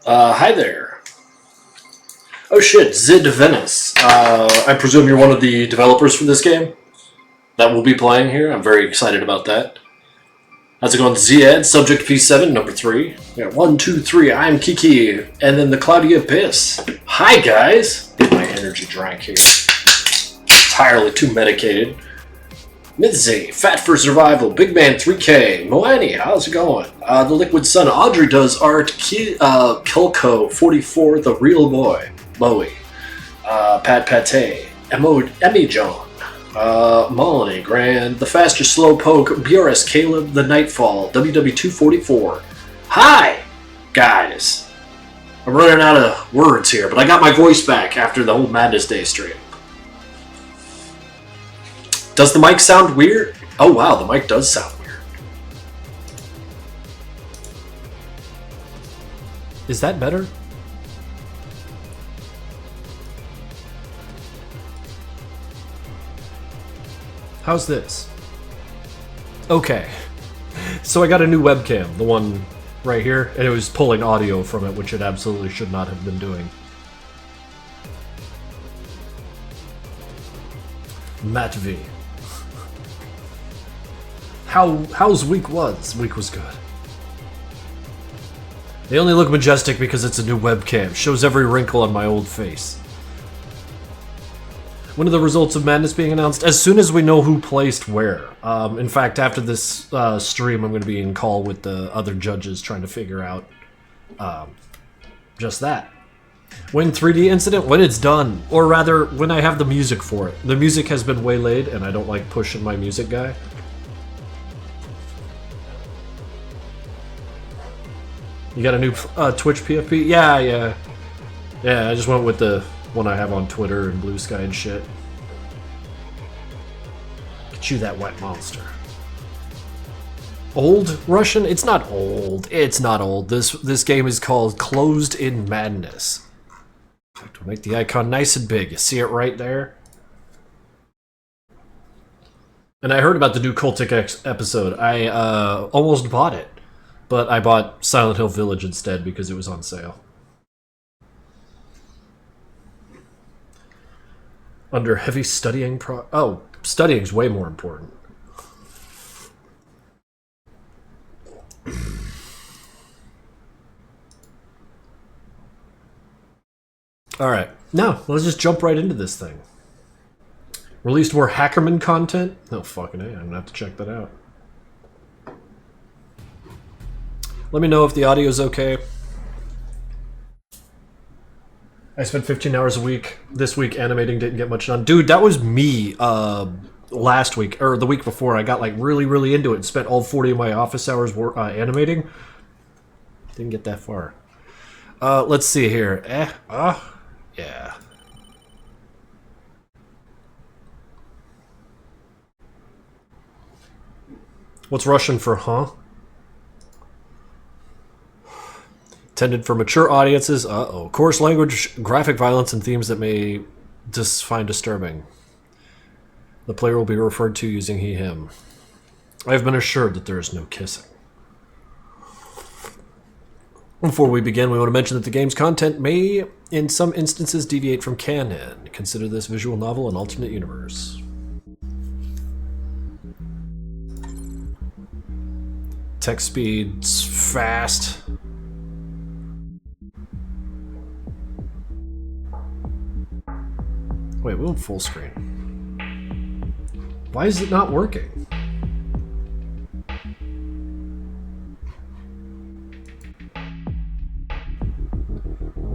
Hi there. Oh shit, Zid Venice. I presume you're one of the developers for this game that we'll be playing here. I'm very excited about that. How's it going, Zed? Subject P7, number 3. Yeah, 1, 2, 3, I'm Kiki. And then the Cloudy Abyss. Hi, guys. Get my energy drink here. Entirely too medicated. Mitzi, Fat for Survival, Big Man 3K, Moani, how's it going? The Liquid Sun, Audrey does art, Kilko 44, The Real Boy, Bowie, Pat Pate, Emmy John, Molony, Grand, The Faster Slow Poke, BRS Caleb, The Nightfall, WW244. Hi, guys. I'm running out of words here, but I got my voice back after the whole Madness Day stream. Does the mic sound weird? Oh wow, the mic does sound weird. Is that better? How's this? Okay. So I got a new webcam, the one right here, and it was pulling audio from it, which it absolutely should not have been doing. Matt V. How's week was? Week was good. They only look majestic because it's a new webcam. Shows every wrinkle on my old face. When are the results of Madness being announced? As soon as we know who placed where. In fact, after this stream, I'm going to be in call with the other judges trying to figure out just that. When 3D Incident? When it's done. Or rather, when I have the music for it. The music has been waylaid, and I don't like pushing my music guy. You got a new Twitch PFP? Yeah. Yeah, I just went with the one I have on Twitter and Blue Sky and shit. Get you that wet monster. Old Russian? It's not old. It's not old. This game is called Closed in Madness. In fact, we'll make the icon nice and big. You see it right there? And I heard about the new Cultic episode. I almost bought it. But I bought Silent Hill Village instead because it was on sale. Under heavy studying oh, studying's way more important. Alright, now let's just jump right into this thing. Released more Hackerman content? Oh, fucking A, I'm gonna have to check that out. Let me know if the audio's okay. I spent 15 hours a week this week animating, didn't get much done. Dude, that was me last week, or the week before. I got like really into it and spent all 40 of my office hours animating. Didn't get that far. Let's see here. Yeah. What's Russian for huh? Intended for mature audiences. Uh-oh. Coarse language, graphic violence, and themes that may find disturbing. The player will be referred to using he, him. I have been assured that there is no kissing. Before we begin, we want to mention that the game's content may, in some instances, deviate from canon. Consider this visual novel an alternate universe. Text speed's fast. Wait, we went full screen. Why is it not working?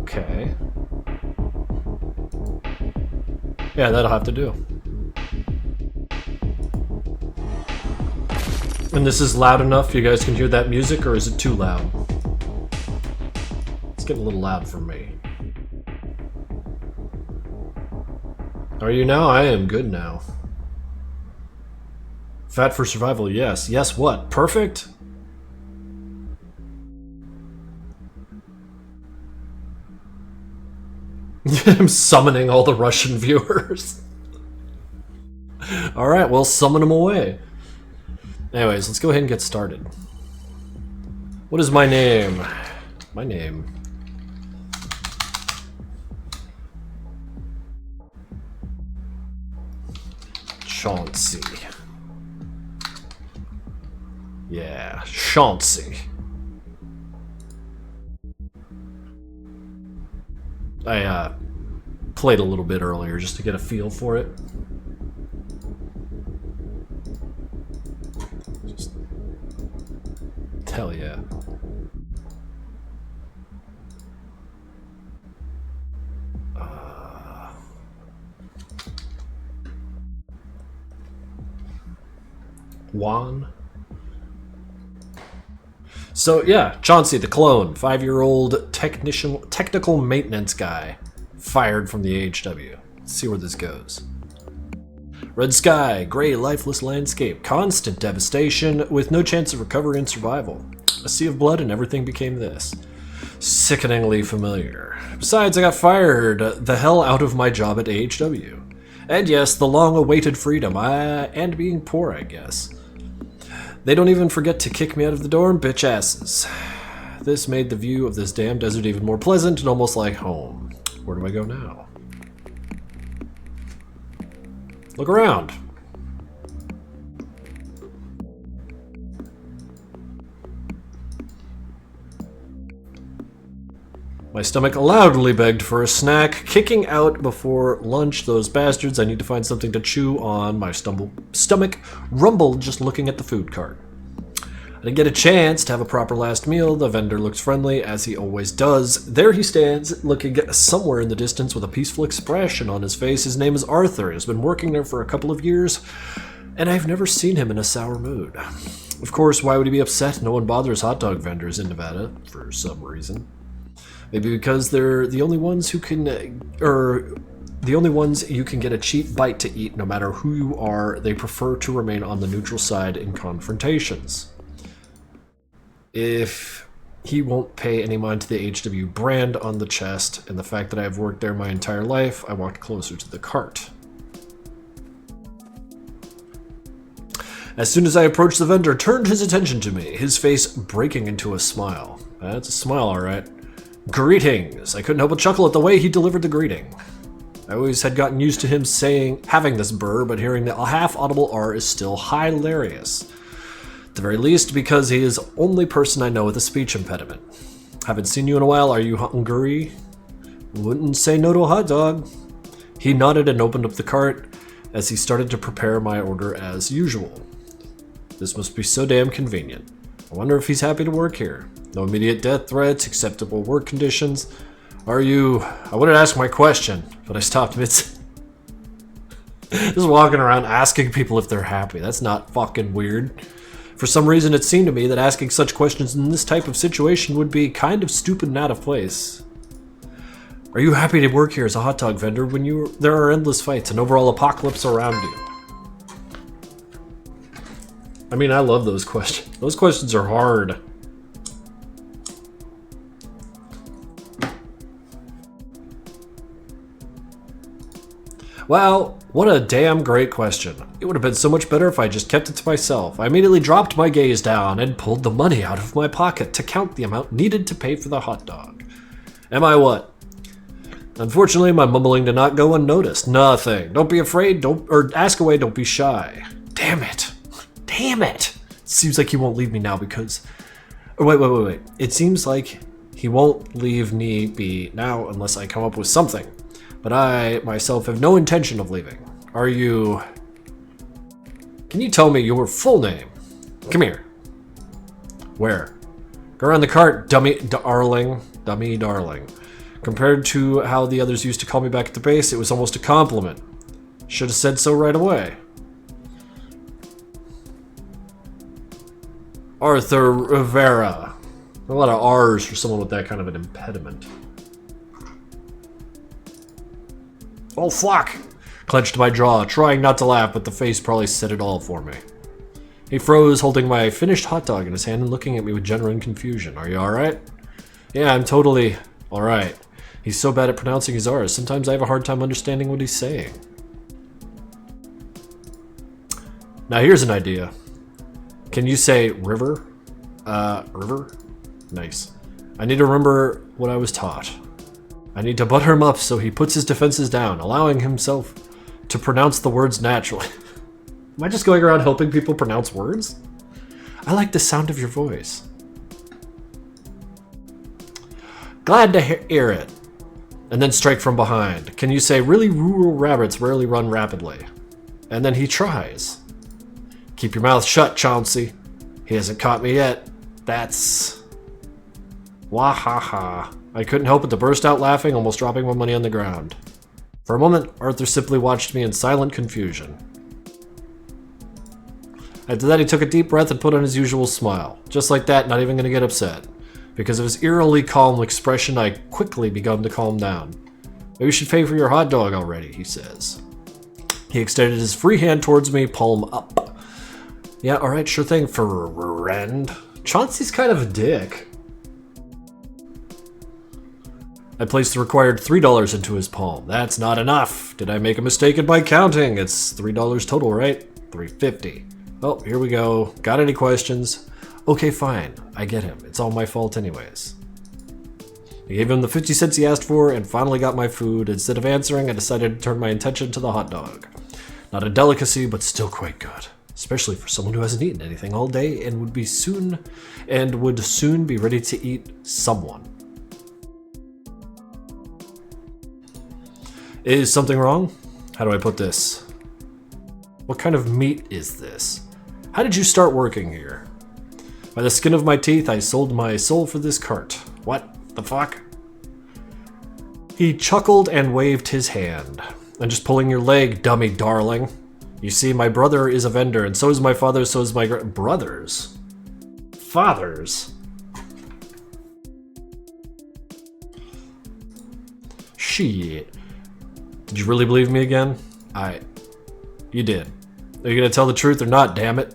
Okay. Yeah, that'll have to do. And this is loud enough you guys can hear that music, or is it too loud? It's getting a little loud for me. Are you now? I am good now. Fat for survival, yes. Yes, what? Perfect? I'm summoning all the Russian viewers. Alright, well, summon them away. Anyways, let's go ahead and get started. What is my name? My name. Chauncey. Yeah, Chauncey. I played a little bit earlier just to get a feel for it. Just hell yeah. Juan. So yeah, Chauncey the clone, 5-year-old technical maintenance guy, fired from the AHW. Let's see where this goes. Red sky, gray, lifeless landscape, constant devastation with no chance of recovery and survival. A sea of blood and everything became this. Sickeningly familiar. Besides, I got fired the hell out of my job at AHW. And yes, the long-awaited freedom, and being poor, I guess. They don't even forget to kick me out of the dorm, bitch asses. This made the view of this damn desert even more pleasant and almost like home. Where do I go now? Look around. My stomach loudly begged for a snack, kicking out before lunch. Those bastards, I need to find something to chew on. My stomach rumbled just looking at the food cart. I didn't get a chance to have a proper last meal. The vendor looks friendly, as he always does. There he stands, looking somewhere in the distance with a peaceful expression on his face. His name is Arthur. He's been working there for a couple of years, and I've never seen him in a sour mood. Of course, why would he be upset? No one bothers hot dog vendors in Nevada, for some reason. Maybe because they're the only ones who can, the only ones you can get a cheap bite to eat no matter who you are. They prefer to remain on the neutral side in confrontations. If he won't pay any mind to the HW brand on the chest and the fact that I have worked there my entire life, I walked closer to the cart. As soon as I approached, the vendor turned his attention to me, his face breaking into a smile. That's a smile, all right. Greetings. I couldn't help but chuckle at the way he delivered the greeting. I always had gotten used to him having this burr, but hearing the half-audible R is still hilarious. At the very least, because he is the only person I know with a speech impediment. Haven't seen you in a while. Are you hungry? Wouldn't say no to a hot dog. He nodded and opened up the cart as he started to prepare my order as usual. This must be so damn convenient. I wonder if he's happy to work here. No immediate death threats, acceptable work conditions. Are you... I wanted to ask my question, but I stopped mid... Just walking around asking people if they're happy. That's not fucking weird. For some reason, it seemed to me that asking such questions in this type of situation would be kind of stupid and out of place. Are you happy to work here as a hot dog vendor when there are endless fights and overall apocalypse around you? I mean, I love those questions. Those questions are hard. Well, what a damn great question. It would have been so much better if I just kept it to myself. I immediately dropped my gaze down and pulled the money out of my pocket to count the amount needed to pay for the hot dog. Am I what? Unfortunately, my mumbling did not go unnoticed. Nothing. Don't be afraid. Or ask away. Don't be shy. Damn it. Damn it. Seems like he won't leave me now because... Oh, wait. It seems like he won't leave me be now unless I come up with something. But I, myself, have no intention of leaving. Are you... Can you tell me your full name? Come here. Where? Go around the cart, dummy darling. Dummy darling. Compared to how the others used to call me back at the base, it was almost a compliment. Should have said so right away. Arthur Rivera. A lot of R's for someone with that kind of an impediment. Oh, fuck! Clenched my jaw, trying not to laugh, but the face probably said it all for me. He froze, holding my finished hot dog in his hand and looking at me with genuine confusion. Are you alright? Yeah, I'm totally alright. He's so bad at pronouncing his R's, sometimes I have a hard time understanding what he's saying. Now here's an idea. Can you say river? River? Nice. I need to remember what I was taught. I need to butter him up so he puts his defenses down, allowing himself to pronounce the words naturally. Am I just going around helping people pronounce words? I like the sound of your voice. Glad to hear it. And then strike from behind. Can you say really rural rabbits rarely run rapidly? And then he tries. Keep your mouth shut, Chauncey. He hasn't caught me yet. That's... Wahaha. I couldn't help but to burst out laughing, almost dropping my money on the ground. For a moment, Arthur simply watched me in silent confusion. After that, he took a deep breath and put on his usual smile. Just like that, not even going to get upset. Because of his eerily calm expression, I quickly begun to calm down. Maybe you should pay for your hot dog already, he says. He extended his free hand towards me, palm up. Yeah, alright, sure thing, friend. Chauncey's kind of a dick. I placed the required $3 into his palm. That's not enough. Did I make a mistake in my counting? It's $3 total, right? $3.50. Oh, here we go. Got any questions? Okay, fine. I get him. It's all my fault anyways. I gave him the 50 cents he asked for and finally got my food. Instead of answering, I decided to turn my attention to the hot dog. Not a delicacy, but still quite good. Especially for someone who hasn't eaten anything all day and would soon be ready to eat someone. Is something wrong? How do I put this? What kind of meat is this? How did you start working here? By the skin of my teeth, I sold my soul for this cart. What the fuck? He chuckled and waved his hand. I'm just pulling your leg, dummy darling. You see, my brother is a vendor, and so is my father, so is my brothers. Fathers? Shit. Did you really believe me again? You did. Are you gonna tell the truth or not, damn it?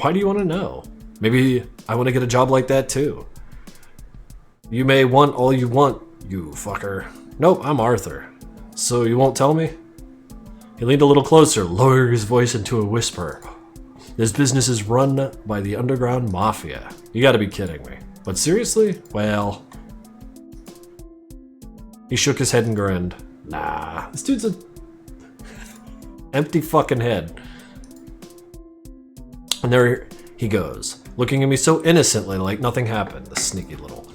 Why do you want to know? Maybe I want to get a job like that too. You may want all you want, you fucker. Nope, I'm Arthur. So you won't tell me? He leaned a little closer, lowering his voice into a whisper. This business is run by the underground mafia. You gotta be kidding me. But seriously? Well... He shook his head and grinned. Nah, this dude's a... empty fucking head. And there he goes, looking at me so innocently like nothing happened, the sneaky little...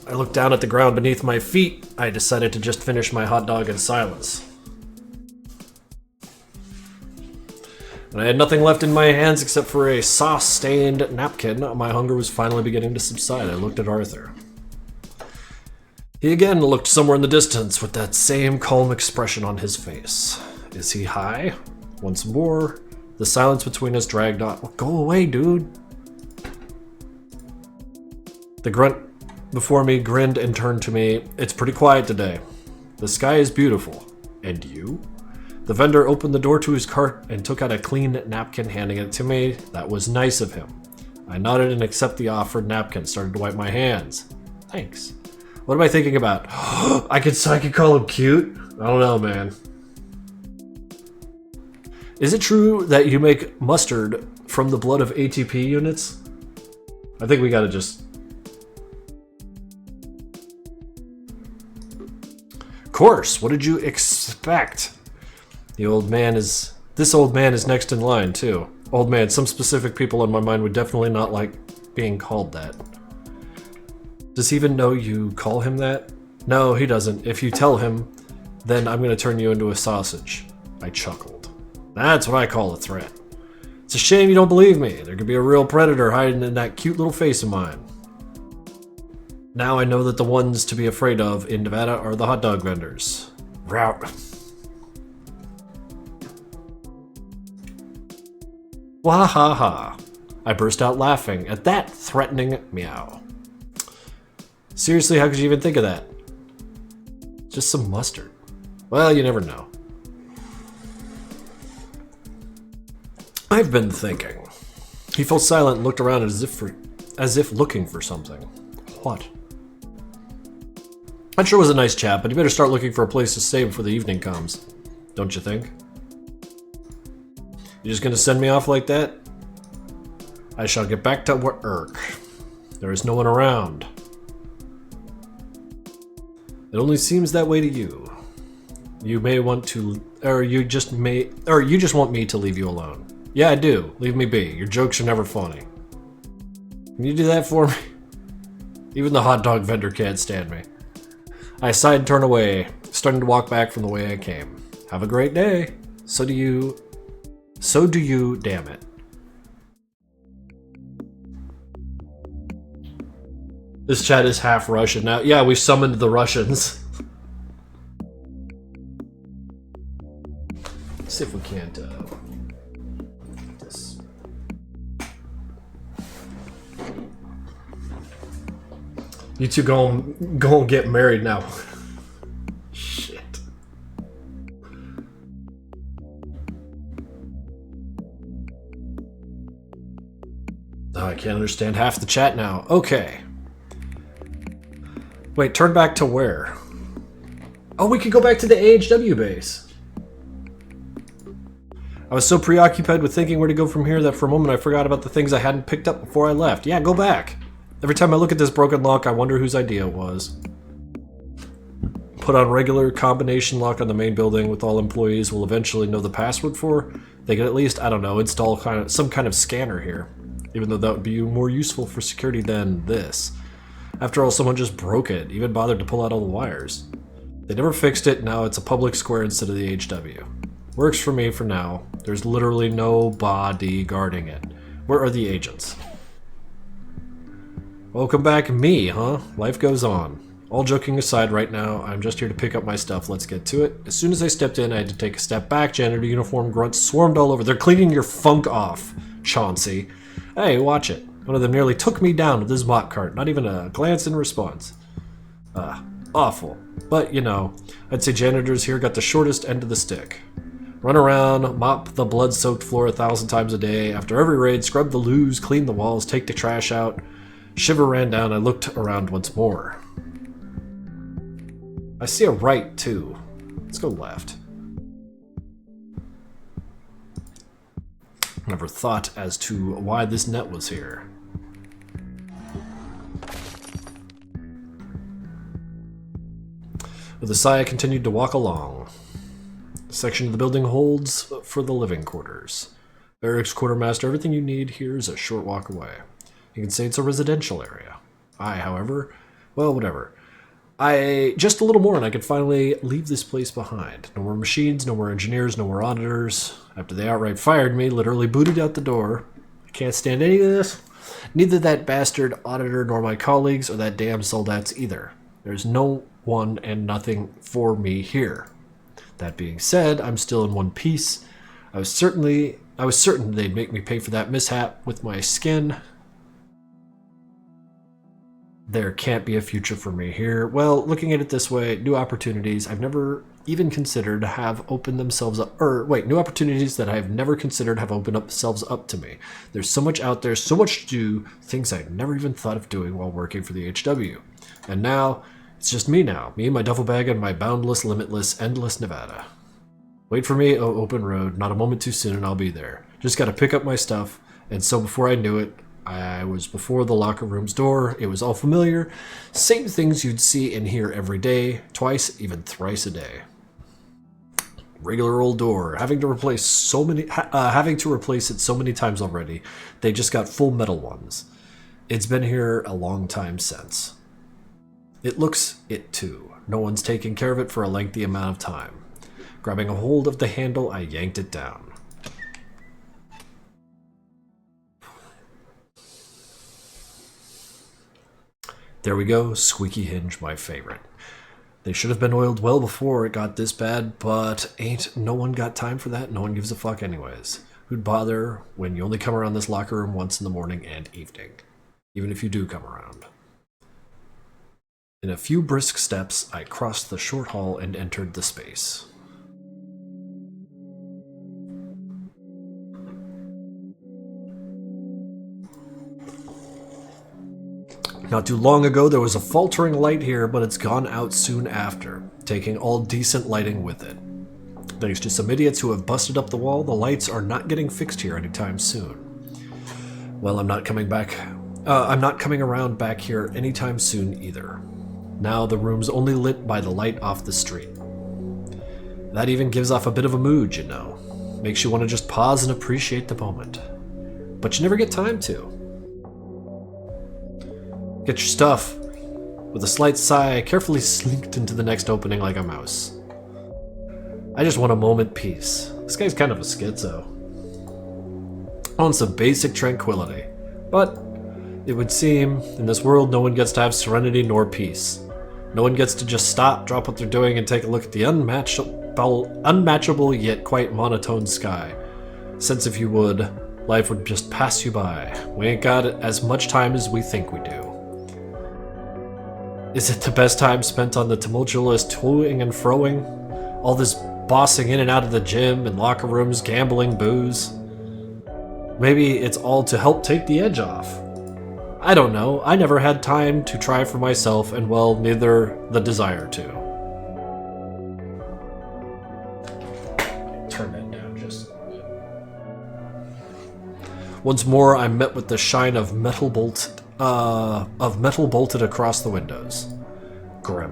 I looked down at the ground beneath my feet. I decided to just finish my hot dog in silence. And I had nothing left in my hands except for a sauce-stained napkin. My hunger was finally beginning to subside. I looked at Arthur. He again looked somewhere in the distance with that same calm expression on his face. Is he high? Once more, the silence between us dragged on. Well, go away, dude. The grunt before me grinned and turned to me. It's pretty quiet today. The sky is beautiful. And you? The vendor opened the door to his cart and took out a clean napkin, handing it to me. That was nice of him. I nodded and accepted the offered napkin, started to wipe my hands. Thanks. What am I thinking about? I could call him cute? I don't know, man. Is it true that you make mustard from the blood of ATP units? I think we gotta just... Of course, what did you expect? This old man is next in line, too. Old man, some specific people in my mind would definitely not like being called that. Does he even know you call him that? No, he doesn't. If you tell him, then I'm gonna turn you into a sausage. I chuckled. That's what I call a threat. It's a shame you don't believe me. There could be a real predator hiding in that cute little face of mine. Now I know that the ones to be afraid of in Nevada are the hot dog vendors. Route. Wahaha. I burst out laughing at that threatening meow. Seriously, how could you even think of that? Just some mustard. Well, you never know. I've been thinking. He fell silent and looked around as if looking for something. What? I'm sure it was a nice chat, but you better start looking for a place to stay before the evening comes. Don't you think? You just gonna send me off like that? I shall get back to work. There is no one around. It only seems that way to you. You may want to, or you just want me to leave you alone. Yeah, I do. Leave me be. Your jokes are never funny. Can you do that for me? Even the hot dog vendor can't stand me. I sighed and turned away, starting to walk back from the way I came. Have a great day. So do you, damn it. This chat is half Russian now. Yeah, we summoned the Russians. Let's see if we can't, this. You two go and get married now. Shit. Oh, I can't understand half the chat now. Okay. Wait, turn back to where? Oh, we could go back to the AHW base. I was so preoccupied with thinking where to go from here that for a moment I forgot about the things I hadn't picked up before I left. Yeah, go back. Every time I look at this broken lock, I wonder whose idea it was. Put on regular combination lock on the main building with all employees will eventually know the password for. They can at least, I don't know, install some kind of scanner here. Even though that would be more useful for security than this. After all, someone just broke it, even bothered to pull out all the wires. They never fixed it, now it's a public square instead of the HW. Works for me for now. There's literally nobody guarding it. Where are the agents? Welcome back, me, huh? Life goes on. All joking aside right now, I'm just here to pick up my stuff. Let's get to it. As soon as I stepped in, I had to take a step back. Janitor uniform grunts swarmed all over. They're cleaning your funk off, Chauncey. Hey, watch it. One of them nearly took me down with his mop cart. Not even a glance in response. Awful. But, you know, I'd say janitors here got the shortest end of the stick. Run around, mop the blood-soaked floor 1,000 times a day. After every raid, scrub the loos, clean the walls, take the trash out. Shiver ran down. I looked around once more. I see a right, too. Let's go left. Never thought as to why this net was here. With a sigh, I continued to walk along. The section of the building holds for the living quarters. Barracks, quartermaster, everything you need here is a short walk away. You can say it's a residential area. However, well, whatever. Just a little more and I could finally leave this place behind. No more machines, no more engineers, no more auditors. After they outright fired me, literally booted out the door. I can't stand any of this. Neither that bastard auditor nor my colleagues or that damn soldats either. There's no one and nothing for me here. That being said, I'm still in one piece. I was certain they'd make me pay for that mishap with my skin. There can't be a future for me here. Well, looking at it this way, new opportunities I've never even considered have opened themselves up. New opportunities that I've never considered have opened up themselves up to me. There's so much out there, so much to do, things I've never even thought of doing while working for the HW. And now, it's just me now. Me and my duffel bag and my boundless, limitless, endless Nevada. Wait for me, oh open road. Not a moment too soon and I'll be there. Just gotta pick up my stuff. And so before I knew it, I was before the locker room's door. It was all familiar. Same things you'd see and hear every day, twice, even thrice a day. Regular old door, having to replace it so many times already. They just got full metal ones. It's been here a long time since. It looks it too. No one's taken care of it for a lengthy amount of time. Grabbing a hold of the handle, I yanked it down. There we go, squeaky hinge, my favorite. They should have been oiled well before it got this bad, but ain't no one got time for that. No one gives a fuck anyways. Who'd bother when you only come around this locker room once in the morning and evening? Even if you do come around. In a few brisk steps, I crossed the short hall and entered the space. Not too long ago, there was a faltering light here, but it's gone out soon after, taking all decent lighting with it. Thanks to some idiots who have busted up the wall, the lights are not getting fixed here anytime soon. Well, I'm not coming around back here anytime soon either. Now the room's only lit by the light off the street. That even gives off a bit of a mood, you know. Makes you want to just pause and appreciate the moment. But you never get time to. Get your stuff. With a slight sigh, I carefully slinked into the next opening like a mouse. I just want a moment peace. This guy's kind of a schizo. I want some basic tranquility. But it would seem, in this world, no one gets to have serenity nor peace. No one gets to just stop, drop what they're doing, and take a look at the unmatchable yet quite monotone sky. Since if you would, life would just pass you by. We ain't got as much time as we think we do. Is it the best time spent on the tumultuous toing and froing? All this bossing in and out of the gym and locker rooms, gambling, booze? Maybe it's all to help take the edge off. I don't know. I never had time to try for myself, and well, neither the desire to. Turn that down just a bit. Once more, I'm met with the shine of metal bolted across the windows. Grim.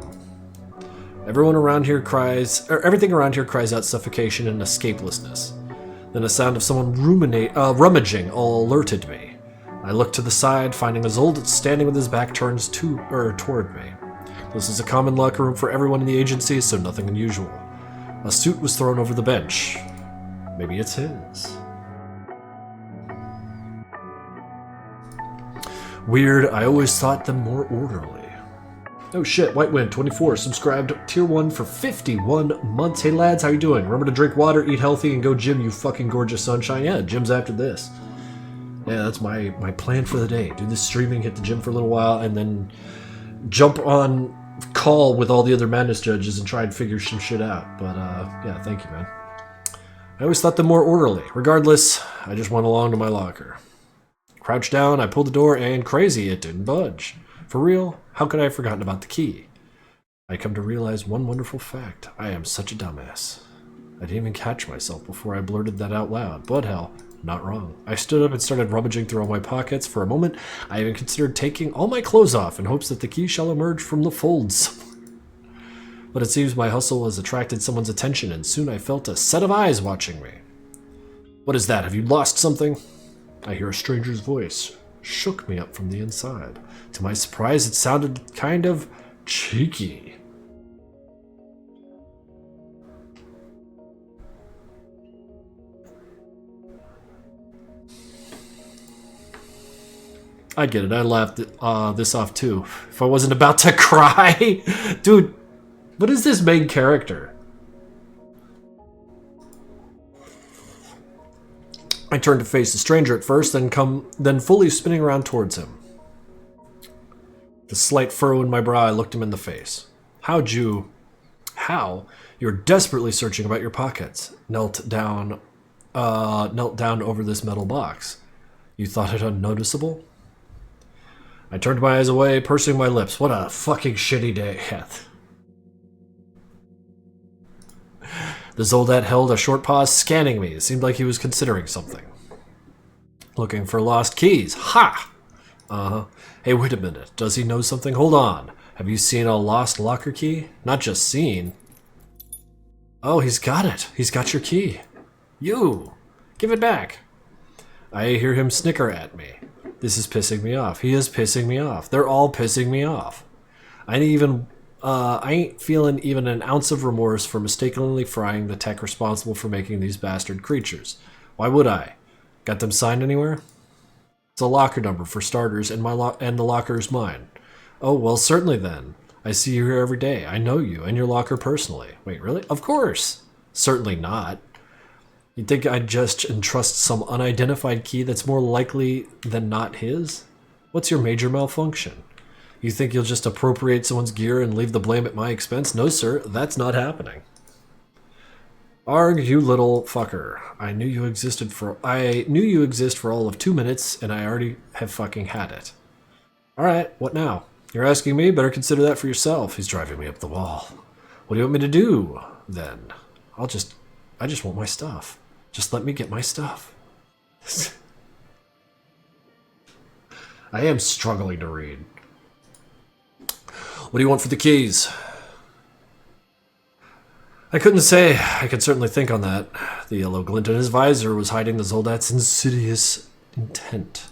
Everything around here cries out suffocation and escapelessness. Then a sound of someone rummaging alerted me. I looked to the side, finding Isolde standing with his back turned toward me. This is a common locker room for everyone in the agency, so nothing unusual. A suit was thrown over the bench. Maybe it's his. Weird, I always thought them more orderly. Oh shit, White Wind 24 subscribed tier 1 for 51 months. Hey lads, how you doing? Remember to drink water, eat healthy, and go gym, you fucking gorgeous sunshine. Yeah, gym's after this. Yeah, that's my plan for the day. Do this streaming, hit the gym for a little while, and then jump on call with all the other madness judges and try and figure some shit out. But yeah, thank you, man. I always thought them more orderly. Regardless, I just went along to my locker. Crouched down, I pulled the door, and crazy, it didn't budge. For real? How could I have forgotten about the key? I come to realize one wonderful fact. I am such a dumbass. I didn't even catch myself before I blurted that out loud. But hell, not wrong. I stood up and started rummaging through all my pockets. For a moment, I even considered taking all my clothes off in hopes that the key shall emerge from the folds. But it seems my hustle has attracted someone's attention, and soon I felt a set of eyes watching me. What is that? Have you lost something? I hear a stranger's voice. Shook me up from the inside. To my surprise, it sounded kind of cheeky. I get it. I laughed this off too. If I wasn't about to cry. Dude, what is this main character? I turned to face the stranger at first, then fully spinning around towards him. The slight furrow in my brow, I looked him in the face. How? You're desperately searching about your pockets. Knelt down over this metal box. You thought it unnoticeable? I turned my eyes away, pursing my lips. What a fucking shitty day. The Zoldat held a short pause, scanning me. It seemed like he was considering something. Looking for lost keys. Ha! Uh-huh. Hey, wait a minute. Does he know something? Hold on. Have you seen a lost locker key? Not just seen. Oh, he's got it. He's got your key. You! Give it back. I hear him snicker at me. This is pissing me off. He is pissing me off. They're all pissing me off. I ain't feeling even an ounce of remorse for mistakenly frying the tech responsible for making these bastard creatures. Why would I? Got them signed anywhere? It's a locker number for starters, and the locker is mine. Oh, well, certainly then. I see you here every day. I know you and your locker personally. Wait, really? Of course. Certainly not. You'd think I'd just entrust some unidentified key that's more likely than not his? What's your major malfunction? You think you'll just appropriate someone's gear and leave the blame at my expense? No, sir, that's not happening. Arg, you little fucker. I knew you exist for all of 2 minutes, and I already have fucking had it. Alright, what now? You're asking me? Better consider that for yourself. He's driving me up the wall. What do you want me to do, then? I just want my stuff. Just let me get my stuff. I am struggling to read. What do you want for the keys? I couldn't say. I could certainly think on that. The yellow glint in his visor was hiding the Zoldat's insidious intent.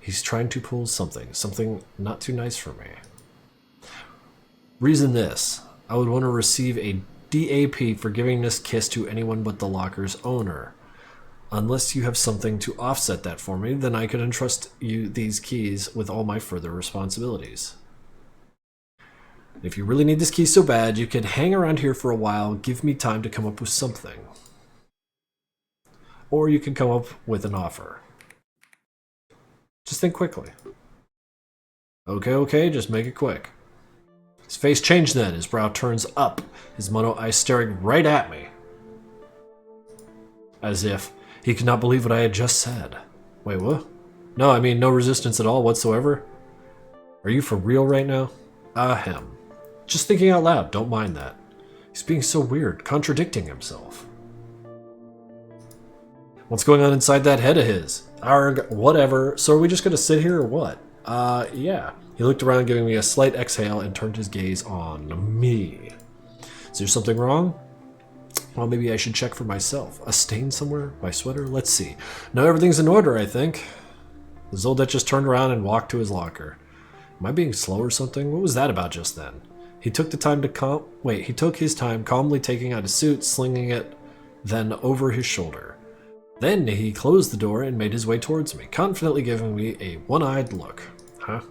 He's trying to pull something not too nice for me. Reason this. I would want to receive a DAP for giving this kiss to anyone but the locker's owner. Unless you have something to offset that for me, then I could entrust you these keys with all my further responsibilities. If you really need this key so bad, you could hang around here for a while, give me time to come up with something. Or you could come up with an offer. Just think quickly. Okay, just make it quick. His face changed then, his brow turns up, his mono eyes staring right at me. As if he could not believe what I had just said. Wait, what? No, I mean no resistance at all whatsoever? Are you for real right now? Ahem. Just thinking out loud, don't mind that. He's being so weird, contradicting himself. What's going on inside that head of his? Arg, whatever. So are we just gonna sit here or what? Yeah. He looked around, giving me a slight exhale, and turned his gaze on me. Is there something wrong? Well, maybe I should check for myself. A stain somewhere? My sweater? Let's see. No, everything's in order, I think. The Zoldat just turned around and walked to his locker. Am I being slow or something? What was that about just then? He took the time to he took his time, calmly taking out his suit, slinging it then over his shoulder. Then he closed the door and made his way towards me, confidently giving me a one-eyed look. Huh?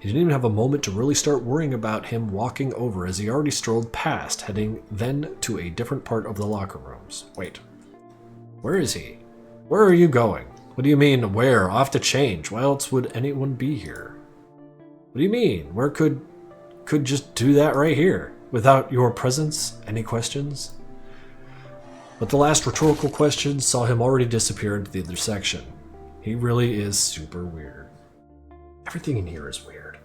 He didn't even have a moment to really start worrying about him walking over, as he already strolled past, heading then to a different part of the locker rooms. Wait. Where is he? Where are you going? What do you mean, where? Off to change. Why else would anyone be here? What do you mean? Where could just do that right here? Without your presence? Any questions? But the last rhetorical question saw him already disappear into the other section. He really is super weird. Everything in here is weird.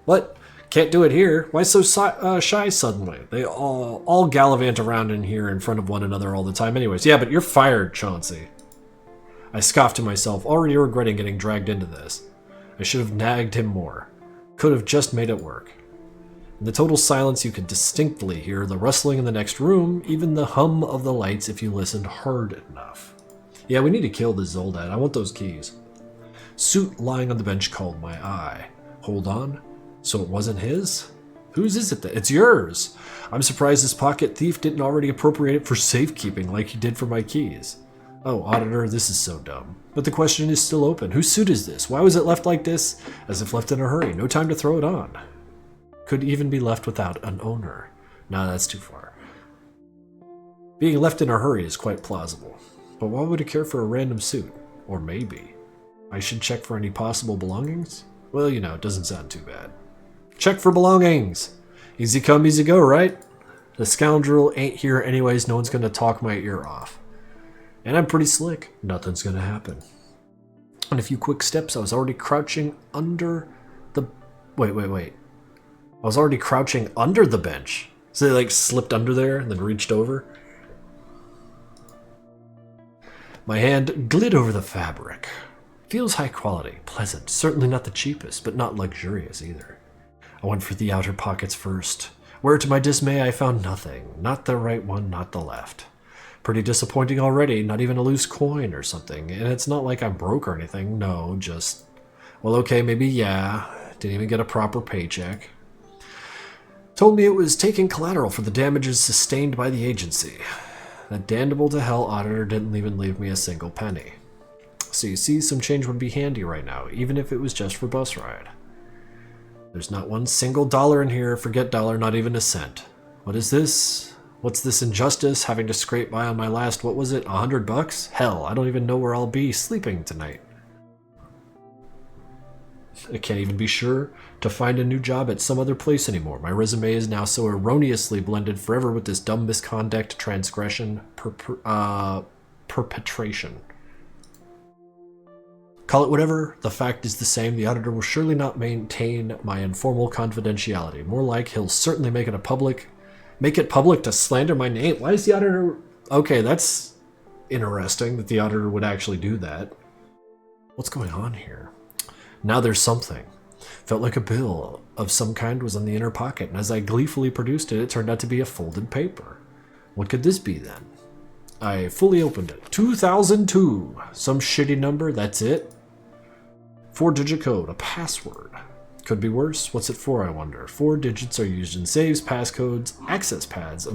What? Can't do it here? Why so shy suddenly? They all gallivant around in here in front of one another all the time anyways. Yeah, but you're fired, Chauncey. I scoffed to myself, already regretting getting dragged into this. I should have nagged him more. Could have just made it work. In the total silence, you could distinctly hear the rustling in the next room, even the hum of the lights if you listened hard enough. Yeah, we need to kill this Zoldat. I want those keys. Suit lying on the bench caught my eye. Hold on. So it wasn't his? Whose is it then? It's yours. I'm surprised this pocket thief didn't already appropriate it for safekeeping like he did for my keys. Oh, Auditor, this is so dumb. But the question is still open. Whose suit is this? Why was it left like this? As if left in a hurry. No time to throw it on. Could even be left without an owner. No, that's too far. Being left in a hurry is quite plausible. But why would he care for a random suit? Or maybe. I should check for any possible belongings? Well, you know, it doesn't sound too bad. Check for belongings! Easy come, easy go, right? The scoundrel ain't here anyways, no one's gonna talk my ear off. And I'm pretty slick. Nothing's gonna happen. In a few quick steps, I was already crouching under the... Wait. I was already crouching under the bench. So they like slipped under there and then reached over. My hand glid over the fabric. Feels high quality, pleasant, certainly not the cheapest, but not luxurious either. I went for the outer pockets first, where to my dismay I found nothing. Not the right one, not the left. Pretty disappointing already, not even a loose coin or something. And it's not like I'm broke or anything, no, just... Well, okay, maybe yeah. Didn't even get a proper paycheck. Told me it was taking collateral for the damages sustained by the agency. That damnable to hell auditor didn't even leave me a single penny. So you see, some change would be handy right now, even if it was just for bus ride. There's not one single dollar in here, forget dollar, not even a cent. What is this? What's this injustice, having to scrape by on my last, what was it, $100? Hell, I don't even know where I'll be sleeping tonight. I can't even be sure to find a new job at some other place anymore. My resume is now so erroneously blended forever with this dumb misconduct, transgression, perpetration. Call it whatever, the fact is the same. The auditor will surely not maintain my informal confidentiality. More like he'll certainly make it public to slander my name. Why is the auditor... Okay, that's interesting that the auditor would actually do that. What's going on here? Now there's something. Felt like a bill of some kind was in the inner pocket, and as I gleefully produced it, it turned out to be a folded paper. What could this be then? I fully opened it. 2002. Some shitty number, that's it. 4-digit code, a password. Could be worse. What's it for, I wonder? 4 digits are used in saves, passcodes, access pads. I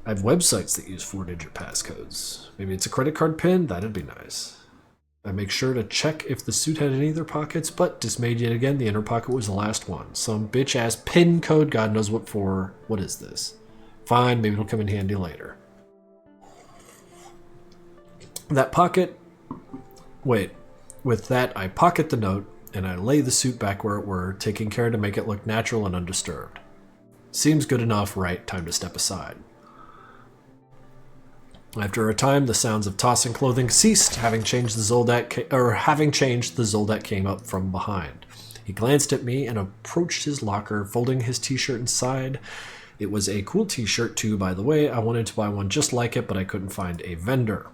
have websites that use 4-digit passcodes. Maybe it's a credit card pin? That'd be nice. I make sure to check if the suit had any other pockets, but dismayed yet again, the inner pocket was the last one. Some bitch-ass pin code, God knows what for. What is this? Fine, maybe it'll come in handy later. That pocket... Wait. With that, I pocket the note, and I lay the suit back where it were, taking care to make it look natural and undisturbed. Seems good enough, right? Time to step aside. After a time, the sounds of tossing clothing ceased, having changed the Zoldat came up from behind. He glanced at me and approached his locker, folding his t-shirt inside. It was a cool t-shirt too, by the way. I wanted to buy one just like it, but I couldn't find a vendor.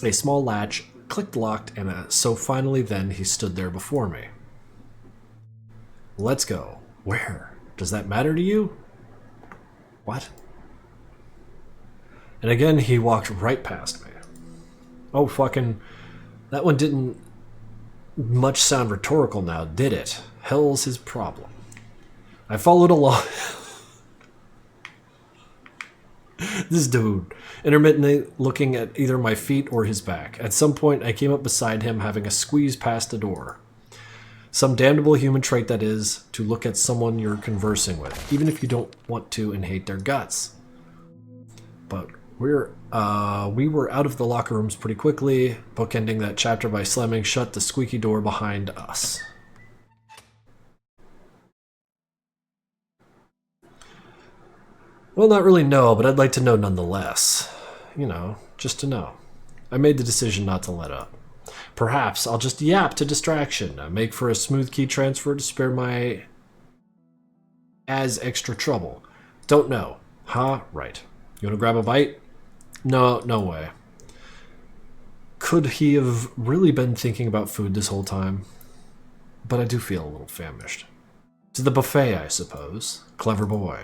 A small latch clicked locked, and so finally then he stood there before me. Let's go. Where? Does that matter to you? What? And again, he walked right past me. Oh, fucking... That one didn't much sound rhetorical now, did it? Hell's his problem. I followed along... This dude, intermittently looking at either my feet or his back. At some point, I came up beside him, having a squeeze past the door. Some damnable human trait that is, to look at someone you're conversing with, even if you don't want to and hate their guts. But we were out of the locker rooms pretty quickly, bookending that chapter by slamming shut the squeaky door behind us. Well, not really no, but I'd like to know nonetheless. You know, just to know. I made the decision not to let up. Perhaps I'll just yap to distraction, make for a smooth key transfer to spare my extra trouble. Don't know. Huh? Right. You wanna grab a bite? No way. Could he have really been thinking about food this whole time? But I do feel a little famished. To the buffet, I suppose. Clever boy.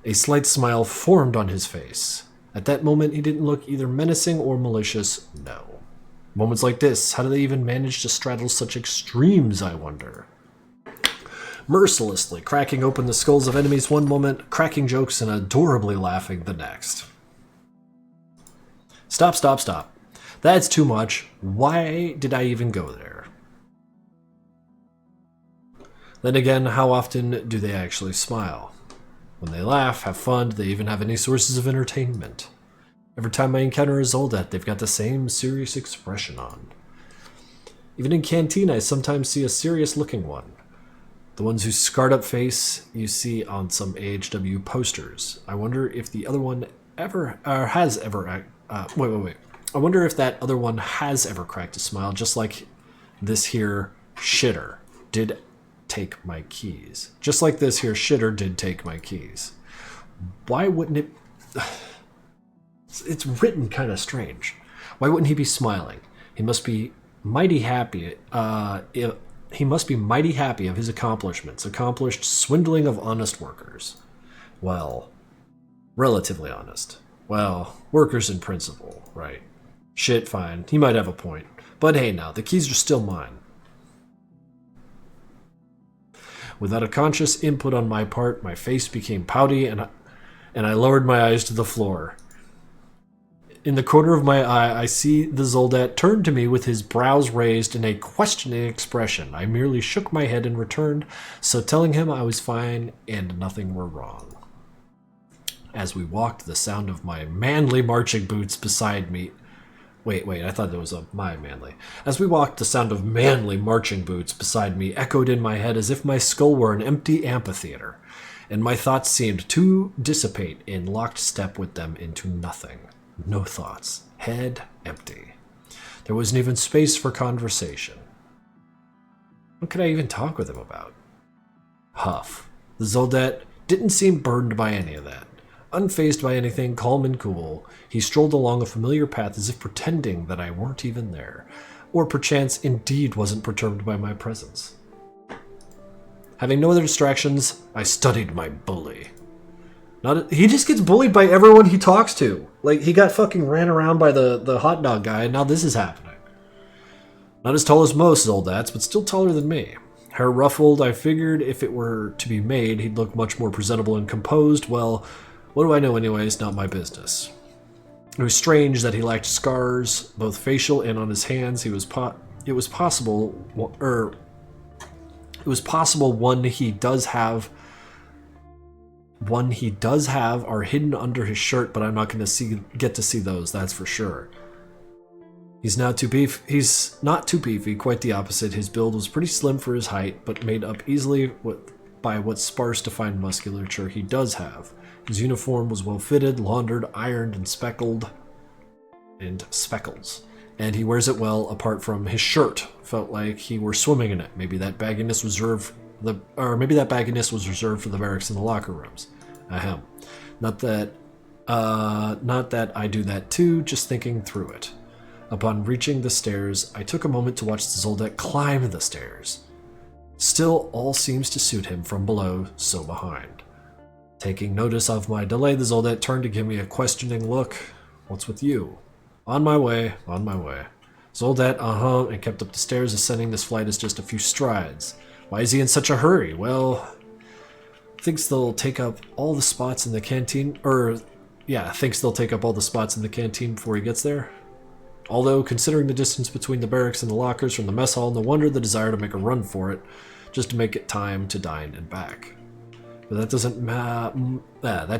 A slight smile formed on his face. At that moment, he didn't look either menacing or malicious. No. Moments like this, how do they even manage to straddle such extremes, I wonder? Mercilessly cracking open the skulls of enemies one moment, cracking jokes and adorably laughing the next. Stop. That's too much. Why did I even go there? Then again, how often do they actually smile? When they laugh, have fun, do they even have any sources of entertainment? Every time I encounter a Zoldat, they've got the same serious expression on. Even in Canteen, I sometimes see a serious-looking one. The ones whose scarred-up face you see on some AHW posters. I wonder if the other one has ever... wait. I wonder if that other one has ever cracked a smile, just like this here shitter did take my keys. Just like this here shitter did take my keys. Why wouldn't it... It's written kind of strange. Why wouldn't he be smiling? He must be mighty happy. He must be mighty happy of his accomplishments. Accomplished swindling of honest workers. Well, relatively honest. Well, workers in principle, right? Shit, fine. He might have a point. But hey now, the keys are still mine. Without a conscious input on my part, my face became pouty and I lowered my eyes to the floor. In the corner of my eye, I see the Zoldat turn to me with his brows raised in a questioning expression. I merely shook my head and returned, so telling him I was fine and nothing were wrong. As we walked, the sound of my manly marching boots beside me... Wait, I thought that was a my manly. As we walked, the sound of manly marching boots beside me echoed in my head as if my skull were an empty amphitheater, and my thoughts seemed to dissipate in locked step with them into nothing. No thoughts. Head empty. There wasn't even space for conversation. What could I even talk with him about? Huff. The Zoldat didn't seem burdened by any of that. Unfazed by anything, calm and cool, he strolled along a familiar path as if pretending that I weren't even there. or perchance indeed wasn't perturbed by my presence. Having no other distractions, I studied my bully. He just gets bullied by everyone he talks to. Like, he got fucking ran around by the hot dog guy, and now this is happening. Not as tall as most Zoldats, but still taller than me. Hair ruffled, I figured if it were to be made, he'd look much more presentable and composed. Well, what do I know anyways? Not my business. It was strange that he lacked scars, both facial and on his hands. It was possible one he does have are hidden under his shirt, but I'm not going to get to see those, that's for sure. He's not too beefy, quite the opposite. His build was pretty slim for his height, but made up easily by what sparse defined musculature he does have. His uniform was well fitted, laundered, ironed, and speckles. And he wears it well apart from his shirt. Felt like he were swimming in it. Maybe that bagginess was reserved for the barracks and the locker rooms. Ahem. Not that I do that too, just thinking through it. Upon reaching the stairs, I took a moment to watch the Zoldat climb the stairs. Still, all seems to suit him from below, so behind. Taking notice of my delay, the Zoldat turned to give me a questioning look. What's with you? On my way. Zoldat, and kept up the stairs, ascending this flight as just a few strides. Why is he in such a hurry? Well, thinks they'll take up all the spots in the canteen, thinks they'll take up all the spots in the canteen before he gets there. Although, considering the distance between the barracks and the lockers from the mess hall, no wonder the desire to make a run for it, just to make it time to dine and back. But that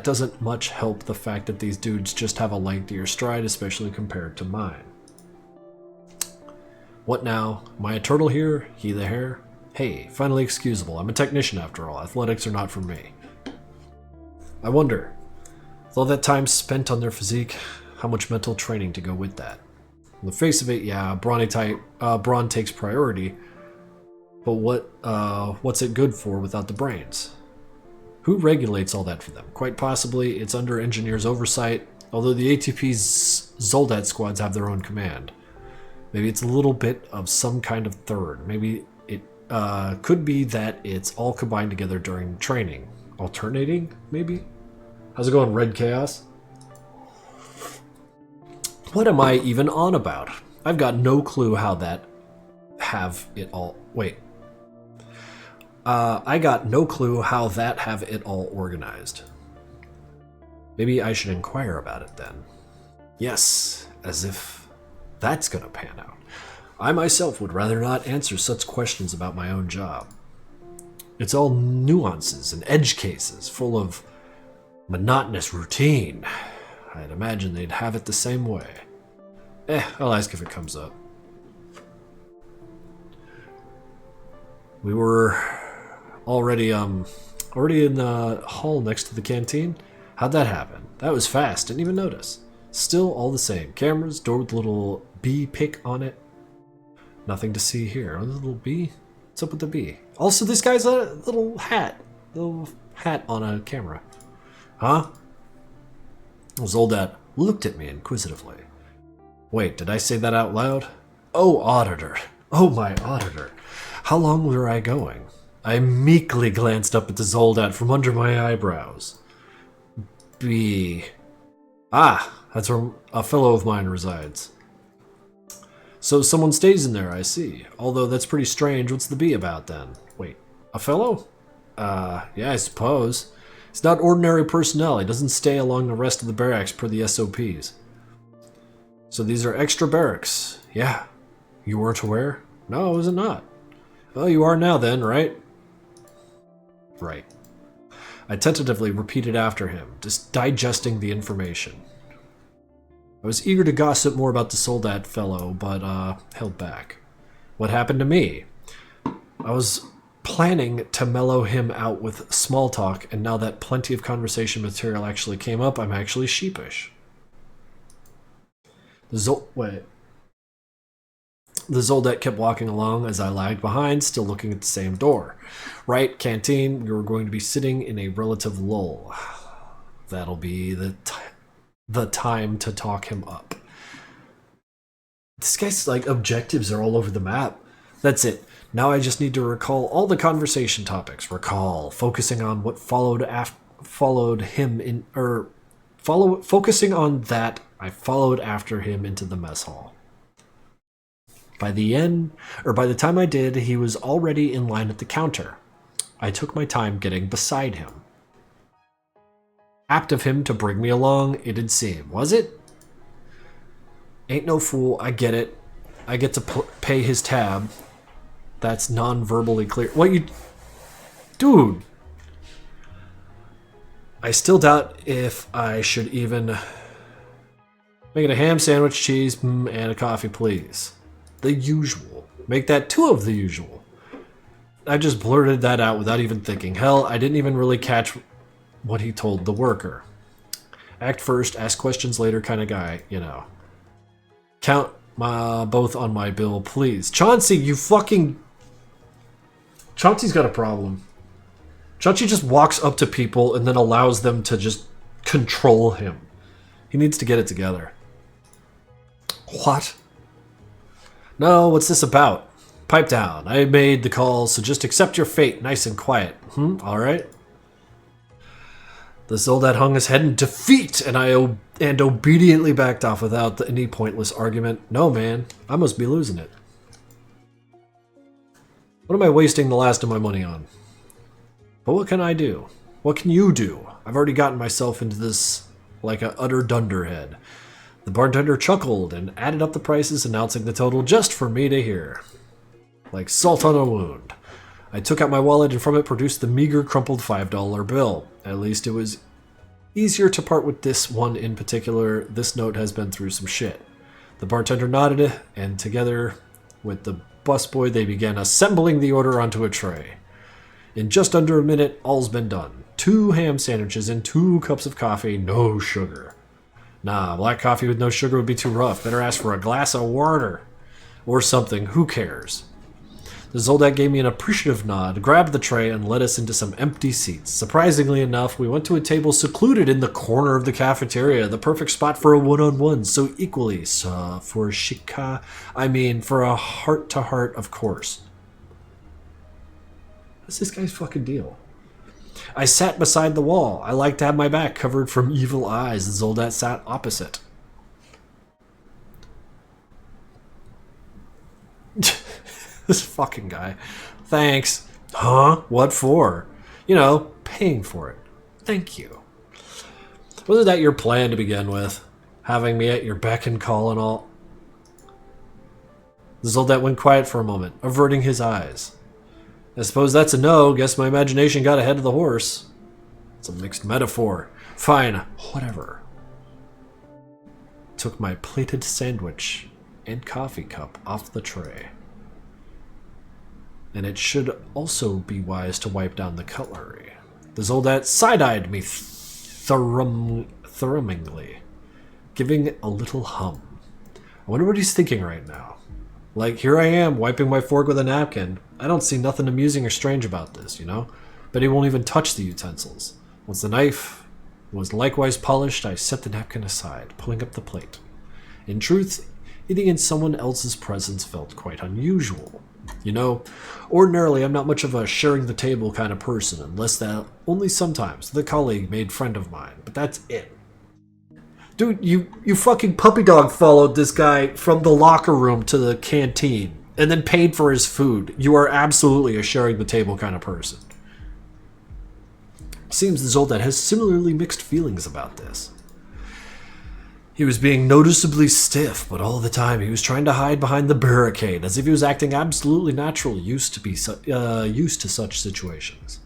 doesn't much help the fact that these dudes just have a lengthier stride, especially compared to mine. What now? Am I a turtle here? He the hare? Hey, finally excusable. I'm a technician after all. Athletics are not for me. I wonder, with all that time spent on their physique, how much mental training to go with that? On the face of it, yeah, brawn takes priority, but what's it good for without the brains? Who regulates all that for them? Quite possibly, it's under engineers' oversight, although the ATP's Zoldat squads have their own command. Maybe it's a little bit of some kind of third. Maybe it could be that it's all combined together during training. Alternating, maybe? How's it going, Red Chaos? What am I even on about? I've got no clue how that have it all... Wait. I got no clue how that have it all organized. Maybe I should inquire about it then. Yes, as if that's gonna pan out. I myself would rather not answer such questions about my own job. It's all nuances and edge cases, full of monotonous routine. I'd imagine they'd have it the same way. I'll ask if it comes up. We were already in the hall next to the canteen. How'd that happen? That was fast, didn't even notice. Still all the same. Cameras, door with a little bee pick on it. Nothing to see here. Oh, the little bee? What's up with the bee? Also, this guy's a little hat on a camera. Huh? Zoldat looked at me inquisitively. Wait, did I say that out loud? Oh, auditor. Oh, my auditor. How long were I going? I meekly glanced up at the Zoldat from under my eyebrows. That's where a fellow of mine resides. So someone stays in there, I see. Although that's pretty strange. What's the bee about then? Wait, a fellow? Yeah, I suppose. He's not ordinary personnel. He doesn't stay along the rest of the barracks per the SOPs. So these are extra barracks. Yeah. You weren't aware? No, I wasn't not. Well, you are now then, right? Right. I tentatively repeated after him, just digesting the information. I was eager to gossip more about the Zoldat fellow, but held back. What happened to me? I was planning to mellow him out with small talk, and now that plenty of conversation material actually came up, I'm actually sheepish. The Zoldat kept walking along as I lagged behind, still looking at the same door. Right, canteen, we were going to be sitting in a relative lull. That'll be the time to talk him up. This guy's like objectives are all over the map. That's it. Now I just need to recall all the conversation topics. Recall, focusing on what followed him in, or focusing on that I followed after him into the mess hall. By the time I did, he was already in line at the counter. I took my time getting beside him. Apt of him to bring me along, it'd seem, was it? Ain't no fool, I get it. I get to pay his tab. That's non-verbally clear. What you... Dude. I still doubt if I should even... Make it a ham sandwich, cheese, and a coffee, please. The usual. Make that 2 of the usual. I just blurted that out without even thinking. Hell, I didn't even really catch what he told the worker. Act first, ask questions later kind of guy, you know. Count both on my bill, please. Chauncey, you fucking... Chauncey's got a problem. Chauncey just walks up to people and then allows them to just control him. He needs to get it together. What? No, what's this about? Pipe down. I made the call, so just accept your fate, nice and quiet. Alright? The Zoldat hung his head in defeat, and obediently backed off without any pointless argument. No, man, I must be losing it. What am I wasting the last of my money on? But what can I do? What can you do? I've already gotten myself into this like a utter dunderhead. The bartender chuckled and added up the prices, announcing the total just for me to hear. Like salt on a wound. I took out my wallet and from it produced the meager crumpled $5 bill. At least it was easier to part with this one in particular. This note has been through some shit. The bartender nodded, and together with the busboy, they began assembling the order onto a tray. In just under a minute, all's been done. 2 ham sandwiches and 2 cups of coffee, no sugar. Nah, black coffee with no sugar would be too rough. Better ask for a glass of water. Or something, who cares? The Zoldat gave me an appreciative nod, grabbed the tray, and led us into some empty seats. Surprisingly enough, we went to a table secluded in the corner of the cafeteria, the perfect spot for a one-on-one, so equally, for shika, I mean, for a heart-to-heart, of course. What's this guy's fucking deal? I sat beside the wall. I like to have my back covered from evil eyes. The Zoldat sat opposite. This fucking guy. Thanks. Huh? What for? You know, paying for it. Thank you. Wasn't that your plan to begin with? Having me at your beck and call and all? The Zoldat went quiet for a moment, averting his eyes. I suppose that's a no. Guess my imagination got ahead of the horse. It's a mixed metaphor. Fine. Whatever. Took my plated sandwich and coffee cup off the tray. And it should also be wise to wipe down the cutlery. The Zoldat side-eyed me thrummingly, giving a little hum. I wonder what he's thinking right now. Like, here I am, wiping my fork with a napkin. I don't see nothing amusing or strange about this, you know? But he won't even touch the utensils. Once the knife was likewise polished, I set the napkin aside, pulling up the plate. In truth, eating in someone else's presence felt quite unusual. You know, ordinarily I'm not much of a sharing the table kind of person, unless that only sometimes the colleague made friend of mine, but that's it. Dude, you fucking puppy dog followed this guy from the locker room to the canteen and then paid for his food. You are absolutely a sharing the table kind of person. Seems the Zoldat has similarly mixed feelings about this. He was being noticeably stiff, but all the time he was trying to hide behind the barricade, as if he was acting absolutely natural, used to such situations.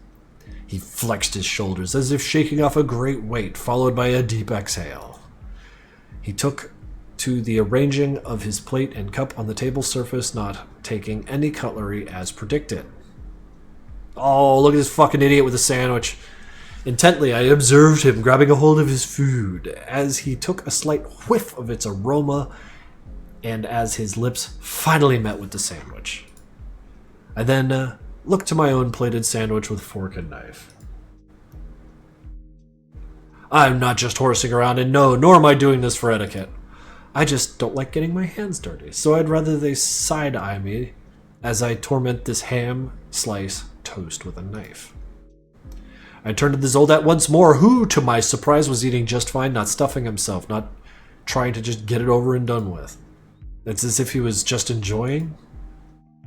He flexed his shoulders as if shaking off a great weight, followed by a deep exhale. He took to the arranging of his plate and cup on the table surface, not taking any cutlery as predicted. Oh, look at this fucking idiot with a sandwich. Intently, I observed him grabbing a hold of his food as he took a slight whiff of its aroma and as his lips finally met with the sandwich. I then looked to my own plated sandwich with fork and knife. I'm not just horsing around, and no, nor am I doing this for etiquette. I just don't like getting my hands dirty, so I'd rather they side-eye me as I torment this ham slice toast with a knife. I turned to the Zoldat once more, who, to my surprise, was eating just fine, not stuffing himself, not trying to just get it over and done with. It's as if he was just enjoying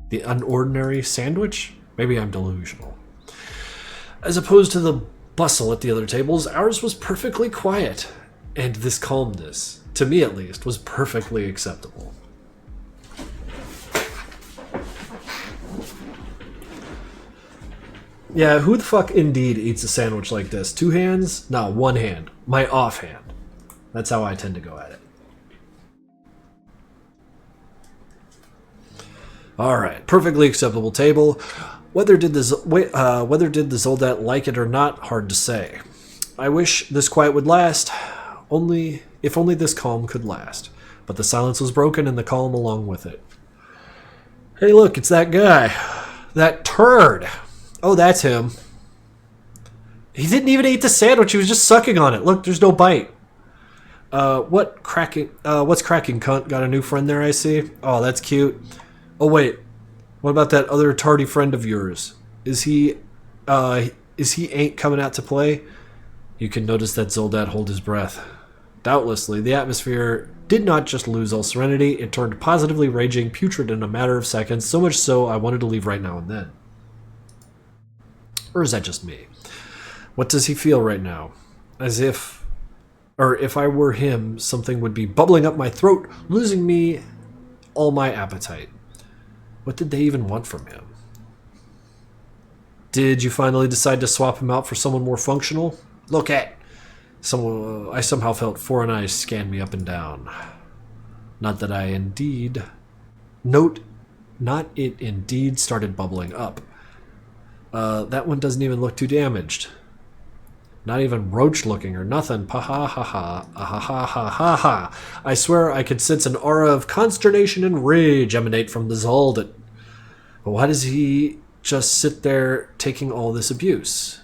the unordinary sandwich. Maybe I'm delusional. As opposed to the bustle at the other tables, ours was perfectly quiet, and this calmness, to me at least, was perfectly acceptable. Yeah, who the fuck indeed eats a sandwich like this? 2 hands? No, 1 hand. My offhand. That's how I tend to go at it. Alright, perfectly acceptable table. Whether did the Zoldat like it or not, hard to say. I wish this quiet would last, if only this calm could last. But the silence was broken and the calm along with it. Hey look, it's that guy. That turd. Oh, that's him. He didn't even eat the sandwich, he was just sucking on it. Look, there's no bite. What's cracking, cunt? Got a new friend there, I see. Oh, that's cute. Oh, wait. What about that other tardy friend of yours? Is he ain't coming out to play? You can notice that Zoldat hold his breath. Doubtlessly, the atmosphere did not just lose all serenity, it turned positively raging putrid in a matter of seconds, so much so I wanted to leave right now and then. Or is that just me? What does he feel right now? As if, or if I were him, something would be bubbling up my throat, losing me all my appetite. What did they even want from him? Did you finally decide to swap him out for someone more functional? Look at... I somehow felt foreign eyes scan me up and down. Not that I indeed... Not it indeed started bubbling up. That one doesn't even look too damaged. Not even roach looking or nothing. Ha ha ha ha. Ha ha ha ha ha. I swear I could sense an aura of consternation and rage emanate from the Zoldat. But why does he just sit there taking all this abuse?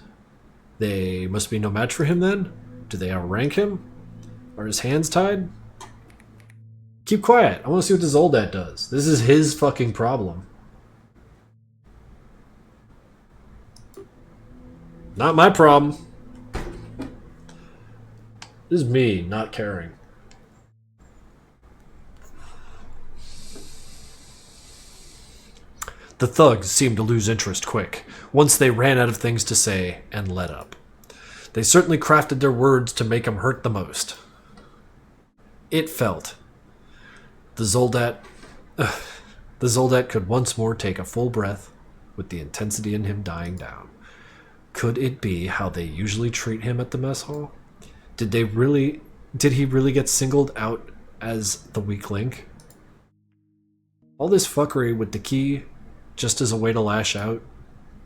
They must be no match for him then? Do they outrank him? Are his hands tied? Keep quiet. I want to see what the Zoldat does. This is his fucking problem. Not my problem. This is me not caring. The thugs seemed to lose interest quick, once they ran out of things to say and let up. They certainly crafted their words to make him hurt the most. It felt. The Zoldat could once more take a full breath, with the intensity in him dying down. Could it be how they usually treat him at the mess hall? Did he really get singled out as the weak link? All this fuckery with the key, just as a way to lash out?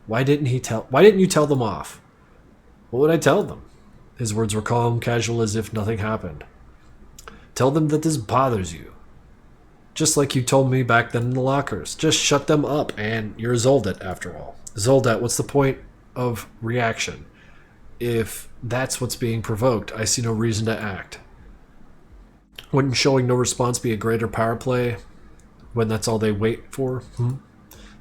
Why didn't you tell them off? What would I tell them? His words were calm, casual, as if nothing happened. Tell them that this bothers you. Just like you told me back then in the lockers. Just shut them up, and you're a Zoldat after all. Zoldat, what's the point of reaction? If that's what's being provoked, I see no reason to act. Wouldn't showing no response be a greater power play when that's all they wait for?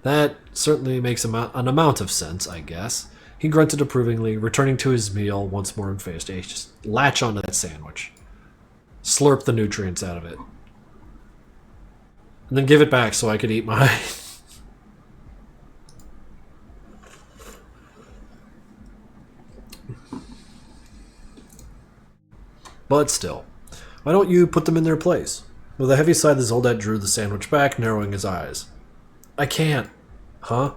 That certainly makes an amount of sense, I guess. He grunted approvingly, returning to his meal once more in face to just latch onto that sandwich. Slurp the nutrients out of it. And then give it back so I could eat mine. But still, why don't you put them in their place? With a heavy sigh, the Zoldat drew the sandwich back, narrowing his eyes. I can't. Huh?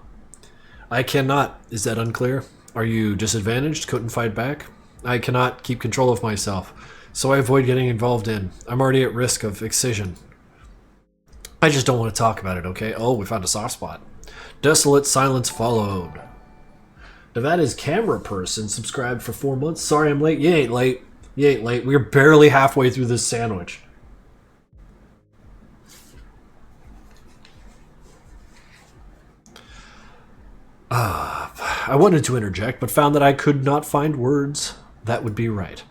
I cannot. Is that unclear? Are you disadvantaged? Couldn't fight back? I cannot keep control of myself, so I avoid getting involved in. I'm already at risk of excision. I just don't want to talk about it, okay? Oh, we found a soft spot. Desolate silence followed. Nevada's camera person subscribed for 4 months. Sorry I'm late. You ain't late. You ain't late. We're barely halfway through this sandwich. I wanted to interject, but found that I could not find words that would be right.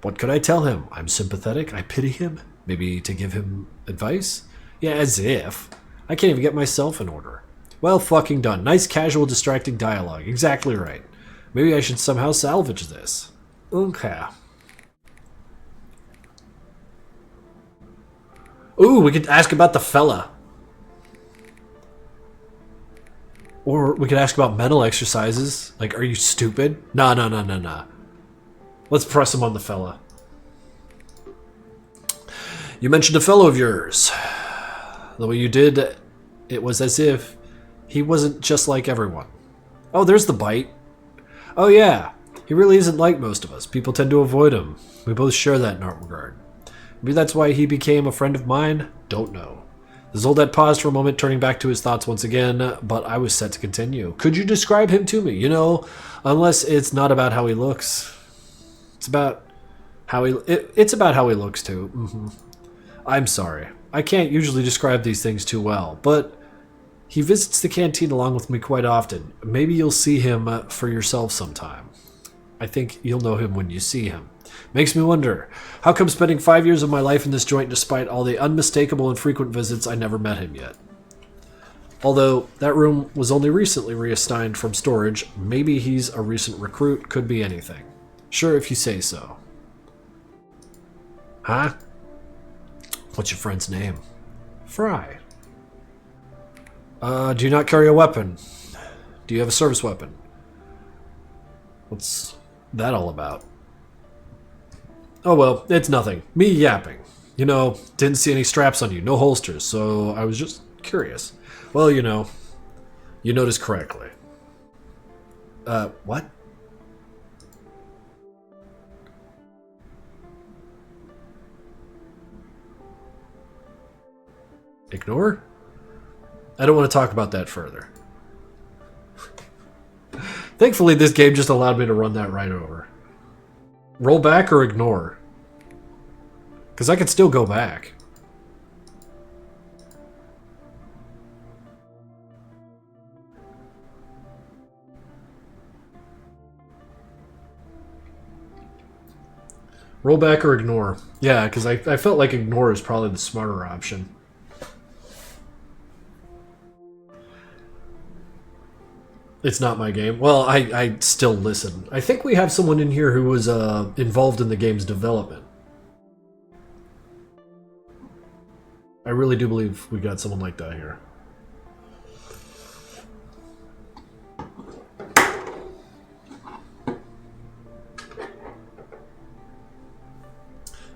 What could I tell him? I'm sympathetic. I pity him. Maybe to give him advice? Yeah, as if. I can't even get myself in order. Well fucking done. Nice casual distracting dialogue. Exactly right. Maybe I should somehow salvage this. Okay. Ooh, we could ask about the fella. Or we could ask about mental exercises. Like, are you stupid? Nah. Let's press him on the fella. You mentioned a fellow of yours. The way you did, it was as if he wasn't just like everyone. Oh, there's the bite. Oh yeah, he really isn't like most of us. People tend to avoid him. We both share that in our regard. Maybe that's why he became a friend of mine? Don't know. The Zoldat paused for a moment, turning back to his thoughts once again, but I was set to continue. Could you describe him to me? You know, unless it's not about how he looks. It's about how it's about how he looks too. I'm sorry. I can't usually describe these things too well, but he visits the canteen along with me quite often. Maybe you'll see him for yourself sometime. I think you'll know him when you see him. Makes me wonder, how come spending 5 years of my life in this joint despite all the unmistakable and frequent visits I never met him yet? Although that room was only recently reassigned from storage, maybe he's a recent recruit, could be anything. Sure, if you say so. Huh? What's your friend's name? Fry. Do you not carry a weapon? Do you have a service weapon? What's that all about? Oh well, it's nothing. Me yapping. You know, didn't see any straps on you, no holsters, so I was just curious. Well, you know, you noticed correctly. What? Ignore? I don't want to talk about that further. Thankfully, this game just allowed me to run that right over. Roll back or ignore? Because I could still go back. Roll back or ignore? Yeah, because I felt like ignore is probably the smarter option. It's not my game. Well, I still listen. I think we have someone in here who was involved in the game's development. I really do believe we got someone like that here.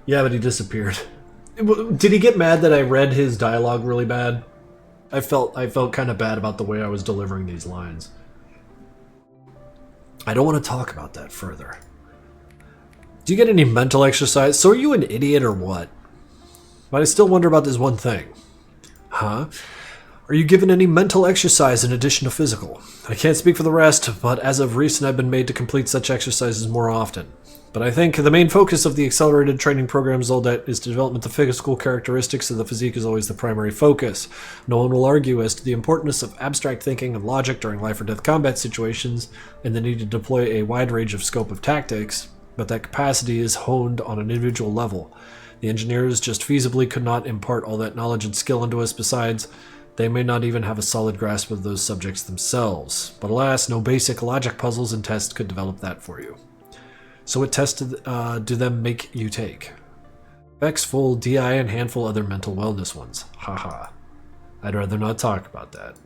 Yeah, but he disappeared. Did he get mad that I read his dialogue really bad? I felt kind of bad about the way I was delivering these lines. I don't want to talk about that further. Do you get any mental exercise? So are you an idiot or what? But I still wonder about this one thing. Huh? Are you given any mental exercise in addition to physical? I can't speak for the rest, but as of recent I've been made to complete such exercises more often. But I think the main focus of the accelerated training program Zoldat is to develop the physical characteristics of the physique is always the primary focus. No one will argue as to the importance of abstract thinking and logic during life or death combat situations and the need to deploy a wide range of scope of tactics, but that capacity is honed on an individual level. The engineers just feasibly could not impart all that knowledge and skill into us. Besides, they may not even have a solid grasp of those subjects themselves. But alas, no basic logic puzzles and tests could develop that for you. So what tests do them make you take? Vex, full, DI, and handful other mental wellness ones. Haha. I'd rather not talk about that.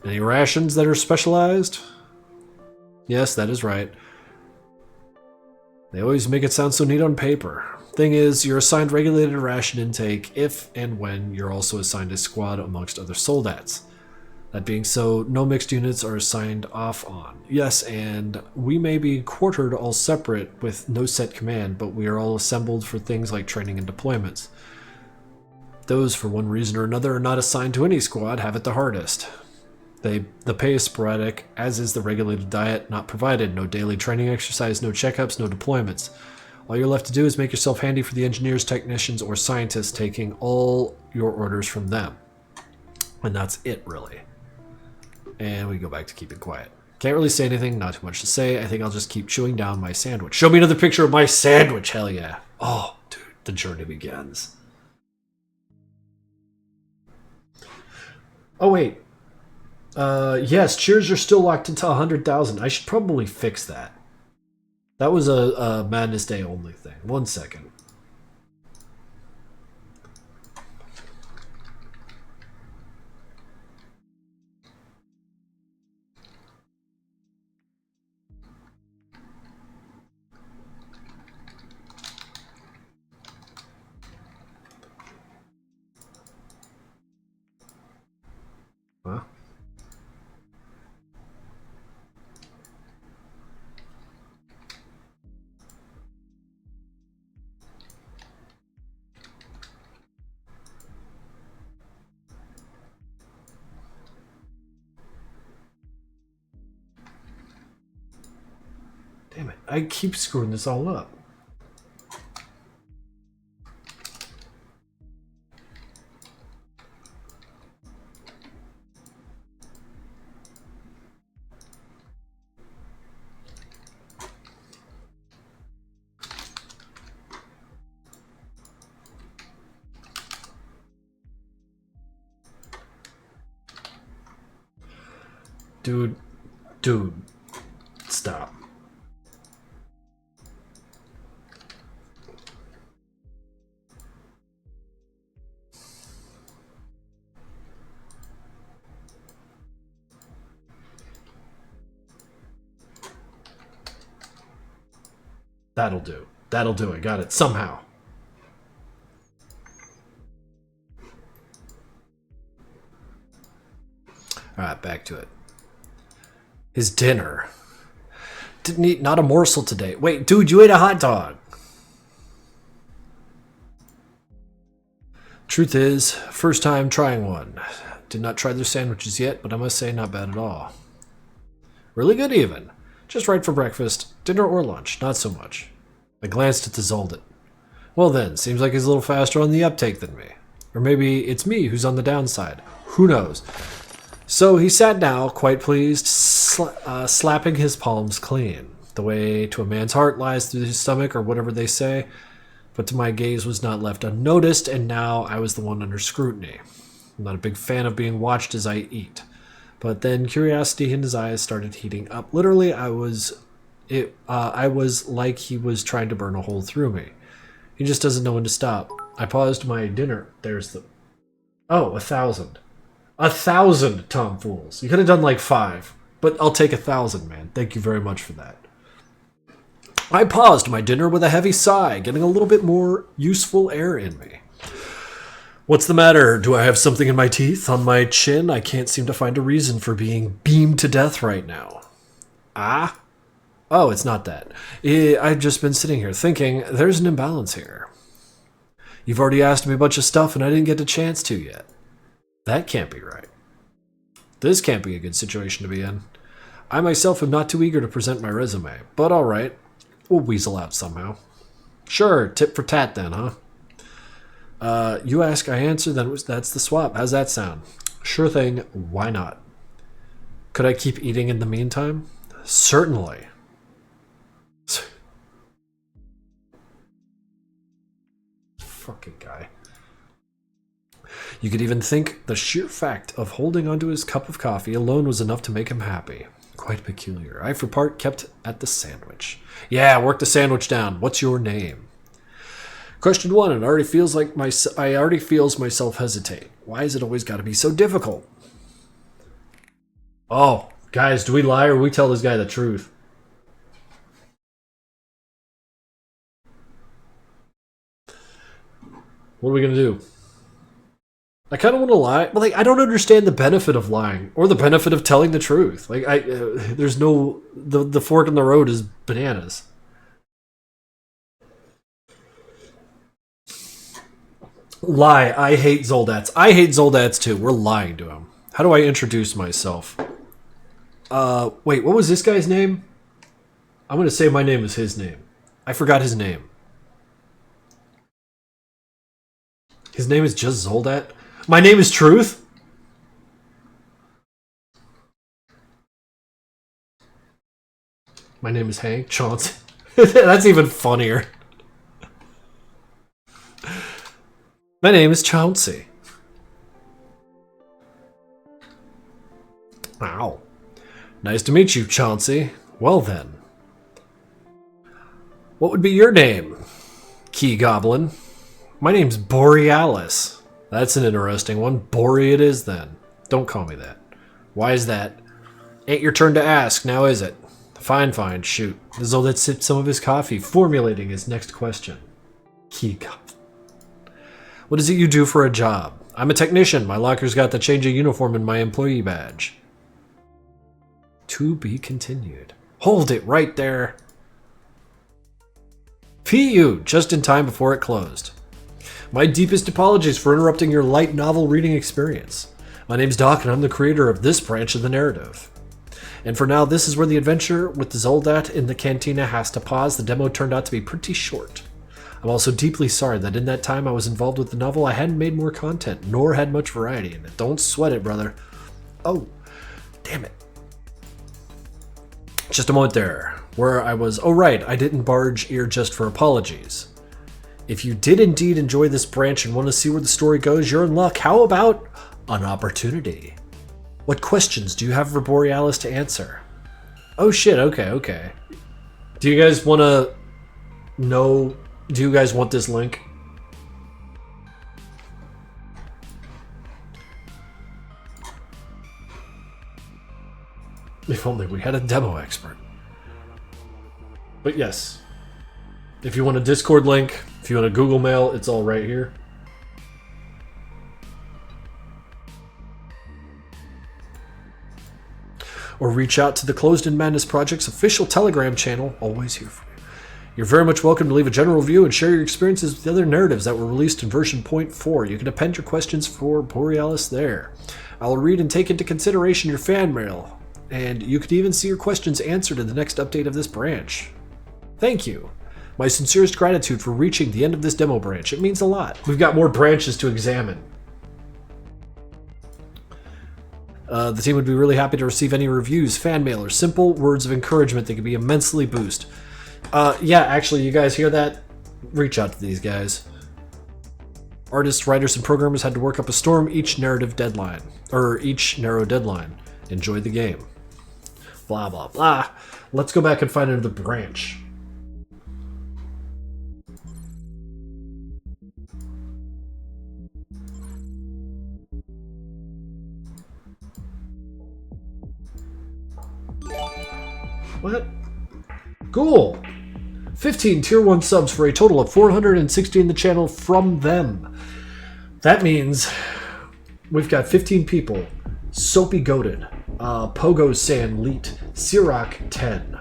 Any rations that are specialized? Yes, that is right. They always make it sound so neat on paper. Thing is, you're assigned regulated ration intake if and when you're also assigned a squad amongst other soldats. That being so, no mixed units are assigned off on. Yes, and we may be quartered all separate with no set command, but we are all assembled for things like training and deployments. Those, for one reason or another, are not assigned to any squad have it the hardest. The pay is sporadic, as is the regulated diet not provided. No daily training exercise, no checkups, no deployments. All you're left to do is make yourself handy for the engineers, technicians, or scientists, taking all your orders from them. And that's it, really. And we go back to keeping quiet. Can't really say anything, not too much to say. I think I'll just keep chewing down my sandwich. Show me another picture of my sandwich, hell yeah. Oh, dude. the journey begins. Oh, wait. Yes, cheers are still locked into 100,000. I should probably fix that. That was a Madness Day only thing. 1 second. Huh? Damn it. I keep screwing this all up. Dude, stop. That'll do. That'll do. I got it. Somehow. Alright, back to it. His dinner. Didn't eat not a morsel today. Wait, dude, you ate a hot dog. Truth is, first time trying one. Did not try their sandwiches yet, but I must say not bad at all. Really good even. Just right for breakfast. Dinner or lunch, not so much. I glanced at the Zoldet. Well then, seems like he's a little faster on the uptake than me. Or maybe it's me who's on the downside. Who knows? So he sat down, quite pleased, slapping his palms clean. The way to a man's heart lies through his stomach, or whatever they say. But to my gaze was not left unnoticed, and now I was the one under scrutiny. I'm not a big fan of being watched as I eat. But then curiosity in his eyes started heating up. Literally, I was like he was trying to burn a hole through me. He just doesn't know when to stop. I paused my dinner. There's the... Oh, 1,000. 1,000 tomfools. You could have done like 5. But I'll take 1,000, man. Thank you very much for that. I paused my dinner with a heavy sigh, getting a little bit more useful air in me. What's the matter? Do I have something in my teeth? On my chin? I can't seem to find a reason for being beamed to death right now. Ah? Oh, it's not that. I've just been sitting here thinking, there's an imbalance here. You've already asked me a bunch of stuff and I didn't get a chance to yet. That can't be right. This can't be a good situation to be in. I myself am not too eager to present my resume, but alright. We'll weasel out somehow. Sure, tit for tat then, huh? You ask, I answer, then that's the swap. How's that sound? Sure thing, why not? Could I keep eating in the meantime? Certainly. Fucking guy. You could even think the sheer fact of holding onto his cup of coffee alone was enough to make him happy. Quite peculiar. I, for part, kept at the sandwich. Yeah, work the sandwich down. What's your name? Question 1. It already feels like I already feels myself hesitate. Why is it always got to be so difficult? Oh, guys, do we lie or we tell this guy the truth? What are we gonna do? I kind of want to lie, but like I don't understand the benefit of lying or the benefit of telling the truth. Like there's no the fork in the road is bananas. Lie. I hate Zoldats. I hate Zoldats too. We're lying to him. How do I introduce myself? Wait, what was this guy's name? I'm gonna say my name is his name. I forgot his name. His name is just Zoldat? My name is Truth? My name is Hank Chauncey. That's even funnier. My name is Chauncey. Wow. Nice to meet you, Chauncey. Well then. What would be your name, Key Goblin? My name's Borealis. That's an interesting one. Bori it is then. Don't call me that. Why is that? Ain't your turn to ask, now is it? Fine, fine, shoot. Zoldet sipped some of his coffee, formulating his next question. Key Goblin. What is it you do for a job? I'm a technician. My locker's got the change of uniform in my employee badge. To be continued. Hold it right there. P.U. Just in time before it closed. My deepest apologies for interrupting your light novel reading experience. My name's Doc and I'm the creator of this branch of the narrative. And for now, this is where the adventure with the Zoldat in the cantina has to pause. The demo turned out to be pretty short. I'm also deeply sorry that in that time I was involved with the novel, I hadn't made more content, nor had much variety in it. Don't sweat it, brother. Oh, damn it. Just a moment there, where I was, oh right, I didn't barge here just for apologies. If you did indeed enjoy this branch and want to see where the story goes, you're in luck. How about an opportunity? What questions do you have for Borealis to answer? Oh shit, okay. Do you guys want to know, do you guys want this link? If only we had a demo expert. But yes, if you want a Discord link, if you want a Google Mail, it's all right here. Or reach out to the Closed in Madness Project's official Telegram channel, always here for you. You're very much welcome to leave a general review and share your experiences with the other narratives that were released in version 0.4. You can append your questions for Borealis there. I'll read and take into consideration your fan mail. And you could even see your questions answered in the next update of this branch. Thank you. My sincerest gratitude for reaching the end of this demo branch. It means a lot. We've got more branches to examine. The team would be really happy to receive any reviews, fan mail, or simple words of encouragement that could be immensely boost. Yeah, actually, you guys hear that? Reach out to these guys. Artists, writers, and programmers had to work up a storm each narrow deadline. Enjoy the game. Blah, blah, blah. Let's go back and find another branch. What? Cool. 15 tier 1 subs for a total of 460 in the channel from them. That means we've got 15 people. Soapy Goated, Pogo San Leet, Siroc 10,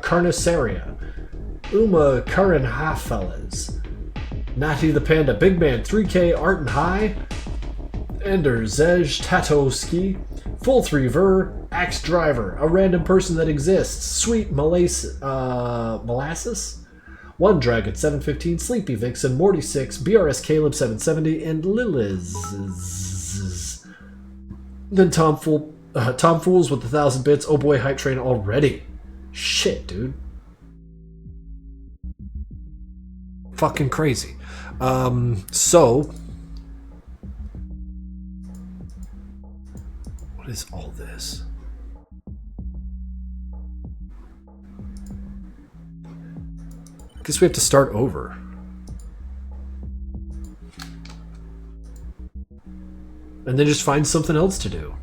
Carniceria, Uma Karin Hafeles, Natty the Panda, Big Man 3K, Art and High, Ender Zej Tatowski, Full 3 Ver, Axe Driver, a random person that exists, Sweet Molasses, One Dragon 715, Sleepy Vixen, Morty 6, BRS Caleb 770, and Liliz. Then Tom Fools with 1,000 bits. Oh boy, hype train already. Shit, dude. Fucking crazy. So what is all this? I guess we have to start over. And then just find something else to do.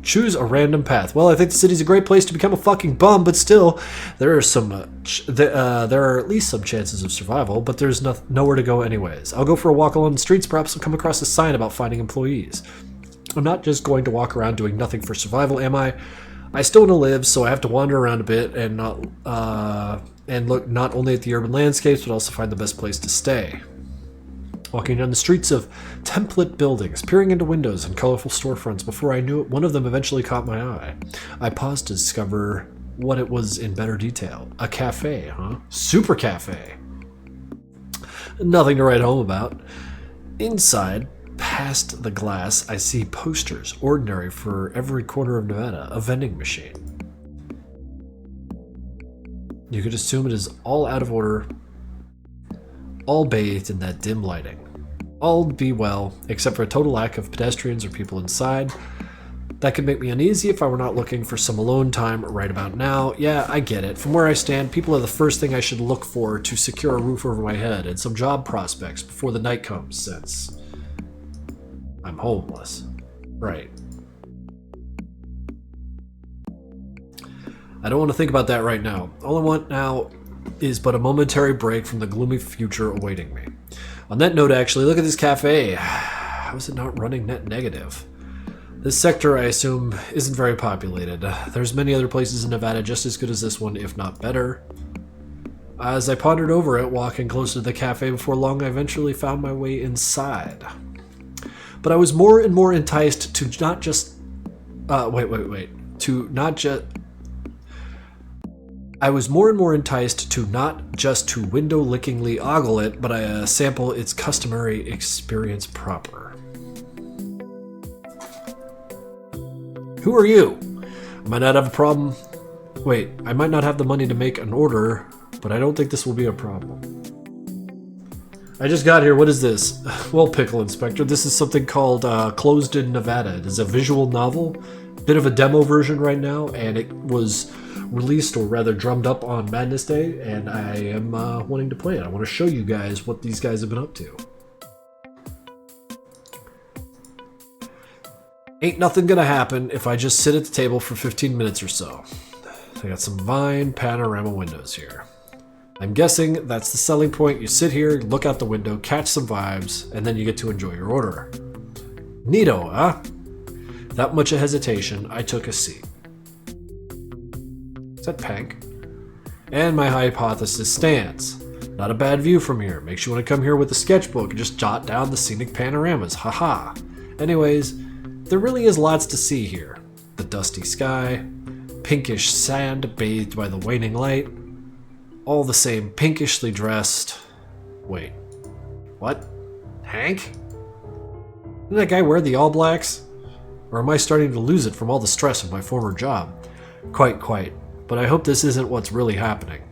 Choose a random path. Well, I think the city's a great place to become a fucking bum, but still, there are at least some chances of survival, but there's nowhere to go anyways. I'll go for a walk along the streets, perhaps I'll come across a sign about finding employees. I'm not just going to walk around doing nothing for survival, am I? I still want to live, so I have to wander around a bit and look not only at the urban landscapes, but also find the best place to stay. Walking down the streets of template buildings, peering into windows and colorful storefronts. Before I knew it, one of them eventually caught my eye. I paused to discover what it was in better detail. A cafe, huh? Super cafe. Nothing to write home about. Inside, past the glass, I see posters, ordinary for every corner of Nevada, a vending machine. You could assume it is all out of order, all bathed in that dim lighting. All be well, except for a total lack of pedestrians or people inside. That could make me uneasy if I were not looking for some alone time right about now. Yeah, I get it. From where I stand, people are the first thing I should look for to secure a roof over my head and some job prospects before the night comes, since I'm homeless. Right. I don't want to think about that right now. All I want now is but a momentary break from the gloomy future awaiting me. On that note, actually, look at this cafe. How is it not running net negative? This sector, I assume, isn't very populated. There's many other places in Nevada just as good as this one, if not better. As I pondered over it, walking closer to the cafe before long, I eventually found my way inside. But I was more and more enticed to not just... I was more and more enticed to not just to window-lickingly ogle it, but I sample its customary experience proper. Who are you? I might not have a problem. Wait, I might not have the money to make an order, but I don't think this will be a problem. I just got here. What is this? Well, Pickle Inspector, this is something called Closed in Nevada. It is a visual novel, bit of a demo version right now, and it was released, or rather drummed up on Madness Day, and I am wanting to play it. I want to show you guys what these guys have been up to. Ain't nothing gonna happen if I just sit at the table for 15 minutes or so. I got some fine panorama windows here. I'm guessing that's the selling point. You sit here, look out the window, catch some vibes, and then you get to enjoy your order. Neato, huh? Without much hesitation, I took a seat. Is that Pank? And my hypothesis stands. Not a bad view from here. Makes you want to come here with a sketchbook and just jot down the scenic panoramas. Haha. Anyways, there really is lots to see here. The dusty sky, pinkish sand bathed by the waning light, all the same pinkishly dressed... Wait. What? Hank? Didn't that guy wear the All Blacks? Or am I starting to lose it from all the stress of my former job? Quite. But I hope this isn't what's really happening.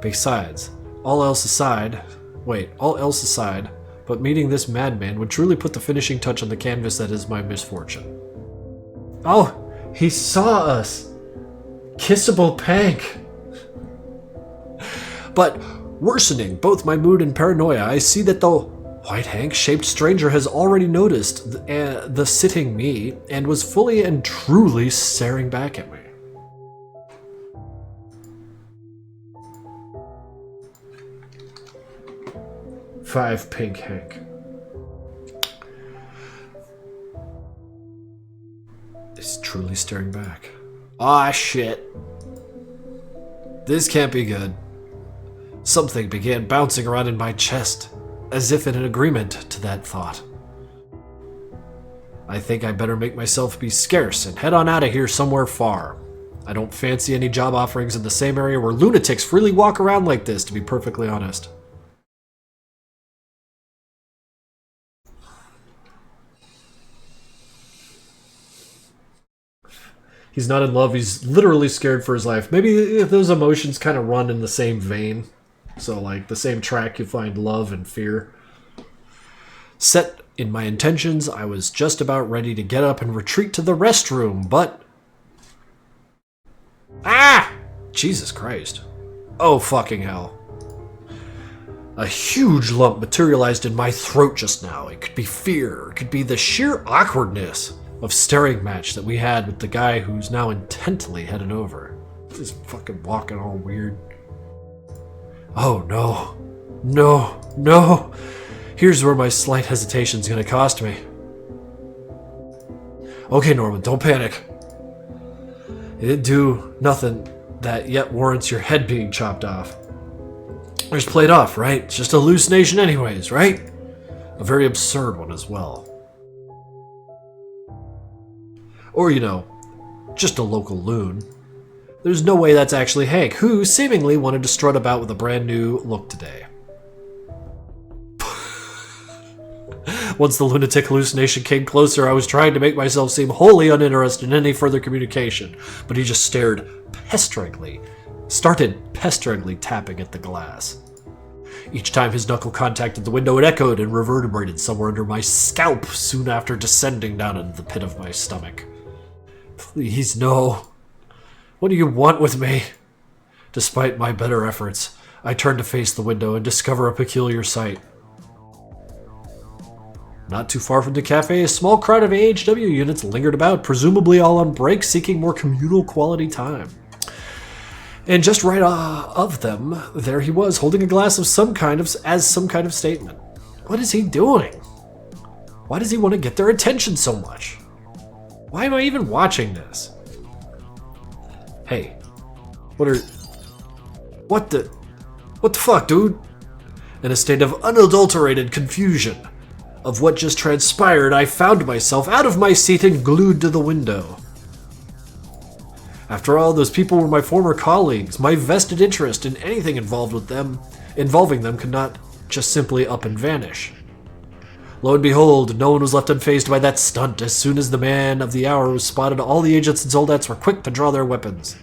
Besides, all else aside, but meeting this madman would truly put the finishing touch on the canvas that is my misfortune. Oh, he saw us! Kissable Pank! But, worsening both my mood and paranoia, I see that the white Hank-shaped stranger has already noticed the sitting me and was fully and truly staring back at me. Five Pink Hank. He's truly staring back. Ah, shit. This can't be good. Something began bouncing around in my chest, as if in an agreement to that thought. I think I better make myself be scarce and head on out of here somewhere far. I don't fancy any job offerings in the same area where lunatics freely walk around like this, to be perfectly honest. He's not in love, he's literally scared for his life. Maybe if those emotions kind of run in the same vein. So like the same track you find love and fear. Set in my intentions, I was just about ready to get up and retreat to the restroom, but... Ah! Jesus Christ. Oh fucking hell. A huge lump materialized in my throat just now. It could be fear, it could be the sheer awkwardness of staring match that we had with the guy who's now intently headed over. Just fucking walking all weird. Oh no. No. Here's where my slight hesitation's gonna cost me. Okay, Norman, don't panic. It didn't do nothing that yet warrants your head being chopped off. Or just played off, right? It's just a hallucination anyways, right? A very absurd one as well. Or, just a local loon. There's no way that's actually Hank, who seemingly wanted to strut about with a brand new look today. Once the lunatic hallucination came closer, I was trying to make myself seem wholly uninterested in any further communication, but he just stared pesteringly started pesteringly tapping at the glass. Each time his knuckle contacted the window, it echoed and reverberated somewhere under my scalp soon after descending down into the pit of my stomach. Please, no. What do you want with me? Despite my better efforts, I turned to face the window and discover a peculiar sight. Not too far from the cafe, a small crowd of AHW units lingered about, presumably all on break, seeking more communal quality time. And just right of them, there he was, holding a glass of some kind of statement. What is he doing? Why does he want to get their attention so much? Why am I even watching this? Hey, what the fuck, dude? In a state of unadulterated confusion of what just transpired, I found myself out of my seat and glued to the window. After all, those people were my former colleagues. My vested interest in anything involving them could not just simply up and vanish. Lo and behold, no one was left unfazed by that stunt. As soon as the man of the hour was spotted, all the agents and soldats were quick to draw their weapons.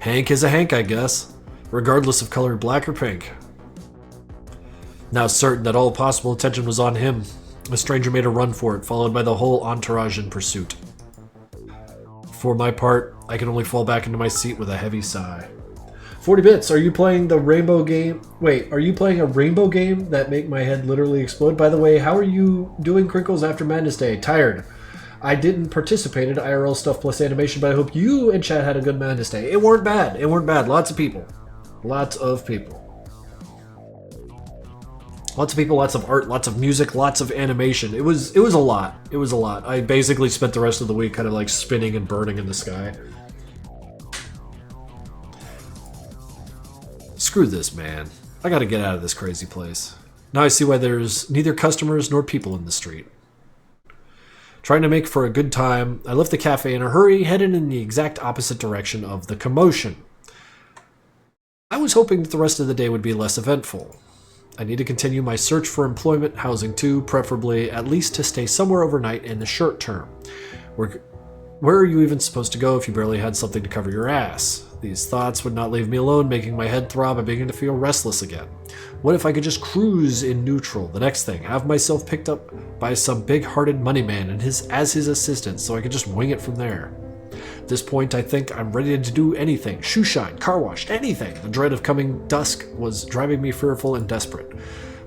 Hank is a Hank, I guess, regardless of color, black or pink. Now certain that all possible attention was on him, the stranger made a run for it, followed by the whole entourage in pursuit. For my part, I can only fall back into my seat with a heavy sigh. 40 bits, are you playing the rainbow game? Wait, are you playing a rainbow game that make my head literally explode? By the way, how are you doing, Krinkels, after Madness Day? Tired. I didn't participate in IRL stuff plus animation, but I hope you and chat had a good Madness Day. It weren't bad. Lots of people. Lots of art, lots of music, lots of animation. It was a lot. I basically spent the rest of the week kind of like spinning and burning in the sky. Screw this, man. I gotta get out of this crazy place. Now I see why there's neither customers nor people in the street. Trying to make for a good time, I left the cafe in a hurry, headed in the exact opposite direction of the commotion. I was hoping that the rest of the day would be less eventful. I need to continue my search for employment, housing too, preferably at least to stay somewhere overnight in the short term. Where are you even supposed to go if you barely had something to cover your ass? These thoughts would not leave me alone, making my head throb and beginning to feel restless again. What if I could just cruise in neutral? The next thing, have myself picked up by some big-hearted money man and as his assistant so I could just wing it from there. At this point, I think I'm ready to do anything. Shoe shine, car wash, anything. The dread of coming dusk was driving me fearful and desperate.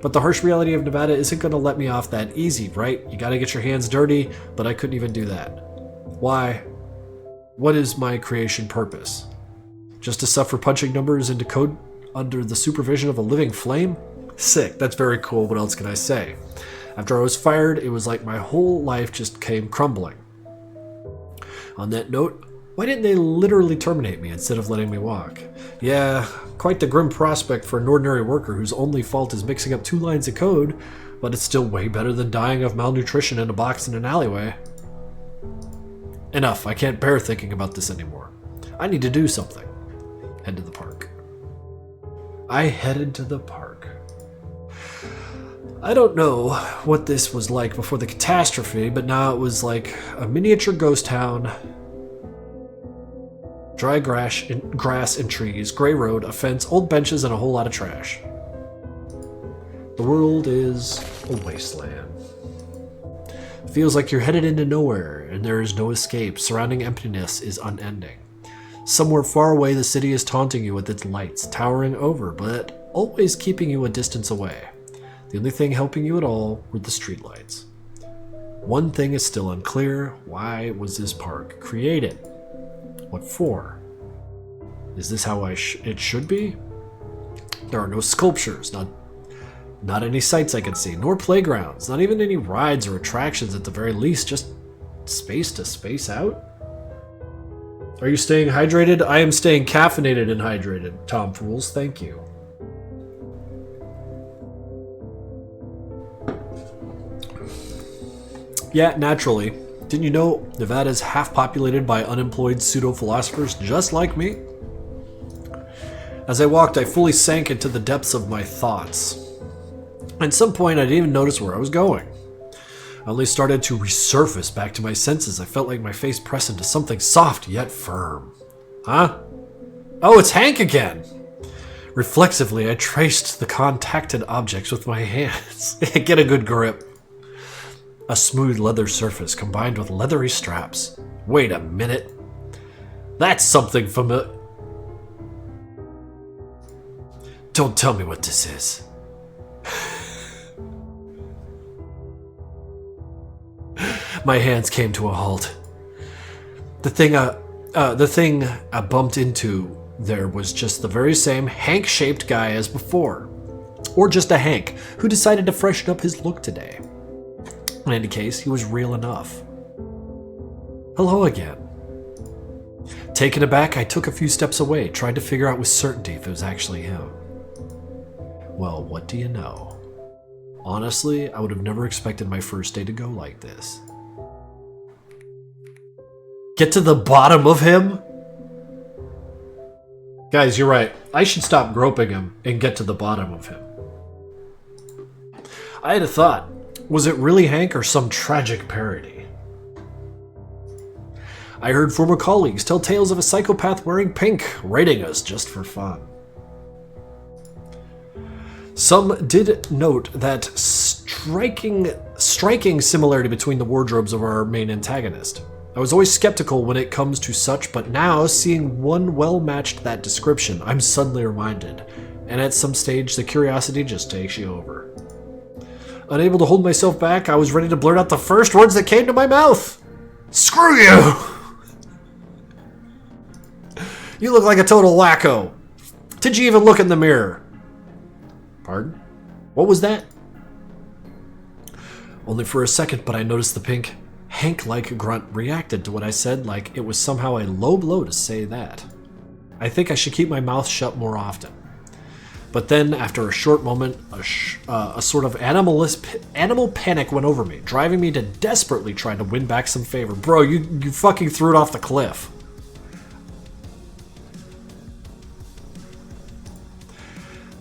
But the harsh reality of Nevada isn't going to let me off that easy, right? You gotta get your hands dirty, but I couldn't even do that. Why? What is my creation purpose? Just to suffer punching numbers into code under the supervision of a living flame? Sick, that's very cool, what else can I say? After I was fired, it was like my whole life just came crumbling. On that note, why didn't they literally terminate me instead of letting me walk? Yeah, quite the grim prospect for an ordinary worker whose only fault is mixing up 2 lines of code, but it's still way better than dying of malnutrition in a box in an alleyway. Enough, I can't bear thinking about this anymore. I need to do something. Head to the park. I headed to the park. I don't know what this was like before the catastrophe, but now it was like a miniature ghost town. Dry grass and trees, gray road, a fence, old benches, and a whole lot of trash. The world is a wasteland. Feels like you're headed into nowhere, and there is no escape. Surrounding emptiness is unending. Somewhere far away, the city is taunting you with its lights, towering over, but always keeping you a distance away. The only thing helping you at all were the streetlights. One thing is still unclear. Why was this park created? What for? Is this how it should be? There are no sculptures, not any sights I can see, nor playgrounds, not even any rides or attractions at the very least, just space to space out? Are you staying hydrated? I am staying caffeinated and hydrated, Tom Fools, thank you. Yeah, naturally. Didn't you know Nevada's half populated by unemployed pseudo-philosophers just like me? As I walked, I fully sank into the depths of my thoughts. At some point, I didn't even notice where I was going. I only started to resurface back to my senses. I felt like my face pressed into something soft yet firm. Huh? Oh, it's Hank again! Reflexively, I traced the contacted objects with my hands. Get a good grip. A smooth leather surface combined with leathery straps. Wait a minute. That's something familiar. Don't tell me what this is. My hands came to a halt. The thing I bumped into there was just the very same Hank-shaped guy as before. Or just a Hank who decided to freshen up his look today. In any case, he was real enough. Hello again. Taken aback, I took a few steps away, trying to figure out with certainty if it was actually him. Well, what do you know? Honestly, I would have never expected my first day to go like this. Get to the bottom of him? Guys, you're right. I should stop groping him and get to the bottom of him. I had a thought. Was it really Hank or some tragic parody? I heard former colleagues tell tales of a psychopath wearing pink, raiding us just for fun. Some did note that striking similarity between the wardrobes of our main antagonist. I was always skeptical when it comes to such, but now, seeing one well matched that description, I'm suddenly reminded, and at some stage the curiosity just takes you over. Unable to hold myself back, I was ready to blurt out the first words that came to my mouth. Screw you! You look like a total wacko. Did you even look in the mirror? Pardon? What was that? Only for a second, but I noticed the pink, Hank-like grunt reacted to what I said like it was somehow a low blow to say that. I think I should keep my mouth shut more often. But then, after a short moment, a sort of animal panic went over me, driving me to desperately try to win back some favor. Bro, you fucking threw it off the cliff.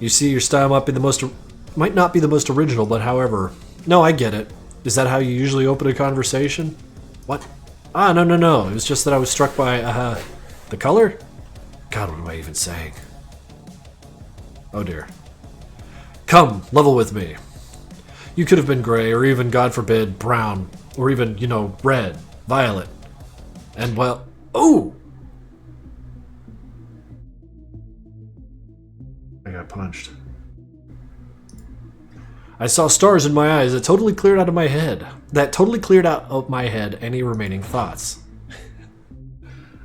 You see, your style might not be the most original, but however... No, I get it. Is that how you usually open a conversation? What? Ah, no. It was just that I was struck by, the color? God, what am I even saying? Oh dear. Come, level with me. You could have been gray, or even, God forbid, brown, or even, red, violet. And well... Oh! I got punched. I saw stars in my eyes that totally cleared out of my head. Any remaining thoughts.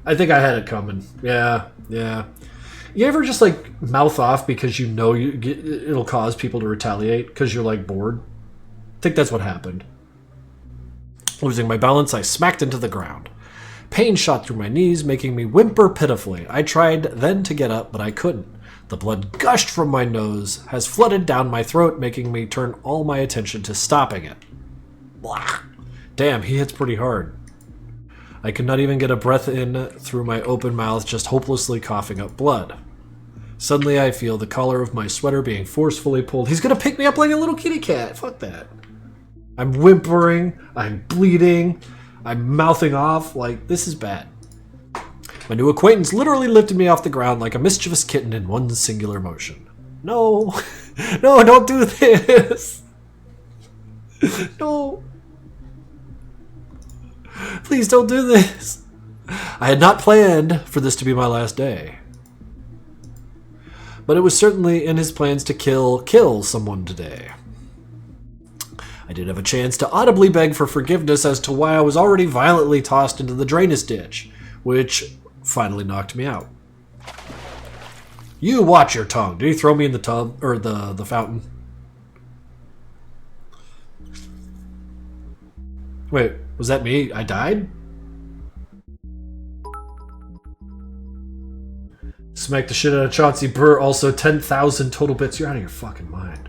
I think I had it coming. Yeah. You ever just mouth off because it'll cause people to retaliate because you're bored? I think that's what happened. Losing my balance, I smacked into the ground. Pain shot through my knees, making me whimper pitifully. I tried then to get up, but I couldn't. The blood gushed from my nose, has flooded down my throat, making me turn all my attention to stopping it. Blah. Damn, he hits pretty hard. I could not even get a breath in through my open mouth, just hopelessly coughing up blood. Suddenly I feel the collar of my sweater being forcefully pulled. He's gonna pick me up like a little kitty cat. Fuck that. I'm whimpering, I'm bleeding, I'm mouthing off, this is bad. My new acquaintance literally lifted me off the ground like a mischievous kitten in one singular motion. No, don't do this. No. Please don't do this. I had not planned for this to be my last day. But it was certainly in his plans to kill someone today. I did have a chance to audibly beg for forgiveness as to why I was already violently tossed into the drainage ditch, which finally knocked me out. You watch your tongue. Did he throw me in the tub or the fountain? Wait, was that me? I died? Smack the shit out of Chauncey Burr. Also 10,000 total bits. You're out of your fucking mind.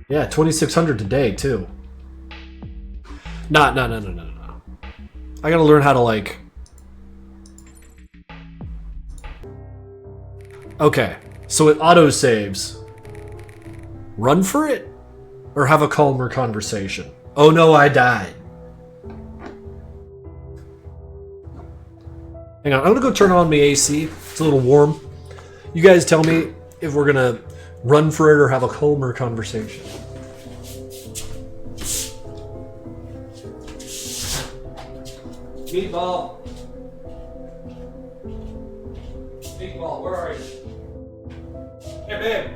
Yeah, 2,600 today too. No. I gotta learn how to Okay, so it auto-saves. Run for it? Or have a calmer conversation? Oh no, I died. Hang on, I'm gonna go turn on the AC. It's a little warm. You guys tell me if we're gonna run for it or have a calmer conversation. Meatball. Meatball, where are you? Hey, babe.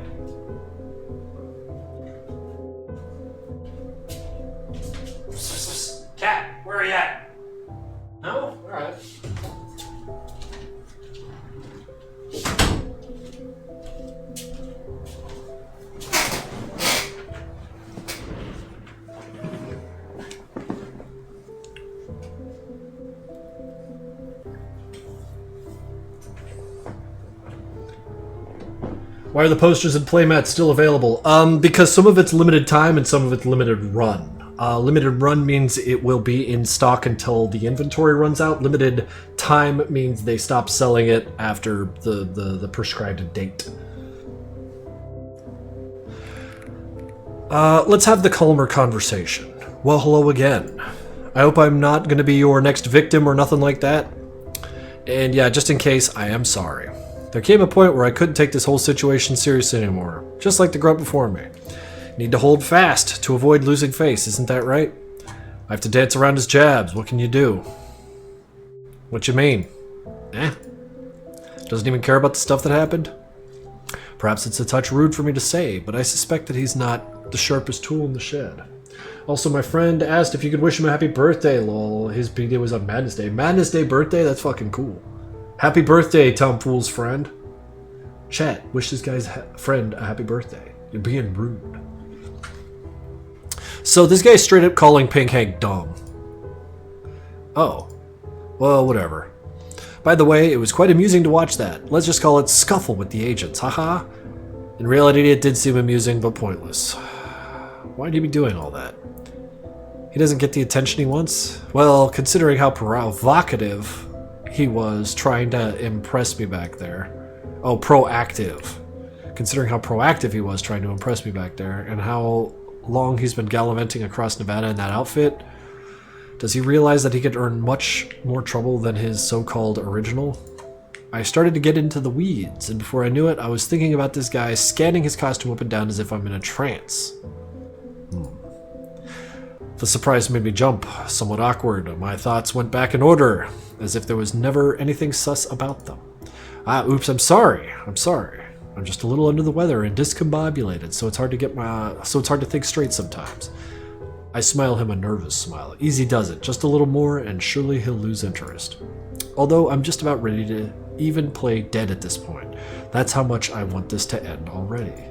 Cat, where are you at? No? Alright. Why are the posters and playmats still available? Because some of it's limited time and some of it's limited run. Limited run means it will be in stock until the inventory runs out. Limited time means they stop selling it after the prescribed date. Let's have the calmer conversation. Well, hello again. I hope I'm not going to be your next victim or nothing like that. And yeah, just in case, I am sorry. There came a point where I couldn't take this whole situation seriously anymore, just like the grunt before me. Need to hold fast to avoid losing face, isn't that right? I have to dance around his jabs, what can you do? What you mean? Doesn't even care about the stuff that happened? Perhaps it's a touch rude for me to say, but I suspect that he's not the sharpest tool in the shed. Also, my friend asked if you could wish him a happy birthday, lol. His birthday was on Madness Day. Madness Day birthday? That's fucking cool. Happy birthday, Tomfool's friend. Chat, wish this guy's friend a happy birthday. You're being rude. So this guy's straight up calling Pink Hank dumb. Oh. Well, whatever. By the way, it was quite amusing to watch that. Let's just call it scuffle with the agents, haha. In reality, it did seem amusing, but pointless. Why'd he be doing all that? He doesn't get the attention he wants? Well, considering how provocative he was trying to impress me back there. Oh, proactive. Considering how proactive he was trying to impress me back there, and how long he's been gallivanting across Nevada in that outfit, does he realize that he could earn much more trouble than his so-called original? I started to get into the weeds, and before I knew it, I was thinking about this guy scanning his costume up and down as if I'm in a trance. The surprise made me jump, somewhat awkward. My thoughts went back in order, as if there was never anything sus about them. Oops, I'm sorry. I'm just a little under the weather and discombobulated, so it's hard to think straight sometimes. I smile him a nervous smile. Easy does it, just a little more, and surely he'll lose interest. Although I'm just about ready to even play dead at this point. That's how much I want this to end already.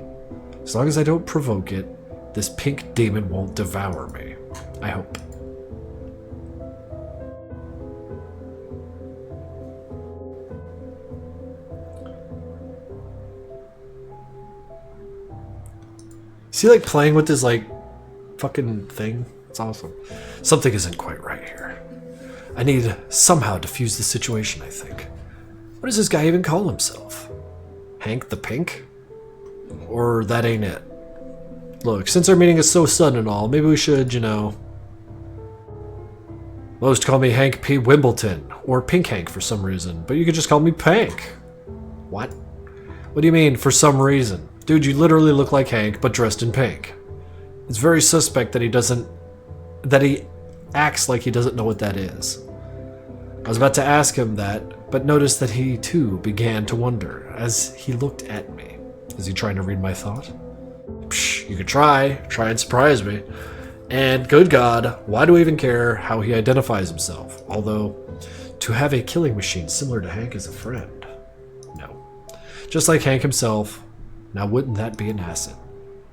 As long as I don't provoke it, this pink demon won't devour me. I hope. Is he like playing with his like fucking thing? It's awesome. Something isn't quite right here. I need somehow defuse the situation, I think. What does this guy even call himself? Hank the Pink? Or that ain't it? Look, since our meeting is so sudden and all, maybe we should, Most call me Hank P. Wimbledon, or Pink Hank for some reason, but you could just call me Pank. What? What do you mean, for some reason? Dude, you literally look like Hank, but dressed in pink. It's very suspect that he acts like he doesn't know what that is. I was about to ask him that, but noticed that he too began to wonder as he looked at me. Is he trying to read my thought? Psh, you could try and surprise me. And good God, why do I even care how he identifies himself? Although, to have a killing machine similar to Hank as a friend, no. Just like Hank himself, now wouldn't that be an asset?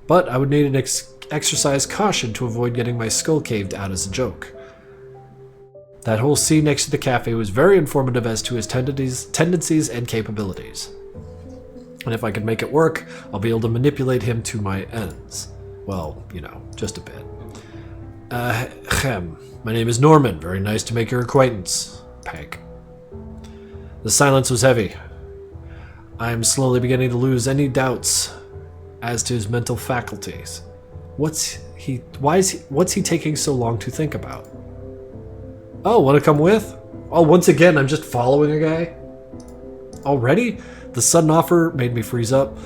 But I would need an exercise caution to avoid getting my skull caved out as a joke. That whole scene next to the cafe was very informative as to his tendencies and capabilities. And if I can make it work, I'll be able to manipulate him to my ends. Well, just a bit. My name is Norman. Very nice to make your acquaintance. Pank. The silence was heavy. I'm slowly beginning to lose any doubts as to his mental faculties. What's he taking so long to think about? Oh, want to come with? Oh, once again, I'm just following a guy? Already? The sudden offer made me freeze up.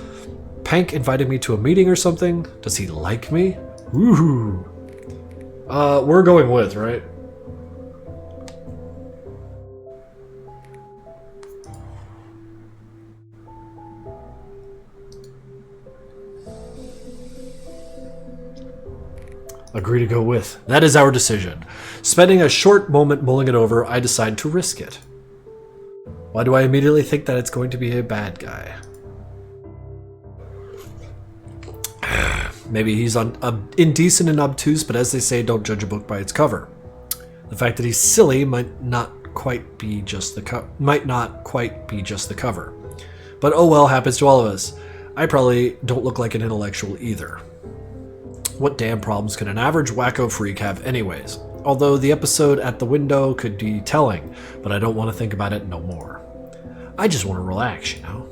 Pank invited me to a meeting or something? Does he like me? Woohoo! We're going with, right? Agree to go with. That is our decision. Spending a short moment mulling it over, I decide to risk it. Why do I immediately think that it's going to be a bad guy? Maybe he's indecent and obtuse, but as they say, don't judge a book by its cover. The fact that he's silly might not quite be just the cover. But oh well, happens to all of us. I probably don't look like an intellectual either. What damn problems could an average wacko freak have anyways? Although the episode at the window could be telling, but I don't want to think about it no more. I just want to relax, you know?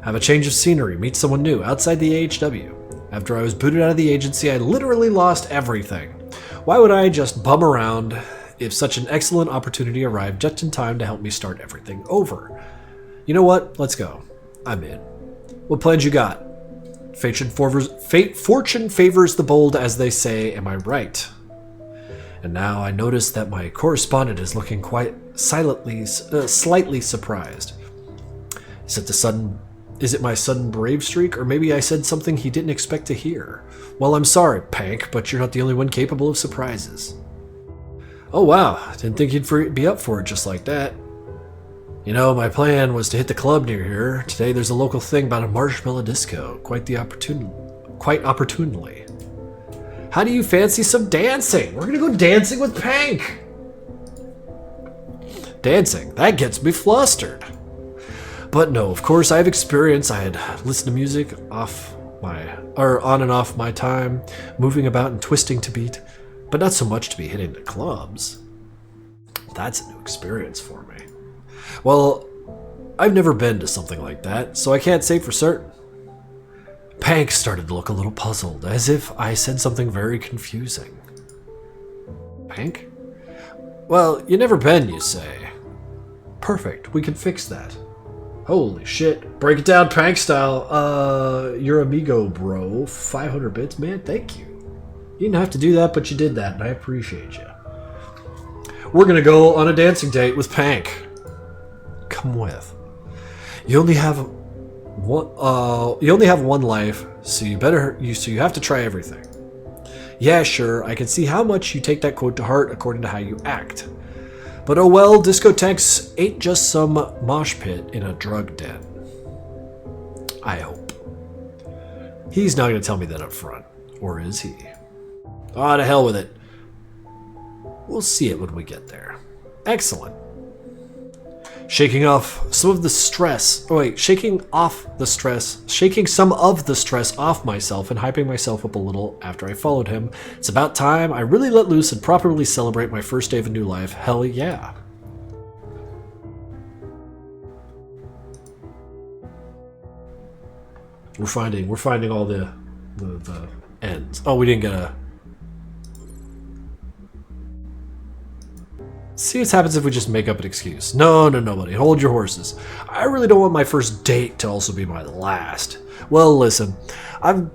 Have a change of scenery, meet someone new outside the AHW. After I was booted out of the agency, I literally lost everything. Why would I just bum around if such an excellent opportunity arrived just in time to help me start everything over? You know what? Let's go. I'm in. What plans you got? Fortune favors the bold, as they say, am I right? And now I notice that my correspondent is looking quite slightly surprised. Is it my sudden brave streak, or maybe I said something he didn't expect to hear? Well, I'm sorry, Pank, but you're not the only one capable of surprises. Oh wow, didn't think you'd be up for it just like that. You know, my plan was to hit the club near here. Today there's a local thing about a marshmallow disco, quite opportunely. How do you fancy some dancing? We're gonna go dancing with Pank. Dancing, that gets me flustered. But no, of course I have experience. I had listened to music on and off my time, moving about and twisting to beat, but not so much to be hitting the clubs. That's a new experience for me. Well, I've never been to something like that, so I can't say for certain. Pank started to look a little puzzled, as if I said something very confusing. Pank? Well, you never been, you say. Perfect, we can fix that. Holy shit. Break it down Pank style. Your amigo, bro. 500 bits, man, thank you. You didn't have to do that, but you did that, and I appreciate you. We're gonna go on a dancing date with Pank. Come with. You only have one life, so you have to try everything. Yeah, sure, I can see how much you take that quote to heart according to how you act. But oh well, discotheques ain't just some mosh pit in a drug den. I hope. He's not going to tell me that up front. Or is he? Ah, to hell with it. We'll see it when we get there. Excellent. Shaking some of the stress off myself and hyping myself up a little after I followed him. It's about time I really let loose and properly celebrate my first day of a new life. Hell yeah. We're finding all the ends. Oh, we didn't get a... See what happens if we just make up an excuse. No, buddy. Hold your horses. I really don't want my first date to also be my last. Well, listen. I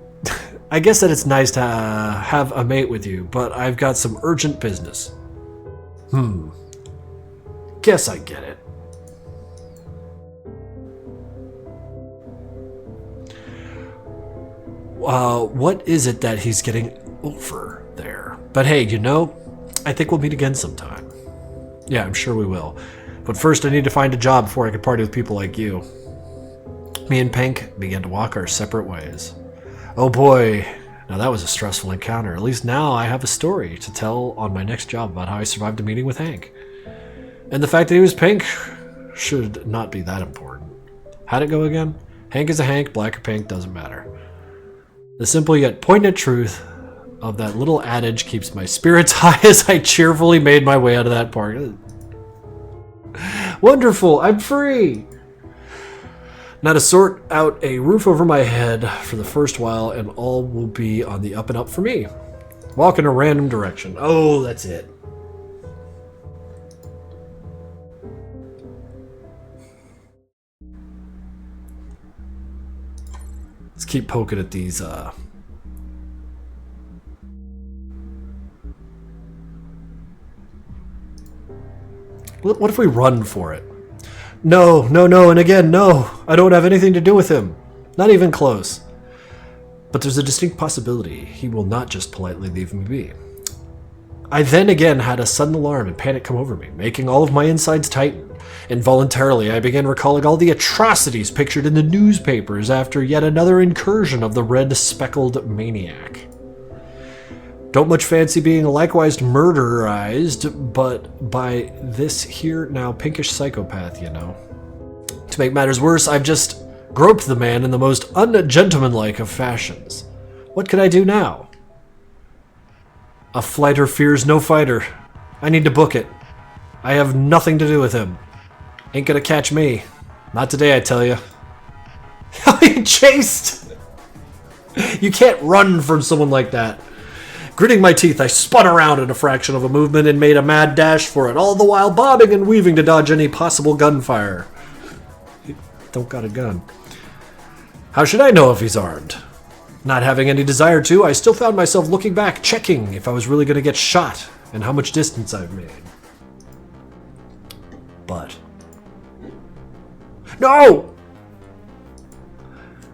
guess that it's nice to have a mate with you, but I've got some urgent business. Guess I get it. What is it that he's getting over there? But hey, you know, I think we'll meet again sometime. Yeah, I'm sure we will. But first I need to find a job before I can party with people like you. Me and Pank began to walk our separate ways. Oh boy, now that was a stressful encounter. At least now I have a story to tell on my next job about how I survived a meeting with Hank. And the fact that he was pink should not be that important. How'd it go again? Hank is a Hank, black or pink, doesn't matter. The simple yet poignant truth of that little adage keeps my spirits high as I cheerfully made my way out of that park. Wonderful, I'm free! Now to sort out a roof over my head for the first while, and all will be on the up and up for me. Walk in a random direction. Oh, that's it. Let's keep poking at these, What if we run for it? No, and again, no. I don't have anything to do with him. Not even close. But there's a distinct possibility he will not just politely leave me be. I then again had a sudden alarm and panic come over me, making all of my insides tighten. Involuntarily, I began recalling all the atrocities pictured in the newspapers after yet another incursion of the red-speckled maniac. Don't much fancy being likewise murderized, but by this here now pinkish psychopath, you know. To make matters worse, I've just groped the man in the most ungentlemanlike of fashions. What could I do now? A flighter fears no fighter. I need to book it. I have nothing to do with him. Ain't gonna catch me. Not today, I tell you. He chased! You can't run from someone like that. Gritting my teeth, I spun around in a fraction of a movement and made a mad dash for it, all the while bobbing and weaving to dodge any possible gunfire. He don't got a gun. How should I know if he's armed? Not having any desire to, I still found myself looking back, checking if I was really going to get shot and how much distance I've made. But... No!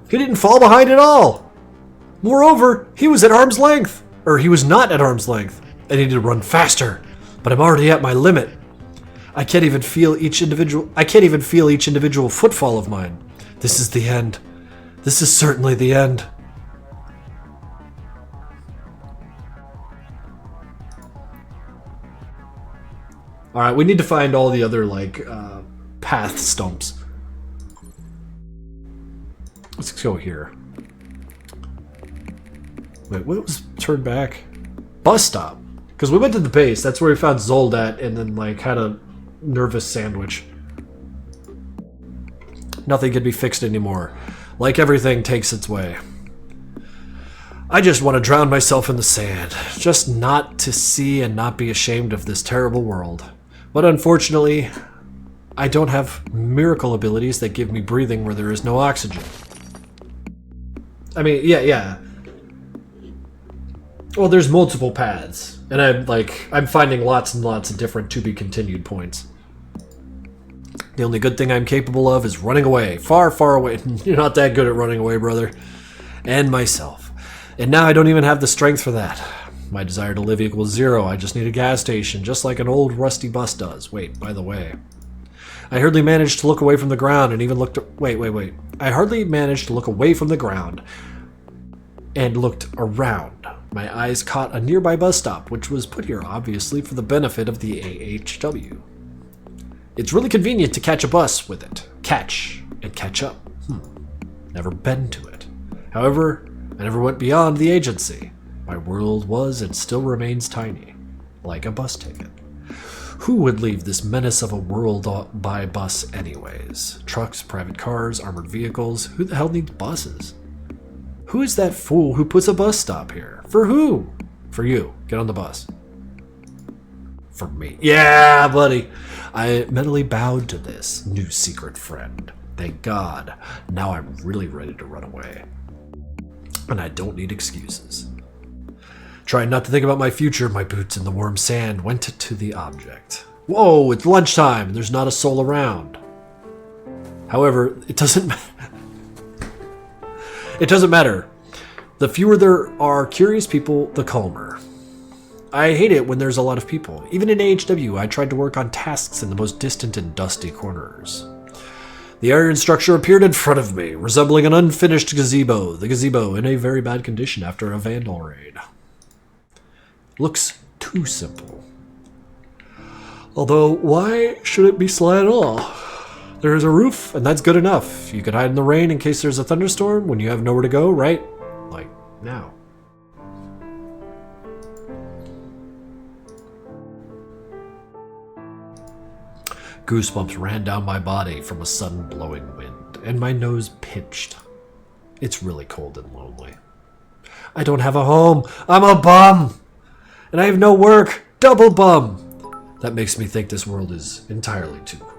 He didn't fall behind at all! Moreover, he was at arm's length. Or he was not at arm's length. I needed to run faster, but I'm already at my limit. I can't even feel each individual footfall of mine. This is the end. This is certainly the end. Alright, we need to find all the other, path stumps. Let's go here. Wait, what was turned back? Bus stop. Because we went to the base. That's where we found Zold at and then, had a nervous sandwich. Nothing can be fixed anymore. Like everything takes its way. I just want to drown myself in the sand. Just not to see and not be ashamed of this terrible world. But unfortunately, I don't have miracle abilities that give me breathing where there is no oxygen. I mean, yeah. Well, there's multiple paths. And I'm finding lots and lots of different to-be-continued points. The only good thing I'm capable of is running away. Far, far away. You're not that good at running away, brother. And myself. And now I don't even have the strength for that. My desire to live equals 0. I just need a gas station, just like an old rusty bus does. Wait, by the way. I hardly managed to look away from the ground and even looked... Wait. I hardly managed to look away from the ground and looked around. My eyes caught a nearby bus stop, which was put here, obviously, for the benefit of the AHW. It's really convenient to catch a bus with it. Catch and catch up. Never been to it. However, I never went beyond the agency. My world was and still remains tiny, like a bus ticket. Who would leave this menace of a world by bus anyways? Trucks, private cars, armored vehicles. Who the hell needs buses? Who is that fool who puts a bus stop here? For who? For you. Get on the bus. For me. Yeah, buddy. I mentally bowed to this new secret friend. Thank God. Now I'm really ready to run away. And I don't need excuses. Trying not to think about my future, my boots in the warm sand went to the object. Whoa, it's lunchtime. There's not a soul around. However, it doesn't matter. It doesn't matter. The fewer there are curious people, the calmer. I hate it when there's a lot of people. Even in AHW, I tried to work on tasks in the most distant and dusty corners. The iron structure appeared in front of me, resembling an unfinished gazebo. The gazebo in a very bad condition after a vandal raid. Looks too simple. Although, why should it be slat at all? There is a roof, and that's good enough. You could hide in the rain in case there's a thunderstorm when you have nowhere to go, right? Like now. Goosebumps ran down my body from a sudden blowing wind, and my nose pinched. It's really cold and lonely. I don't have a home. I'm a bum! And I have no work. Double bum! That makes me think this world is entirely too cruel.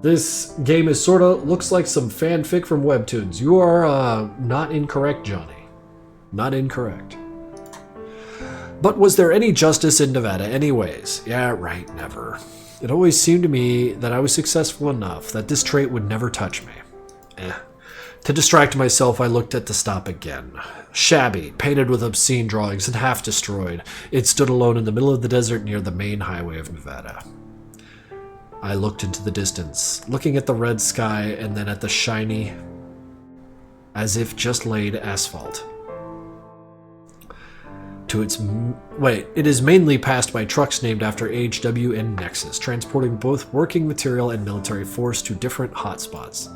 This game is sorta looks like some fanfic from Webtoons. You are not incorrect, Johnny. Not incorrect. But was there any justice in Nevada anyways? Yeah, right, never. It always seemed to me that I was successful enough that this trait would never touch me. To distract myself, I looked at the stop again. Shabby, painted with obscene drawings, and half destroyed, it stood alone in the middle of the desert near the main highway of Nevada. I looked into the distance, looking at the red sky and then at the shiny, as if just laid asphalt. It is mainly passed by trucks named after HW and Nexus, transporting both working material and military force to different hotspots.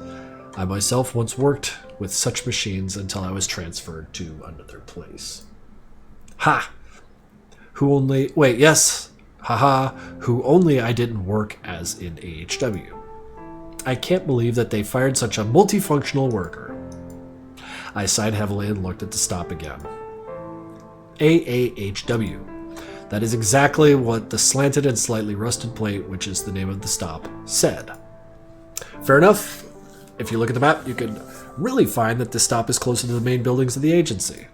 I myself once worked with such machines until I was transferred to another place. Ha! Who only I didn't work as in AHW. I can't believe that they fired such a multifunctional worker. I sighed heavily and looked at the stop again. AAHW. That is exactly what the slanted and slightly rusted plate, which is the name of the stop, said. Fair enough. If you look at the map, you can really find that this stop is closer to the main buildings of the agency,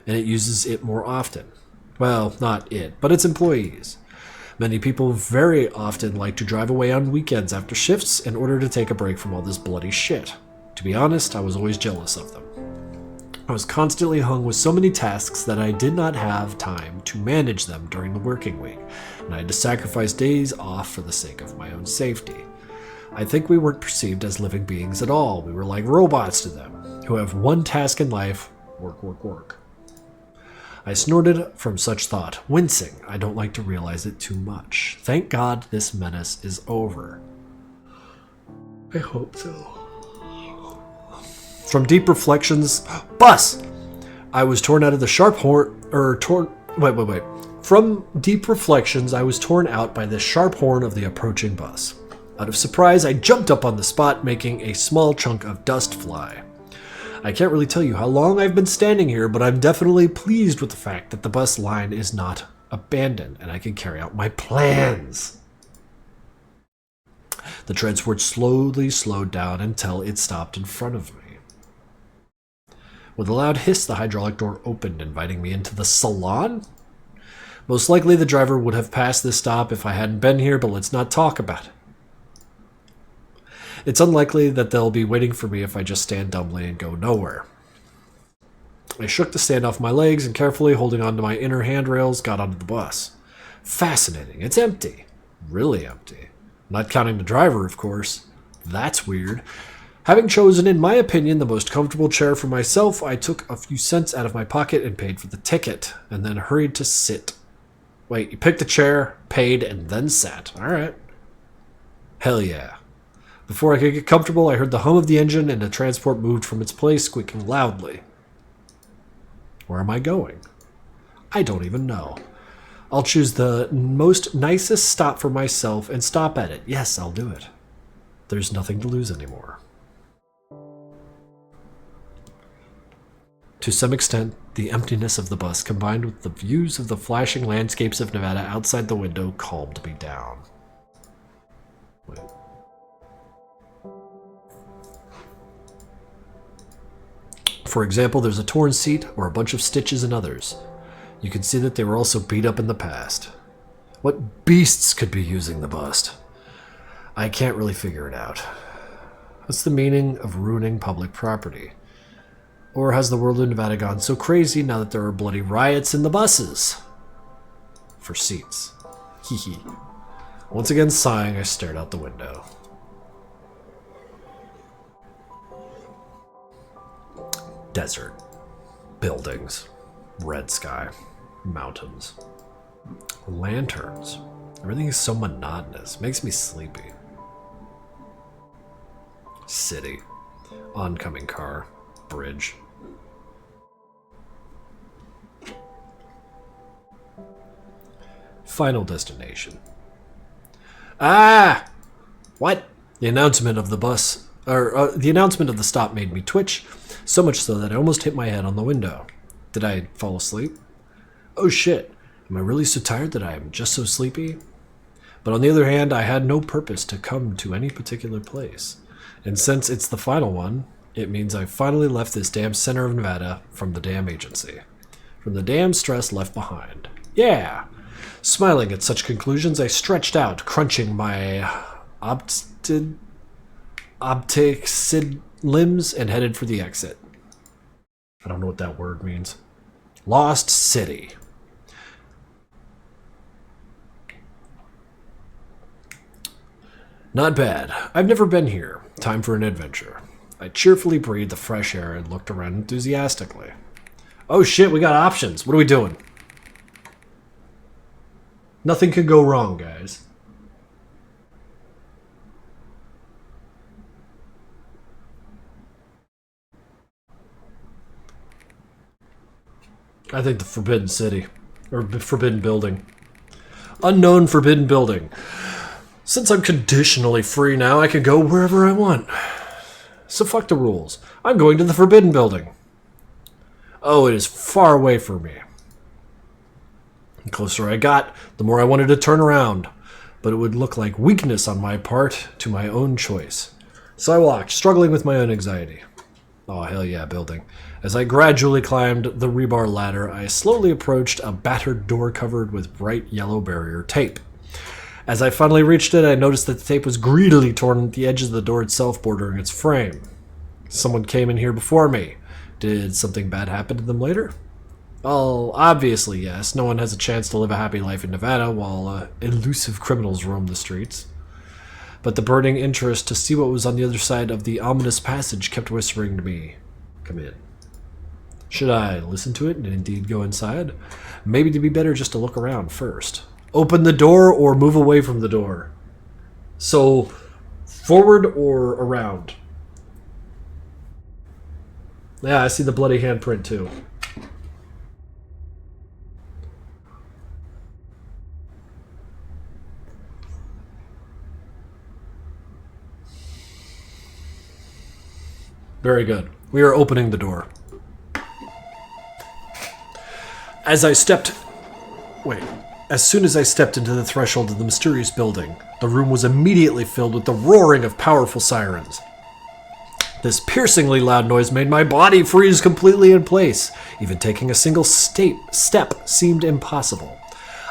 and it uses it more often. Well, not it, but its employees. Many people very often like to drive away on weekends after shifts in order to take a break from all this bloody shit. To be honest, I was always jealous of them. I was constantly hung with so many tasks that I did not have time to manage them during the working week, and I had to sacrifice days off for the sake of my own safety. I think we weren't perceived as living beings at all. We were like robots to them, who have one task in life: work, work, work. I snorted from such thought, wincing. I don't like to realize it too much. Thank God this menace is over. I hope so. From deep reflections, bus! I was torn out of the sharp From deep reflections, I was torn out by the sharp horn of the approaching bus. Out of surprise, I jumped up on the spot, making a small chunk of dust fly. I can't really tell you how long I've been standing here, but I'm definitely pleased with the fact that the bus line is not abandoned, and I can carry out my plans. The transport slowly slowed down until it stopped in front of me. With a loud hiss, the hydraulic door opened, inviting me into the salon. Most likely the driver would have passed this stop if I hadn't been here, but let's not talk about it. It's unlikely that they'll be waiting for me if I just stand dumbly and go nowhere. I shook the sand off my legs and carefully, holding onto my inner handrails, got onto the bus. Fascinating. It's empty. Really empty. Not counting the driver, of course. That's weird. Having chosen, in my opinion, the most comfortable chair for myself, I took a few cents out of my pocket and paid for the ticket, and then hurried to sit. Wait, you picked a chair, paid, and then sat. All right. Hell yeah. Before I could get comfortable, I heard the hum of the engine, and the transport moved from its place, squeaking loudly. Where am I going? I don't even know. I'll choose the most nicest stop for myself and stop at it. Yes, I'll do it. There's nothing to lose anymore. To some extent, the emptiness of the bus combined with the views of the flashing landscapes of Nevada outside the window calmed me down. Wait. For example, there's a torn seat or a bunch of stitches in others. You can see that they were also beat up in the past. What beasts could be using the bus? I can't really figure it out. What's the meaning of ruining public property? Or has the world of Nevada gone so crazy now that there are bloody riots in the buses? For seats. Hee hee. Once again sighing, I stared out the window. Desert. Buildings. Red sky. Mountains. Lanterns. Everything is so monotonous. Makes me sleepy. City. Oncoming car. Bridge. Final destination. Ah! What? The announcement of the bus, the announcement of the stop made me twitch, so much so that I almost hit my head on the window. Did I fall asleep? Oh shit, am I really so tired that I am just so sleepy? But on the other hand, I had no purpose to come to any particular place. And since it's the final one, it means I finally left this damn center of Nevada from the damn agency. From the damn stress left behind. Yeah! Smiling at such conclusions, I stretched out, crunching my opticid limbs and headed for the exit. I don't know what that word means. Lost City. Not bad. I've never been here. Time for an adventure. I cheerfully breathed the fresh air and looked around enthusiastically. Oh shit, we got options. What are we doing? Nothing can go wrong, guys. I think the Forbidden City. Or Forbidden Building. Unknown Forbidden Building. Since I'm conditionally free now, I can go wherever I want. So fuck the rules. I'm going to the Forbidden Building. Oh, it is far away from me. The closer I got, the more I wanted to turn around. But it would look like weakness on my part to my own choice. So I walked, struggling with my own anxiety. Oh, hell yeah, building. As I gradually climbed the rebar ladder, I slowly approached a battered door covered with bright yellow barrier tape. As I finally reached it, I noticed that the tape was greedily torn at the edges of the door itself, bordering its frame. Someone came in here before me. Did something bad happen to them later? Well, obviously yes. No one has a chance to live a happy life in Nevada while elusive criminals roam the streets. But the burning interest to see what was on the other side of the ominous passage kept whispering to me, come in. Should I listen to it and indeed go inside? Maybe it'd be better just to look around first. Open the door or move away from the door. So, forward or around? Yeah, I see the bloody handprint too. Very good. We are opening the door. As soon as I stepped into the threshold of the mysterious building, the room was immediately filled with the roaring of powerful sirens. This piercingly loud noise made my body freeze completely in place. Even taking a single step seemed impossible.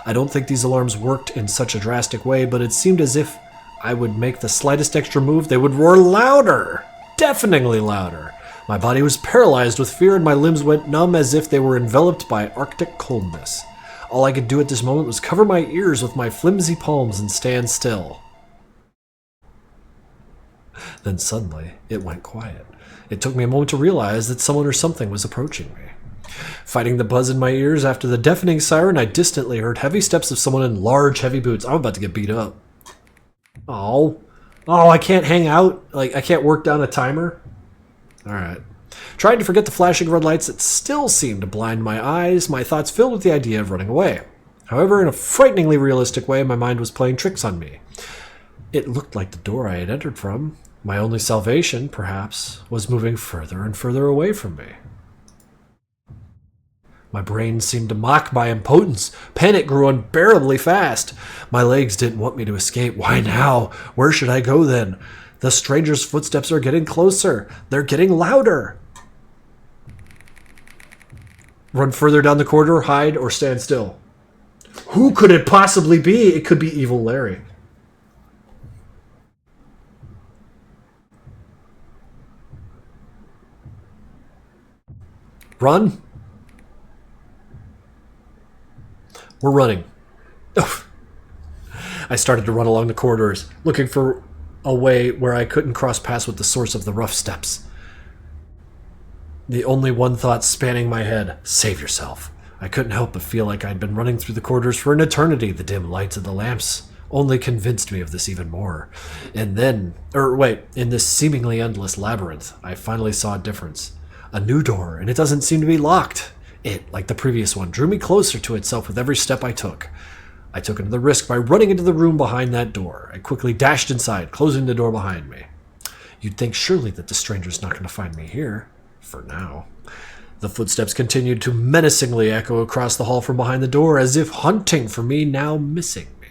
I don't think these alarms worked in such a drastic way, but it seemed as if I would make the slightest extra move, they would roar louder. Deafeningly louder. My body was paralyzed with fear and my limbs went numb as if they were enveloped by Arctic coldness. All I could do at this moment was cover my ears with my flimsy palms and stand still. Then suddenly, it went quiet. It took me a moment to realize that someone or something was approaching me. Fighting the buzz in my ears after the deafening siren, I distantly heard heavy steps of someone in large, heavy boots. I'm about to get beat up. Oh, I can't hang out? I can't work down a timer? Alright. Trying to forget the flashing red lights that still seemed to blind my eyes, my thoughts filled with the idea of running away. However, in a frighteningly realistic way, my mind was playing tricks on me. It looked like the door I had entered from, my only salvation, perhaps, was moving further and further away from me. My brain seemed to mock my impotence. Panic grew unbearably fast. My legs didn't want me to escape. Why now? Where should I go then? The stranger's footsteps are getting closer. They're getting louder. Run further down the corridor, hide, or stand still. Who could it possibly be? It could be Evil Larry. Run. We're running. I started to run along the corridors, looking for a way where I couldn't cross paths with the source of the rough steps. The only one thought spanning my head, save yourself. I couldn't help but feel like I'd been running through the corridors for an eternity. The dim lights of the lamps only convinced me of this even more. And then, in this seemingly endless labyrinth, I finally saw a difference. A new door, and it doesn't seem to be locked. It, like the previous one, drew me closer to itself with every step I took. I took another risk by running into the room behind that door. I quickly dashed inside, closing the door behind me. You'd think surely that the stranger's not going to find me here. For now. The footsteps continued to menacingly echo across the hall from behind the door, as if hunting for me, now missing me.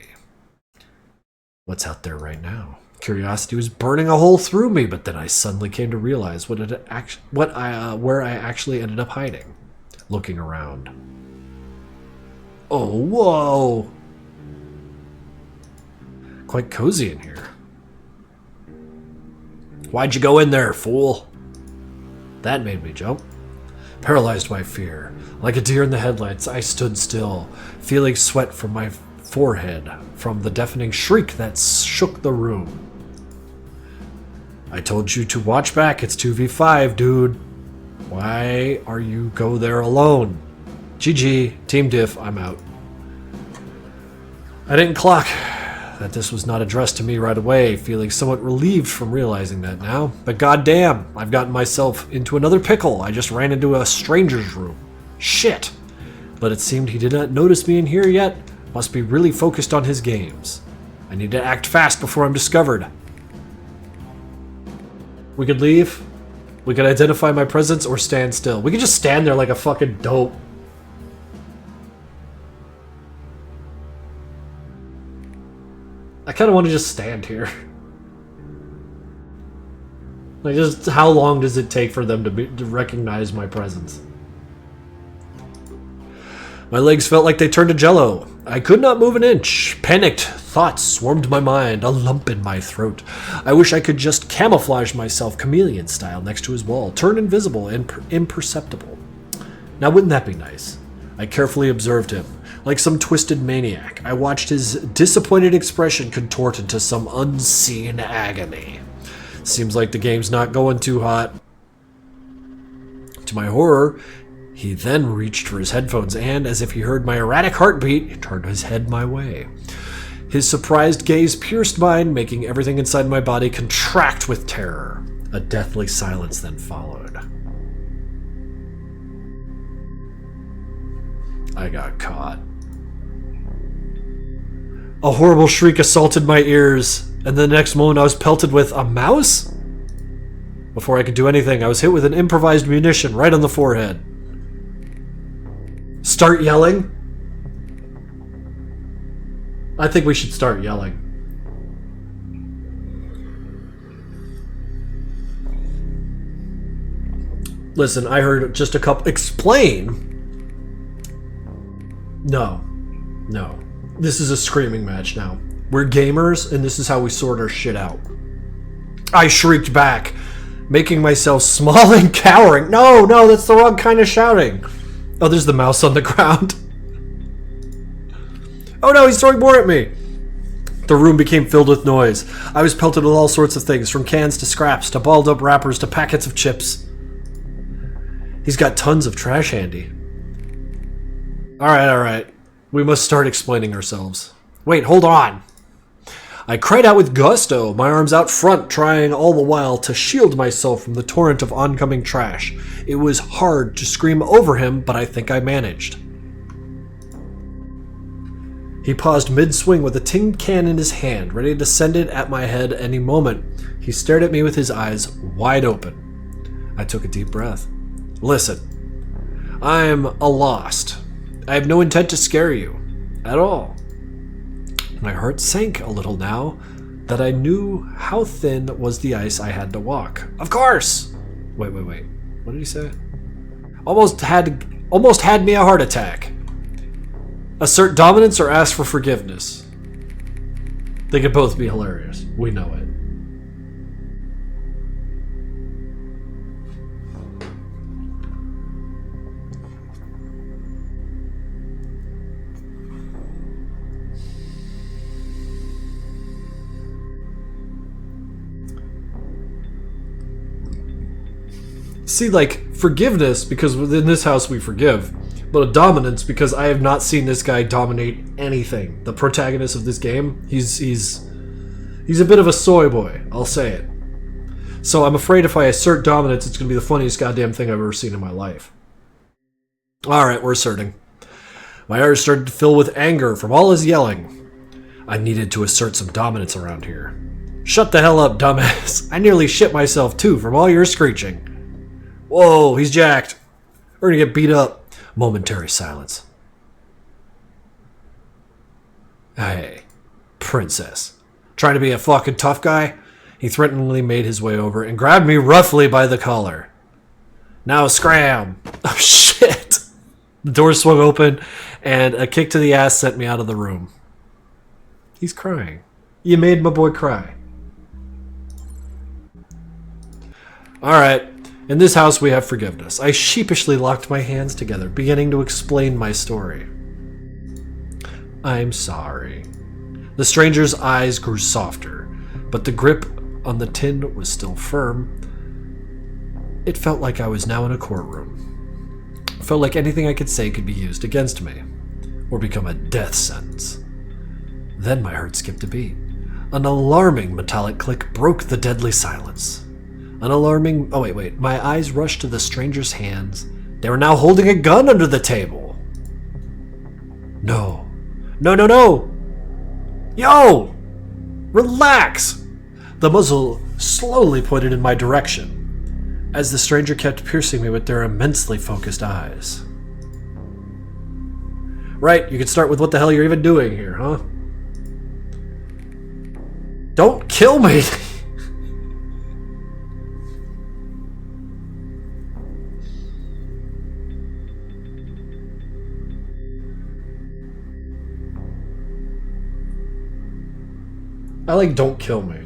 What's out there right now? Curiosity was burning a hole through me, but then I suddenly came to realize where I actually ended up hiding. Looking around. Oh, whoa! Quite cozy in here. Why'd you go in there, fool? That made me jump. Paralyzed by fear, like a deer in the headlights, I stood still, feeling sweat from my forehead from the deafening shriek that shook the room. I told you to watch back, it's 2v5, dude. Why are you go there alone? GG, team diff, I'm out. I didn't clock that this was not addressed to me right away, feeling somewhat relieved from realizing that now. But goddamn, I've gotten myself into another pickle. I just ran into a stranger's room. Shit. But it seemed he did not notice me in here yet. Must be really focused on his games. I need to act fast before I'm discovered. We could leave. We could identify my presence or stand still. We could just stand there like a fucking dope. I kind of want to just stand here. Like, just how long does it take for them to recognize my presence? My legs felt like they turned to jello. I could not move an inch. Panicked thoughts swarmed my mind, a lump in my throat. I wish I could just camouflage myself chameleon style next to his wall, turn invisible and imperceptible. Now wouldn't that be nice? I carefully observed him. Like some twisted maniac, I watched his disappointed expression contort into some unseen agony. Seems like the game's not going too hot. To my horror, he then reached for his headphones and, as if he heard my erratic heartbeat, he turned his head my way. His surprised gaze pierced mine, making everything inside my body contract with terror. A deathly silence then followed. I got caught. A horrible shriek assaulted my ears, and the next moment I was pelted with a mouse? Before I could do anything, I was hit with an improvised munition right on the forehead. Start yelling? I think we should start yelling. Listen, I heard just a couple... Explain? No. No. This is a screaming match now. We're gamers, and this is how we sort our shit out. I shrieked back, making myself small and cowering. No, that's the wrong kind of shouting. Oh, there's the mouse on the ground. Oh no, he's throwing more at me. The room became filled with noise. I was pelted with all sorts of things, from cans to scraps, to balled up wrappers, to packets of chips. He's got tons of trash handy. Alright. We must start explaining ourselves. Wait, hold on. I cried out with gusto, my arms out front, trying all the while to shield myself from the torrent of oncoming trash. It was hard to scream over him, but I think I managed. He paused mid-swing with a tin can in his hand, ready to send it at my head any moment. He stared at me with his eyes wide open. I took a deep breath. Listen, I'm a lost. I have no intent to scare you. At all. My heart sank a little now that I knew how thin was the ice I had to walk. Of course! Wait. What did he say? Almost had me a heart attack. Assert dominance or ask for forgiveness. They could both be hilarious. We know it. See, like, forgiveness, because within this house we forgive, but a dominance because I have not seen this guy dominate anything. The protagonist of this game, he's a bit of a soy boy, I'll say it. So I'm afraid if I assert dominance, it's going to be the funniest goddamn thing I've ever seen in my life. Alright, we're asserting. My ears started to fill with anger from all his yelling. I needed to assert some dominance around here. Shut the hell up, dumbass. I nearly shit myself too from all your screeching. Whoa, he's jacked. We're gonna get beat up. Momentary silence. Hey, princess. Trying to be a fucking tough guy? He threateningly made his way over and grabbed me roughly by the collar. Now scram! Oh shit! The door swung open and a kick to the ass sent me out of the room. He's crying. You made my boy cry. Alright, in this house we have forgiveness. I sheepishly locked my hands together, beginning to explain my story. I'm sorry. The stranger's eyes grew softer, but the grip on the tin was still firm. It felt like I was now in a courtroom. It felt like anything I could say could be used against me, or become a death sentence. Then my heart skipped a beat. An alarming metallic click broke the deadly silence. An alarming... Oh, wait. My eyes rushed to the stranger's hands. They were now holding a gun under the table. No. No. Yo! Relax! The muzzle slowly pointed in my direction, as the stranger kept piercing me with their immensely focused eyes. Right, you can start with what the hell you're even doing here, huh? Don't kill me! I like don't kill me.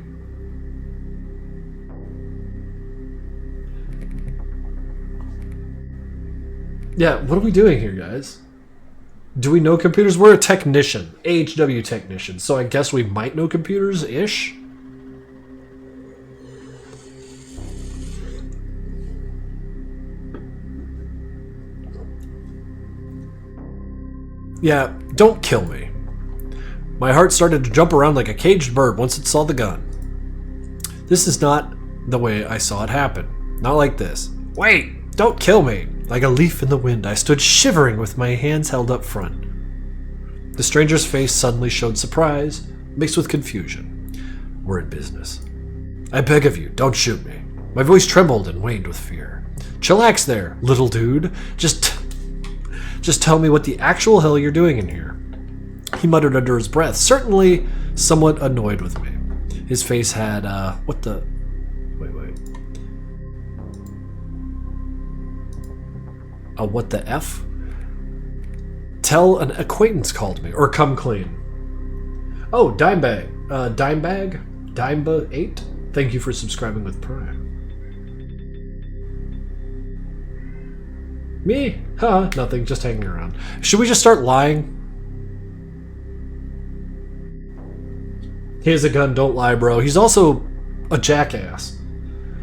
Yeah, what are we doing here, guys? Do we know computers? We're a technician. AHW technician. So I guess we might know computers-ish? Yeah, don't kill me. My heart started to jump around like a caged bird once it saw the gun. This is not the way I saw it happen. Not like this. Wait, don't kill me. Like a leaf in the wind, I stood shivering with my hands held up front. The stranger's face suddenly showed surprise, mixed with confusion. We're in business. I beg of you, don't shoot me. My voice trembled and waned with fear. Chillax there, little dude. Just tell me what the actual hell you're doing in here. He muttered under his breath, certainly somewhat annoyed with me. His face had, what the... Wait. A what the F? Tell an acquaintance called me, or come clean. Oh, Dimebag. Dimeba8? Thank you for subscribing with Prime. Me? Huh, nothing, just hanging around. Should we just start lying? He has a gun, don't lie, bro. He's also a jackass.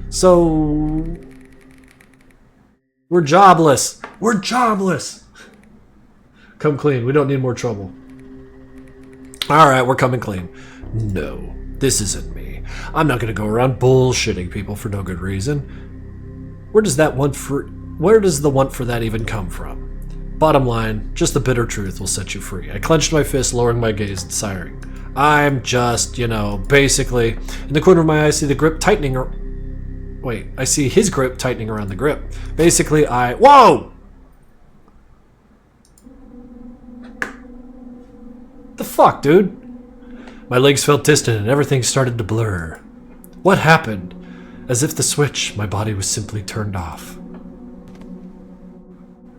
So... We're jobless. We're jobless. Come clean. We don't need more trouble. Alright, we're coming clean. No, this isn't me. I'm not going to go around bullshitting people for no good reason. Where does the want for that even come from? Bottom line, just the bitter truth will set you free. I clenched my fist, lowering my gaze and sighing. I'm just, basically... In the corner of my eye, I see the grip tightening... I see his grip tightening around the grip. Basically, Whoa! The fuck, dude? My legs felt distant and everything started to blur. What happened? As if the switch, my body was simply turned off.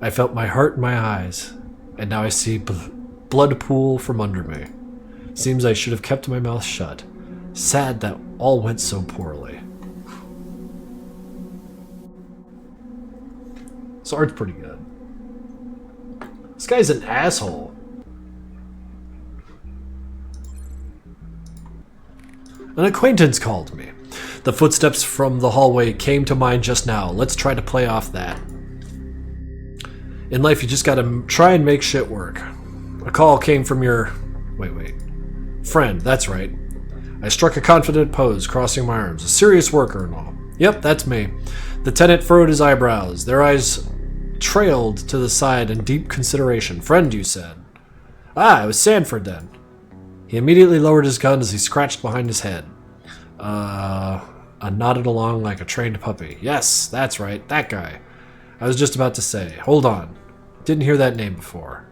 I felt my heart in my eyes, and now I see blood pool from under me. Seems I should have kept my mouth shut. Sad that all went so poorly. This art's pretty good. This guy's an asshole. An acquaintance called me. The footsteps from the hallway came to mind just now. Let's try to play off that. In life, you just gotta try and make shit work. A call came from your... Friend, that's right. I struck a confident pose, crossing my arms. A serious worker and all. Yep, that's me. The tenant furrowed his eyebrows. Their eyes trailed to the side in deep consideration. Friend, you said. Ah, it was Sanford then. He immediately lowered his gun as he scratched behind his head. I nodded along like a trained puppy. Yes, that's right, that guy. I was just about to say, hold on. Didn't hear that name before.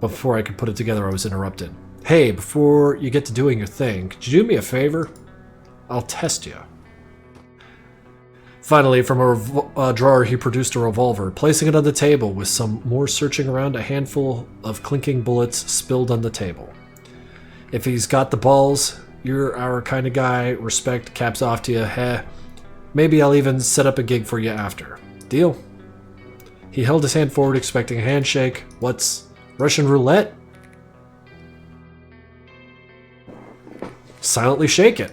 But before I could put it together, I was interrupted. Hey, before you get to doing your thing, could you do me a favor? I'll test you. Finally, from a drawer, he produced a revolver, placing it on the table with some more searching around. A handful of clinking bullets spilled on the table. If he's got the balls, you're our kind of guy. Respect, caps off to you. Heh. Maybe I'll even set up a gig for you after. Deal? He held his hand forward, expecting a handshake. What's Russian roulette? Silently shake it.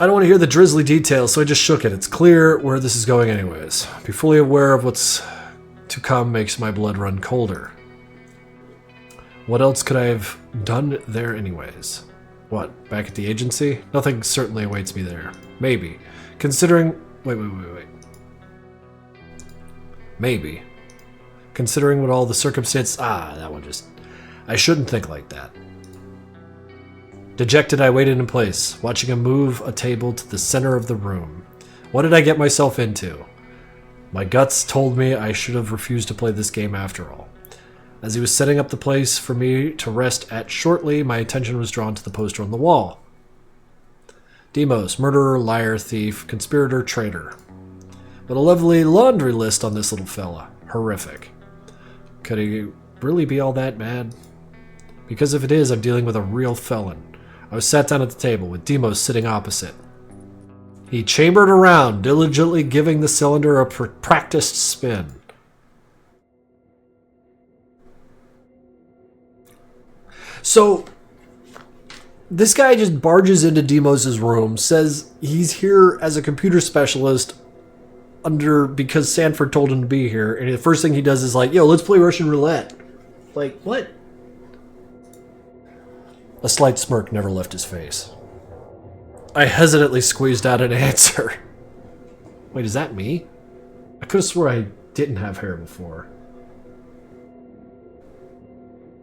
I don't want to hear the drizzly details, so I just shook it. It's clear where this is going anyways. Be fully aware of what's to come makes my blood run colder. What else could I have done there anyways? What, back at the agency? Nothing certainly awaits me there. Maybe. Considering... Wait. Maybe. Considering what all the circumstances... that one just... I shouldn't think like that. Dejected, I waited in place, watching him move a table to the center of the room. What did I get myself into? My guts told me I should have refused to play this game after all. As he was setting up the place for me to rest at shortly, my attention was drawn to the poster on the wall. Demos, murderer, liar, thief, conspirator, traitor. But a lovely laundry list on this little fella. Horrific. Could he really be all that bad? Because if it is, I'm dealing with a real felon. I was sat down at the table, with Demos sitting opposite. He chambered around, diligently giving the cylinder a practiced spin. So, this guy just barges into Demos' room, says he's here as a computer specialist because Sanford told him to be here, and the first thing he does is like, yo, let's play Russian roulette. Like, what? A slight smirk never left his face. I hesitantly squeezed out an answer. Wait, is that me? I could have swore I didn't have hair before.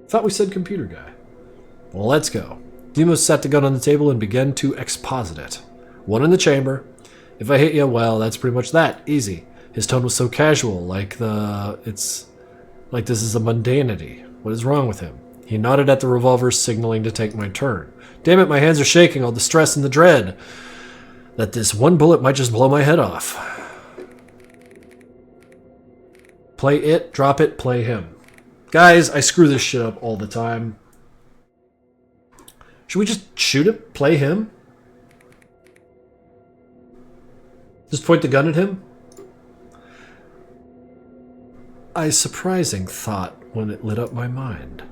Thought we said computer guy. Well, let's go. Demos sat the gun on the table and began to exposit it. One in the chamber. If I hit you, well, that's pretty much that. Easy. His tone was so casual, it's like this is a mundanity. What is wrong with him? He nodded at the revolver, signaling to take my turn. Damn it, my hands are shaking, all the stress and the dread that this one bullet might just blow my head off. Play it, drop it, play him. Guys, I screw this shit up all the time. Should we just shoot him? Play him? Just point the gun at him? A surprising thought when it lit up my mind.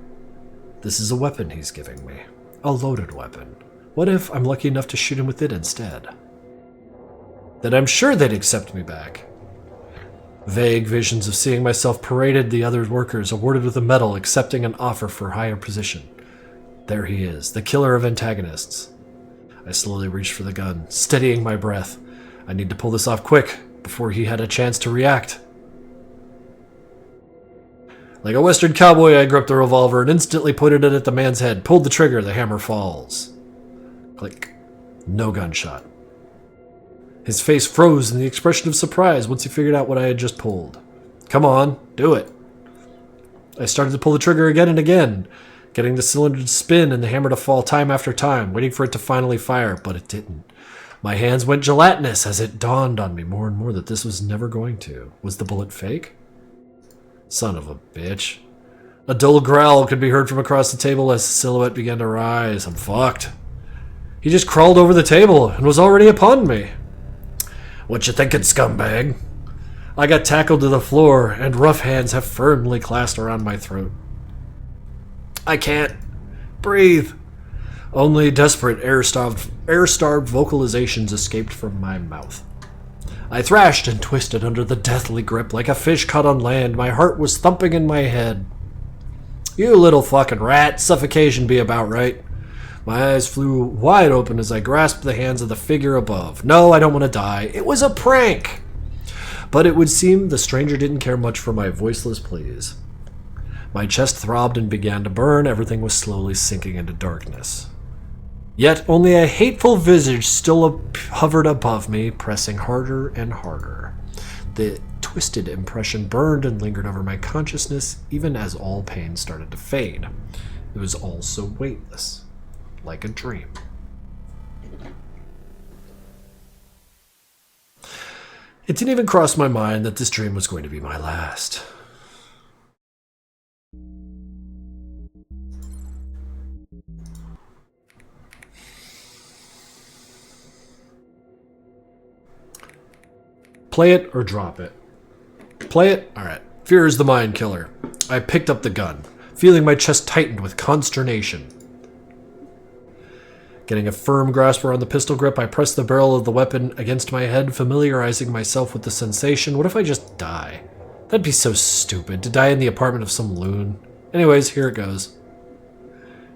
This is a weapon he's giving me. A loaded weapon. What if I'm lucky enough to shoot him with it instead? Then I'm sure they'd accept me back. Vague visions of seeing myself paraded the other workers, awarded with a medal, accepting an offer for higher position. There he is, the killer of antagonists. I slowly reached for the gun, steadying my breath. I need to pull this off quick, before he had a chance to react. Like a Western cowboy, I gripped the revolver and instantly pointed it at the man's head. Pulled the trigger, the hammer falls. Click. No gunshot. His face froze in the expression of surprise once he figured out what I had just pulled. Come on, do it. I started to pull the trigger again and again, getting the cylinder to spin and the hammer to fall time after time, waiting for it to finally fire, but it didn't. My hands went gelatinous as it dawned on me more and more that this was never going to. Was the bullet fake? Son of a bitch. A dull growl could be heard from across the table as the silhouette began to rise. I'm fucked. He just crawled over the table and was already upon me. What you thinking, scumbag? I got tackled to the floor, and rough hands have firmly clasped around my throat. I can't breathe. Only desperate, air-starved vocalizations escaped from my mouth. I thrashed and twisted under the deathly grip like a fish caught on land. My heart was thumping in my head. You little fucking rat, suffocation be about right. My eyes flew wide open as I grasped the hands of the figure above. No, I don't want to die. It was a prank. But it would seem the stranger didn't care much for my voiceless pleas. My chest throbbed and began to burn. Everything was slowly sinking into darkness. Yet only a hateful visage still hovered above me, pressing harder and harder. The twisted impression burned and lingered over my consciousness, even as all pain started to fade. It was also weightless, like a dream. It didn't even cross my mind that this dream was going to be my last. Play it or drop it. Play it? Alright. Fear is the mind killer. I picked up the gun, feeling my chest tightened with consternation. Getting a firm grasp around the pistol grip, I pressed the barrel of the weapon against my head, familiarizing myself with the sensation. What if I just die? That'd be so stupid, to die in the apartment of some loon. Anyways, here it goes.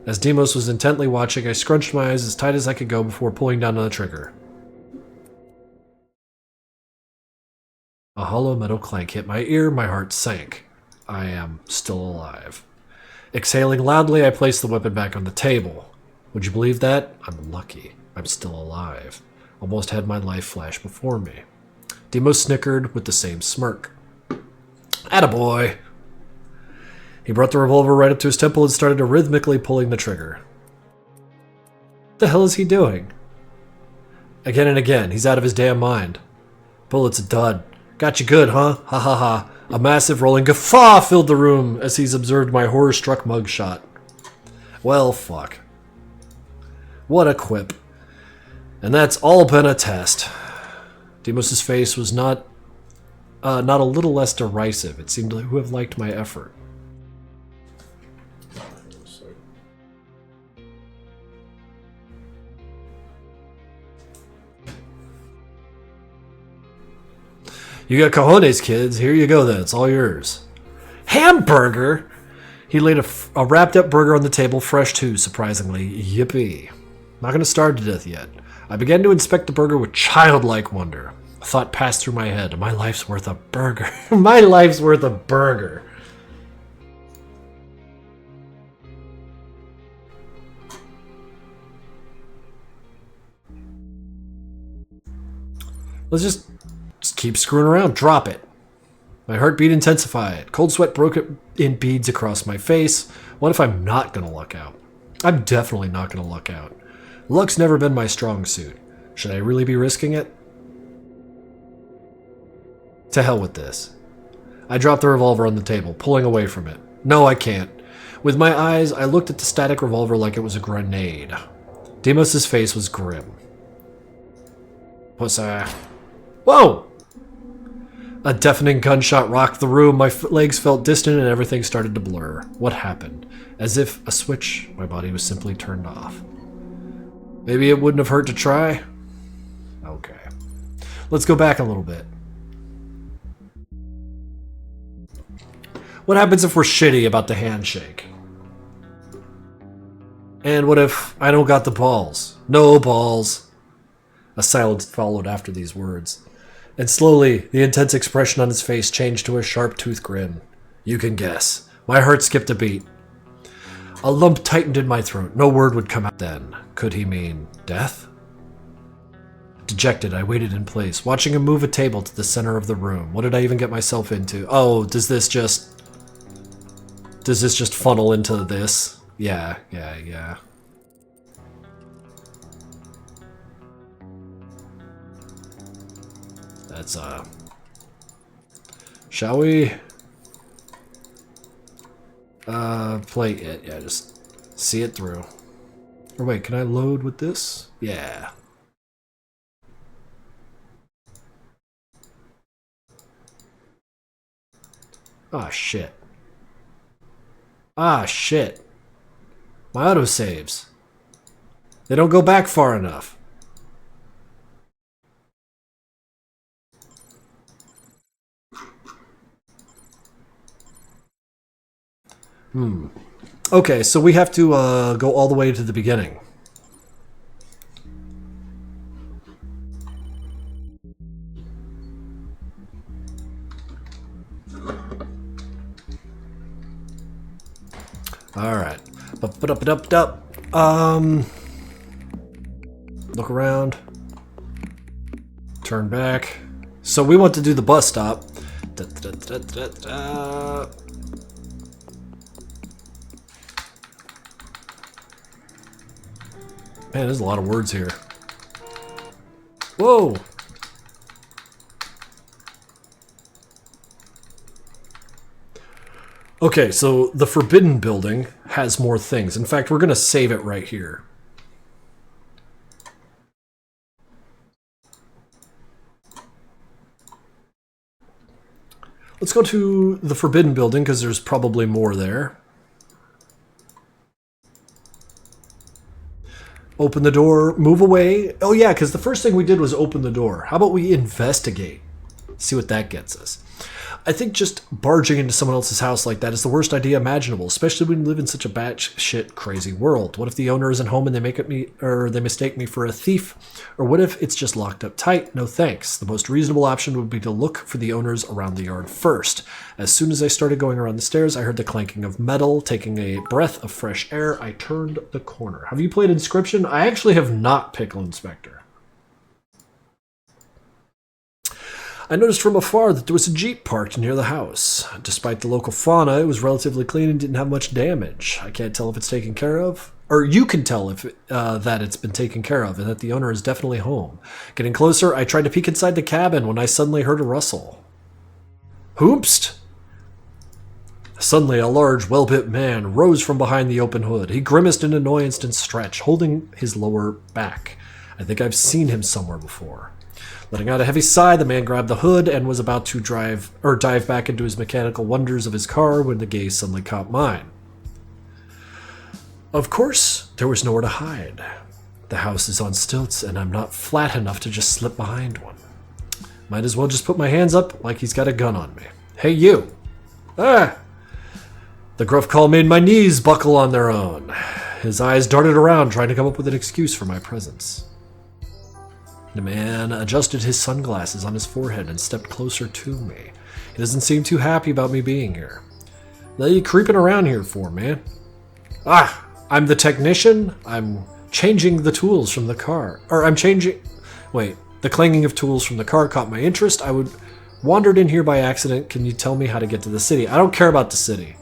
As Demos was intently watching, I scrunched my eyes as tight as I could go before pulling down on the trigger. A hollow metal clank hit my ear, my heart sank. I am still alive. Exhaling loudly, I placed the weapon back on the table. Would you believe that? I'm lucky. I'm still alive. Almost had my life flash before me. Demos snickered with the same smirk. Attaboy! He brought the revolver right up to his temple and started rhythmically pulling the trigger. What the hell is he doing? Again and again, he's out of his damn mind. Bullet's a dud. Got you good, huh? Ha ha ha. A massive rolling guffaw filled the room as he's observed my horror-struck mugshot. Well, fuck. What a quip. And that's all been a test. Demos' face was not a little less derisive. It seemed to have liked my effort. You got cojones, kids. Here you go then. It's all yours. Hamburger? He laid a wrapped up burger on the table, fresh too, surprisingly. Yippee. Not going to starve to death yet. I began to inspect the burger with childlike wonder. A thought passed through my head. My life's worth a burger. My life's worth a burger. Let's just keep screwing around. Drop it. My heartbeat intensified. Cold sweat broke in beads across my face. What if I'm not going to luck out? I'm definitely not going to luck out. Luck's never been my strong suit. Should I really be risking it? To hell with this. I dropped the revolver on the table, pulling away from it. No, I can't. With my eyes, I looked at the static revolver like it was a grenade. Demos' face was grim. Pussy. Whoa! A deafening gunshot rocked the room. My legs felt distant and everything started to blur. What happened? As if a switch, my body was simply turned off. Maybe it wouldn't have hurt to try? Okay. Let's go back a little bit. What happens if we're shitty about the handshake? And what if I don't got the balls? No balls. A silence followed after these words. And slowly, the intense expression on his face changed to a sharp-toothed grin. You can guess. My heart skipped a beat. A lump tightened in my throat. No word would come out then. Could he mean death? Dejected, I waited in place, watching him move a table to the center of the room. What did I even get myself into? Oh, does this just funnel into this? Yeah. That's, shall we? Play it. Yeah, just see it through. Or wait, can I load with this? Yeah. Ah, shit. Ah, shit. My autosaves. They don't go back far enough. Okay, so we have to go all the way to the beginning. Alright. Look around. Turn back. So we want to do the bus stop. Man, there's a lot of words here. Whoa! Okay, so the Forbidden Building has more things. In fact, we're going to save it right here. Let's go to the Forbidden Building because there's probably more there. Open the door, move away. Oh yeah, because the first thing we did was open the door. How about we investigate? See what that gets us. I think just barging into someone else's house like that is the worst idea imaginable, especially when we live in such a batshit crazy world. What if the owner isn't home and they mistake me for a thief? Or what if it's just locked up tight? No thanks. The most reasonable option would be to look for the owners around the yard first. As soon as I started going around the stairs, I heard the clanking of metal. Taking a breath of fresh air, I turned the corner. Have you played Inscription? I actually have not, Pickle Inspector. I noticed from afar that there was a Jeep parked near the house. Despite the local fauna, it was relatively clean and didn't have much damage. I can't tell if it's taken care of, or you can tell if that it's been taken care of and that the owner is definitely home. Getting closer, I tried to peek inside the cabin when I suddenly heard a rustle. Hoopst! Suddenly, a large, well-built man rose from behind the open hood. He grimaced in annoyance and stretched, holding his lower back. I think I've seen him somewhere before. Letting out a heavy sigh, the man grabbed the hood and was about to dive back into his mechanical wonders of his car when the gaze suddenly caught mine. Of course, there was nowhere to hide. The house is on stilts, and I'm not flat enough to just slip behind one. Might as well just put my hands up like he's got a gun on me. Hey, you! Ah! The gruff call made my knees buckle on their own. His eyes darted around, trying to come up with an excuse for my presence. The man adjusted his sunglasses on his forehead and stepped closer to me. He doesn't seem too happy about me being here. What are you creeping around here for, man? Ah, I'm the technician. I'm changing the tools from the car. Wait, the clanging of tools from the car caught my interest. I wandered in here by accident. Can you tell me how to get to the city? I don't care about the city.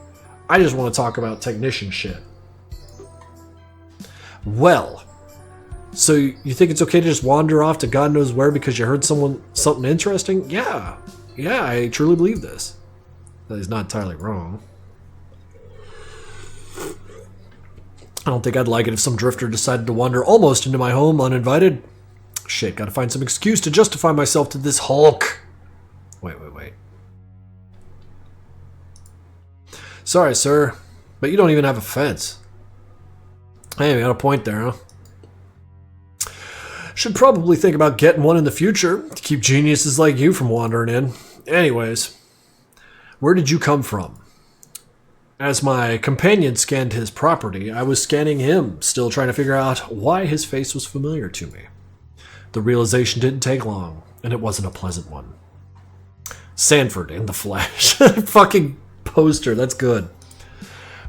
I just want to talk about technician shit. Well... So you think it's okay to just wander off to God knows where because you heard something interesting? Yeah, I truly believe this. That is not entirely wrong. I don't think I'd like it if some drifter decided to wander almost into my home uninvited. Shit, gotta find some excuse to justify myself to this Hulk. Wait. Sorry, sir, but you don't even have a fence. Hey, we got a point there, huh? Should probably think about getting one in the future to keep geniuses like you from wandering in. Anyways, where did you come from? As my companion scanned his property, I was scanning him, still trying to figure out why his face was familiar to me. The realization didn't take long, and it wasn't a pleasant one. Sanford in the flesh. Fucking poster, that's good.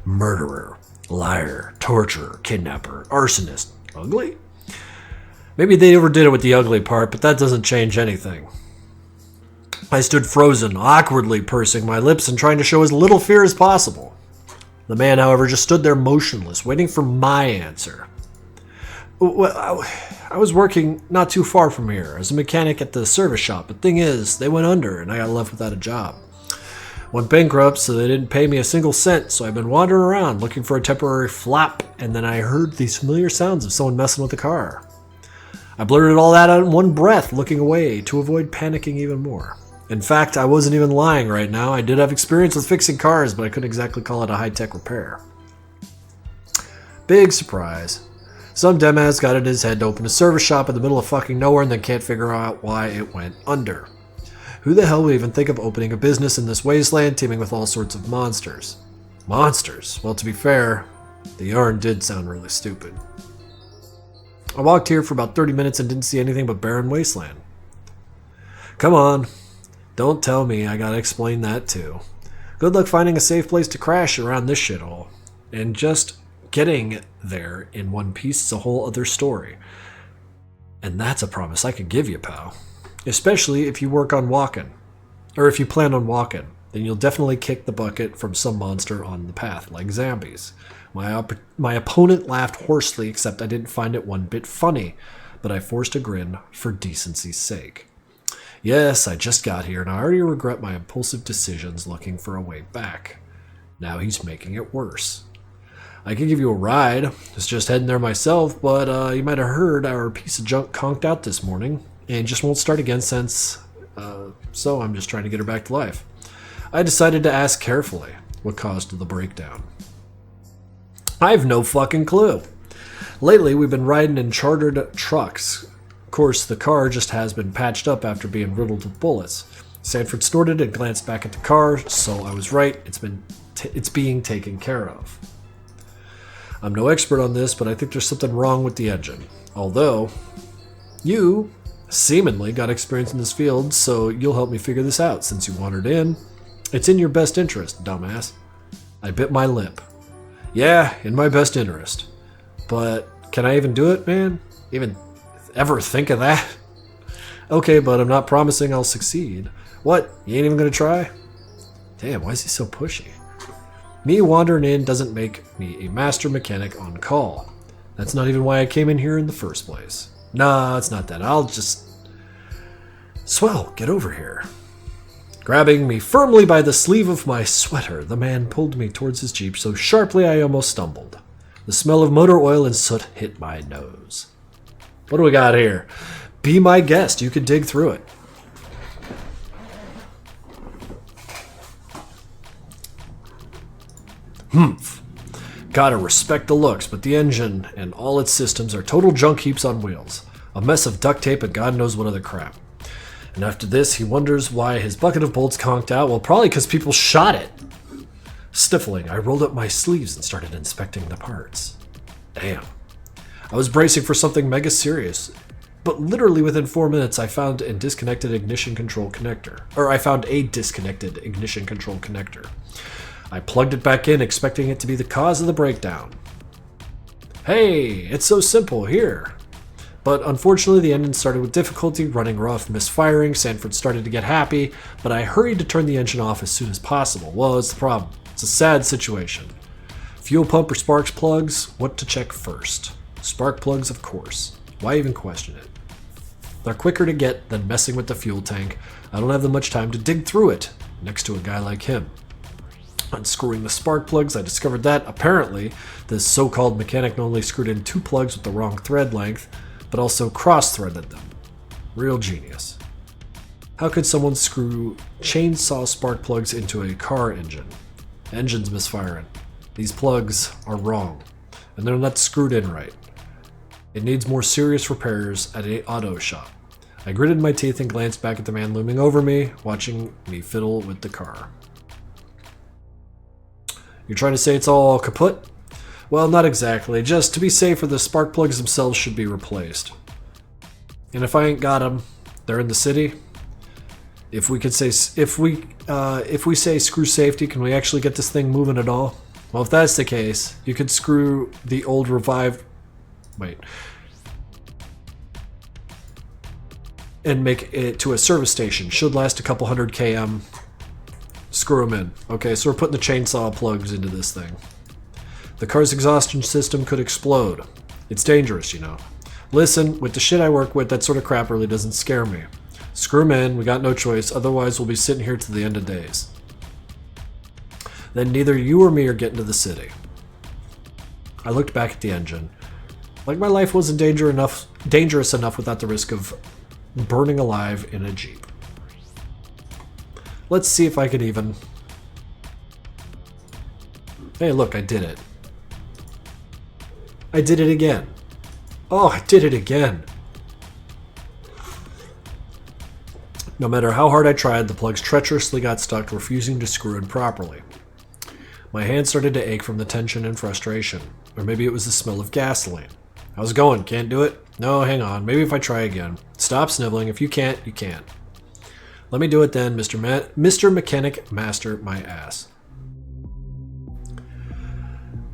Murderer, liar, torturer, kidnapper, arsonist. Ugly? Maybe they overdid it with the ugly part, but that doesn't change anything. I stood frozen, awkwardly pursing my lips and trying to show as little fear as possible. The man, however, just stood there motionless, waiting for my answer. Well, I was working not too far from here as a mechanic at the service shop, but thing is, they went under and I got left without a job. Went bankrupt, so they didn't pay me a single cent, so I've been wandering around looking for a temporary flap, and then I heard these familiar sounds of someone messing with the car. I blurted all that out in one breath, looking away to avoid panicking even more. In fact, I wasn't even lying right now. I did have experience with fixing cars, but I couldn't exactly call it a high-tech repair. Big surprise. Some dumbass got it in his head to open a service shop in the middle of fucking nowhere and then can't figure out why it went under. Who the hell would even think of opening a business in this wasteland teeming with all sorts of monsters? Monsters? Well, to be fair, the yarn did sound really stupid. I walked here for about 30 minutes and didn't see anything but barren wasteland. Come on. Don't tell me I gotta explain that too. Good luck finding a safe place to crash around this shithole. And just getting there in one piece is a whole other story. And that's a promise I can give you, pal. Especially if you work on walking. Or if you plan on walking. then you'll definitely kick the bucket from some monster on the path, like zombies. My opponent laughed hoarsely, except I didn't find it one bit funny, but I forced a grin for decency's sake. Yes, I just got here, and I already regret my impulsive decisions looking for a way back. Now he's making it worse. I could give you a ride. I was just heading there myself, but you might have heard our piece of junk conked out this morning, and just won't start again so I'm just trying to get her back to life. I decided to ask carefully what caused the breakdown. I've no fucking clue. Lately, we've been riding in chartered trucks. Of course, the car just has been patched up after being riddled with bullets. Sanford snorted and glanced back at the car, so I was right. It's being taken care of. I'm no expert on this, but I think there's something wrong with the engine. Although, you seemingly got experience in this field, so you'll help me figure this out since you wandered in. It's in your best interest, dumbass. I bit my lip. Yeah, in my best interest. But can I even do it, man? Even ever think of that? Okay, but I'm not promising I'll succeed. What? You ain't even gonna try? Damn, why is he so pushy? Me wandering in doesn't make me a master mechanic on call. That's not even why I came in here in the first place. Nah, it's not that. I'll just... Swell, get over here. Grabbing me firmly by the sleeve of my sweater, the man pulled me towards his Jeep so sharply I almost stumbled. The smell of motor oil and soot hit my nose. What do we got here? Be my guest. You could dig through it. Humph. Gotta respect the looks, but the engine and all its systems are total junk heaps on wheels. A mess of duct tape and God knows what other crap. And after this, he wonders why his bucket of bolts conked out. Well, probably because people shot it. Sniffling, I rolled up my sleeves and started inspecting the parts. Damn. I was bracing for something mega serious, but literally within 4 minutes, I found a disconnected ignition control connector. I plugged it back in, expecting it to be the cause of the breakdown. Hey, it's so simple, here. But unfortunately, the engine started with difficulty, running rough, misfiring. Sanford started to get happy, but I hurried to turn the engine off as soon as possible. Well, it's the problem. It's a sad situation. Fuel pump or spark plugs? What to check first? Spark plugs, of course. Why even question it? They're quicker to get than messing with the fuel tank. I don't have that much time to dig through it, next to a guy like him. Unscrewing the spark plugs, I discovered that, apparently, this so-called mechanic not only screwed in 2 plugs with the wrong thread length, but also cross-threaded them. Real genius. How could someone screw chainsaw spark plugs into a car engine? Engine's misfiring. These plugs are wrong, and they're not screwed in right. It needs more serious repairs at an auto shop. I gritted my teeth and glanced back at the man looming over me, watching me fiddle with the car. You're trying to say it's all kaput? Well, not exactly. Just to be safer, the spark plugs themselves should be replaced. And if I ain't got them, they're in the city. If we say screw safety, can we actually get this thing moving at all? Well, if that's the case, you could screw the old and make it to a service station. Should last a couple 100 km. Screw them in. Okay, so we're putting the chainsaw plugs into this thing. The car's exhaustion system could explode. It's dangerous, you know. Listen, with the shit I work with, that sort of crap really doesn't scare me. Screw them in, we got no choice, otherwise we'll be sitting here to the end of days. Then neither you or me are getting to the city. I looked back at the engine. Like my life wasn't dangerous enough without the risk of burning alive in a Jeep. Let's see if I can even... Hey, look, I did it. I did it again. Oh, I did it again. No matter how hard I tried, the plugs treacherously got stuck, refusing to screw in properly. My hands started to ache from the tension and frustration. Or maybe it was the smell of gasoline. How's it going? Can't do it? No, hang on. Maybe if I try again. Stop sniveling. If you can't, you can't. Let me do it then, Mr. Mechanic Master my ass.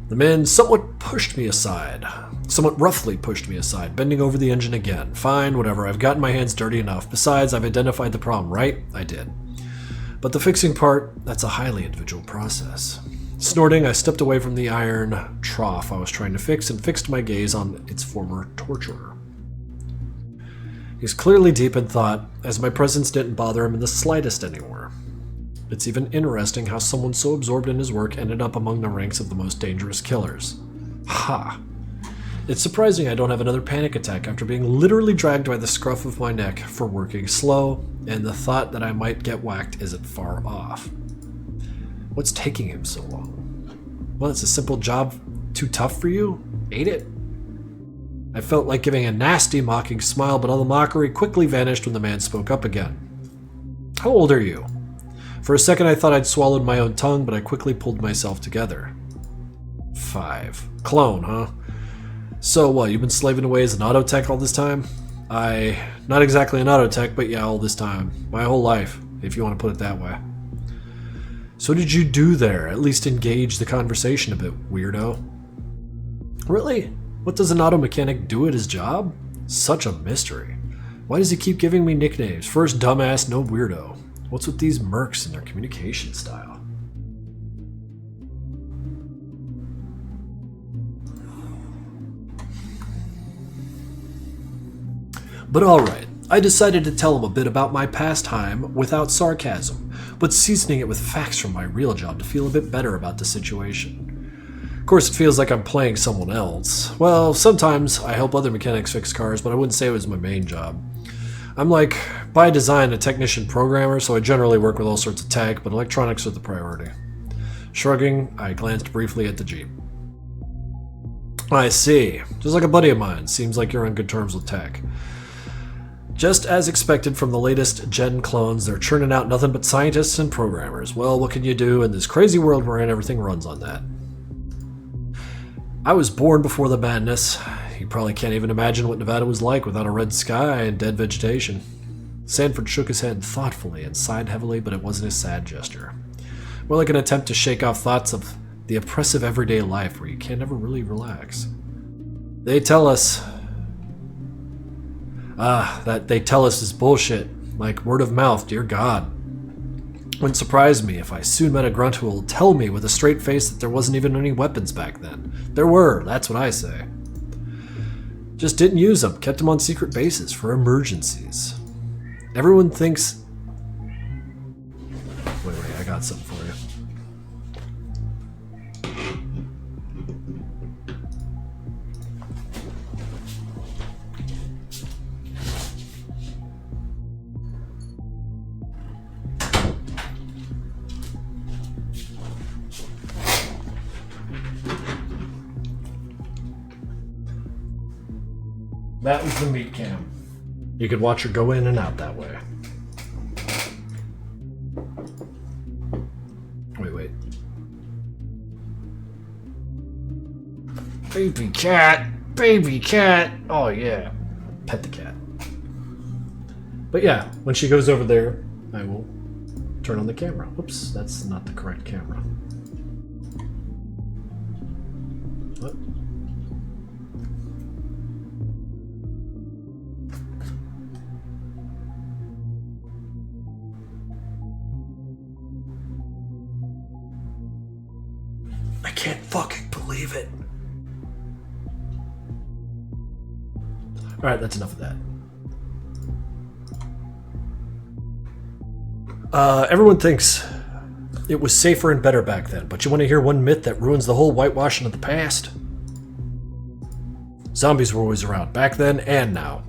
The man somewhat roughly pushed me aside, bending over the engine again. Fine, whatever, I've gotten my hands dirty enough. Besides, I've identified the problem, right? I did. But the fixing part, that's a highly individual process. Snorting, I stepped away from the iron trough I was trying to fix and fixed my gaze on its former torturer. He's clearly deep in thought, as my presence didn't bother him in the slightest anymore. It's even interesting how someone so absorbed in his work ended up among the ranks of the most dangerous killers. Ha! It's surprising I don't have another panic attack after being literally dragged by the scruff of my neck for working slow, and the thought that I might get whacked isn't far off. What's taking him so long? Well, it's a simple job too tough for you? Ain't it? I felt like giving a nasty mocking smile, but all the mockery quickly vanished when the man spoke up again. How old are you? For a second I thought I'd swallowed my own tongue, but I quickly pulled myself together. 5. Clone, huh? So what, you've been slaving away as an auto tech all this time? Not exactly an auto tech, but yeah, all this time. My whole life, if you want to put it that way. So what did you do there? At least engage the conversation a bit, weirdo. Really? What does an auto mechanic do at his job? Such a mystery. Why does he keep giving me nicknames? First dumbass, no weirdo. What's with these mercs and their communication style? But alright, I decided to tell him a bit about my past time without sarcasm, but seasoning it with facts from my real job to feel a bit better about the situation. Of course, it feels like I'm playing someone else. Well, sometimes I help other mechanics fix cars, but I wouldn't say it was my main job. I'm like, by design, a technician programmer, so I generally work with all sorts of tech, but electronics are the priority. Shrugging, I glanced briefly at the Jeep. I see. Just like a buddy of mine. Seems like you're on good terms with tech. Just as expected from the latest gen clones, they're churning out nothing but scientists and programmers. Well, what can you do? In this crazy world we're in, everything runs on that. I was born before the madness. You probably can't even imagine what Nevada was like without a red sky and dead vegetation. Sanford shook his head thoughtfully and sighed heavily, but it wasn't a sad gesture. More like an attempt to shake off thoughts of the oppressive everyday life where you can't ever really relax. They tell us... that they tell us is bullshit. Like word of mouth, dear God. Wouldn't surprise me if I soon met a grunt who will tell me with a straight face that there wasn't even any weapons back then. There were, that's what I say. Just didn't use them, kept them on secret bases for emergencies. Everyone thinks... Wait, I got something for you. That was the meat cam. You could watch her go in and out that way. Wait. Baby cat. Oh yeah. Pet the cat. But yeah, when she goes over there, I will turn on the camera. Oops, that's not the correct camera. What? I can't fucking believe it. Alright, that's enough of that. Everyone thinks it was safer and better back then, but you want to hear one myth that ruins the whole whitewashing of the past? Zombies were always around, back then and now.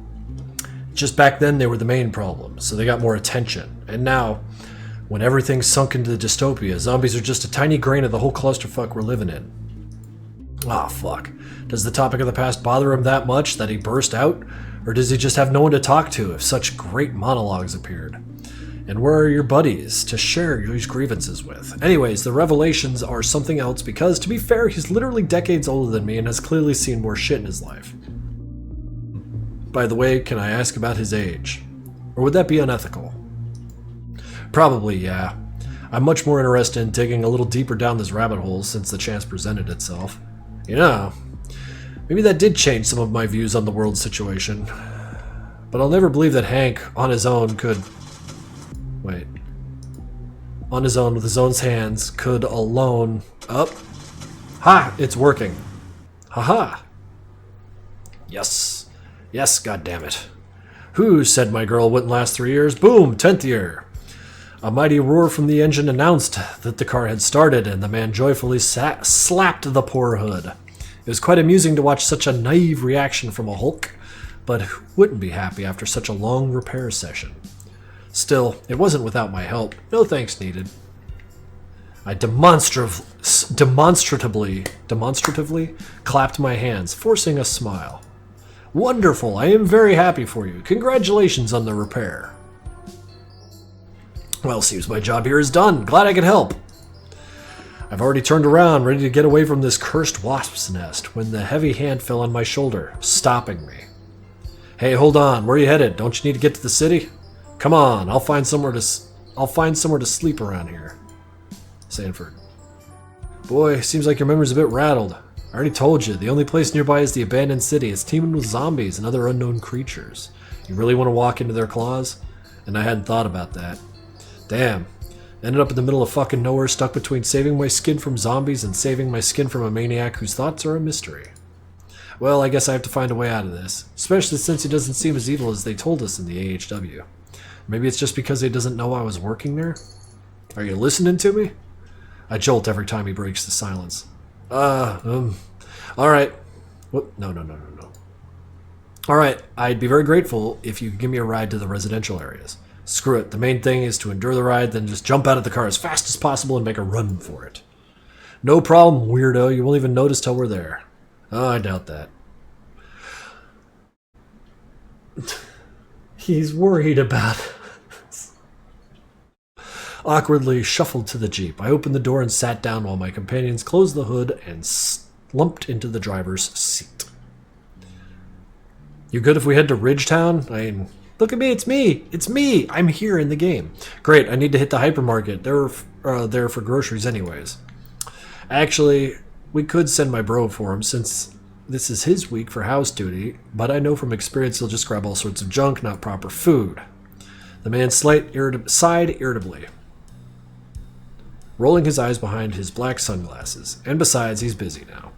Just back then they were the main problem, so they got more attention. And now, when everything's sunk into the dystopia, zombies are just a tiny grain of the whole clusterfuck we're living in. Ah, fuck. Does the topic of the past bother him that much that he burst out? Or does he just have no one to talk to if such great monologues appeared? And where are your buddies to share these grievances with? Anyways, the revelations are something else because, to be fair, he's literally decades older than me and has clearly seen more shit in his life. By the way, can I ask about his age? Or would that be unethical? Probably, yeah. I'm much more interested in digging a little deeper down this rabbit hole since the chance presented itself. You know, maybe that did change some of my views on the world situation. But I'll never believe that Hank, on his own, could... Wait. on his own with his own hands could alone... Up. Ha! It's working. Ha-ha. Yes. Yes, goddammit. Who said my girl wouldn't last 3 years? Boom! 10th year. A mighty roar from the engine announced that the car had started, and the man joyfully slapped the poor hood. It was quite amusing to watch such a naive reaction from a Hulk, but who wouldn't be happy after such a long repair session? Still, it wasn't without my help. No thanks needed. I demonstratively clapped my hands, forcing a smile. Wonderful! I am very happy for you. Congratulations on the repair. Well, seems my job here is done. Glad I could help. I've already turned around, ready to get away from this cursed wasp's nest, when the heavy hand fell on my shoulder, stopping me. Hey, hold on. Where are you headed? Don't you need to get to the city? Come on, I'll find somewhere to sleep around here. Sanford. Boy, seems like your memory's a bit rattled. I already told you, the only place nearby is the abandoned city. It's teeming with zombies and other unknown creatures. You really want to walk into their claws? And I hadn't thought about that. Damn. Ended up in the middle of fucking nowhere, stuck between saving my skin from zombies and saving my skin from a maniac whose thoughts are a mystery. Well, I guess I have to find a way out of this, especially since he doesn't seem as evil as they told us in the AHW. Maybe it's just because he doesn't know I was working there? Are you listening to me? I jolt every time he breaks the silence. Alright. No. Alright, I'd be very grateful if you could give me a ride to the residential areas. Screw it, the main thing is to endure the ride, then just jump out of the car as fast as possible and make a run for it. No problem, weirdo, you won't even notice till we're there. Oh, I doubt that. He's worried about us. Awkwardly shuffled to the Jeep. I opened the door and sat down while my companions closed the hood and slumped into the driver's seat. You good if we head to Ridgetown? Look at me, it's me! It's me! I'm here in the game. Great, I need to hit the hypermarket. They're there for groceries anyways. Actually, we could send my bro for him since this is his week for house duty, but I know from experience he'll just grab all sorts of junk, not proper food. The man sighed irritably, rolling his eyes behind his black sunglasses. And besides, he's busy now.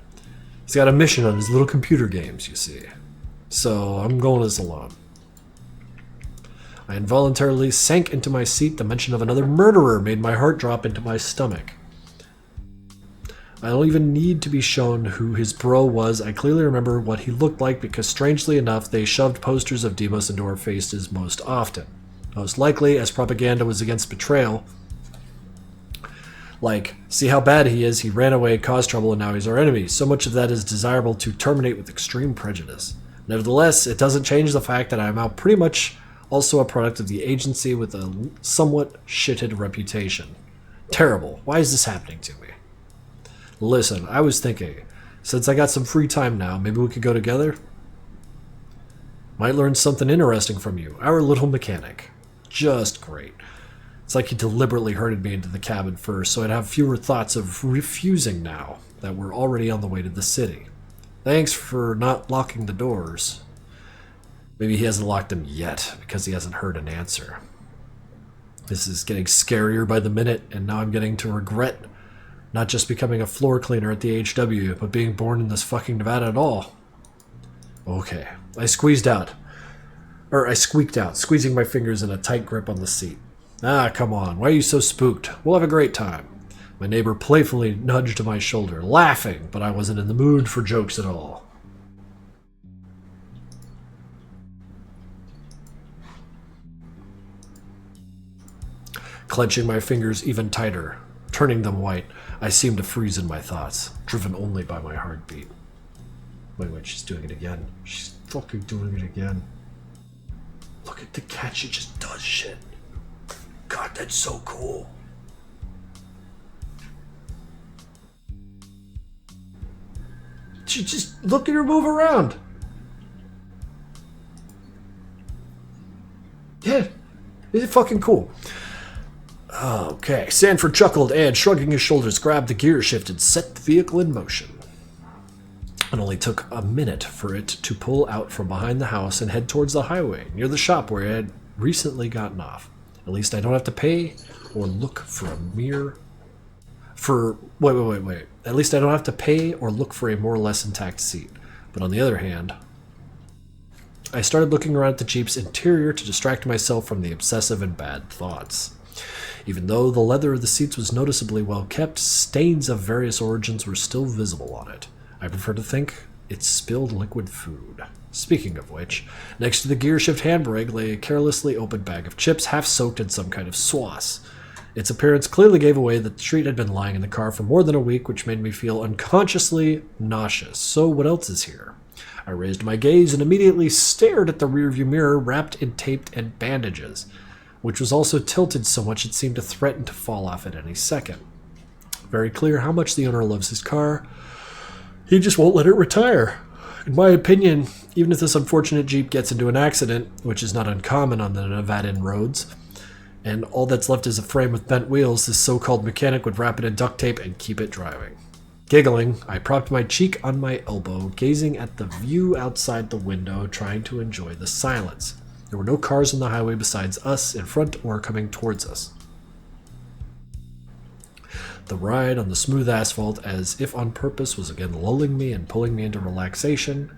He's got a mission on his little computer games, you see. So I'm going this alone. I involuntarily sank into my seat. The mention of another murderer made my heart drop into my stomach. I don't even need to be shown who his bro was. I clearly remember what he looked like because, strangely enough, they shoved posters of Demos into our faces most often. Most likely, as propaganda was against betrayal. Like, see how bad he is, he ran away, caused trouble, and now he's our enemy. So much of that is desirable to terminate with extreme prejudice. Nevertheless, it doesn't change the fact that I'm now pretty much also a product of the agency with a somewhat shithead reputation. Terrible. Why is this happening to me? Listen, I was thinking, since I got some free time now, maybe we could go together? Might learn something interesting from you. Our little mechanic. Just great. It's like he deliberately herded me into the cabin first, so I'd have fewer thoughts of refusing now that we're already on the way to the city. Thanks for not locking the doors. Maybe he hasn't locked them yet, because he hasn't heard an answer. This is getting scarier by the minute, and now I'm getting to regret not just becoming a floor cleaner at the HW, but being born in this fucking Nevada at all. Okay. I squeaked out, squeezing my fingers in a tight grip on the seat. Ah, come on. Why are you so spooked? We'll have a great time. My neighbor playfully nudged my shoulder, laughing, but I wasn't in the mood for jokes at all. Clenching my fingers even tighter, turning them white, I seemed to freeze in my thoughts, driven only by my heartbeat. Wait, she's doing it again. She's fucking doing it again. Look at the cat, she just does shit. God, that's so cool. She just, look at her move around. Yeah, it's fucking cool. Okay, Sanford chuckled and, shrugging his shoulders, grabbed the gear shift and set the vehicle in motion. It only took a minute for it to pull out from behind the house and head towards the highway, near the shop where I had recently gotten off. At least I don't have to pay or look for a mere... Wait. At least I don't have to pay or look for a more or less intact seat. But on the other hand, I started looking around at the Jeep's interior to distract myself from the obsessive and bad thoughts. Even though the leather of the seats was noticeably well kept, stains of various origins were still visible on it. I prefer to think it spilled liquid food. Speaking of which, next to the gear shift handbrake lay a carelessly opened bag of chips, half soaked in some kind of sauce. Its appearance clearly gave away that the treat had been lying in the car for more than a week, which made me feel unconsciously nauseous. So what else is here? I raised my gaze and immediately stared at the rearview mirror wrapped in tape and bandages, which was also tilted so much it seemed to threaten to fall off at any second. Very clear how much the owner loves his car. He just won't let it retire. In my opinion, even if this unfortunate Jeep gets into an accident, which is not uncommon on the Nevadan roads, and all that's left is a frame with bent wheels, this so-called mechanic would wrap it in duct tape and keep it driving. Giggling, I propped my cheek on my elbow, gazing at the view outside the window, trying to enjoy the silence. There were no cars on the highway besides us, in front or coming towards us. The ride on the smooth asphalt, as if on purpose, was again lulling me and pulling me into relaxation,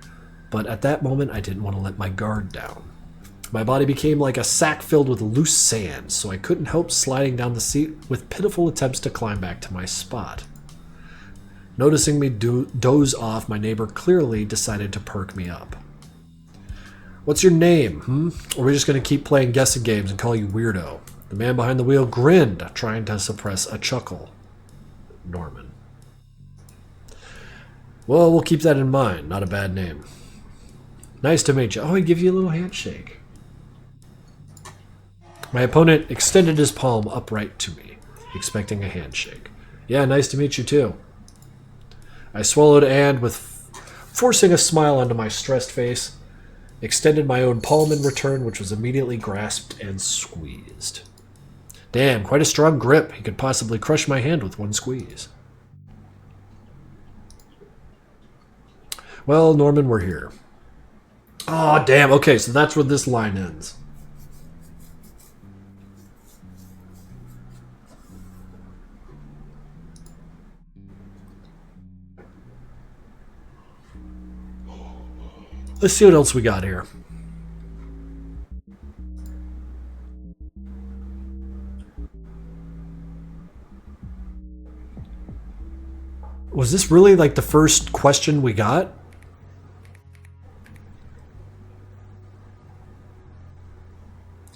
but at that moment I didn't want to let my guard down. My body became like a sack filled with loose sand, so I couldn't help sliding down the seat with pitiful attempts to climb back to my spot. Noticing me doze off, my neighbor clearly decided to perk me up. "What's your name, Or are we just going to keep playing guessing games and call you Weirdo?" The man behind the wheel grinned, trying to suppress a chuckle. Norman. "Well, we'll keep that in mind. Not a bad name." "Nice to meet you." Oh, he give you a little handshake. My opponent extended his palm upright to me, expecting a handshake. "Yeah, nice to meet you too." I swallowed and, with forcing a smile onto my stressed face, extended my own palm in return, which was immediately grasped and squeezed. Damn, quite a strong grip. He could possibly crush my hand with one squeeze. "Well, Norman, we're here." Oh, damn. Okay, so that's where this line ends. Let's see what else we got here. Was this really like the first question we got?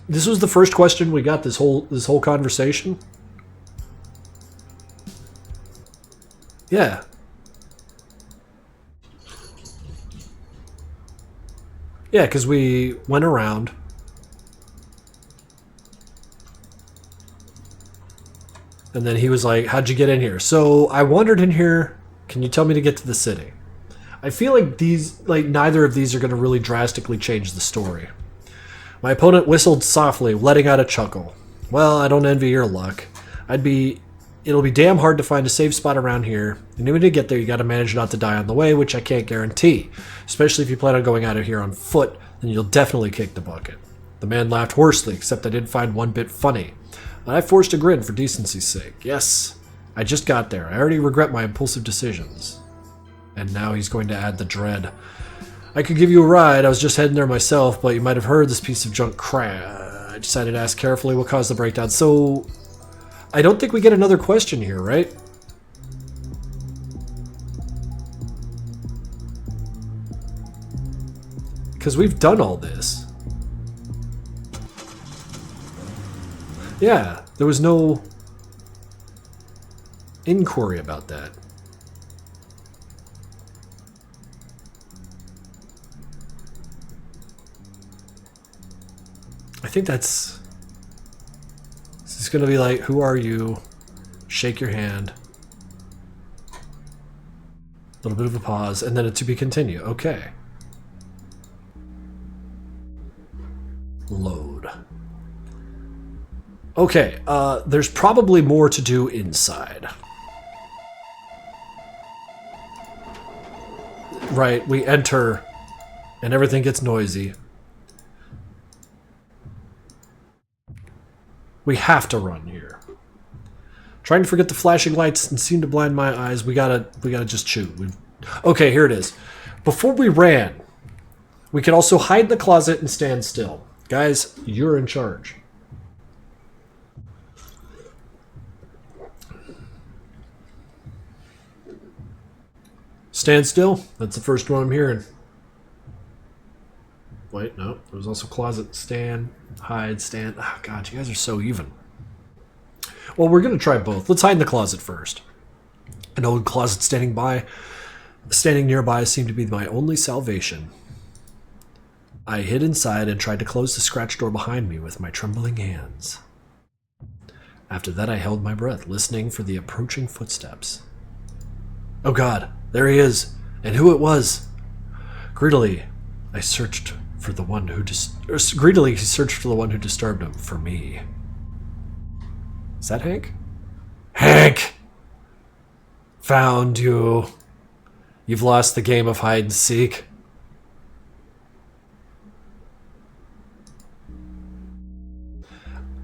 This was the first question we got this whole conversation? Yeah. Yeah, because we went around. And then he was like, "How'd you get in here?" "So I wandered in here. Can you tell me to get to the city?" I feel like neither of these are going to really drastically change the story. My opponent whistled softly, letting out a chuckle. "Well, I don't envy your luck. It'll be damn hard to find a safe spot around here. And when you get there, you got to manage not to die on the way, which I can't guarantee. Especially if you plan on going out of here on foot, then you'll definitely kick the bucket." The man laughed hoarsely, except I didn't find one bit funny. But I forced a grin for decency's sake. Yes, I just got there. I already regret my impulsive decisions. And now he's going to add the dread. "I could give you a ride. I was just heading there myself, but you might have heard this piece of junk crash." I decided to ask carefully what caused the breakdown. So, I don't think we get another question here, right? Because we've done all this. Yeah, there was no inquiry about that. I think this is going to be like, "Who are you?" Shake your hand. A little bit of a pause, and then a "to be continued." Okay. Load. Okay, there's probably more to do inside. Right, we enter, and everything gets noisy. We have to run here. Trying to forget the flashing lights and seem to blind my eyes. We gotta just shoot. Okay, here it is. Before we ran, we could also hide in the closet and stand still. Guys, you're in charge. Stand still? That's the first one I'm hearing. Wait, no. There was also closet, stand, hide, stand. Oh, God, you guys are so even. Well, we're going to try both. Let's hide in the closet first. An old closet standing nearby seemed to be my only salvation. I hid inside and tried to close the scratch door behind me with my trembling hands. After that, I held my breath, listening for the approaching footsteps. Oh God, there he is, and who it was. Greedily, he searched for the one who disturbed him. For me. Is that Hank? Hank! Found you. You've lost the game of hide and seek.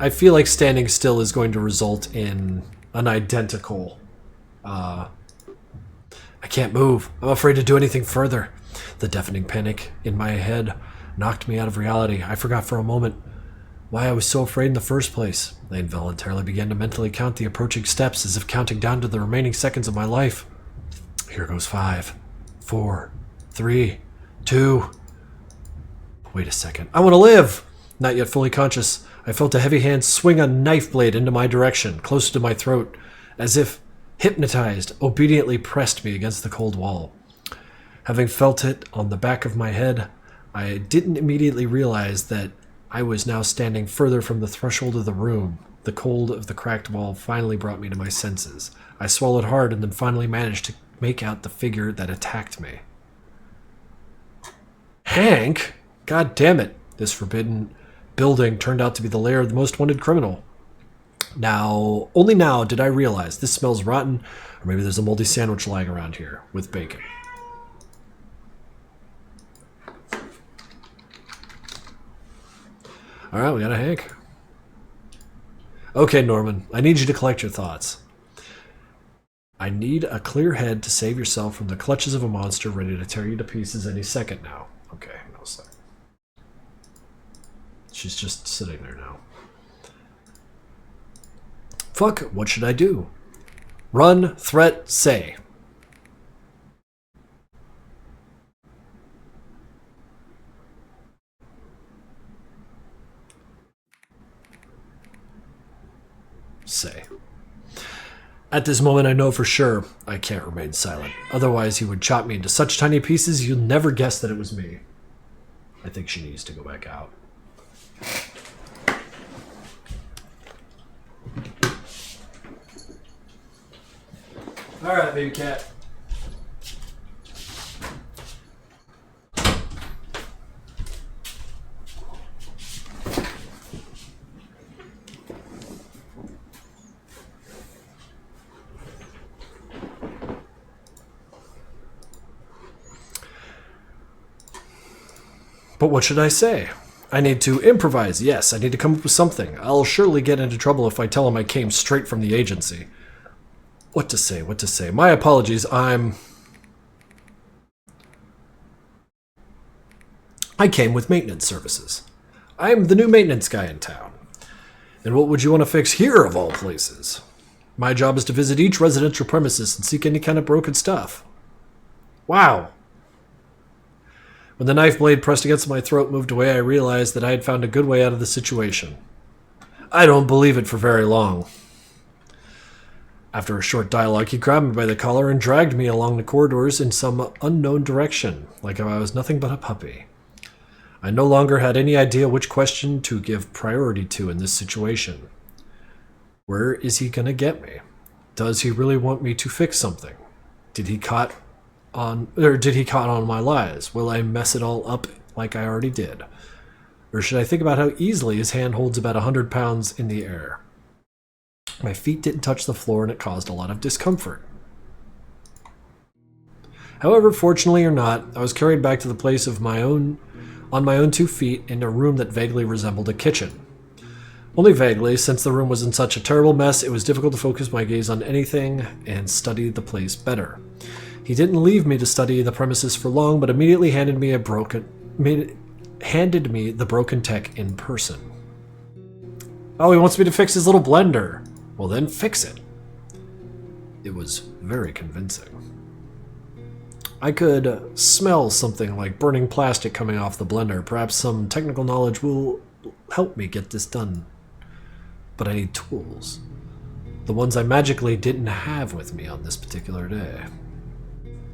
I feel like standing still is going to result in an identical... I can't move. I'm afraid to do anything further. The deafening panic in my head knocked me out of reality. I forgot for a moment why I was so afraid in the first place. I involuntarily began to mentally count the approaching steps as if counting down to the remaining seconds of my life. Here goes 5, 4, 3, 2... Wait a second. I want to live! Not yet fully conscious, I felt a heavy hand swing a knife blade into my direction, close to my throat, as if hypnotized, obediently pressed me against the cold wall. Having felt it on the back of my head, I didn't immediately realize that I was now standing further from the threshold of the room. The cold of the cracked wall finally brought me to my senses. I swallowed hard and then finally managed to make out the figure that attacked me. Hank? God damn it. This forbidden building turned out to be the lair of the most wanted criminal. Only now did I realize this smells rotten, or maybe there's a moldy sandwich lying around here with bacon. Alright, we got a Hank. Okay, Norman, I need you to collect your thoughts. I need a clear head to save yourself from the clutches of a monster ready to tear you to pieces any second now. Okay, no sec. She's just sitting there now. Fuck, what should I do? Run, threat, say. Say. At this moment, I know for sure I can't remain silent. Otherwise, he would chop me into such tiny pieces you'll never guess that it was me. I think she needs to go back out. All right, baby cat. But what should I say? I need to improvise, yes. I need to come up with something. I'll surely get into trouble if I tell him I came straight from the agency. What to say, what to say? My apologies, I came with maintenance services. I'm the new maintenance guy in town. And what would you want to fix here, of all places? My job is to visit each residential premises and seek any kind of broken stuff. Wow. When the knife blade pressed against my throat moved away, I realized that I had found a good way out of the situation. I don't believe it for very long. After a short dialogue, he grabbed me by the collar and dragged me along the corridors in some unknown direction, like if I was nothing but a puppy. I no longer had any idea which question to give priority to in this situation. Where is he going to get me? Does he really want me to fix something? Did he caught on my lies? Will I mess it all up like I already did? Or should I think about how easily his hand holds about 100 pounds in the air? My feet didn't touch the floor and it caused a lot of discomfort. However, fortunately or not, I was carried back to the place on my own 2 feet in a room that vaguely resembled a kitchen. Only vaguely, since the room was in such a terrible mess, it was difficult to focus my gaze on anything and study the place better. He didn't leave me to study the premises for long, but immediately handed me the broken tech in person. Oh, he wants me to fix his little blender. Well, then fix it. It was very convincing. I could smell something like burning plastic coming off the blender. Perhaps some technical knowledge will help me get this done. But I need tools. The ones I magically didn't have with me on this particular day.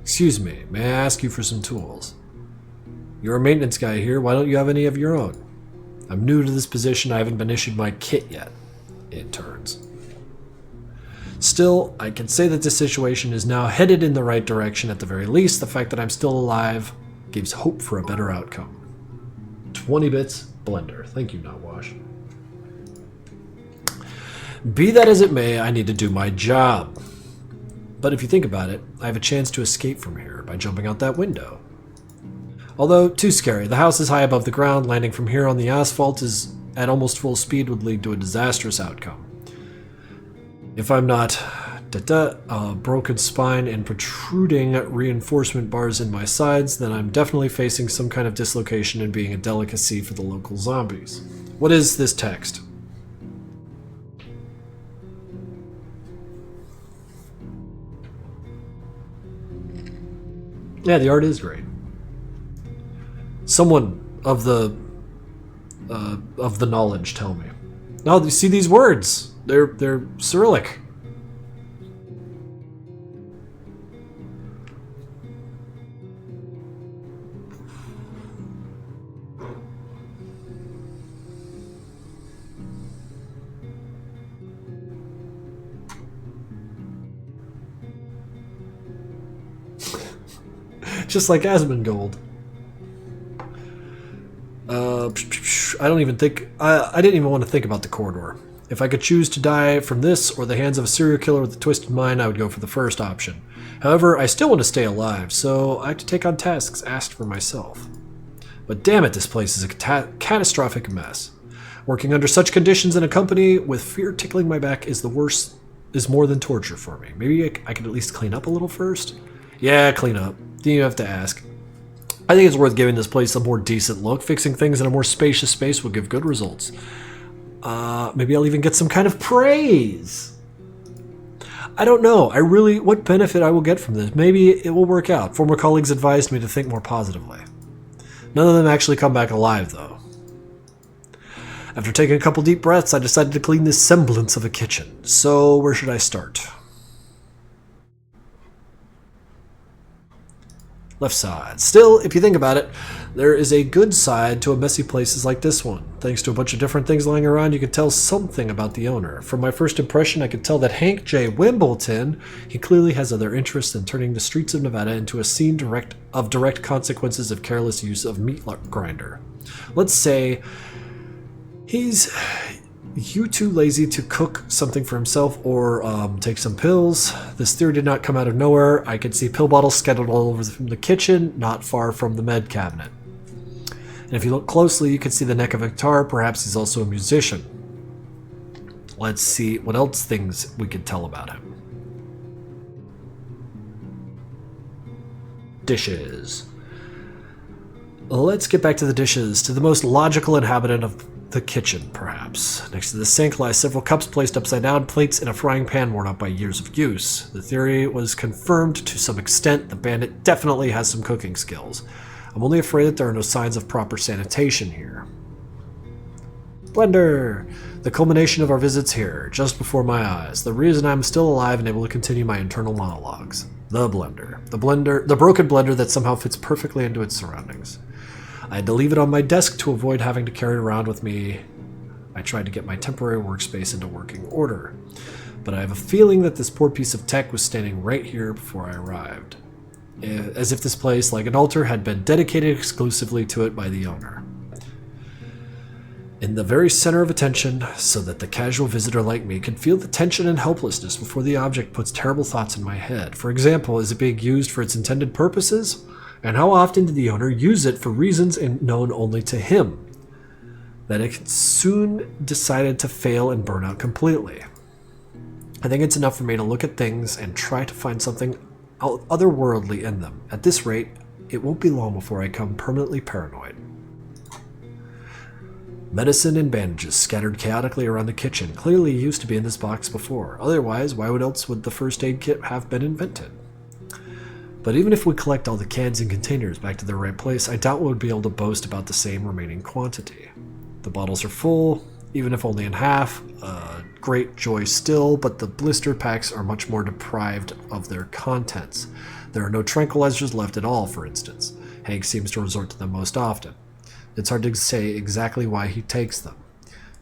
Excuse me, may I ask you for some tools? You're a maintenance guy here, why don't you have any of your own? I'm new to this position, I haven't been issued my kit yet. It turns. Still, I can say that this situation is now headed in the right direction at the very least. The fact that I'm still alive gives hope for a better outcome. 20 bits, blender. Thank you, Notwash. Be that as it may, I need to do my job. But if you think about it, I have a chance to escape from here by jumping out that window. Although, too scary. The house is high above the ground. Landing from here on the asphalt is at almost full speed would lead to a disastrous outcome. If I'm not a broken spine and protruding reinforcement bars in my sides, then I'm definitely facing some kind of dislocation and being a delicacy for the local zombies. What is this text? Yeah, the art is great. Someone of the knowledge tell me. No, you see these words? They're Cyrillic. Just like Asmongold. I don't even think... I didn't even want to think about the corridor. If I could choose to die from this or the hands of a serial killer with a twisted mind, I would go for the first option. However, I still want to stay alive, so I have to take on tasks asked for myself. But damn it, this place is a catastrophic mess. Working under such conditions in a company with fear tickling my back is more than torture for me. Maybe I could at least clean up a little first? Yeah, clean up. Didn't even have to ask. I think it's worth giving this place a more decent look. Fixing things in a more spacious space will give good results. Maybe I'll even get some kind of praise. I don't know. What benefit I will get from this? Maybe it will work out. Former colleagues advised me to think more positively. None of them actually come back alive, though. After taking a couple deep breaths, I decided to clean this semblance of a kitchen. So, where should I start? Left side. Still, if you think about it, there is a good side to a messy places like this one. Thanks to a bunch of different things lying around, you could tell something about the owner. From my first impression, I could tell that Hank J. Wimbledon, he clearly has other interests in turning the streets of Nevada into a scene of direct consequences of careless use of meat grinder. Let's say he's too lazy to cook something for himself or take some pills. This theory did not come out of nowhere. I could see pill bottles scattered all over the kitchen, not far from the med cabinet. And if you look closely, you can see the neck of a guitar. Perhaps he's also a musician. Let's see what else things we could tell about him. Dishes. Let's get back to the dishes, to the most logical inhabitant of the kitchen, perhaps. Next to the sink lie several cups placed upside down, plates in a frying pan worn out by years of use. The theory was confirmed to some extent. The bandit definitely has some cooking skills. I'm only afraid that there are no signs of proper sanitation here. Blender! The culmination of our visits here, just before my eyes. The reason I'm still alive and able to continue my internal monologues. The blender. The broken blender that somehow fits perfectly into its surroundings. I had to leave it on my desk to avoid having to carry it around with me. I tried to get my temporary workspace into working order. But I have a feeling that this poor piece of tech was standing right here before I arrived. As if this place, like an altar, had been dedicated exclusively to it by the owner. In the very center of attention, so that the casual visitor like me can feel the tension and helplessness before the object puts terrible thoughts in my head. For example, is it being used for its intended purposes? And how often did the owner use it for reasons known only to him? that it soon decided to fail and burn out completely. I think it's enough for me to look at things and try to find something otherworldly in them. At this rate, it won't be long before I become permanently paranoid. Medicine and bandages scattered chaotically around the kitchen clearly used to be in this box before. Otherwise, why else would the first aid kit have been invented? But even if we collect all the cans and containers back to their right place, I doubt we'll be able to boast about the same remaining quantity. The bottles are full, even if only in half. Great joy still, but the blister packs are much more deprived of their contents. There are no tranquilizers left at all, for instance. Hank seems to resort to them most often. It's hard to say exactly why he takes them.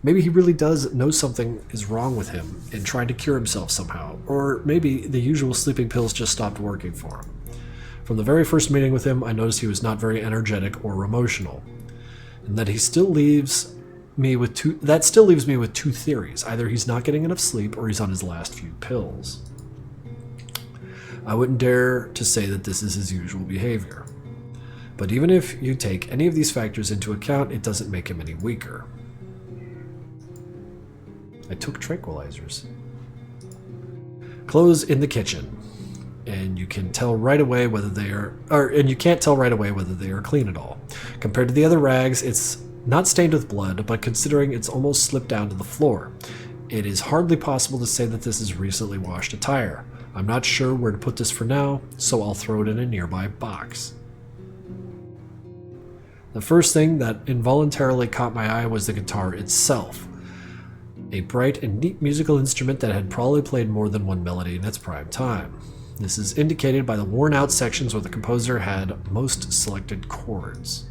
Maybe he really does know something is wrong with him and trying to cure himself somehow, or maybe the usual sleeping pills just stopped working for him. From the very first meeting with him, I noticed he was not very energetic or emotional, and that he still leaves me with two theories. Either he's not getting enough sleep or he's on his last few pills. I wouldn't dare to say that this is his usual behavior. But even if you take any of these factors into account, it doesn't make him any weaker. I took tranquilizers. Clothes in the kitchen, and you can tell right away whether they are, and you can't tell right away whether they are clean at all. Compared to the other rags, it's not stained with blood, but considering it's almost slipped down to the floor, it is hardly possible to say that this is recently washed attire. I'm not sure where to put this for now, so I'll throw it in a nearby box. The first thing that involuntarily caught my eye was the guitar itself. A bright and neat musical instrument that had probably played more than one melody in its prime time. This is indicated by the worn-out sections where the composer had most selected chords.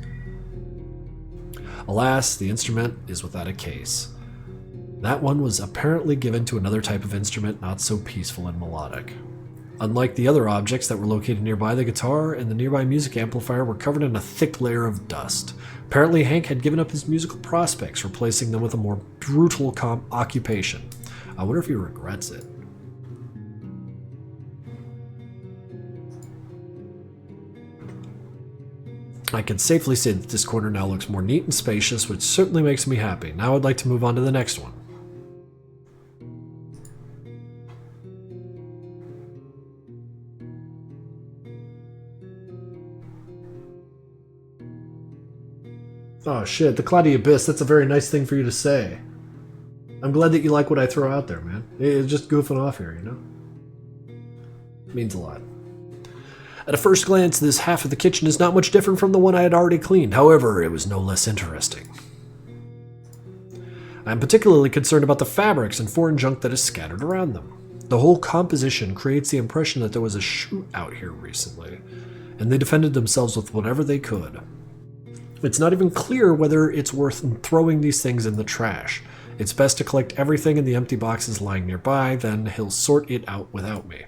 Alas, the instrument is without a case. That one was apparently given to another type of instrument not so peaceful and melodic. Unlike the other objects that were located nearby, the guitar and the nearby music amplifier were covered in a thick layer of dust. Apparently, Hank had given up his musical prospects, replacing them with a more brutal occupation. I wonder if he regrets it. I can safely say that this corner now looks more neat and spacious, which certainly makes me happy. Now I'd like to move on to the next one. Oh shit, the cloudy abyss, that's a very nice thing for you to say. I'm glad that you like what I throw out there, man. It's just goofing off here, you know? It means a lot. At a first glance, this half of the kitchen is not much different from the one I had already cleaned. However, it was no less interesting. I am particularly concerned about the fabrics and foreign junk that is scattered around them. The whole composition creates the impression that there was a shootout here recently, and they defended themselves with whatever they could. It's not even clear whether it's worth throwing these things in the trash. It's best to collect everything in the empty boxes lying nearby, then he'll sort it out without me.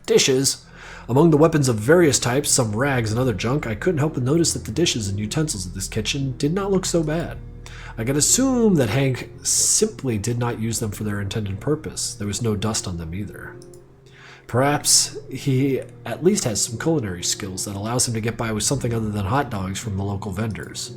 Dishes. Among the weapons of various types, some rags and other junk, I couldn't help but notice that the dishes and utensils of this kitchen did not look so bad. I could assume that Hank simply did not use them for their intended purpose. There was no dust on them either. Perhaps he at least has some culinary skills that allows him to get by with something other than hot dogs from the local vendors.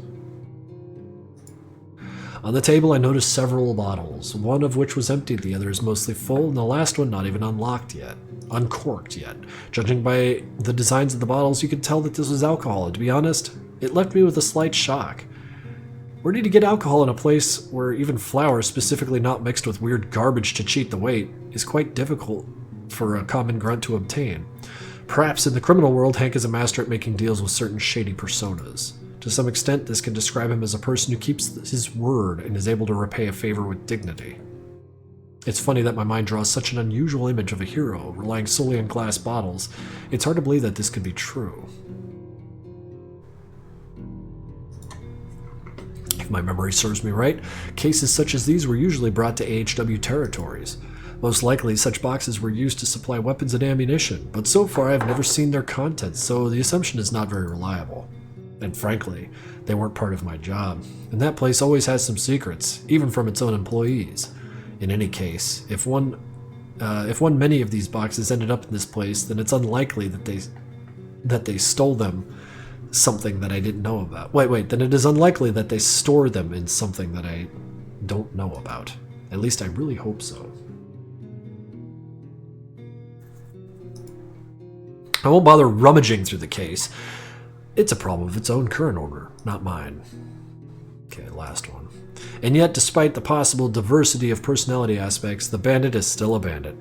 On the table I noticed several bottles, one of which was empty, the other is mostly full, and the last one not even uncorked yet. Judging by the designs of the bottles, you could tell that this was alcohol, and to be honest, it left me with a slight shock. Where did you get alcohol in a place where even flour, specifically not mixed with weird garbage to cheat the weight, is quite difficult for a common grunt to obtain? Perhaps in the criminal world, Hank is a master at making deals with certain shady personas. To some extent, this can describe him as a person who keeps his word and is able to repay a favor with dignity. It's funny that my mind draws such an unusual image of a hero, relying solely on glass bottles. It's hard to believe that this could be true. If my memory serves me right, cases such as these were usually brought to AHW territories. Most likely, such boxes were used to supply weapons and ammunition, but so far I've never seen their contents, so the assumption is not very reliable. And frankly, they weren't part of my job. And that place always has some secrets, even from its own employees. In any case, if one many of these boxes ended up in this place, then it's unlikely that they stole them something that I didn't know about. Wait, then it is unlikely that they store them in something that I don't know about. At least I really hope so. I won't bother rummaging through the case. It's a problem of its own current order, not mine. Okay, last one. And yet, despite the possible diversity of personality aspects, the bandit is still a bandit.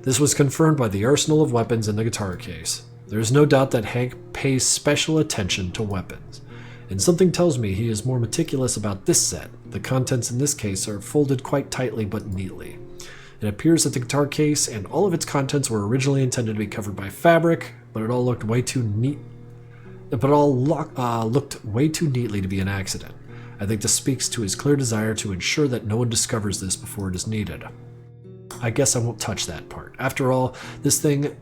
This was confirmed by the arsenal of weapons in the guitar case. There is no doubt that Hank pays special attention to weapons. And something tells me he is more meticulous about this set. The contents in this case are folded quite tightly but neatly. It appears that the guitar case and all of its contents were originally intended to be covered by fabric, but it all looked way too neat. Looked way too neatly to be an accident. I think this speaks to his clear desire to ensure that no one discovers this before it is needed. I guess I won't touch that part. After all, this thing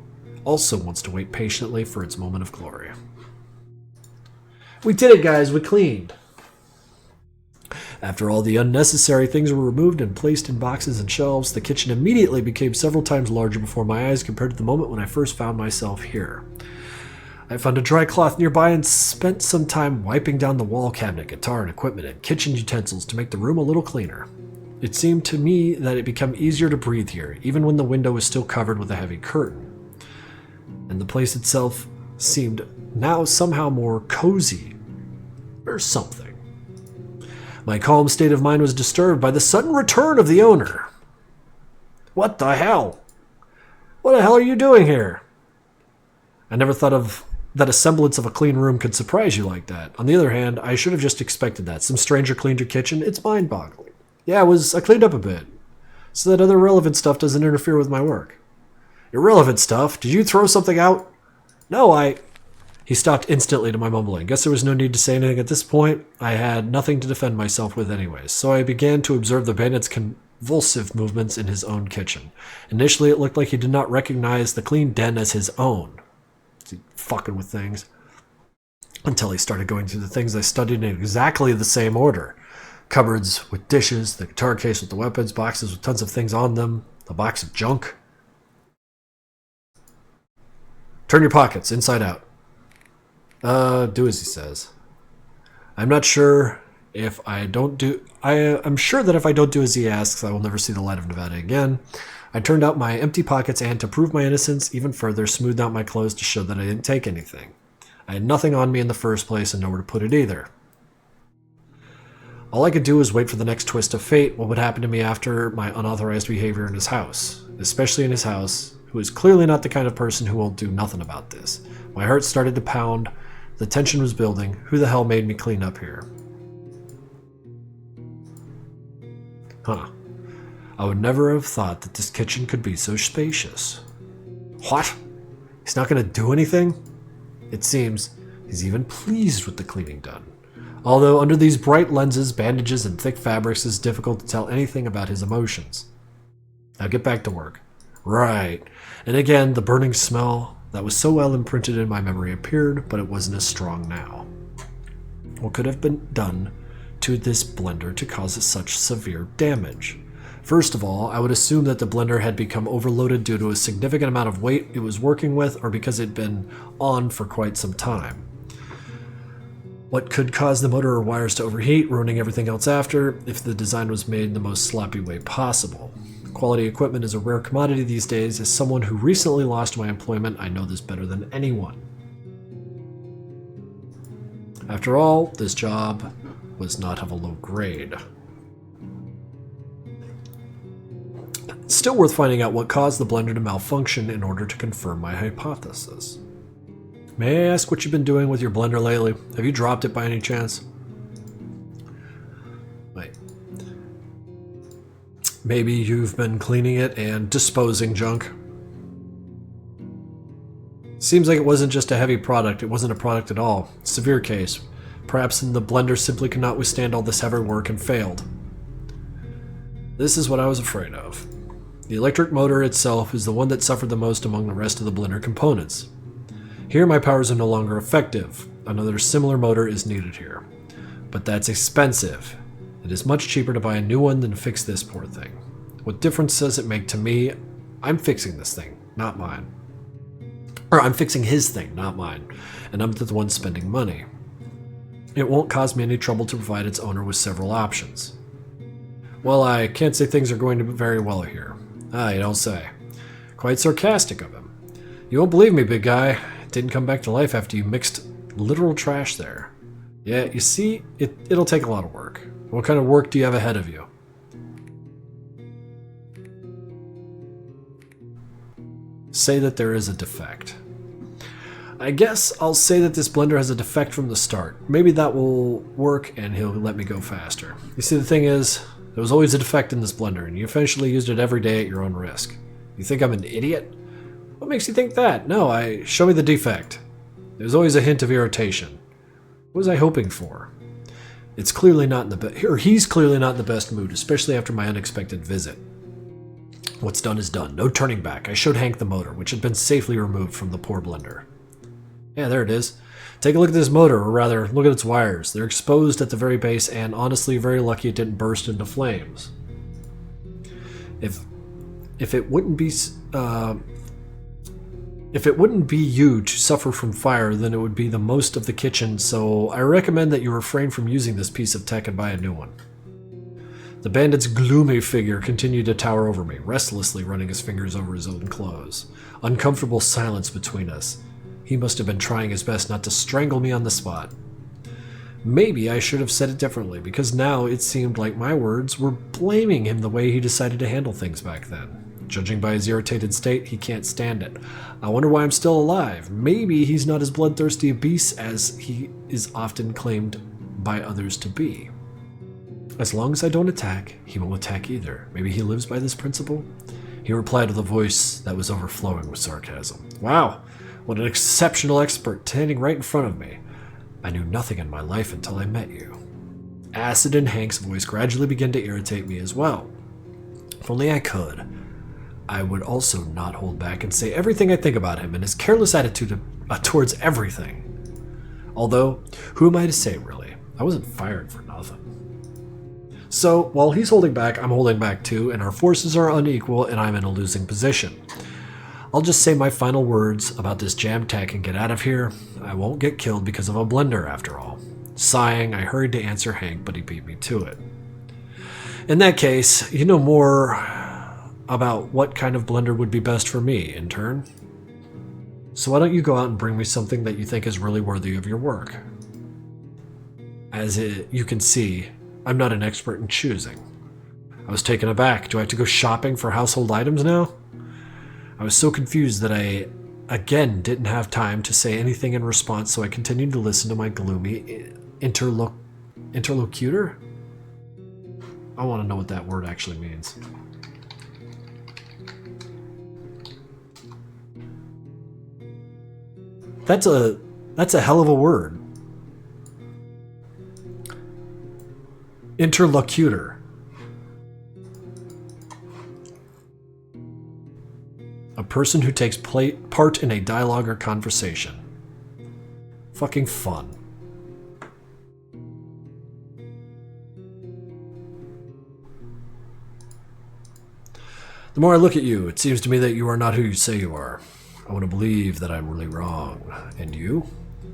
also wants to wait patiently for its moment of glory. We did it, guys. We cleaned. After all the unnecessary things were removed and placed in boxes and shelves, the kitchen immediately became several times larger before my eyes compared to the moment when I first found myself here. I found a dry cloth nearby and spent some time wiping down the wall cabinet, guitar and equipment, and kitchen utensils to make the room a little cleaner. It seemed to me that it became easier to breathe here, even when the window was still covered with a heavy curtain. And the place itself seemed now somehow more cozy, or something. My calm state of mind was disturbed by the sudden return of the owner. What the hell? What the hell are you doing here? I never thought of that a semblance of a clean room could surprise you like that. On the other hand, I should have just expected that. Some stranger cleaned your kitchen? It's mind-boggling. Yeah, I cleaned up a bit, so that other relevant stuff doesn't interfere with my work. Irrelevant stuff? Did you throw something out? No, He stopped instantly to my mumbling. Guess there was no need to say anything at this point. I had nothing to defend myself with anyways, so I began to observe the bandit's convulsive movements in his own kitchen. Initially, it looked like he did not recognize the clean den as his own. He fucking with things. Until he started going through the things I studied in exactly the same order. Cupboards with dishes, the guitar case with the weapons, boxes with tons of things on them, a box of junk. Turn your pockets inside out. Do as he says. I'm not sure if I don't do... I'm sure that if I don't do as he asks, I will never see the light of Nevada again. I turned out my empty pockets and, to prove my innocence even further, smoothed out my clothes to show that I didn't take anything. I had nothing on me in the first place and nowhere to put it either. All I could do was wait for the next twist of fate, what would happen to me after my unauthorized behavior in his house. Especially in his house, who is clearly not the kind of person who will do nothing about this. My heart started to pound. The tension was building. Who the hell made me clean up here? Huh. I would never have thought that this kitchen could be so spacious. What? He's not going to do anything? It seems he's even pleased with the cleaning done. Although under these bright lenses, bandages, and thick fabrics, it's difficult to tell anything about his emotions. Now get back to work. Right. And again, the burning smell that was so well imprinted in my memory appeared, but it wasn't as strong now. What could have been done to this blender to cause it such severe damage? First of all, I would assume that the blender had become overloaded due to a significant amount of weight it was working with, or because it had been on for quite some time. What could cause the motor or wires to overheat, ruining everything else after, if the design was made in the most sloppy way possible? Quality equipment is a rare commodity these days. As someone who recently lost my employment, I know this better than anyone. After all, this job was not of a low grade. It's still worth finding out what caused the blender to malfunction in order to confirm my hypothesis. May I ask what you've been doing with your blender lately? Have you dropped it by any chance? Wait. Maybe you've been cleaning it and disposing junk? Seems like it wasn't just a heavy product, it wasn't a product at all. Severe case. Perhaps the blender simply could not withstand all this heavy work and failed. This is what I was afraid of. The electric motor itself is the one that suffered the most among the rest of the blender components. Here my powers are no longer effective. Another similar motor is needed here. But that's expensive. It is much cheaper to buy a new one than to fix this poor thing. What difference does it make to me? I'm fixing this thing, not mine. Or I'm fixing his thing, not mine. And I'm the one spending money. It won't cause me any trouble to provide its owner with several options. Well, I can't say things are going to be very well here. Ah, you don't say. Quite sarcastic of him. You won't believe me, big guy. It didn't come back to life after you mixed literal trash there. Yeah, you see, it'll take a lot of work. What kind of work do you have ahead of you? Say that there is a defect. I guess I'll say that this blender has a defect from the start. Maybe that will work and he'll let me go faster. You see, the thing is, there was always a defect in this blender and you essentially used it every day at your own risk. You think I'm an idiot? What makes you think that? No, show me the defect. There's always a hint of irritation. What was I hoping for? It's clearly not in the he's clearly not in the best mood, especially after my unexpected visit. What's done is done. No turning back. I showed Hank the motor, which had been safely removed from the poor blender. Yeah, there it is. Take a look at this motor, or rather, look at its wires. They're exposed at the very base, and honestly, very lucky it didn't burst into flames. If it wouldn't be you to suffer from fire, then it would be the most of the kitchen, so I recommend that you refrain from using this piece of tech and buy a new one. The bandit's gloomy figure continued to tower over me, restlessly running his fingers over his own clothes. Uncomfortable silence between us. He must have been trying his best not to strangle me on the spot. Maybe I should have said it differently, because now it seemed like my words were blaming him the way he decided to handle things back then. Judging by his irritated state, he can't stand it. I wonder why I'm still alive. Maybe he's not as bloodthirsty a beast as he is often claimed by others to be. As long as I don't attack, he won't attack either. Maybe he lives by this principle? He replied with a voice that was overflowing with sarcasm. Wow, what an exceptional expert standing right in front of me. I knew nothing in my life until I met you. Acid in Hank's voice gradually began to irritate me as well. If only I could, I would also not hold back and say everything I think about him and his careless attitude towards everything. Although, who am I to say, really? I wasn't fired for nothing. So, while he's holding back, I'm holding back too, and our forces are unequal, and I'm in a losing position. I'll just say my final words about this jam tech and get out of here. I won't get killed because of a blender, after all. Sighing, I hurried to answer Hank, but he beat me to it. In that case, you know more about what kind of blender would be best for me, intern. So why don't you go out and bring me something that you think is really worthy of your work? You can see, I'm not an expert in choosing. I was taken aback. Do I have to go shopping for household items now? I was so confused that I, again, didn't have time to say anything in response, so I continued to listen to my gloomy interlocutor? I want to know what that word actually means. That's a hell of a word. Interlocutor. A person who takes part in a dialogue or conversation. Fucking fun. The more I look at you, it seems to me that you are not who you say you are. I want to believe that I'm really wrong. And you?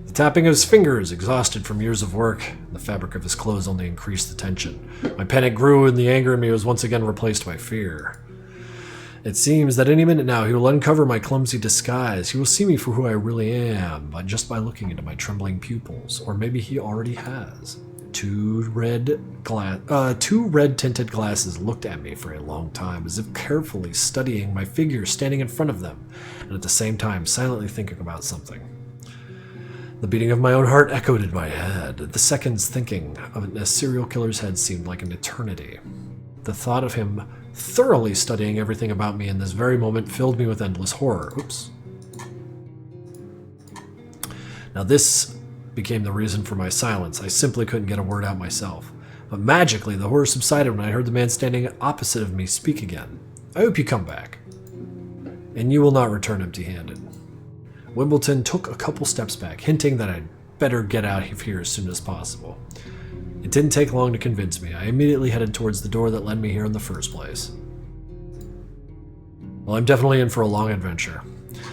The tapping of his fingers, exhausted from years of work. The fabric of his clothes only increased the tension. My panic grew, and the anger in me was once again replaced by fear. It seems that any minute now he will uncover my clumsy disguise. He will see me for who I really am, but just by looking into my trembling pupils. Or maybe he already has. Two red-tinted glasses looked at me for a long time, as if carefully studying my figure standing in front of them, and at the same time silently thinking about something. The beating of my own heart echoed in my head. The seconds thinking of a serial killer's head seemed like an eternity. The thought of him thoroughly studying everything about me in this very moment filled me with endless horror. Oops. Now this became the reason for my silence. I simply couldn't get a word out myself. But magically, the horror subsided when I heard the man standing opposite of me speak again. I hope you come back. And you will not return empty-handed. Wimbledon took a couple steps back, hinting that I'd better get out of here as soon as possible. It didn't take long to convince me. I immediately headed towards the door that led me here in the first place. Well, I'm definitely in for a long adventure.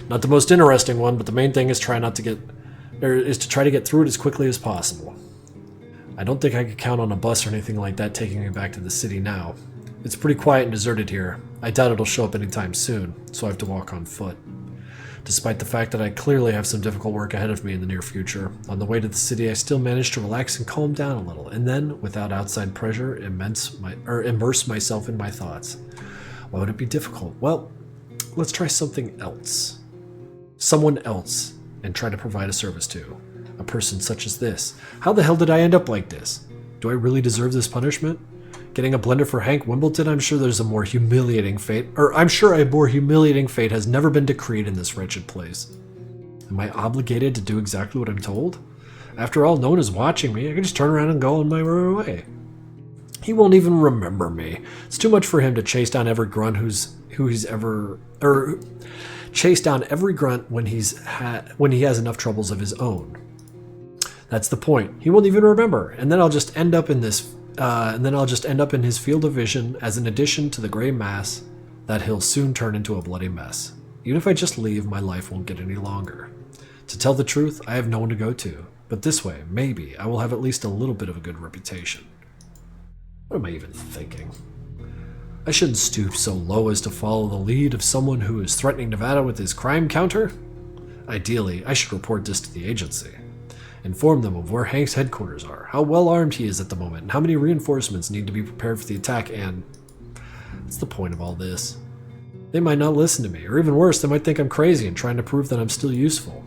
Not the most interesting one, but the main thing is to try to get through it as quickly as possible. I don't think I could count on a bus or anything like that taking me back to the city now. It's pretty quiet and deserted here. I doubt it'll show up anytime soon, so I have to walk on foot. Despite the fact that I clearly have some difficult work ahead of me in the near future, on the way to the city I still manage to relax and calm down a little, and then, without outside pressure, immerse myself in my thoughts. Why would it be difficult? Well, let's try something else. Someone else, and try to provide a service to. A person such as this. How the hell did I end up like this? Do I really deserve this punishment? Getting a blender for Hank Wimbledon? I'm sure a more humiliating fate has never been decreed in this wretched place. Am I obligated to do exactly what I'm told? After all, no one is watching me. I can just turn around and go on my merry way. He won't even remember me. It's too much for him to chase down every grunt chase down every grunt when he has enough troubles of his own. That's the point. He won't even remember, and then I'll just end up in his field of vision as an addition to the gray mass that he'll soon turn into a bloody mess. Even if I just leave, my life won't get any longer. To tell the truth, I have no one to go to, but this way, maybe, I will have at least a little bit of a good reputation. What am I even thinking? I shouldn't stoop so low as to follow the lead of someone who is threatening Nevada with his crime counter. Ideally, I should report this to the agency. Inform them of where Hank's headquarters are, how well armed he is at the moment, and how many reinforcements need to be prepared for the attack, and... What's the point of all this? They might not listen to me, or even worse, they might think I'm crazy and trying to prove that I'm still useful.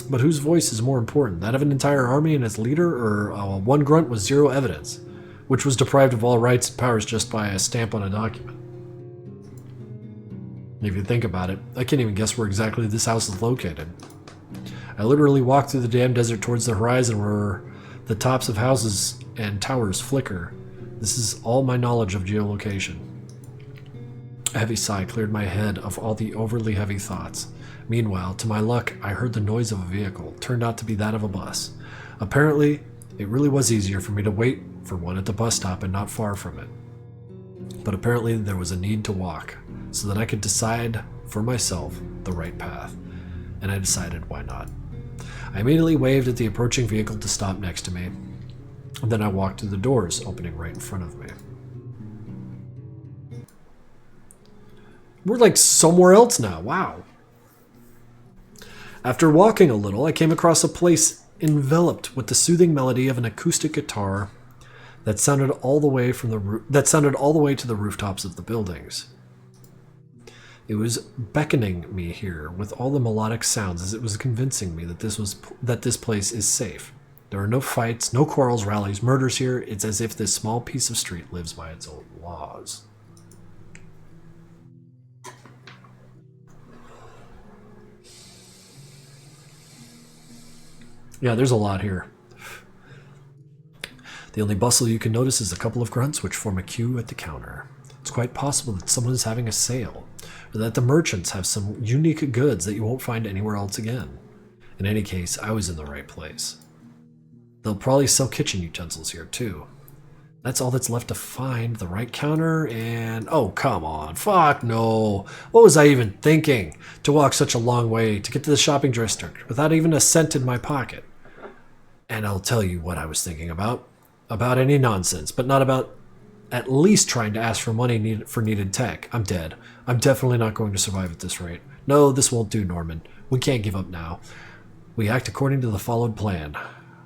But whose voice is more important, that of an entire army and its leader, or one grunt with zero evidence, which was deprived of all rights and powers just by a stamp on a document? If you think about it, I can't even guess where exactly this house is located. I literally walked through the damn desert towards the horizon where the tops of houses and towers flicker. This is all my knowledge of geolocation. A heavy sigh cleared my head of all the overly heavy thoughts. Meanwhile, to my luck, I heard the noise of a vehicle. Turned out to be that of a bus. Apparently, it really was easier for me to wait for one at the bus stop and not far from it. But apparently there was a need to walk, so that I could decide for myself the right path. And I decided why not. I immediately waved at the approaching vehicle to stop next to me, and then I walked through the doors opening right in front of me. We're like somewhere else now, wow. After walking a little, I came across a place enveloped with the soothing melody of an acoustic guitar that sounded all the way to the rooftops of the buildings. It was beckoning me here with all the melodic sounds as it was convincing me that this place is safe. There are no fights, no quarrels, rallies, murders here. It's as if this small piece of street lives by its own laws. Yeah, there's a lot here. The only bustle you can notice is a couple of grunts which form a queue at the counter. It's quite possible that someone is having a sale, or that the merchants have some unique goods that you won't find anywhere else again. In any case, I was in the right place. They'll probably sell kitchen utensils here, too. That's all that's left to find, the right counter, and... Oh, come on, fuck no. What was I even thinking? To walk such a long way to get to the shopping district without even a cent in my pocket. And I'll tell you what I was thinking about. About any nonsense, but not about at least trying to ask for money for needed tech. I'm dead. I'm definitely not going to survive at this rate. No, this won't do, Norman. We can't give up now. We act according to the followed plan.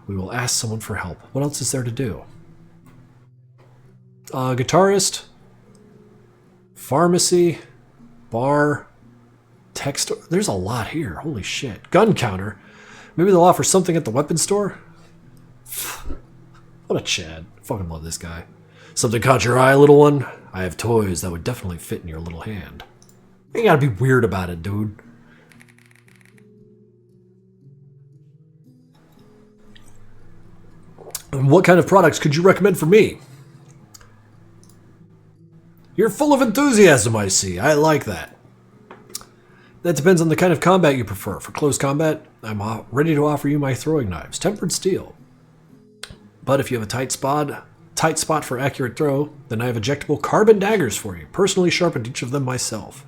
We will ask someone for help. What else is there to do? Guitarist, pharmacy, bar, tech store. There's a lot here. Holy shit. Gun counter. Maybe they'll offer something at the weapons store? What a Chad. Fucking love this guy. Something caught your eye, little one? I have toys that would definitely fit in your little hand. You gotta be weird about it, dude. And what kind of products could you recommend for me? You're full of enthusiasm, I see. I like that. That depends on the kind of combat you prefer. For close combat, I'm ready to offer you my throwing knives, tempered steel. But if you have a tight spot for accurate throw, then I have ejectable carbon daggers for you, personally sharpened each of them myself.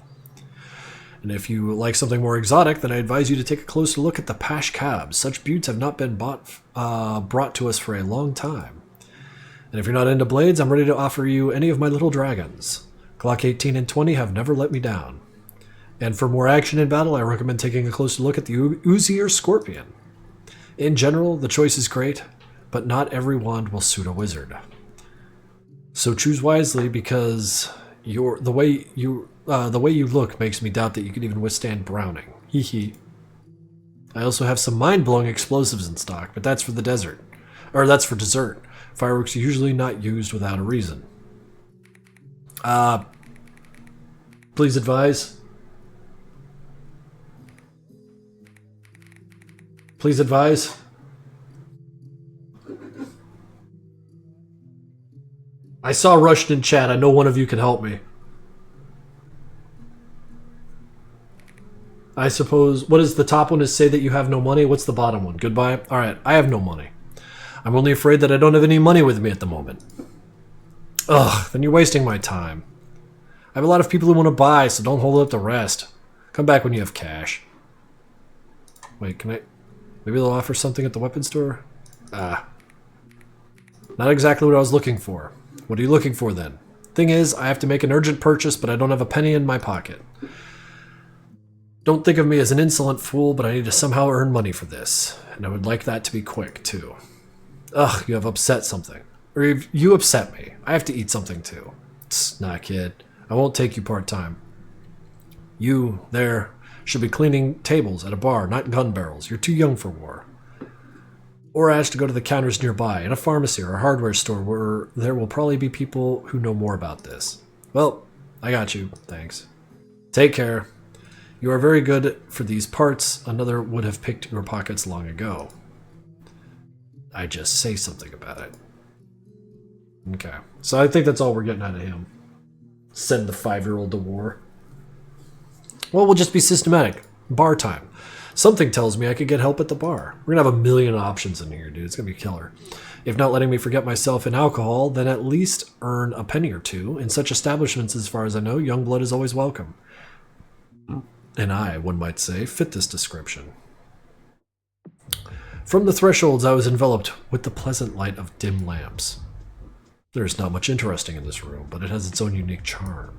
And if you like something more exotic, then I advise you to take a closer look at the Pash Cabs. Such buttes have not been brought to us for a long time. And if you're not into blades, I'm ready to offer you any of my little dragons. Glock 18 and 20 have never let me down. And for more action in battle, I recommend taking a closer look at the Uzi or Scorpion. In general, the choice is great, but not every wand will suit a wizard. So choose wisely, because the way you look makes me doubt that you can even withstand Browning. Hee hee. I also have some mind-blowing explosives in stock, but that's for the desert. Or that's for dessert. Fireworks are usually not used without a reason. Please advise. Please advise. I saw Rushed in chat. I know one of you can help me. I suppose, what is the top one is say that you have no money? What's the bottom one? Goodbye? Alright, I have no money. I'm only afraid that I don't have any money with me at the moment. Ugh, then you're wasting my time. I have a lot of people who want to buy, so don't hold up the rest. Come back when you have cash. Wait, can I... Maybe they'll offer something at the weapon store? Not exactly what I was looking for. What are you looking for then? Thing is, I have to make an urgent purchase, but I don't have a penny in my pocket. Don't think of me as an insolent fool, but I need to somehow earn money for this. And I would like that to be quick, too. Ugh, you have upset something. Or you upset me. I have to eat something, too. Nah, kid. I won't take you part-time. You, there, should be cleaning tables at a bar, not gun barrels. You're too young for war. Or asked to go to the counters nearby, in a pharmacy or a hardware store where there will probably be people who know more about this. Well, I got you. Thanks. Take care. You are very good for these parts. Another would have picked your pockets long ago. I just say something about it. Okay. So I think that's all we're getting out of him. Send the 5-year-old to war. Well, we'll just be systematic. Bar time. Something tells me I could get help at the bar. We're going to have a million options in here, dude. It's going to be killer. If not letting me forget myself in alcohol, then at least earn a penny or two. In such establishments, as far as I know, young blood is always welcome. And I, one might say, fit this description. From the thresholds, I was enveloped with the pleasant light of dim lamps. There is not much interesting in this room, but it has its own unique charm.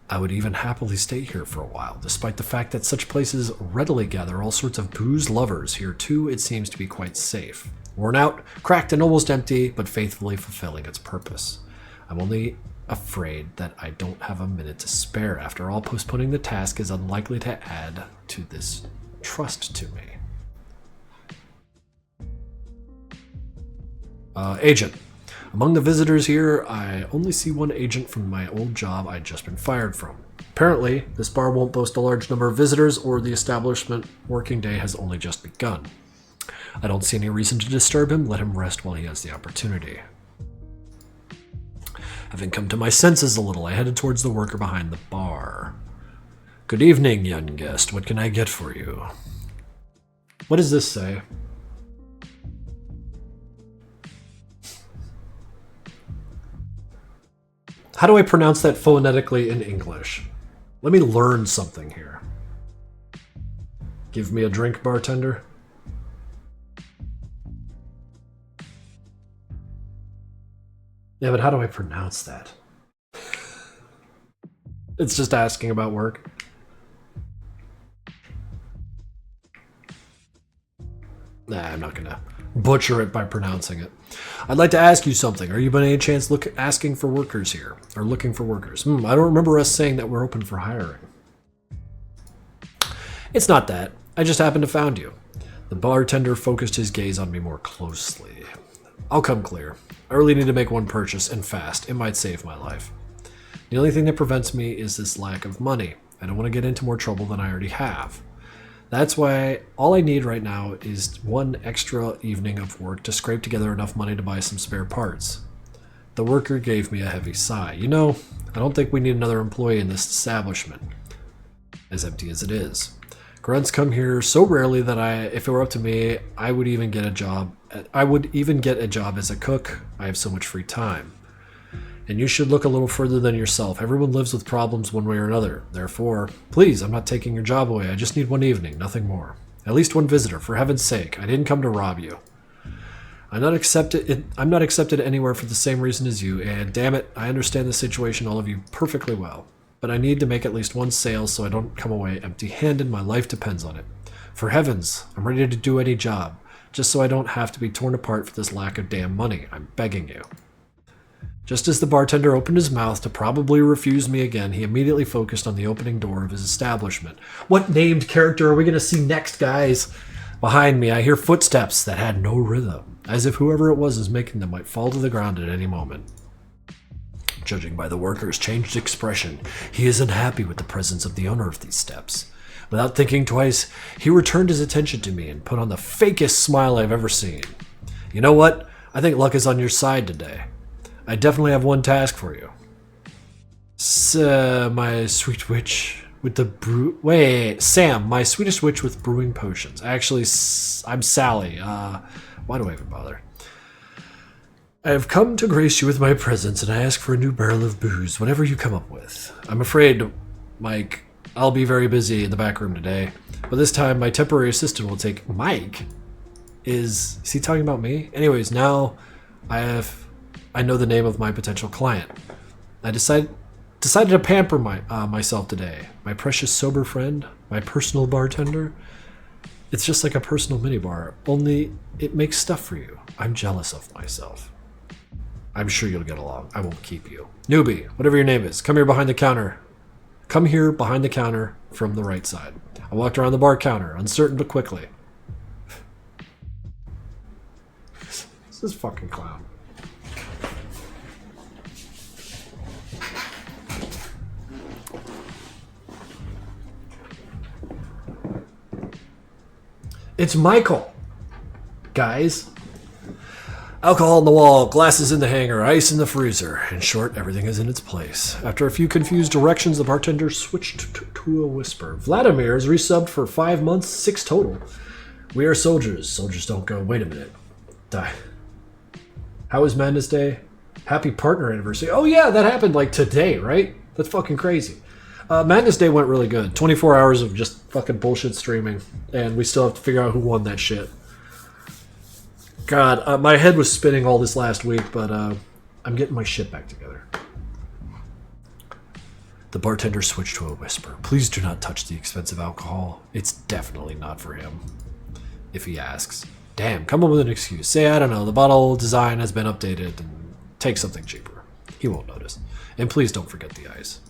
I would even happily stay here for a while, despite the fact that such places readily gather all sorts of booze lovers. Here, too, it seems to be quite safe. Worn out, cracked, and almost empty, but faithfully fulfilling its purpose. I'm only afraid that I don't have a minute to spare. After all, postponing the task is unlikely to add to this trust to me. Agent. Among the visitors here, I only see one agent from my old job I'd just been fired from. Apparently, this bar won't boast a large number of visitors, or the establishment working day has only just begun. I don't see any reason to disturb him. Let him rest while he has the opportunity. Having come to my senses a little, I headed towards the worker behind the bar. Good evening, young guest. What can I get for you? What does this say? How do I pronounce that phonetically in English? Let me learn something here. Give me a drink, bartender. Yeah, but how do I pronounce that? It's just asking about work. Nah, I'm not gonna butcher it by pronouncing it. I'd like to ask you something. Are you by any chance asking for workers here? Or looking for workers? I don't remember us saying that we're open for hiring. It's not that. I just happened to found you. The bartender focused his gaze on me more closely. I'll come clear. I really need to make one purchase, and fast. It might save my life. The only thing that prevents me is this lack of money. I don't want to get into more trouble than I already have. That's why all I need right now is one extra evening of work to scrape together enough money to buy some spare parts. The worker gave me a heavy sigh. You know, I don't think we need another employee in this establishment, as empty as it is. Grunts come here so rarely that if it were up to me, I would even get a job. I would even get a job as a cook. I have so much free time. And you should look a little further than yourself. Everyone lives with problems one way or another. Therefore, please, I'm not taking your job away. I just need one evening, nothing more. At least one visitor, for heaven's sake. I didn't come to rob you. I'm not accepted anywhere for the same reason as you, and damn it, I understand the situation, all of you, perfectly well. But I need to make at least one sale so I don't come away empty-handed. My life depends on it. For heavens, I'm ready to do any job, just so I don't have to be torn apart for this lack of damn money. I'm begging you. Just as the bartender opened his mouth to probably refuse me again, he immediately focused on the opening door of his establishment. What named character are we going to see next, guys? Behind me, I hear footsteps that had no rhythm, as if whoever it was making them might fall to the ground at any moment. Judging by the worker's changed expression, he is unhappy with the presence of the owner of these steps. Without thinking twice, he returned his attention to me and put on the fakest smile I've ever seen. You know what? I think luck is on your side today. I definitely have one task for you. My sweet witch with the Sam, my sweetest witch with brewing potions. Actually, I'm Sally. Why do I even bother? I have come to grace you with my presence, and I ask for a new barrel of booze, whatever you come up with. I'm afraid, Mike, I'll be very busy in the back room today, but this time my temporary assistant will take Mike. Is he talking about me? Anyways, now I know the name of my potential client. I decided to pamper myself today. My precious sober friend, my personal bartender. It's just like a personal minibar, only it makes stuff for you. I'm jealous of myself. I'm sure you'll get along. I won't keep you. Newbie, whatever your name is, come here behind the counter. Come here behind the counter from the right side. I walked around the bar counter, uncertain but quickly. This is fucking clown. It's Michael. Guys. Alcohol on the wall, glasses in the hanger, ice in the freezer. In short, everything is in its place. After a few confused directions, the bartender switched to a whisper. Vladimir is resubbed for 5 months, 6 total. We are soldiers. Soldiers don't go, wait a minute. Die. How was Madness Day? Happy partner anniversary. Oh yeah, that happened like today, right? That's fucking crazy. Madness Day went really good. 24 hours of just fucking bullshit streaming. And we still have to figure out who won that shit. God, my head was spinning all this last week, but I'm getting my shit back together. The bartender switched to a whisper. Please do not touch the expensive alcohol. It's definitely not for him. If he asks. Damn, come up with an excuse. Say, I don't know, the bottle design has been updated, and take something cheaper. He won't notice. And please don't forget the ice.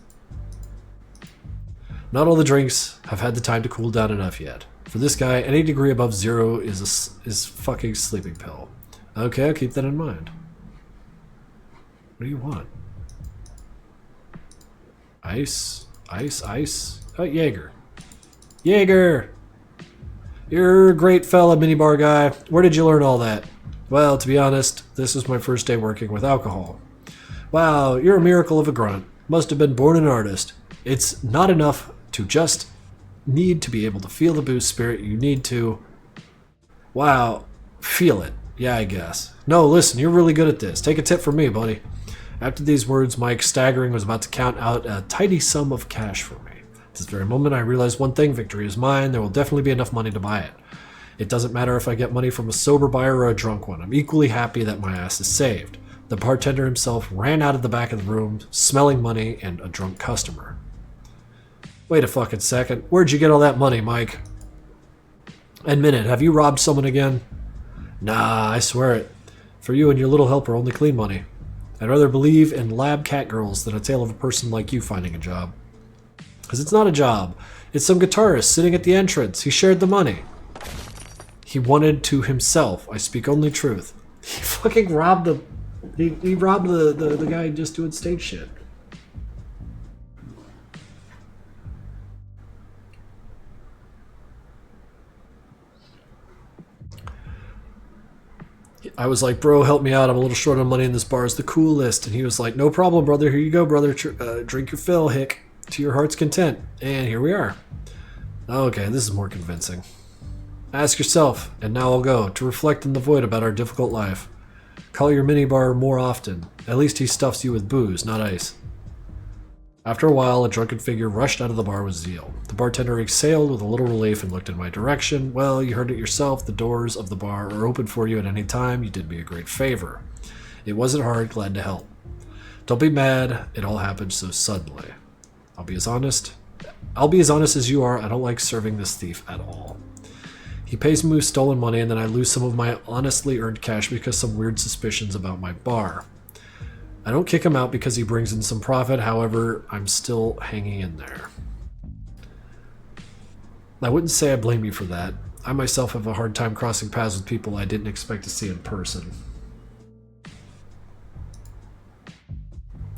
Not all the drinks have had the time to cool down enough yet. For this guy, any degree above 0 is fucking sleeping pill. Okay, I'll keep that in mind. What do you want? Ice? Ice? Ice? Oh, Jaeger. Jaeger! You're a great fella, minibar guy. Where did you learn all that? Well, to be honest, this was my first day working with alcohol. Wow, you're a miracle of a grunt. Must have been born an artist. It's not enough to just need to be able to feel the booze spirit. You need to... Wow, feel it. Yeah, I guess. No, listen, you're really good at this. Take a tip from me, buddy. After these words, Mike, staggering, was about to count out a tidy sum of cash for me. At this very moment, I realized one thing. Victory is mine. There will definitely be enough money to buy it. It doesn't matter if I get money from a sober buyer or a drunk one. I'm equally happy that my ass is saved. The bartender himself ran out of the back of the room, smelling money and a drunk customer. Wait a fucking second. Where'd you get all that money, Mike? Admit it, have you robbed someone again? Nah, I swear it. For you and your little helper, only clean money. I'd rather believe in lab cat girls than a tale of a person like you finding a job. Because it's not a job. It's some guitarist sitting at the entrance. He shared the money. He wanted to himself. I speak only truth. He fucking robbed the... He robbed the guy just doing stage shit. I was like, bro, help me out. I'm a little short on money and this bar is the coolest. And he was like, no problem, brother. Here you go, brother. Drink your fill, hick, to your heart's content. And here we are. Okay, this is more convincing. Ask yourself, and now I'll go, to reflect in the void about our difficult life. Call your minibar more often. At least he stuffs you with booze, not ice. After a while, a drunken figure rushed out of the bar with zeal. The bartender exhaled with a little relief and looked in my direction. Well, you heard it yourself. The doors of the bar are open for you at any time. You did me a great favor. It wasn't hard. Glad to help. Don't be mad. It all happened so suddenly. I'll be as honest as you are. I don't like serving this thief at all. He pays me with stolen money, and then I lose some of my honestly earned cash because some weird suspicions about my bar. I don't kick him out because he brings in some profit. However, I'm still hanging in there. I wouldn't say I blame you for that. I myself have a hard time crossing paths with people I didn't expect to see in person.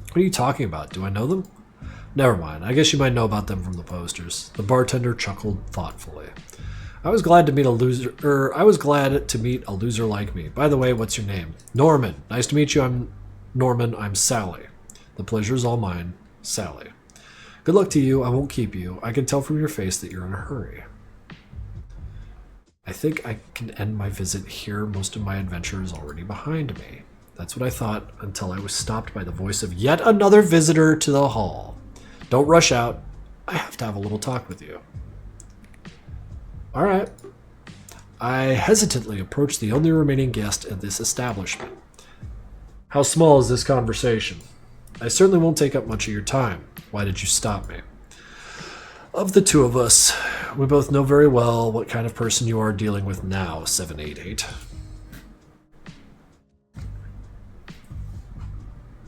What are you talking about? Do I know them? Never mind. I guess you might know about them from the posters. The bartender chuckled thoughtfully. I was glad to meet a loser like me. By the way, what's your name? Norman. Nice to meet you. I'm Norman. I'm Sally. The pleasure's all mine. Sally. Good luck to you. I won't keep you. I can tell from your face that you're in a hurry. I think I can end my visit here. Most of my adventure is already behind me. That's what I thought until I was stopped by the voice of yet another visitor to the hall. Don't rush out. I have to have a little talk with you. All right. I hesitantly approached the only remaining guest at this establishment. How small is this conversation? I certainly won't take up much of your time. Why did you stop me? Of the two of us, we both know very well what kind of person you are dealing with now, 788.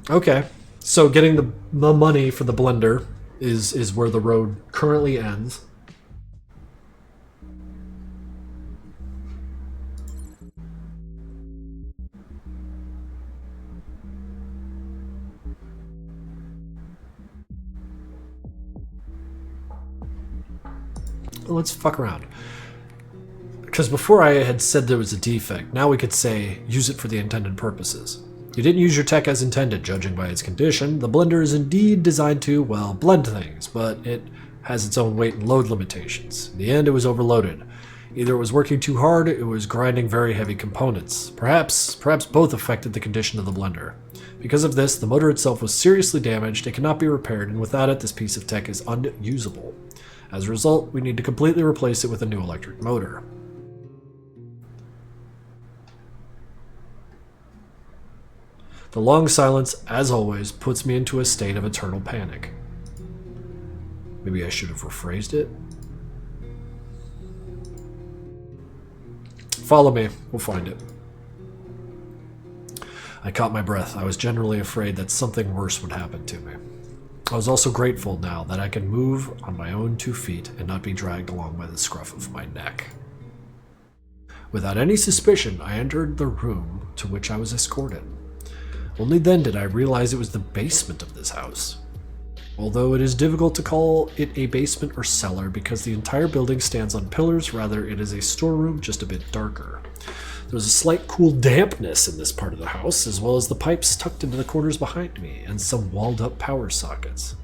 Okay, so getting the money for the blender is where the road currently ends. Let's fuck around. Because before I had said there was a defect, now we could say use it for the intended purposes. You didn't use your tech as intended, judging by its condition. The blender is indeed designed to, well, blend things, but it has its own weight and load limitations. In the end, it was overloaded. Either it was working too hard, or it was grinding very heavy components. Perhaps both affected the condition of the blender. Because of this, the motor itself was seriously damaged, it cannot be repaired, and without it, this piece of tech is unusable. As a result, we need to completely replace it with a new electric motor. The long silence, as always, puts me into a state of eternal panic. Maybe I should have rephrased it. Follow me. We'll find it. I caught my breath. I was genuinely afraid that something worse would happen to me. I was also grateful now that I can move on my own 2 feet and not be dragged along by the scruff of my neck. Without any suspicion, I entered the room to which I was escorted. Only then did I realize it was the basement of this house. Although it is difficult to call it a basement or cellar because the entire building stands on pillars, rather it is a storeroom just a bit darker. There was a slight cool dampness in this part of the house, as well as the pipes tucked into the corners behind me, and some walled-up power sockets.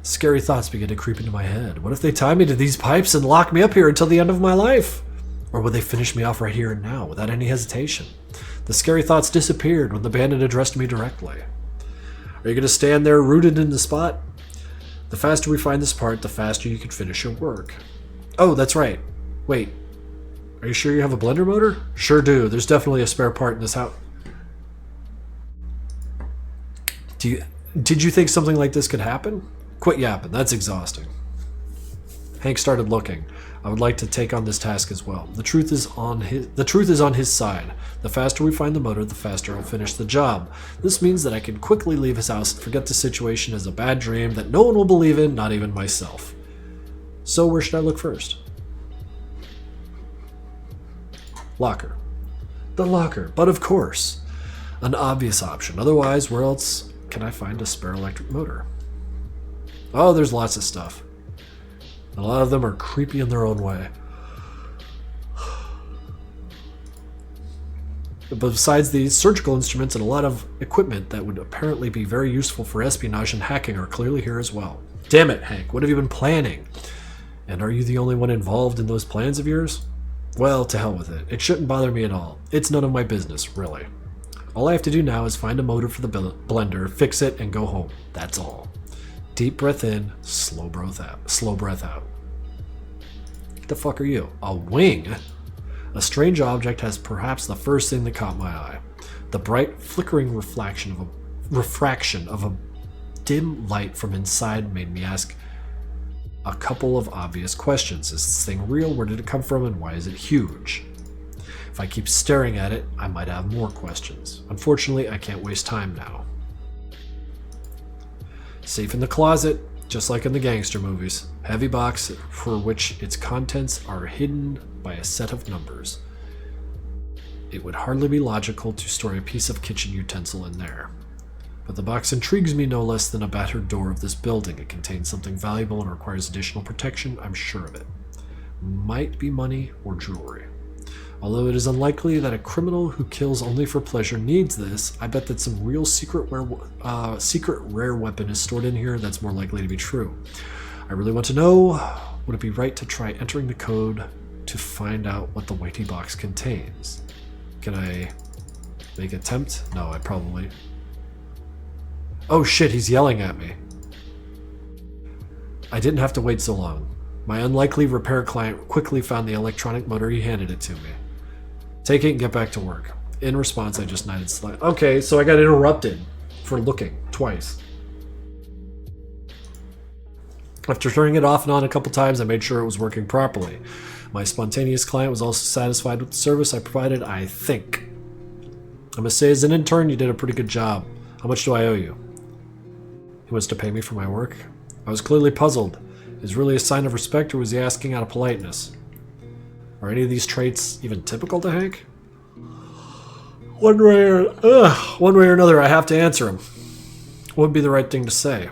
Scary thoughts began to creep into my head. What if they tie me to these pipes and lock me up here until the end of my life? Or would they finish me off right here and now, without any hesitation? The scary thoughts disappeared when the bandit addressed me directly. Are you going to stand there rooted in the spot? The faster we find this part, the faster you can finish your work. Oh, that's right. Wait. Are you sure you have a blender motor? Sure do. There's definitely a spare part in this house. Did you think something like this could happen? Quit yapping. That's exhausting. Hank started looking. I would like to take on this task as well. The truth is on his side. The faster we find the motor, the faster I'll finish the job. This means that I can quickly leave his house and forget the situation as a bad dream that no one will believe in, not even myself. So where should I look first? Locker. The locker, but of course. An obvious option. Otherwise, where else can I find a spare electric motor? Oh, there's lots of stuff. And a lot of them are creepy in their own way. But besides these, surgical instruments and a lot of equipment that would apparently be very useful for espionage and hacking are clearly here as well. Damn it, Hank, what have you been planning? And are you the only one involved in those plans of yours? Well, to hell with it. It shouldn't bother me at all. It's none of my business, really. All I have to do now is find a motor for the blender, fix it, and go home. That's all. Deep breath in, slow breath out. Slow breath out. What the fuck are you? A wing? A strange object has perhaps the first thing that caught my eye. The bright, flickering refraction of a dim light from inside made me ask a couple of obvious questions. Is this thing real? Where did it come from? And why is it huge? If I keep staring at it, I might have more questions. Unfortunately, I can't waste time now. Safe in the closet, just like in the gangster movies. Heavy box for which its contents are hidden by a set of numbers. It would hardly be logical to store a piece of kitchen utensil in there. But the box intrigues me no less than a battered door of this building. It contains something valuable and requires additional protection, I'm sure of it. Might be money or jewelry. Although it is unlikely that a criminal who kills only for pleasure needs this, I bet that some real secret rare weapon is stored in here that's more likely to be true. I really want to know, would it be right to try entering the code to find out what the weighty box contains? Can I make an attempt? No, I probably... Oh shit, he's yelling at me. I didn't have to wait so long. My unlikely repair client quickly found the electronic motor. He handed it to me. Take it and get back to work. In response, I just nodded slightly. Okay, so I got interrupted for looking twice. After turning it off and on a couple times, I made sure it was working properly. My spontaneous client was also satisfied with the service I provided, I think. I must say, as an intern, you did a pretty good job. How much do I owe you? He wants to pay me for my work? I was clearly puzzled. Is really a sign of respect, or was he asking out of politeness? Are any of these traits even typical to Hank? One way or another, I have to answer him. What would be the right thing to say?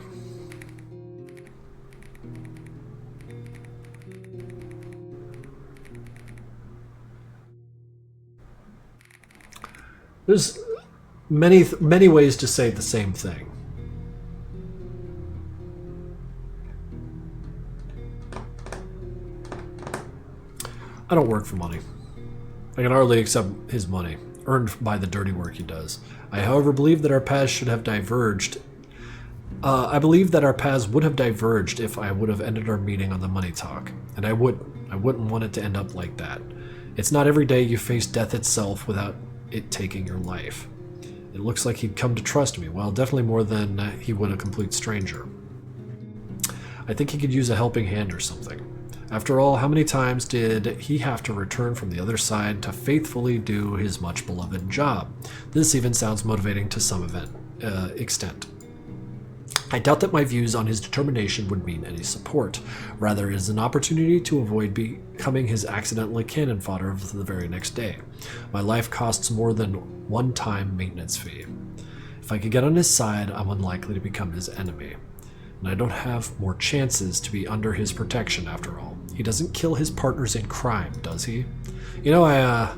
There's many ways to say the same thing. I don't work for money. I can hardly accept his money, earned by the dirty work he does. I, however, believe that our paths should have diverged. I believe that our paths would have diverged if I would have ended our meeting on the money talk, and I wouldn't. I wouldn't want it to end up like that. It's not every day you face death itself without it taking your life. It looks like he'd come to trust me. Well, definitely more than he would a complete stranger. I think he could use a helping hand or something. After all, how many times did he have to return from the other side to faithfully do his much-beloved job? This even sounds motivating to some extent. I doubt that my views on his determination would mean any support. Rather, it is an opportunity to avoid becoming his accidentally cannon fodder of the very next day. My life costs more than one-time maintenance fee. If I could get on his side, I'm unlikely to become his enemy. And I don't have more chances to be under his protection after all. He doesn't kill his partners in crime, does he? You know,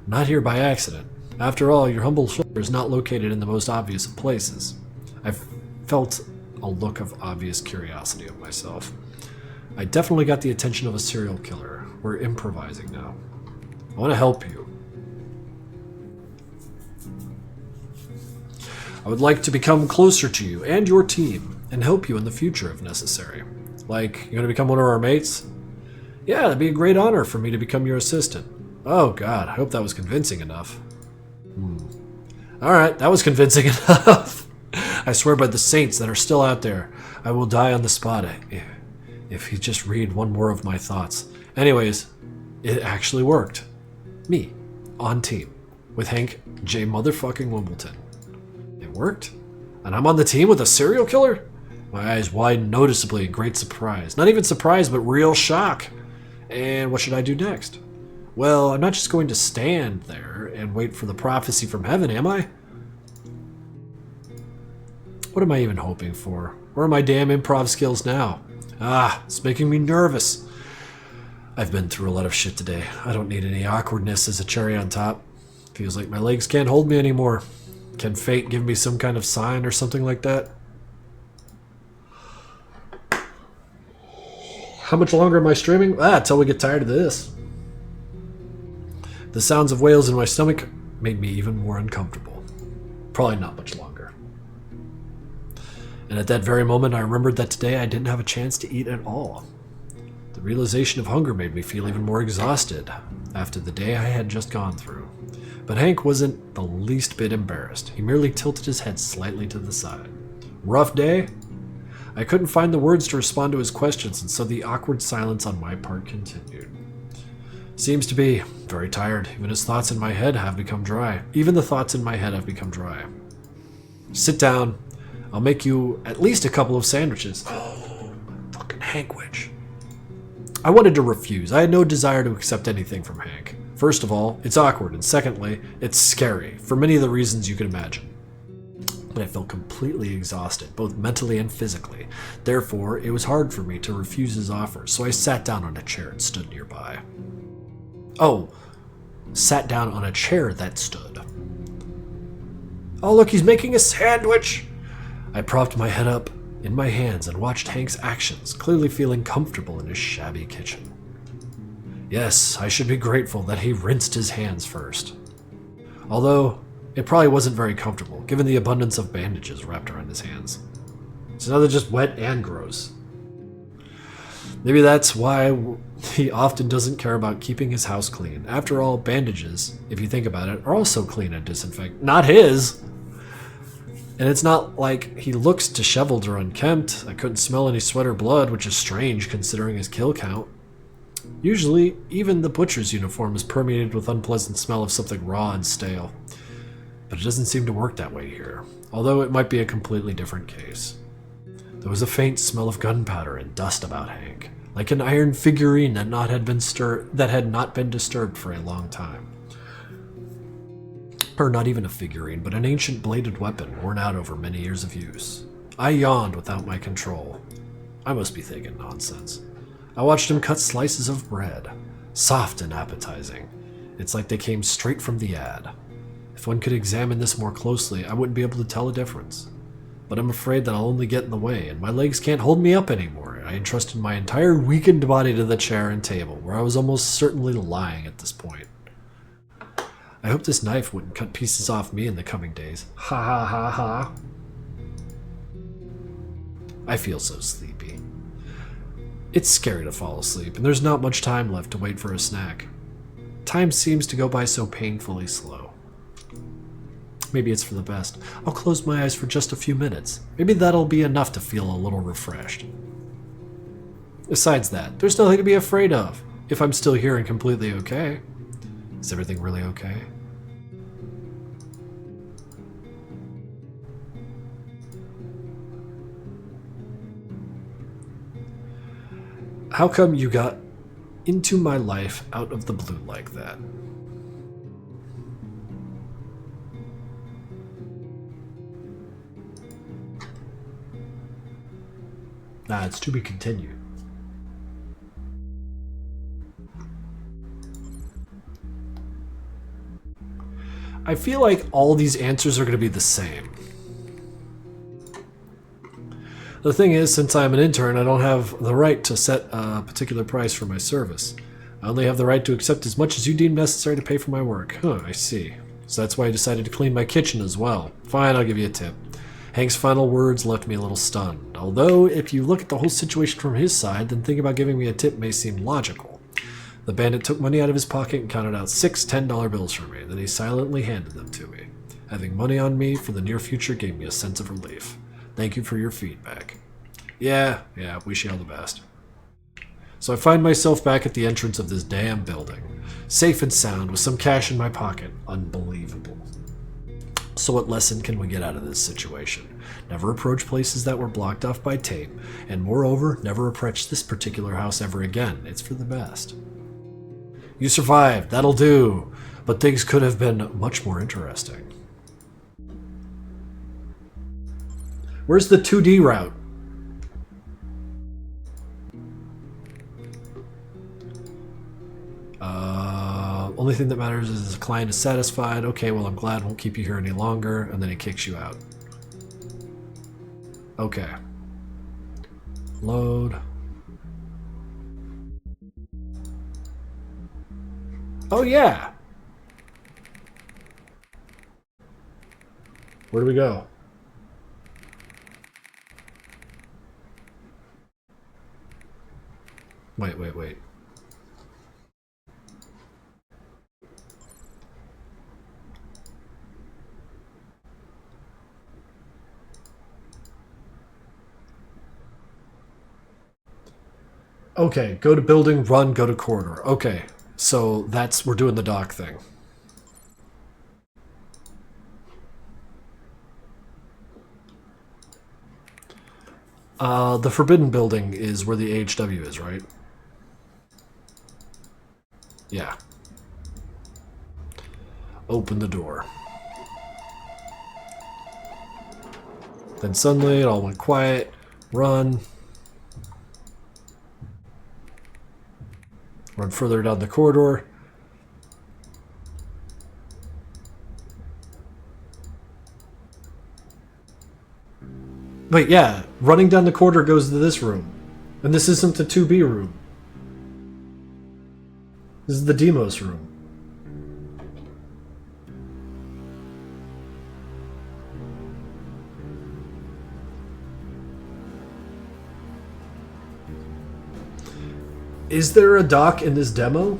not here by accident. After all, your humble shelter is not located in the most obvious of places. I've felt a look of obvious curiosity of myself. I definitely got the attention of a serial killer. We're improvising now. I want to help you. I would like to become closer to you and your team and help you in the future if necessary. Like, you're going to become one of our mates? Yeah, that'd be a great honor for me to become your assistant. Oh god, I hope that was convincing enough. Alright, that was convincing enough. I swear by the saints that are still out there, I will die on the spot if you just read one more of my thoughts. Anyways, it actually worked. Me, on team, with Hank J. Motherfucking Wimbledon. It worked? And I'm on the team with a serial killer? My eyes widened noticeably in great surprise. Not even surprise, but real shock. And what should I do next? Well, I'm not just going to stand there and wait for the prophecy from heaven, am I? What am I even hoping for? Where are my damn improv skills now? It's making me nervous. I've been through a lot of shit today. I don't need any awkwardness as a cherry on top. Feels like my legs can't hold me anymore. Can fate give me some kind of sign or something like that? How much longer am I streaming? Until we get tired of this. The sounds of wails in my stomach made me even more uncomfortable. Probably not much longer. And at that very moment, I remembered that today I didn't have a chance to eat at all. The realization of hunger made me feel even more exhausted after the day I had just gone through. But Hank wasn't the least bit embarrassed. He merely tilted his head slightly to the side. Rough day? I couldn't find the words to respond to his questions, and so the awkward silence on my part continued. Seems to be. Very tired. Even his thoughts in my head have become dry. Even the thoughts in my head have become dry. Sit down. I'll make you at least a couple of sandwiches. Oh, fucking Hankwich. I wanted to refuse. I had no desire to accept anything from Hank. First of all, it's awkward, and secondly, it's scary, for many of the reasons you can imagine. But I felt completely exhausted, both mentally and physically. Therefore, it was hard for me to refuse his offer, so I sat down on a chair and stood nearby. Oh, sat down on a chair that stood. Oh, look, he's making a sandwich! I propped my head up in my hands and watched Hank's actions, clearly feeling comfortable in his shabby kitchen. Yes, I should be grateful that he rinsed his hands first. Although, it probably wasn't very comfortable, given the abundance of bandages wrapped around his hands. So now they're just wet and gross. Maybe that's why he often doesn't care about keeping his house clean. After all, bandages, if you think about it, are also clean and disinfect. Not his! And it's not like he looks disheveled or unkempt. I couldn't smell any sweat or blood, which is strange considering his kill count. Usually, even the butcher's uniform is permeated with unpleasant smell of something raw and stale. But it doesn't seem to work that way here, although it might be a completely different case. There was a faint smell of gunpowder and dust about Hank, like an iron figurine that had not been disturbed for a long time. Or not even a figurine, but an ancient bladed weapon worn out over many years of use. I yawned without my control. I must be thinking nonsense. I watched him cut slices of bread, soft and appetizing. It's like they came straight from the ad. If one could examine this more closely, I wouldn't be able to tell a difference. But I'm afraid that I'll only get in the way, and my legs can't hold me up anymore. I entrusted my entire weakened body to the chair and table, where I was almost certainly lying at this point. I hope this knife wouldn't cut pieces off me in the coming days. Ha ha ha ha. I feel so sleepy. It's scary to fall asleep, and there's not much time left to wait for a snack. Time seems to go by so painfully slow. Maybe it's for the best. I'll close my eyes for just a few minutes. Maybe that'll be enough to feel a little refreshed. Besides that, there's nothing to be afraid of, if I'm still here and completely okay. Is everything really okay? How come you got into my life out of the blue like that? Nah, it's to be continued. I feel like all these answers are going to be the same. The thing is, since I'm an intern, I don't have the right to set a particular price for my service. I only have the right to accept as much as you deem necessary to pay for my work. Huh, I see. So that's why I decided to clean my kitchen as well. Fine, I'll give you a tip. Hank's final words left me a little stunned. Although, if you look at the whole situation from his side, then thinking about giving me a tip may seem logical. The bandit took money out of his pocket and counted out 6 $10 bills for me. Then he silently handed them to me. Having money on me for the near future gave me a sense of relief. Thank you for your feedback. Yeah, wish you all the best. So I find myself back at the entrance of this damn building. Safe and sound, with some cash in my pocket. Unbelievable. So what lesson can we get out of this situation? Never approach places that were blocked off by tape, and moreover, never approach this particular house ever again. It's for the best. You survived, that'll do. But things could have been much more interesting. Where's the 2D route? Only thing that matters is the client is satisfied. Okay, well, I'm glad, won't keep you here any longer. And then he kicks you out. Okay. Load. Oh, yeah. Where do we go? Wait. Okay, go to building, run, go to corridor. Okay, so we're doing the dock thing. The forbidden building is where the AHW is, right? Yeah. Open the door. Then suddenly it all went quiet. Run. Run further down the corridor. Wait, yeah. Running down the corridor goes to this room. And this isn't the 2B room. This is the Demos room. Is there a dock in this demo?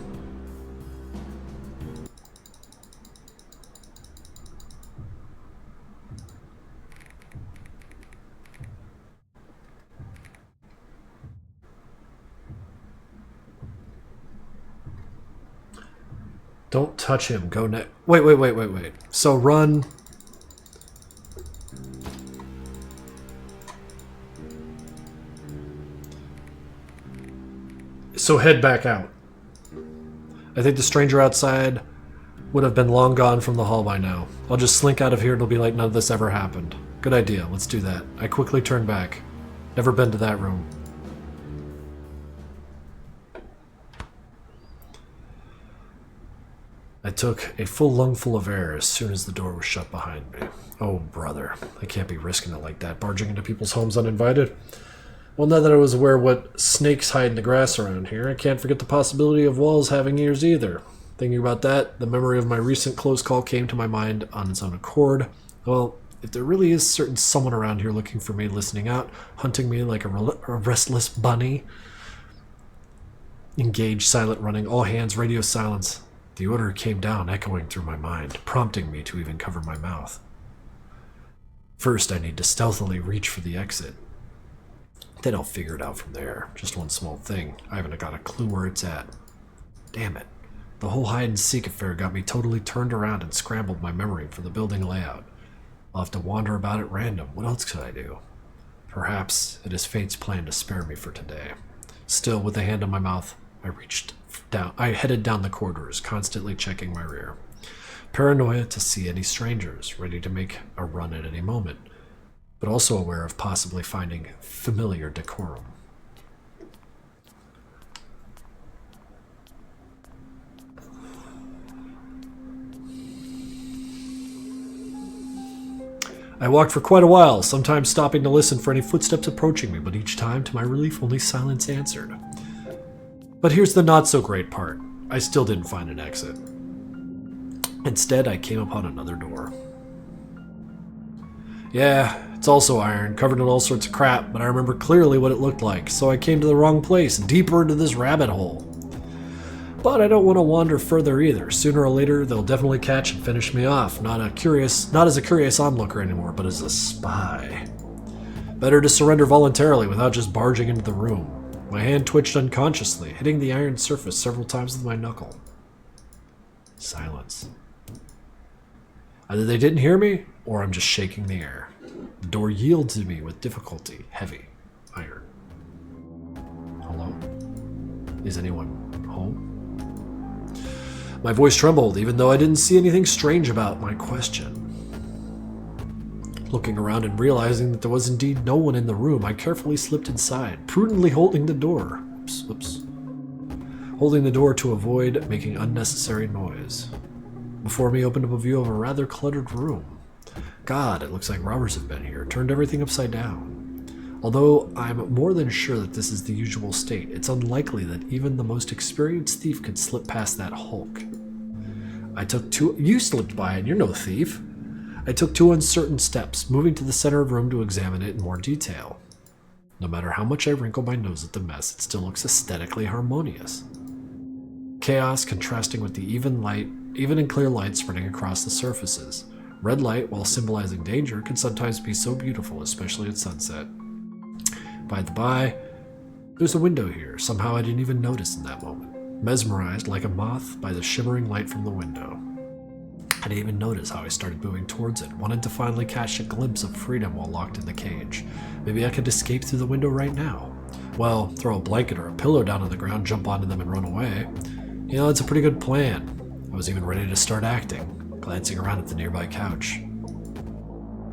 Don't touch him. Go next. Wait. So run. So head back out. I think the stranger outside would have been long gone from the hall by now. I'll just slink out of here. It'll be like none of this ever happened. Good idea. Let's do that. I quickly turn back. Never been to that room. I took a full lungful of air as soon as the door was shut behind me. Oh, brother. I can't be risking it like that, barging into people's homes uninvited. Well, now that I was aware what snakes hide in the grass around here, I can't forget the possibility of walls having ears either. Thinking about that, the memory of my recent close call came to my mind on its own accord. Well, if there really is certain someone around here looking for me, listening out, hunting me like a restless bunny. Engage, silent running, all hands, radio silence. The order came down, echoing through my mind, prompting me to even cover my mouth. First, I need to stealthily reach for the exit. Then I'll figure it out from there. Just one small thing. I haven't got a clue where it's at. Damn it. The whole hide-and-seek affair got me totally turned around and scrambled my memory for the building layout. I'll have to wander about at random. What else could I do? Perhaps it is fate's plan to spare me for today. Still, with a hand on my mouth, I headed down the corridors, constantly checking my rear. Paranoia to see any strangers, ready to make a run at any moment, but also aware of possibly finding familiar decorum. I walked for quite a while, sometimes stopping to listen for any footsteps approaching me, but each time, to my relief, only silence answered. But here's the not-so-great part. I still didn't find an exit. Instead, I came upon another door. Yeah, it's also iron, covered in all sorts of crap, but I remember clearly what it looked like, so I came to the wrong place, deeper into this rabbit hole. But I don't want to wander further either. Sooner or later, they'll definitely catch and finish me off. Not as a curious onlooker anymore, but as a spy. Better to surrender voluntarily without just barging into the room. My hand twitched unconsciously, hitting the iron surface several times with my knuckle. Silence. Either they didn't hear me, or I'm just shaking the air. The door yielded to me with difficulty. Heavy. Iron. Hello? Is anyone home? My voice trembled, even though I didn't see anything strange about my question. Looking around and realizing that there was indeed no one in the room, I carefully slipped inside, prudently holding the door. Oops. Holding the door to avoid making unnecessary noise. Before me opened up a view of a rather cluttered room. God, it looks like robbers have been here, turned everything upside down. Although I'm more than sure that this is the usual state, it's unlikely that even the most experienced thief could slip past that hulk. You slipped by and you're no thief. I took 2 uncertain steps, moving to the center of the room to examine it in more detail. No matter how much I wrinkle my nose at the mess, it still looks aesthetically harmonious. Chaos contrasting with the even and clear light spreading across the surfaces. Red light, while symbolizing danger, can sometimes be so beautiful, especially at sunset. By the by, there's a window here. Somehow I didn't even notice in that moment. Mesmerized like a moth by the shimmering light from the window. I didn't even notice how I started moving towards it, wanted to finally catch a glimpse of freedom while locked in the cage. Maybe I could escape through the window right now. Well, throw a blanket or a pillow down on the ground, jump onto them, and run away. You know, it's a pretty good plan. I was even ready to start acting, glancing around at the nearby couch.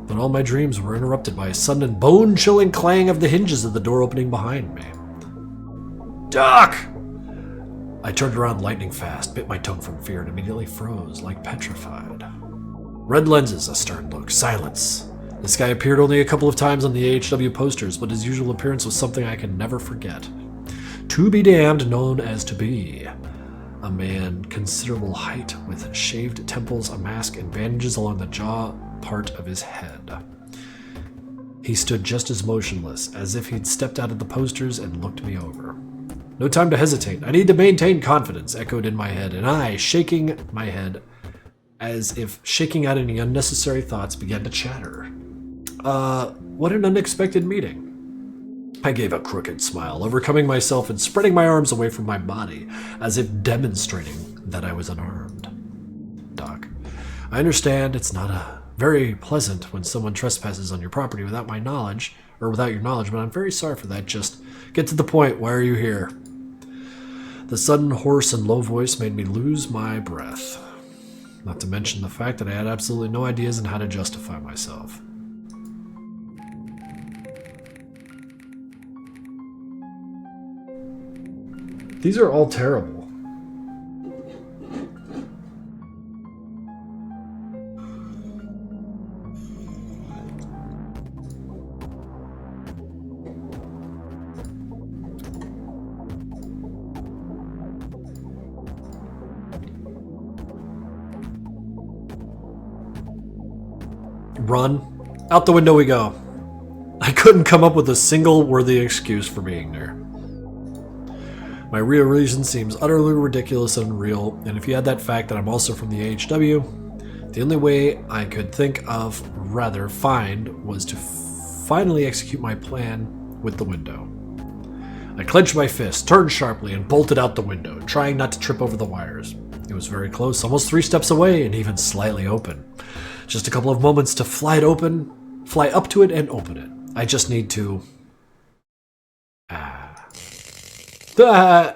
But all my dreams were interrupted by a sudden and bone-chilling clang of the hinges of the door opening behind me. Doc! I turned around lightning fast, bit my tongue from fear, and immediately froze, like petrified. Red lenses, a stern look, silence. This guy appeared only a couple of times on the AHW posters, but his usual appearance was something I can never forget. To be damned, known as to be. A man considerable height, with shaved temples, a mask, and bandages along the jaw part of his head. He stood just as motionless, as if he'd stepped out of the posters and looked me over. No time to hesitate. I need to maintain confidence, echoed in my head, and I, shaking my head as if shaking out any unnecessary thoughts, began to chatter. What an unexpected meeting. I gave a crooked smile, overcoming myself and spreading my arms away from my body, as if demonstrating that I was unarmed. Doc, I understand it's not very pleasant when someone trespasses on your property without my knowledge, or without your knowledge, but I'm very sorry for that. Just get to the point. Why are you here? The sudden hoarse and low voice made me lose my breath. Not to mention the fact that I had absolutely no ideas on how to justify myself. These are all terrible. Run. Out the window we go. I couldn't come up with a single worthy excuse for being there. My real reason seems utterly ridiculous and unreal, and if you add that fact that I'm also from the AHW, the only way I could think of, rather find, was to finally execute my plan with the window. I clenched my fist, turned sharply, and bolted out the window, trying not to trip over the wires. It was very close, almost 3 steps away, and even slightly open. Just a couple of moments to fly up to it and open it. I just need to... A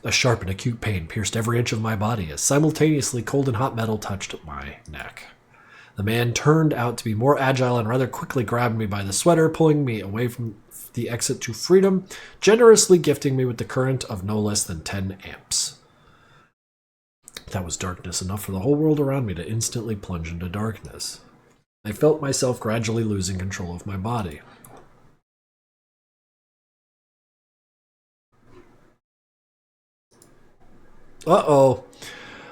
sharp and acute pain pierced every inch of my body as simultaneously cold and hot metal touched my neck. The man turned out to be more agile and rather quickly grabbed me by the sweater, pulling me away from the exit to freedom, generously gifting me with the current of no less than 10 amps. That was darkness enough for the whole world around me to instantly plunge into darkness. I felt myself gradually losing control of my body. Uh-oh.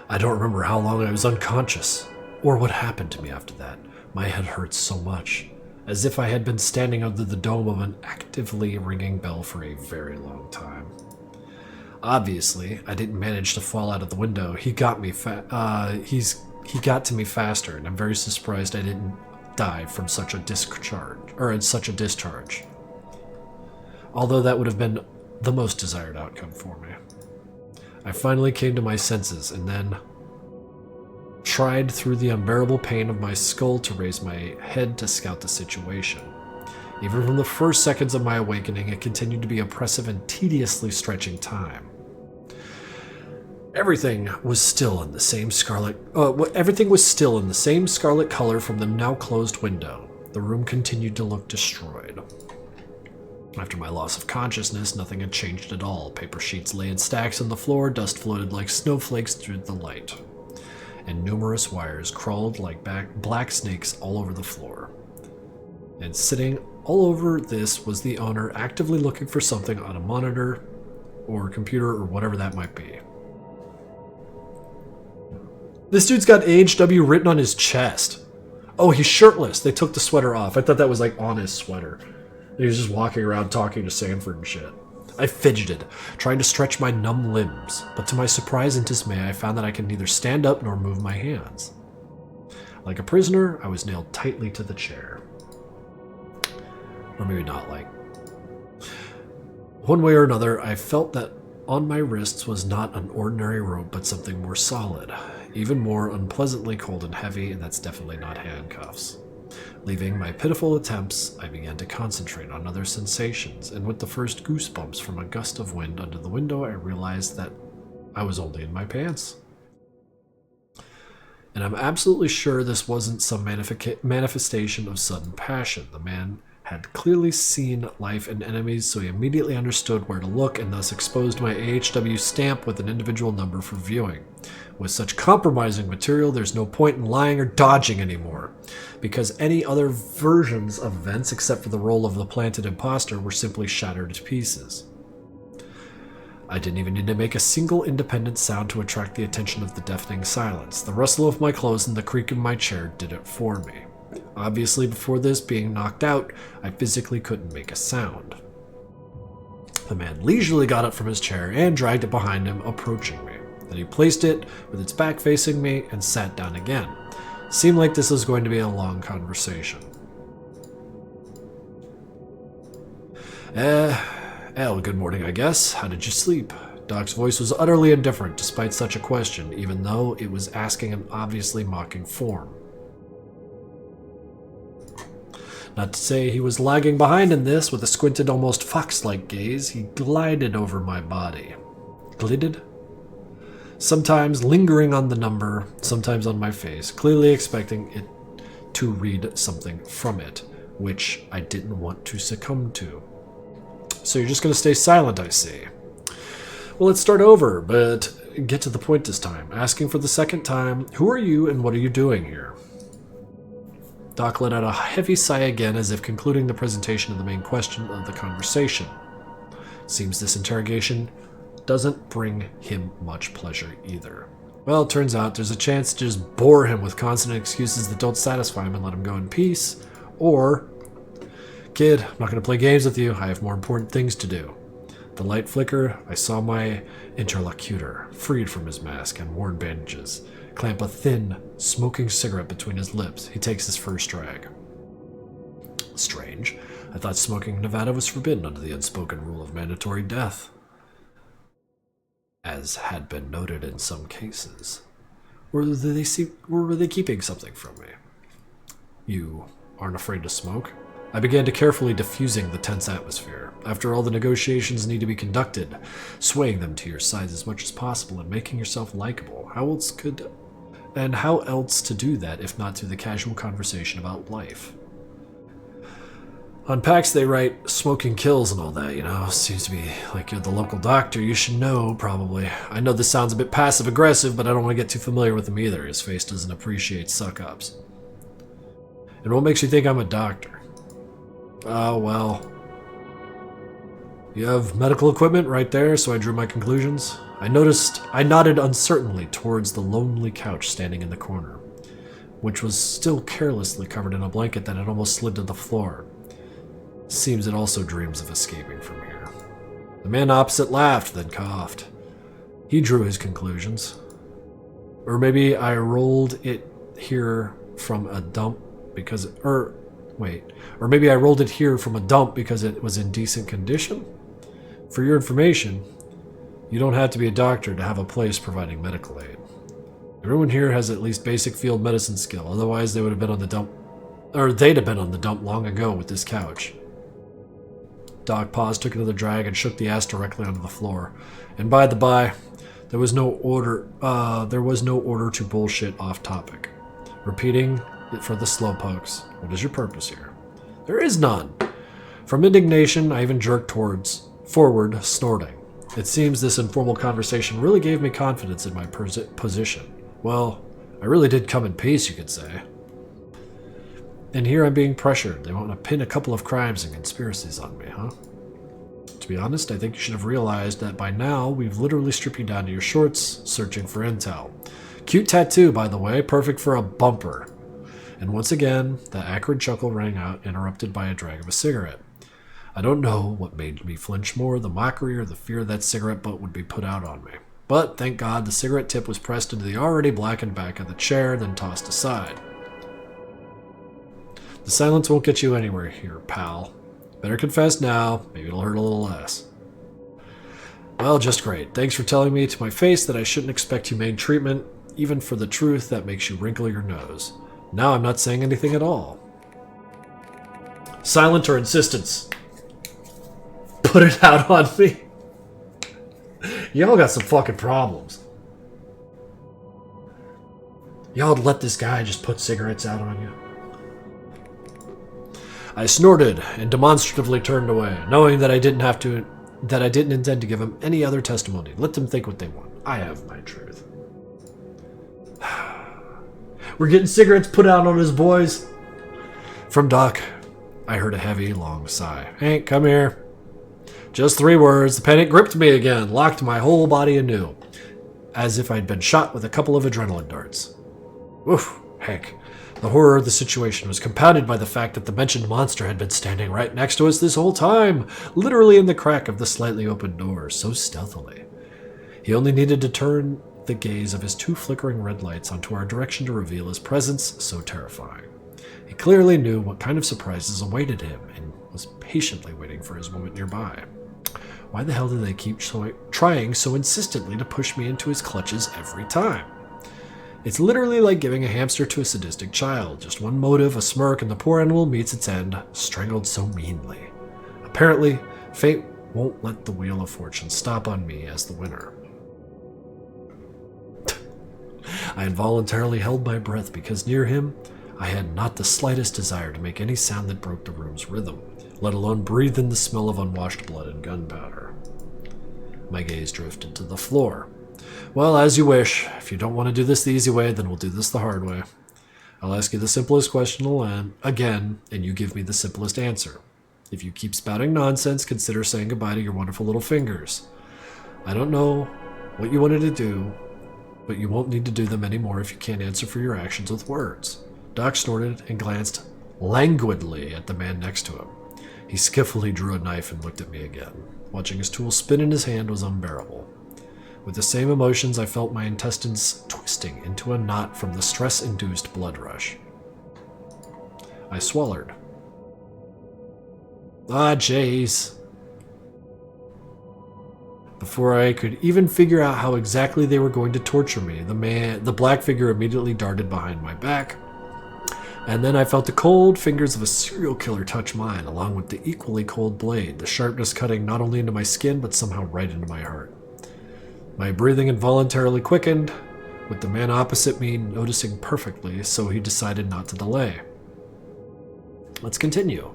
I don't remember how long I was unconscious, or what happened to me after that. My head hurt so much, as if I had been standing under the dome of an actively ringing bell for a very long time. Obviously, I didn't manage to fall out of the window. He got me he got to me faster, and I'm very surprised I didn't die from such a discharge. Although that would have been the most desired outcome for me. I finally came to my senses and then tried through the unbearable pain of my skull to raise my head to scout the situation. Even from the first seconds of my awakening, it continued to be oppressive and tediously stretching time. Everything was still in the same scarlet color from the now closed window. The room continued to look destroyed. After my loss of consciousness, nothing had changed at all. Paper sheets lay in stacks on the floor, dust floated like snowflakes through the light, and numerous wires crawled like black snakes all over the floor. And sitting all over this was the owner, actively looking for something on a monitor or computer or whatever that might be. This dude's got AHW written on his chest. Oh, he's shirtless. They took the sweater off. I thought that was like on his sweater. He was just walking around talking to Sanford and shit. I fidgeted, trying to stretch my numb limbs, but to my surprise and dismay, I found that I could neither stand up nor move my hands. Like a prisoner, I was nailed tightly to the chair. Or maybe not like. One way or another, I felt that on my wrists was not an ordinary rope, but something more solid, even more unpleasantly cold and heavy, and that's definitely not handcuffs. Leaving my pitiful attempts, I began to concentrate on other sensations, and with the first goosebumps from a gust of wind under the window, I realized that I was only in my pants. And I'm absolutely sure this wasn't some manifestation of sudden passion. The man had clearly seen life and enemies, so he immediately understood where to look and thus exposed my AHW stamp with an individual number for viewing. With such compromising material, there's no point in lying or dodging anymore, because any other versions of events, except for the role of the planted imposter, were simply shattered to pieces. I didn't even need to make a single independent sound to attract the attention of the deafening silence. The rustle of my clothes and the creak of my chair did it for me. Obviously, before this being knocked out, I physically couldn't make a sound. The man leisurely got up from his chair and dragged it behind him, approaching me. Then he placed it with its back facing me and sat down again. Seemed like this was going to be a long conversation. Good morning, I guess. How did you sleep? Doc's voice was utterly indifferent despite such a question, even though it was asking an obviously mocking form. Not to say he was lagging behind in this, with a squinted, almost fox-like gaze, he glided over my body. Glided? Sometimes lingering on the number, sometimes on my face, clearly expecting it to read something from it, which I didn't want to succumb to. So you're just going to stay silent, I see. Well, let's start over, but get to the point this time. Asking for the second time, who are you and what are you doing here? Doc let out a heavy sigh again, as if concluding the presentation of the main question of the conversation. Seems this interrogation doesn't bring him much pleasure either. Well, it turns out there's a chance to just bore him with constant excuses that don't satisfy him and let him go in peace, or, kid, I'm not going to play games with you, I have more important things to do. The light flickered, I saw my interlocutor, freed from his mask and worn bandages, clamp a thin, smoking cigarette between his lips. He takes his first drag. Strange. I thought smoking in Nevada was forbidden under the unspoken rule of mandatory death, as had been noted in some cases. Or were they keeping something from me? You aren't afraid to smoke? I began to carefully diffusing the tense atmosphere. After all, the negotiations need to be conducted, swaying them to your side as much as possible and making yourself likable. How else to do that if not through the casual conversation about life? On packs they write, smoking kills and all that, you know. Seems to be like you're the local doctor. You should know, probably. I know this sounds a bit passive-aggressive, but I don't want to get too familiar with him either. His face doesn't appreciate suck-ups. And what makes you think I'm a doctor? Oh, well. You have medical equipment right there, so I drew my conclusions. I nodded uncertainly towards the lonely couch standing in the corner, which was still carelessly covered in a blanket that had almost slid to the floor. Seems it also dreams of escaping from here. The man opposite laughed, then coughed. He drew his conclusions. Or maybe I rolled it here from a dump because... Or maybe I rolled it here from a dump because it was in decent condition? For your information, you don't have to be a doctor to have a place providing medical aid. Everyone here has at least basic field medicine skill, otherwise they would have been on the dump... Or they'd have been on the dump long ago with this couch. Doc paused, took another drag, and shook the ass directly onto the floor. And by the by, there was no order to bullshit off topic. Repeating it for the slowpokes. What is your purpose here? There is none. From indignation, I even jerked forward, snorting. It seems this informal conversation really gave me confidence in my position. Well, I really did come in peace, you could say. And here I'm being pressured. They want to pin a couple of crimes and conspiracies on me, huh? To be honest, I think you should have realized that by now we've literally stripped you down to your shorts, searching for intel. Cute tattoo, by the way, perfect for a bumper. And once again, the acrid chuckle rang out, interrupted by a drag of a cigarette. I don't know what made me flinch more, the mockery or the fear that cigarette butt would be put out on me. But, thank God, the cigarette tip was pressed into the already blackened back of the chair, then tossed aside. The silence won't get you anywhere here, pal. Better confess now, maybe it'll hurt a little less. Well, just great. Thanks for telling me to my face that I shouldn't expect humane treatment, even for the truth that makes you wrinkle your nose. Now I'm not saying anything at all. Silent or insistence? Put it out on me. Y'all got some fucking problems. Y'all let this guy just put cigarettes out on you. I snorted and demonstratively turned away, knowing that I didn't intend to give him any other testimony. Let them think what they want. I have my truth. We're getting cigarettes put out on us, boys. From Doc, I heard a heavy, long sigh. Hank, come here. Just 3 words. The panic gripped me again, locked my whole body anew, as if I'd been shot with a couple of adrenaline darts. Oof, Hank. The horror of the situation was compounded by the fact that the mentioned monster had been standing right next to us this whole time, literally in the crack of the slightly open door, so stealthily. He only needed to turn the gaze of his 2 flickering red lights onto our direction to reveal his presence, so terrifying. He clearly knew what kind of surprises awaited him and was patiently waiting for his moment nearby. Why the hell do they keep trying so insistently to push me into his clutches every time? It's literally like giving a hamster to a sadistic child. Just one motive, a smirk, and the poor animal meets its end, strangled so meanly. Apparently, fate won't let the wheel of fortune stop on me as the winner. I involuntarily held my breath because near him, I had not the slightest desire to make any sound that broke the room's rhythm, let alone breathe in the smell of unwashed blood and gunpowder. My gaze drifted to the floor. Well, as you wish. If you don't want to do this the easy way, then we'll do this the hard way. I'll ask you the simplest question again, and you give me the simplest answer. If you keep spouting nonsense, consider saying goodbye to your wonderful little fingers. I don't know what you wanted to do, but you won't need to do them anymore if you can't answer for your actions with words. Doc snorted and glanced languidly at the man next to him. He skillfully drew a knife and looked at me again. Watching his tool spin in his hand was unbearable. With the same emotions, I felt my intestines twisting into a knot from the stress-induced blood rush. I swallowed. Ah, jeez. Before I could even figure out how exactly they were going to torture me, the black figure immediately darted behind my back, and then I felt the cold fingers of a serial killer touch mine, along with the equally cold blade, the sharpness cutting not only into my skin, but somehow right into my heart. My breathing involuntarily quickened, with the man opposite me noticing perfectly, so he decided not to delay. Let's continue.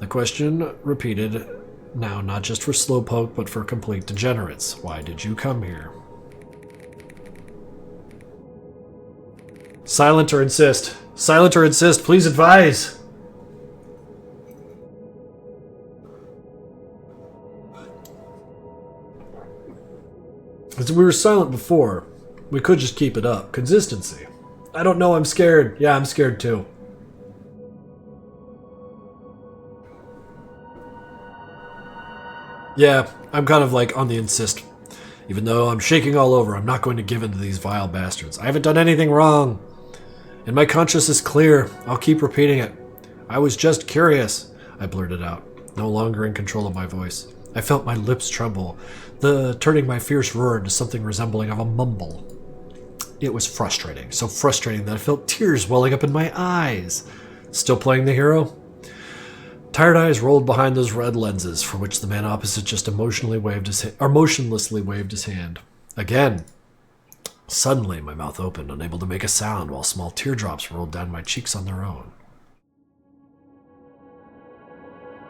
The question repeated, now not just for slowpoke, but for complete degenerates. Why did you come here? Silent or insist? Silent or insist, please advise! As we were silent before, we could just keep it up. Consistency. I don't know, I'm scared. Yeah, I'm scared too. Yeah, I'm kind of like on the insist. Even though I'm shaking all over, I'm not going to give in to these vile bastards. I haven't done anything wrong. And my conscience is clear. I'll keep repeating it. I was just curious, I blurted out, no longer in control of my voice. I felt my lips tremble, turning my fierce roar into something resembling of a mumble. It was frustrating, so frustrating that I felt tears welling up in my eyes. Still playing the hero? Tired eyes rolled behind those red lenses, for which the man opposite just motionlessly waved his hand. Again. Suddenly, my mouth opened, unable to make a sound, while small teardrops rolled down my cheeks on their own.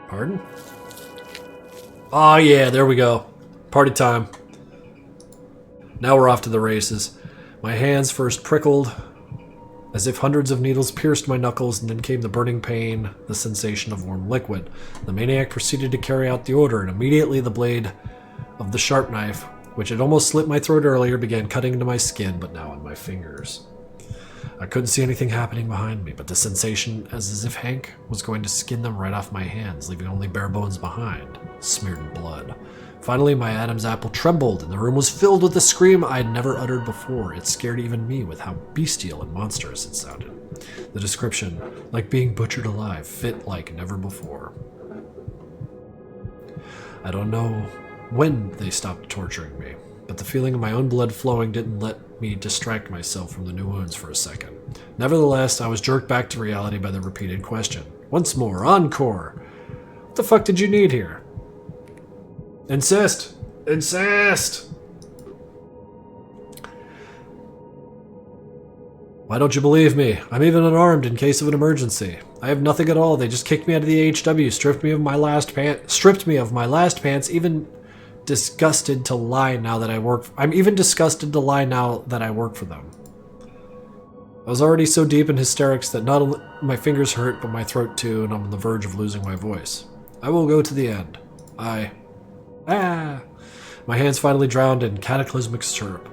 Pardon? Oh yeah, there we go. Party time. Now we're off to the races. My hands first prickled, as if hundreds of needles pierced my knuckles, and then came the burning pain, the sensation of warm liquid. The maniac proceeded to carry out the order, and immediately the blade of the sharp knife, which had almost slit my throat earlier, began cutting into my skin, but now on my fingers. I couldn't see anything happening behind me, but the sensation as if Hank was going to skin them right off my hands, leaving only bare bones behind, smeared in blood. Finally, my Adam's apple trembled, and the room was filled with a scream I had never uttered before. It scared even me with how bestial and monstrous it sounded. The description, like being butchered alive, fit like never before. I don't know when they stopped torturing me, but the feeling of my own blood flowing didn't let me distract myself from the new wounds for a second. Nevertheless, I was jerked back to reality by the repeated question. Once more, encore! What the fuck did you need here? Insist! Insist! Why don't you believe me? I'm even unarmed in case of an emergency. I have nothing at all. They just kicked me out of the AHW, stripped me of my last pants, even disgusted to lie now that I work. I'm even disgusted to lie now that I work for them. I was already so deep in hysterics that not only my fingers hurt, but my throat too, and I'm on the verge of losing my voice. I will go to the end. My hands finally drowned in cataclysmic syrup.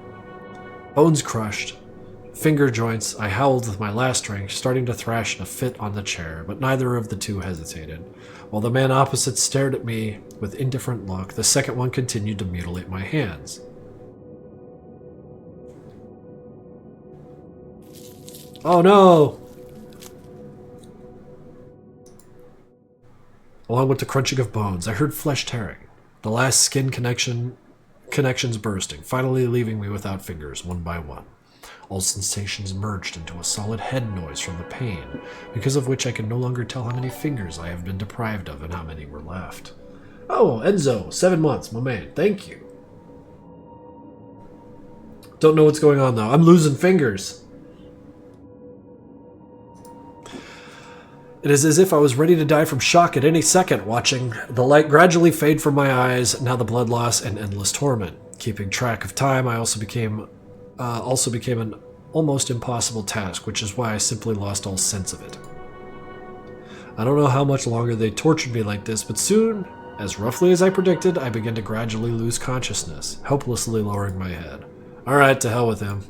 Bones crushed. Finger joints, I howled with my last strength, starting to thrash in a fit on the chair, but neither of the two hesitated. While the man opposite stared at me with indifferent look, the second one continued to mutilate my hands. Oh no! Along with the crunching of bones, I heard flesh tearing, the last skin connections bursting, finally leaving me without fingers, one by one. All sensations merged into a solid head noise from the pain, because of which I can no longer tell how many fingers I have been deprived of and how many were left. Oh, Enzo, 7 months, my man, thank you. Don't know what's going on though. I'm losing fingers. It is as if I was ready to die from shock at any second, watching the light gradually fade from my eyes, now the blood loss and endless torment. Keeping track of time, I also became an almost impossible task, which is why I simply lost all sense of it. I don't know how much longer they tortured me like this, but soon, as roughly as I predicted, I began to gradually lose consciousness, helplessly lowering my head. Alright, to hell with him.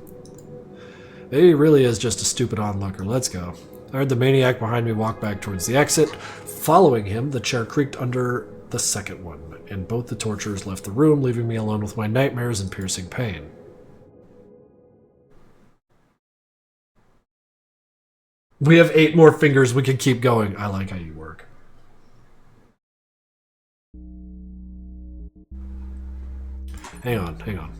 Maybe he really is just a stupid onlooker. Let's go. I heard the maniac behind me walk back towards the exit. Following him, the chair creaked under the second one, and both the torturers left the room, leaving me alone with my nightmares and piercing pain. We have 8 more fingers. We can keep going. I like how you work. Hang on.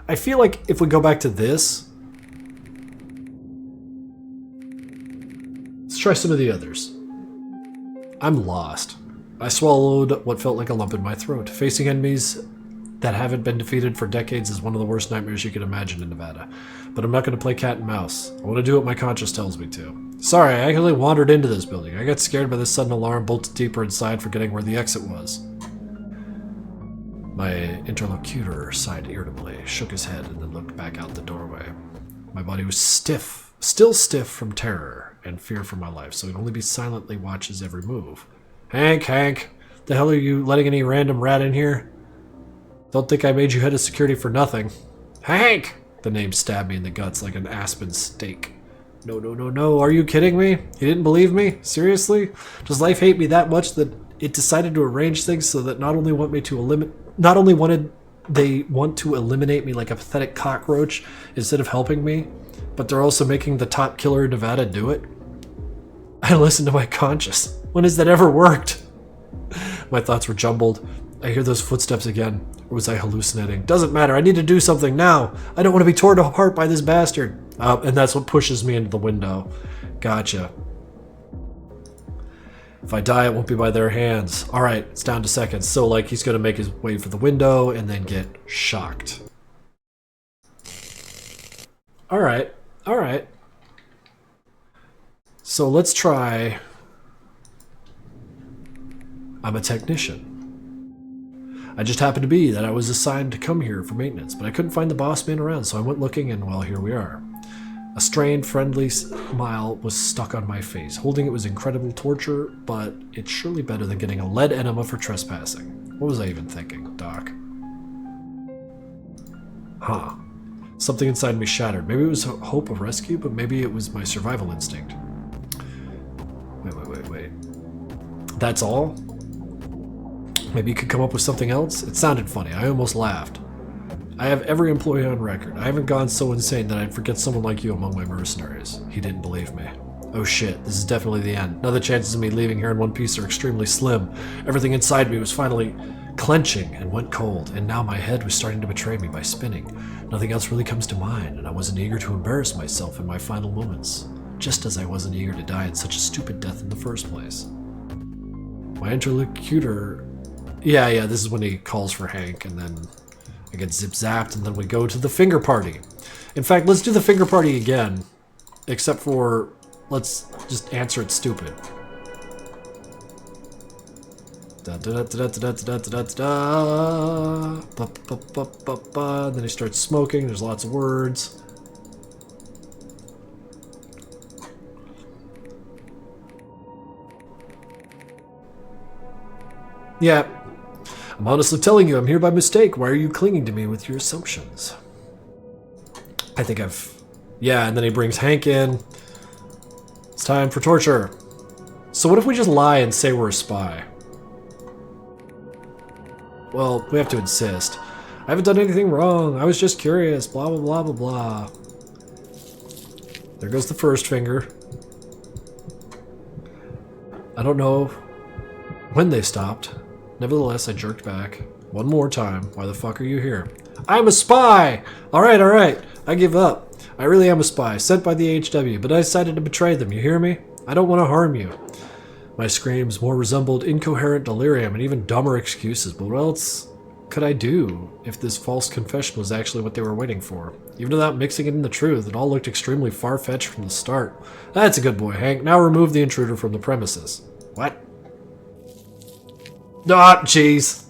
I feel like if we go back to this, let's try some of the others. I'm lost. I swallowed what felt like a lump in my throat. Facing enemies that haven't been defeated for decades is one of the worst nightmares you can imagine in Nevada. But I'm not going to play cat and mouse. I want to do what my conscience tells me to. Sorry, I actually wandered into this building. I got scared by this sudden alarm, bolted deeper inside, forgetting where the exit was. My interlocutor sighed irritably, shook his head, and then looked back out the doorway. My body was stiff, still stiff from terror and fear for my life, so he'd only be silently watch his every move. Hank, the hell are you letting any random rat in here? Don't think I made you head of security for nothing. Hank! The name stabbed me in the guts like an aspen stake. No, are you kidding me? You didn't believe me? Seriously? Does life hate me that much that it decided to arrange things so that not only wanted they want to eliminate me like a pathetic cockroach instead of helping me, but they're also making the top killer in Nevada do it? I listened to my conscience. When has that ever worked? My thoughts were jumbled. I hear those footsteps again. Or was I hallucinating? Doesn't matter. I need to do something now. I don't want to be torn apart by this bastard. And that's what pushes me into the window. Gotcha. If I die, it won't be by their hands. Alright, it's down to seconds. So, like, he's going to make his way for the window and then get shocked. Alright. So let's try... I'm a technician. I just happened to be that I was assigned to come here for maintenance, but I couldn't find the boss man around, so I went looking, and well, here we are. A strained, friendly smile was stuck on my face. Holding it was incredible torture, but it's surely better than getting a lead enema for trespassing. What was I even thinking, Doc? Huh. Something inside me shattered. Maybe it was hope of rescue, but maybe it was my survival instinct. Wait. That's all? Maybe you could come up with something else? It sounded funny. I almost laughed. I have every employee on record. I haven't gone so insane that I'd forget someone like you among my mercenaries. He didn't believe me. Oh shit, this is definitely the end. Now the chances of me leaving here in one piece are extremely slim. Everything inside me was finally clenching and went cold, and now my head was starting to betray me by spinning. Nothing else really comes to mind, and I wasn't eager to embarrass myself in my final moments, just as I wasn't eager to die in such a stupid death in the first place. My interlocutor... Yeah, this is when he calls for Hank, and then I get zip-zapped, and then we go to the finger party. In fact, let's do the finger party again, except for... let's just answer it stupid. Then he starts smoking. There's lots of words. Yeah. I'm honestly telling you, I'm here by mistake. Why are you clinging to me with your assumptions? I think I've... Yeah, and then he brings Hank in. It's time for torture. So what if we just lie and say we're a spy? Well, we have to insist. I haven't done anything wrong. I was just curious. Blah, blah, blah, blah, blah. There goes the first finger. I don't know when they stopped. Nevertheless, I jerked back. One more time. Why the fuck are you here? I'm a spy! Alright. I give up. I really am a spy, sent by the HW, but I decided to betray them, you hear me? I don't want to harm you. My screams more resembled incoherent delirium and even dumber excuses, but what else could I do if this false confession was actually what they were waiting for? Even without mixing it in the truth, it all looked extremely far-fetched from the start. That's a good boy, Hank. Now remove the intruder from the premises. What? Ah, jeez.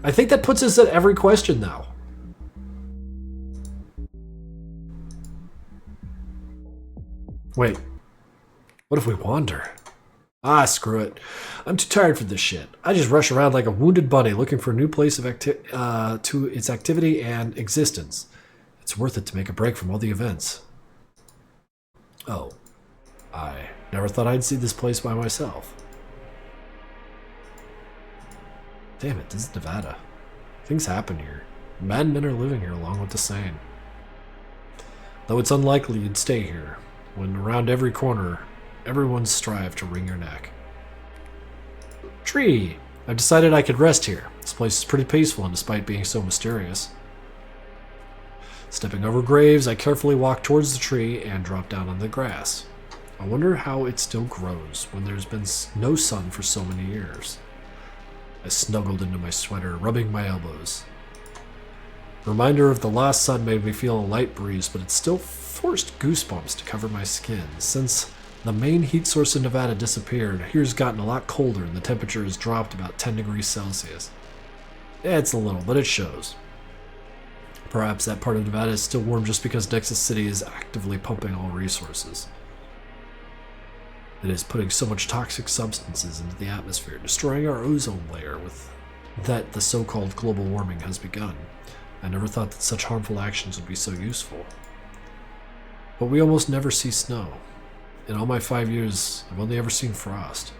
I think that puts us at every question now. Wait, what if we wander? Ah, screw it. I'm too tired for this shit. I just rush around like a wounded bunny looking for a new place of to its activity and existence. It's worth it to make a break from all the events. Oh, I never thought I'd see this place by myself. Damn it, this is Nevada. Things happen here. Madmen are living here along with the sane. Though it's unlikely you'd stay here, when around every corner, everyone strive to wring your neck. Tree! I've decided I could rest here. This place is pretty peaceful, and despite being so mysterious. Stepping over graves, I carefully walk towards the tree and drop down on the grass. I wonder how it still grows when there's been no sun for so many years. I snuggled into my sweater, rubbing my elbows. The reminder of the last sun made me feel a light breeze, but it still forced goosebumps to cover my skin. Since the main heat source in Nevada disappeared, here's gotten a lot colder and the temperature has dropped about 10 degrees Celsius. Yeah, it's a little, but it shows. Perhaps that part of Nevada is still warm just because Nexus City is actively pumping all resources. It is putting so much toxic substances into the atmosphere, destroying our ozone layer with that the so-called global warming has begun. I never thought that such harmful actions would be so useful. But we almost never see snow. In all my 5 years, I've only ever seen frost.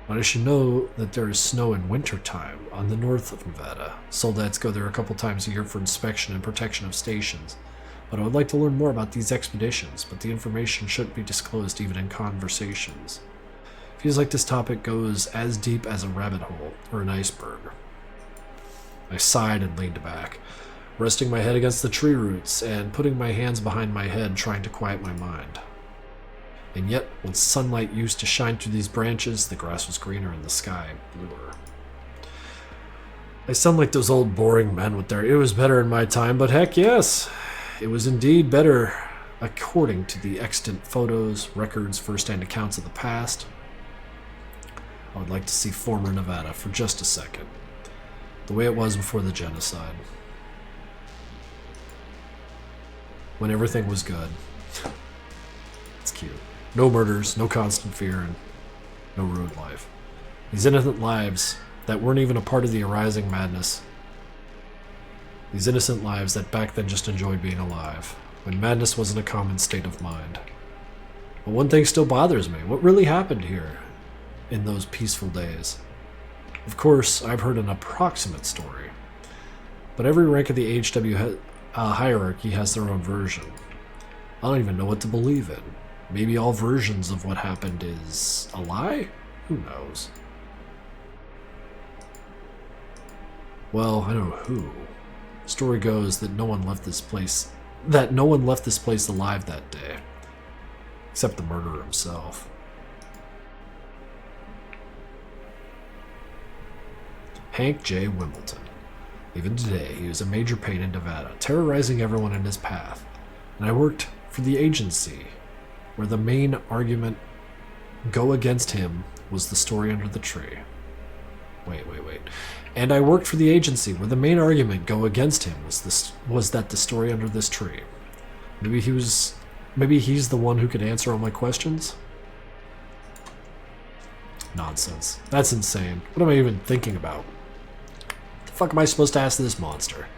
But I should know that there is snow in winter time on the north of Nevada. Soldats go there a couple times a year for inspection and protection of stations. But I would like to learn more about these expeditions, but the information shouldn't be disclosed even in conversations. Feels like this topic goes as deep as a rabbit hole or an iceberg. I sighed and leaned back, resting my head against the tree roots and putting my hands behind my head, trying to quiet my mind. And yet, when sunlight used to shine through these branches, the grass was greener and the sky bluer. I sound like those old boring men with their "it was better in my time," but heck yes, it was indeed better according to the extant photos, records, first-hand accounts of the past. I would like to see former Nevada for just a second, the way it was before the genocide, when everything was good. It's cute. No murders, no constant fear, and no ruined life. These innocent lives that weren't even a part of the arising madness. These innocent lives that back then just enjoyed being alive, when madness wasn't a common state of mind. But one thing still bothers me. What really happened here in those peaceful days? Of course, I've heard an approximate story, but every rank of the HW hierarchy has their own version. I don't even know what to believe in. Maybe all versions of what happened is a lie? Who knows? Well, I know who. Story goes that no one left this place alive that day, except the murderer himself. Hank J. Wimbledon. Even today, he was a major pain in Nevada, terrorizing everyone in his path. And I worked for the agency, where the main argument go against him was the story under the tree. Wait. And I worked for the agency where the main argument go against him was that the story under this tree. Maybe he's the one who could answer all my questions? Nonsense. That's insane. What am I even thinking about? What the fuck am I supposed to ask this monster?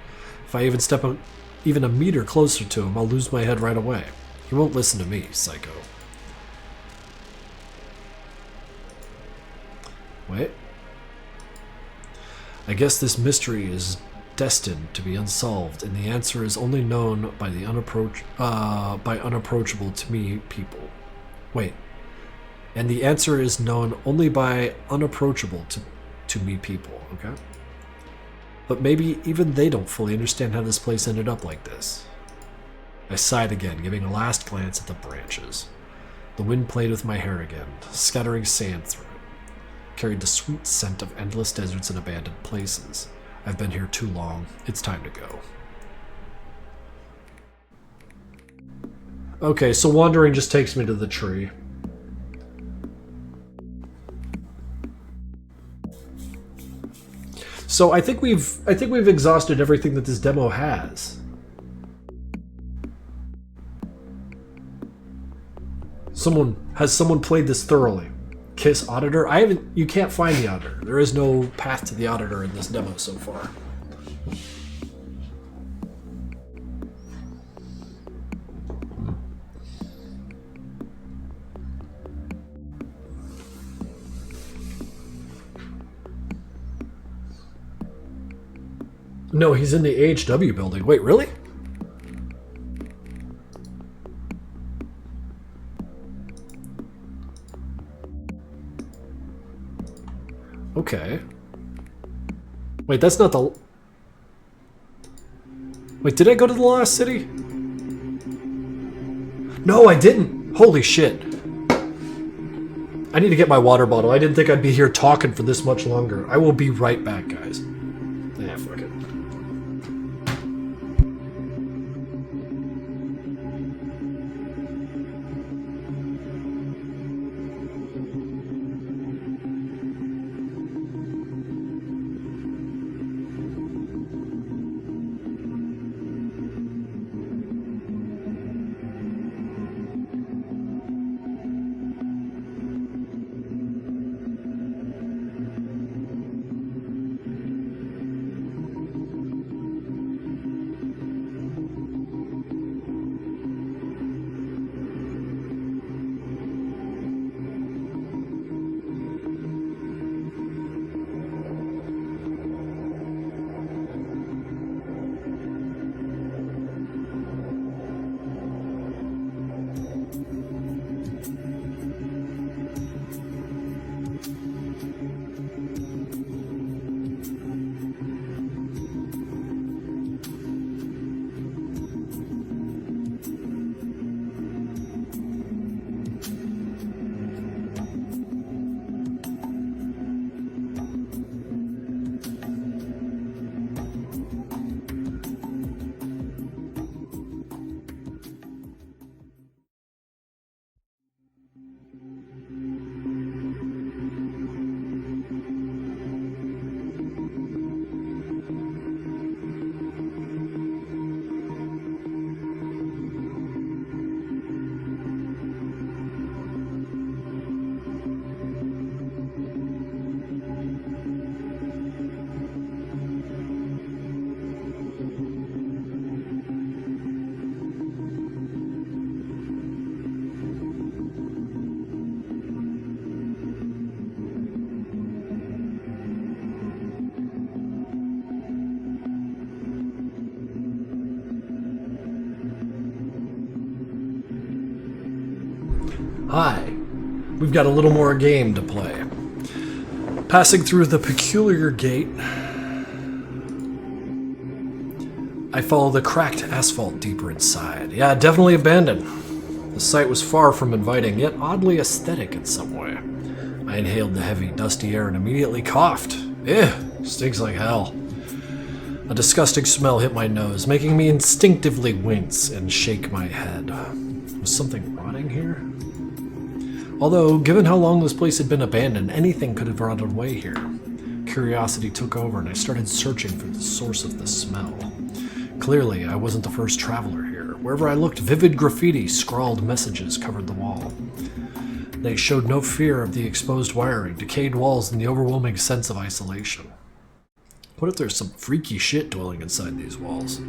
If I even step even a meter closer to him, I'll lose my head right away. He won't listen to me, psycho. Wait. I guess this mystery is destined to be unsolved, and the answer is only known by the unapproachable to me people. Wait. And the answer is known only by unapproachable to me people, okay? But maybe even they don't fully understand how this place ended up like this. I sighed again, giving a last glance at the branches. The wind played with my hair again, scattering sand through it. Carried the sweet scent of endless deserts and abandoned places. I've been here too long. It's time to go. Okay, so wandering just takes me to the tree. So I think we've exhausted everything that this demo has. Has someone played this thoroughly? Kiss Auditor? You can't find the Auditor. There is no path to the Auditor in this demo so far. No, he's in the AHW building. Wait, really? Okay. Wait, that's not the... Wait, did I go to the Lost City? No, I didn't. Holy shit. I need to get my water bottle. I didn't think I'd be here talking for this much longer. I will be right back, guys. Yeah, fuck it. Hi. We've got a little more game to play. Passing through the peculiar gate, I follow the cracked asphalt deeper inside. Yeah, definitely abandoned. The site was far from inviting, yet oddly aesthetic in some way. I inhaled the heavy, dusty air and immediately coughed. Stinks like hell. A disgusting smell hit my nose, making me instinctively wince and shake my head. Was something rotting here? Although, given how long this place had been abandoned, anything could have rotted away here. Curiosity took over and I started searching for the source of the smell. Clearly, I wasn't the first traveler here. Wherever I looked, vivid graffiti, scrawled messages covered the wall. They showed no fear of the exposed wiring, decayed walls, and the overwhelming sense of isolation. What if there's some freaky shit dwelling inside these walls?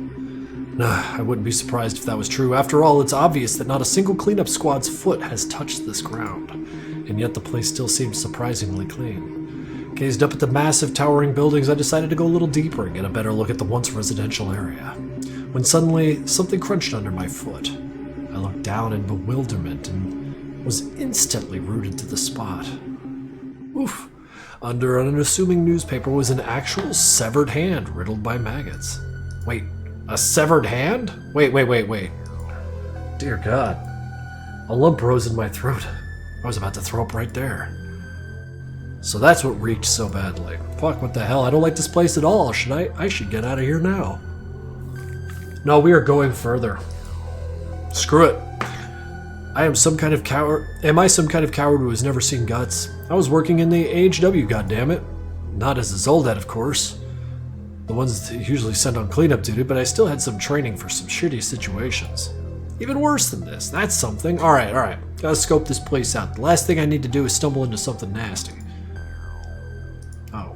I wouldn't be surprised if that was true. After all, it's obvious that not a single cleanup squad's foot has touched this ground, and yet the place still seems surprisingly clean. Gazed up at the massive towering buildings, I decided to go a little deeper and get a better look at the once residential area. When suddenly, something crunched under my foot. I looked down in bewilderment and was instantly rooted to the spot. Oof. Under an unassuming newspaper was an actual severed hand riddled by maggots. Wait, a severed hand? Wait. Dear God. A lump rose in my throat. I was about to throw up right there. So that's what reeked so badly. Fuck, what the hell? I don't like this place at all. I should get out of here now. No, we are going further. Screw it. Am I some kind of coward who has never seen guts? I was working in the AHW, goddammit. Not as a Zoldat, of course. The ones that usually sent on cleanup duty, but I still had some training for some shitty situations. Even worse than this. That's something. Alright. Gotta scope this place out. The last thing I need to do is stumble into something nasty. Oh.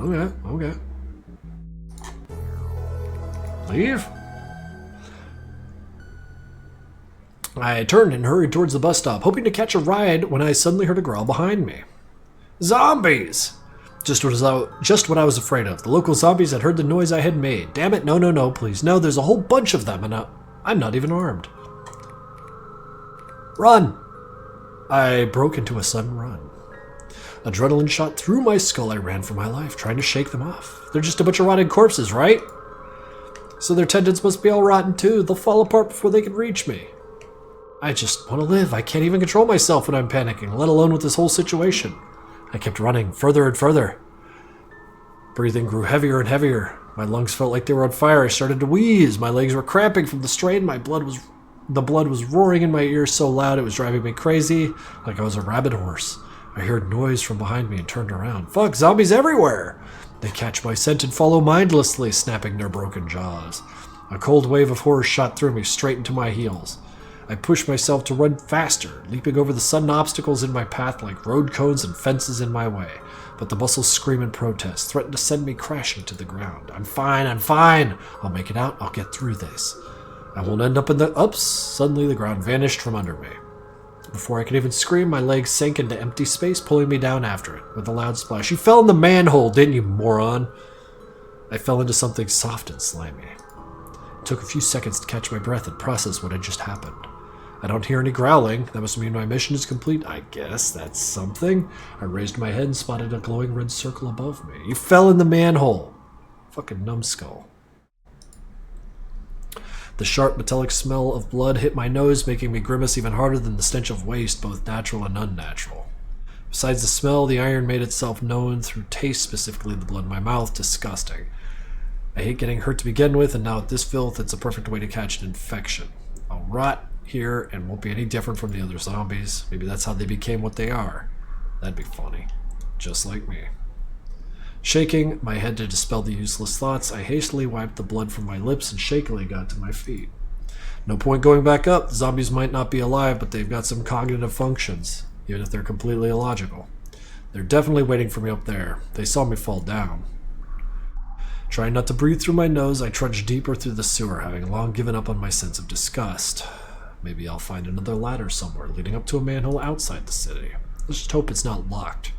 Okay. Leave? I turned and hurried towards the bus stop, hoping to catch a ride when I suddenly heard a growl behind me. Zombies! Just what I was afraid of. The local zombies had heard the noise I had made. Damn it, no, please. No, there's a whole bunch of them, and I'm not even armed. Run! I broke into a sudden run. Adrenaline shot through my skull. I ran for my life, trying to shake them off. They're just a bunch of rotting corpses, right? So their tendons must be all rotten too. They'll fall apart before they can reach me. I just want to live. I can't even control myself when I'm panicking, let alone with this whole situation. I kept running, further and further. Breathing grew heavier and heavier. My lungs felt like they were on fire. I started to wheeze. My legs were cramping from the strain. The blood was roaring in my ears so loud it was driving me crazy, like I was a rabid horse. I heard noise from behind me and turned around. Fuck, zombies everywhere! They catch my scent and follow mindlessly, snapping their broken jaws. A cold wave of horror shot through me, straight into my heels. I pushed myself to run faster, leaping over the sudden obstacles in my path like road cones and fences in my way. But the muscles scream in protest, threaten to send me crashing to the ground. I'm fine. I'll make it out. I'll get through this. I won't end up in the... Oops! Suddenly the ground vanished from under me. Before I could even scream, my legs sank into empty space, pulling me down after it, with a loud splash. You fell in the manhole, didn't you, moron? I fell into something soft and slimy. It took a few seconds to catch my breath and process what had just happened. I don't hear any growling. That must mean my mission is complete. I guess that's something. I raised my head and spotted a glowing red circle above me. You fell in the manhole. Fucking numbskull. The sharp metallic smell of blood hit my nose, making me grimace even harder than the stench of waste, both natural and unnatural. Besides the smell, the iron made itself known through taste, specifically the blood in my mouth. Disgusting. I hate getting hurt to begin with, and now with this filth, it's a perfect way to catch an infection. I'll rot here and won't be any different from the other zombies. Maybe that's how they became what they are. That'd be funny. Just like me. Shaking my head to dispel the useless thoughts, I hastily wiped the blood from my lips and shakily got to my feet. No point going back up. The zombies might not be alive, but they've got some cognitive functions, even if they're completely illogical. They're definitely waiting for me up there. They saw me fall down. Trying not to breathe through my nose, I trudged deeper through the sewer, having long given up on my sense of disgust. Maybe I'll find another ladder somewhere leading up to a manhole outside the city. Let's just hope it's not locked.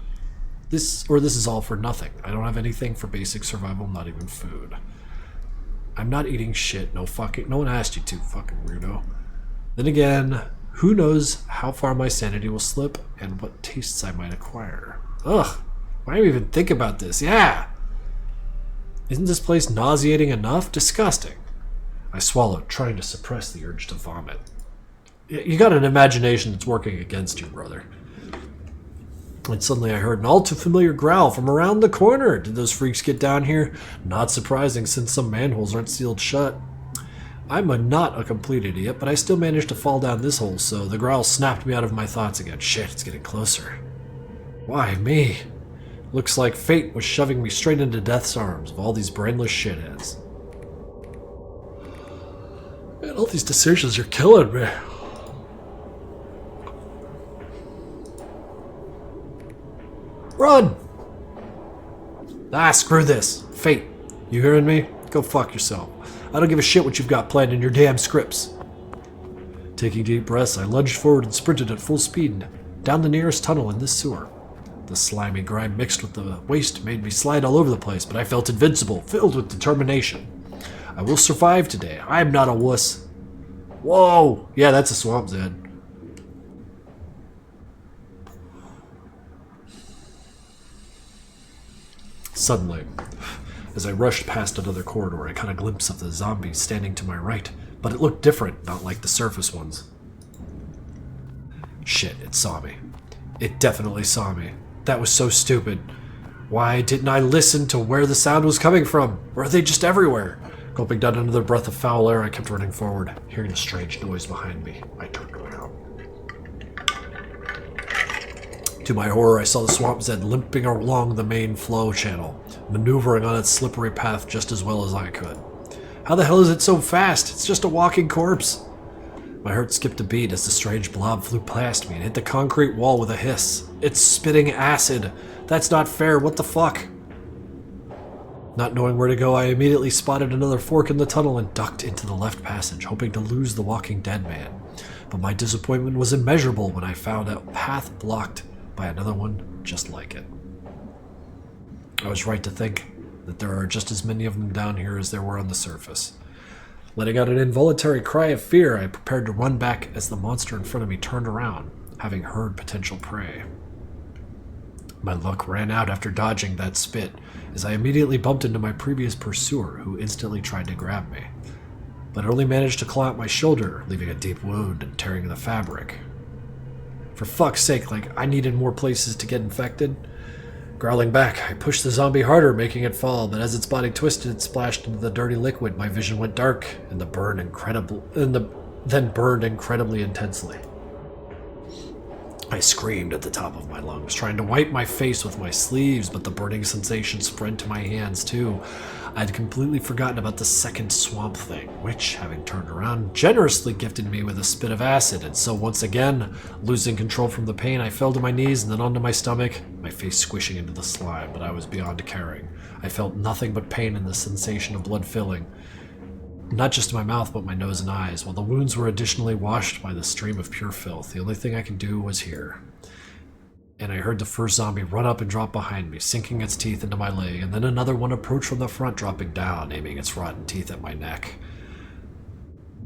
This is all for nothing. I don't have anything for basic survival, not even food. I'm not eating shit. No one asked you to, fucking weirdo. Then again, who knows how far my sanity will slip and what tastes I might acquire. Ugh, why do I even think about this? Yeah! Isn't this place nauseating enough? Disgusting. I swallowed, trying to suppress the urge to vomit. You got an imagination that's working against you, brother. And suddenly I heard an all too familiar growl from around the corner. Did those freaks get down here? Not surprising, since some manholes aren't sealed shut. I'm not a complete idiot, but I still managed to fall down this hole, so the growl snapped me out of my thoughts again. Shit, it's getting closer. Why me? Looks like fate was shoving me straight into death's arms of all these brainless shitheads. Man, all these decisions are killing me. Run! Ah, screw this. Fate, you hearing me? Go fuck yourself. I don't give a shit what you've got planned in your damn scripts. Taking deep breaths, I lunged forward and sprinted at full speed down the nearest tunnel in this sewer. The slimy grime mixed with the waste made me slide all over the place, but I felt invincible, filled with determination. I will survive today. I'm not a wuss. Whoa! Yeah, that's a swamp's head. Suddenly, as I rushed past another corridor, I caught a glimpse of the zombies standing to my right, but it looked different, not like the surface ones. Shit, it saw me. It definitely saw me. That was so stupid. Why didn't I listen to where the sound was coming from? Or are they just everywhere? Gulping down another breath of foul air, I kept running forward, hearing a strange noise behind me. I turned around. To my horror, I saw the swamp Zed limping along the main flow channel, maneuvering on its slippery path just as well as I could. How the hell is it so fast? It's just a walking corpse. My heart skipped a beat as the strange blob flew past me and hit the concrete wall with a hiss. It's spitting acid. That's not fair. What the fuck? Not knowing where to go, I immediately spotted another fork in the tunnel and ducked into the left passage, hoping to lose the walking dead man. But my disappointment was immeasurable when I found a path blocked by another one just like it. I was right to think that there are just as many of them down here as there were on the surface. Letting out an involuntary cry of fear, I prepared to run back as the monster in front of me turned around, having heard potential prey. My luck ran out after dodging that spit, as I immediately bumped into my previous pursuer, who instantly tried to grab me. But it only managed to claw at my shoulder, leaving a deep wound and tearing the fabric. For fuck's sake, I needed more places to get infected. Growling back, I pushed the zombie harder, making it fall, but as its body twisted and splashed into the dirty liquid, my vision went dark, and then burned incredibly intensely. I screamed at the top of my lungs, trying to wipe my face with my sleeves, but the burning sensation spread to my hands too. I'd completely forgotten about the second swamp thing, which, having turned around, generously gifted me with a spit of acid, and so once again, losing control from the pain, I fell to my knees and then onto my stomach, my face squishing into the slime, but I was beyond caring. I felt nothing but pain and the sensation of blood filling, not just my mouth, but my nose and eyes, while the wounds were additionally washed by the stream of pure filth. The only thing I could do was hear. And I heard the first zombie run up and drop behind me, sinking its teeth into my leg, and then another one approach from the front, dropping down, aiming its rotten teeth at my neck.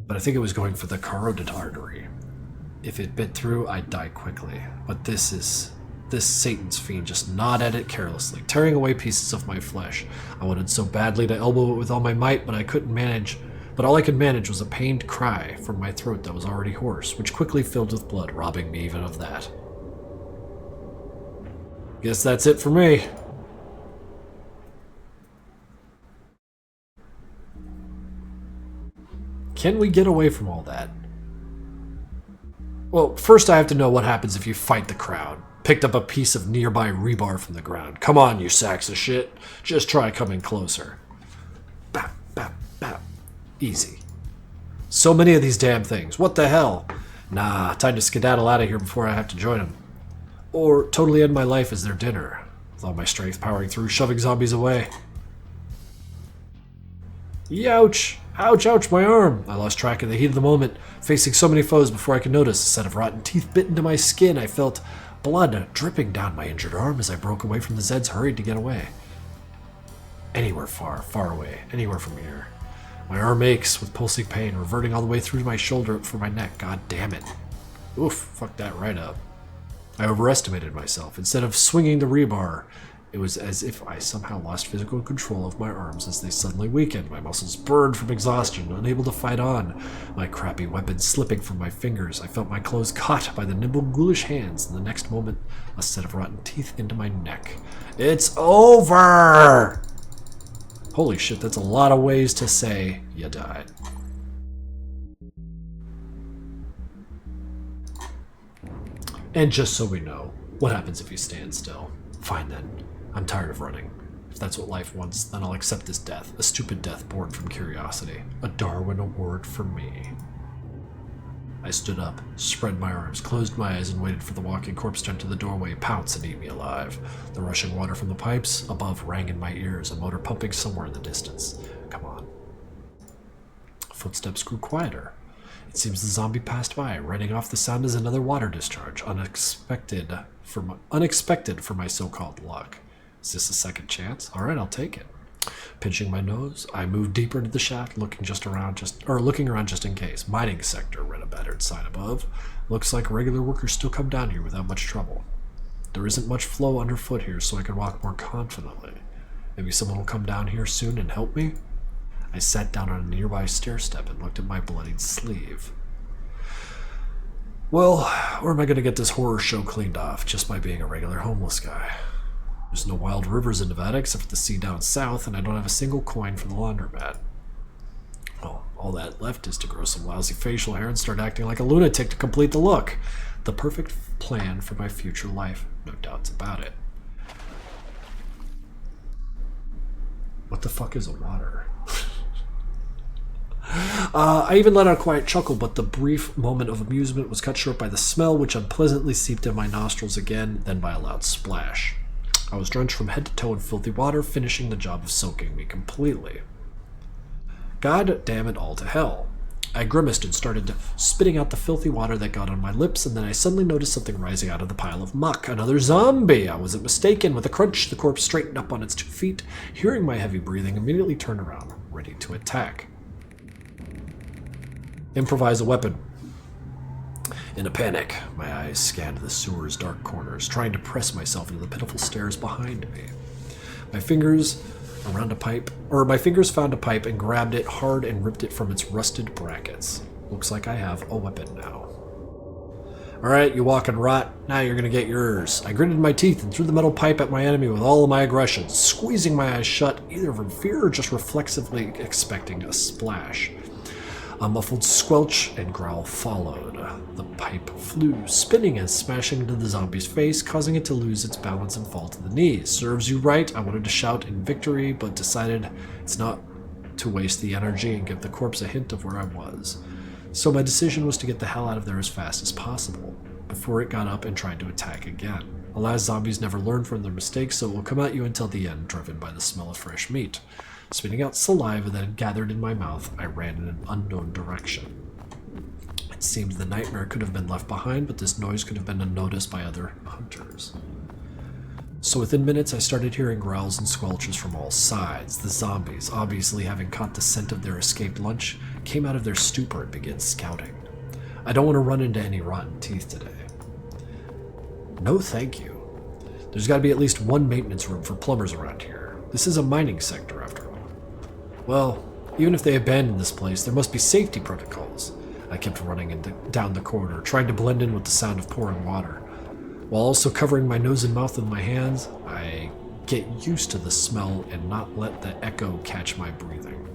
But I think it was going for the carotid artery. If it bit through, I'd die quickly. But this Satan's fiend just gnawed at it carelessly, tearing away pieces of my flesh. I wanted so badly to elbow it with all my might, but all I could manage was a pained cry from my throat that was already hoarse, which quickly filled with blood, robbing me even of that. Guess that's it for me. Can we get away from all that? Well, first I have to know what happens if you fight the crowd. Picked up a piece of nearby rebar from the ground. Come on, you sacks of shit. Just try coming closer. Bap, bap, bap. Easy. So many of these damn things. What the hell? Nah, time to skedaddle out of here before I have to join them. Or totally end my life as their dinner. With all my strength powering through, shoving zombies away. Youch! Ouch, ouch, my arm! I lost track of the heat of the moment, facing so many foes before I could notice. A set of rotten teeth bit into my skin. I felt blood dripping down my injured arm as I broke away from the Zeds, hurried to get away. Anywhere far, far away, anywhere from here. My arm aches with pulsing pain, reverting all the way through my shoulder up for my neck. God damn it. Oof, fucked that right up. I overestimated myself. Instead of swinging the rebar, it was as if I somehow lost physical control of my arms as they suddenly weakened. My muscles burned from exhaustion, unable to fight on. My crappy weapon slipping from my fingers. I felt my clothes caught by the nimble, ghoulish hands, and the next moment, a set of rotten teeth into my neck. It's over! Holy shit, that's a lot of ways to say you died. And just so we know, what happens if you stand still? Fine then. I'm tired of running. If that's what life wants, then I'll accept this death. A stupid death born from curiosity. A Darwin Award for me. I stood up, spread my arms, closed my eyes, and waited for the walking corpse to enter the doorway, pounce, and eat me alive. The rushing water from the pipes above rang in my ears, a motor pumping somewhere in the distance. Come on. Footsteps grew quieter. It seems the zombie passed by, writing off the sound as another water discharge, unexpected for my so-called luck. Is this a second chance? All right, I'll take it. Pinching my nose, I moved deeper into the shaft, looking around just in case. Mining sector, read a battered sign above. Looks like regular workers still come down here without much trouble. There isn't much flow underfoot here, so I can walk more confidently. Maybe someone will come down here soon and help me? I sat down on a nearby stair step and looked at my bloodied sleeve. Well, where am I going to get this horror show cleaned off? Just by being a regular homeless guy. There's no wild rivers in Nevada except for the sea down south, and I don't have a single coin for the laundromat. Well, all that left is to grow some lousy facial hair and start acting like a lunatic to complete the look. The perfect plan for my future life, no doubts about it. What the fuck is a water? I even let out a quiet chuckle, but the brief moment of amusement was cut short by the smell, which unpleasantly seeped in my nostrils again, then by a loud splash. I was drenched from head to toe in filthy water, finishing the job of soaking me completely. God damn it all to hell. I grimaced and started spitting out the filthy water that got on my lips, and then I suddenly noticed something rising out of the pile of muck. Another zombie! I wasn't mistaken. With a crunch, the corpse straightened up on its 2 feet. Hearing my heavy breathing, immediately turned around, ready to attack. Improvise a weapon. In a panic, my eyes scanned the sewer's dark corners, trying to press myself into the pitiful stairs behind me. My fingers found a pipe and grabbed it hard and ripped it from its rusted brackets. Looks like I have a weapon now. Alright, you walking rot. Now you're gonna get yours. I gritted my teeth and threw the metal pipe at my enemy with all of my aggression, squeezing my eyes shut, either from fear or just reflexively expecting a splash. A muffled squelch and growl followed. The pipe flew, spinning and smashing into the zombie's face, causing it to lose its balance and fall to the knees. Serves you right, I wanted to shout in victory, but decided it's not to waste the energy and give the corpse a hint of where I was. So my decision was to get the hell out of there as fast as possible, before it got up and tried to attack again. Alas, zombies never learn from their mistakes, so it will come at you until the end, driven by the smell of fresh meat. Spitting out saliva that had gathered in my mouth, I ran in an unknown direction. It seemed the nightmare could have been left behind, but this noise could have been unnoticed by other hunters. So within minutes, I started hearing growls and squelches from all sides. The zombies, obviously having caught the scent of their escaped lunch, came out of their stupor and began scouting. I don't want to run into any rotten teeth today. No thank you. There's got to be at least one maintenance room for plumbers around here. This is a mining sector, after all. Well, even if they abandoned this place, there must be safety protocols. I kept running down the corridor, trying to blend in with the sound of pouring water. While also covering my nose and mouth with my hands, I get used to the smell and not let the echo catch my breathing.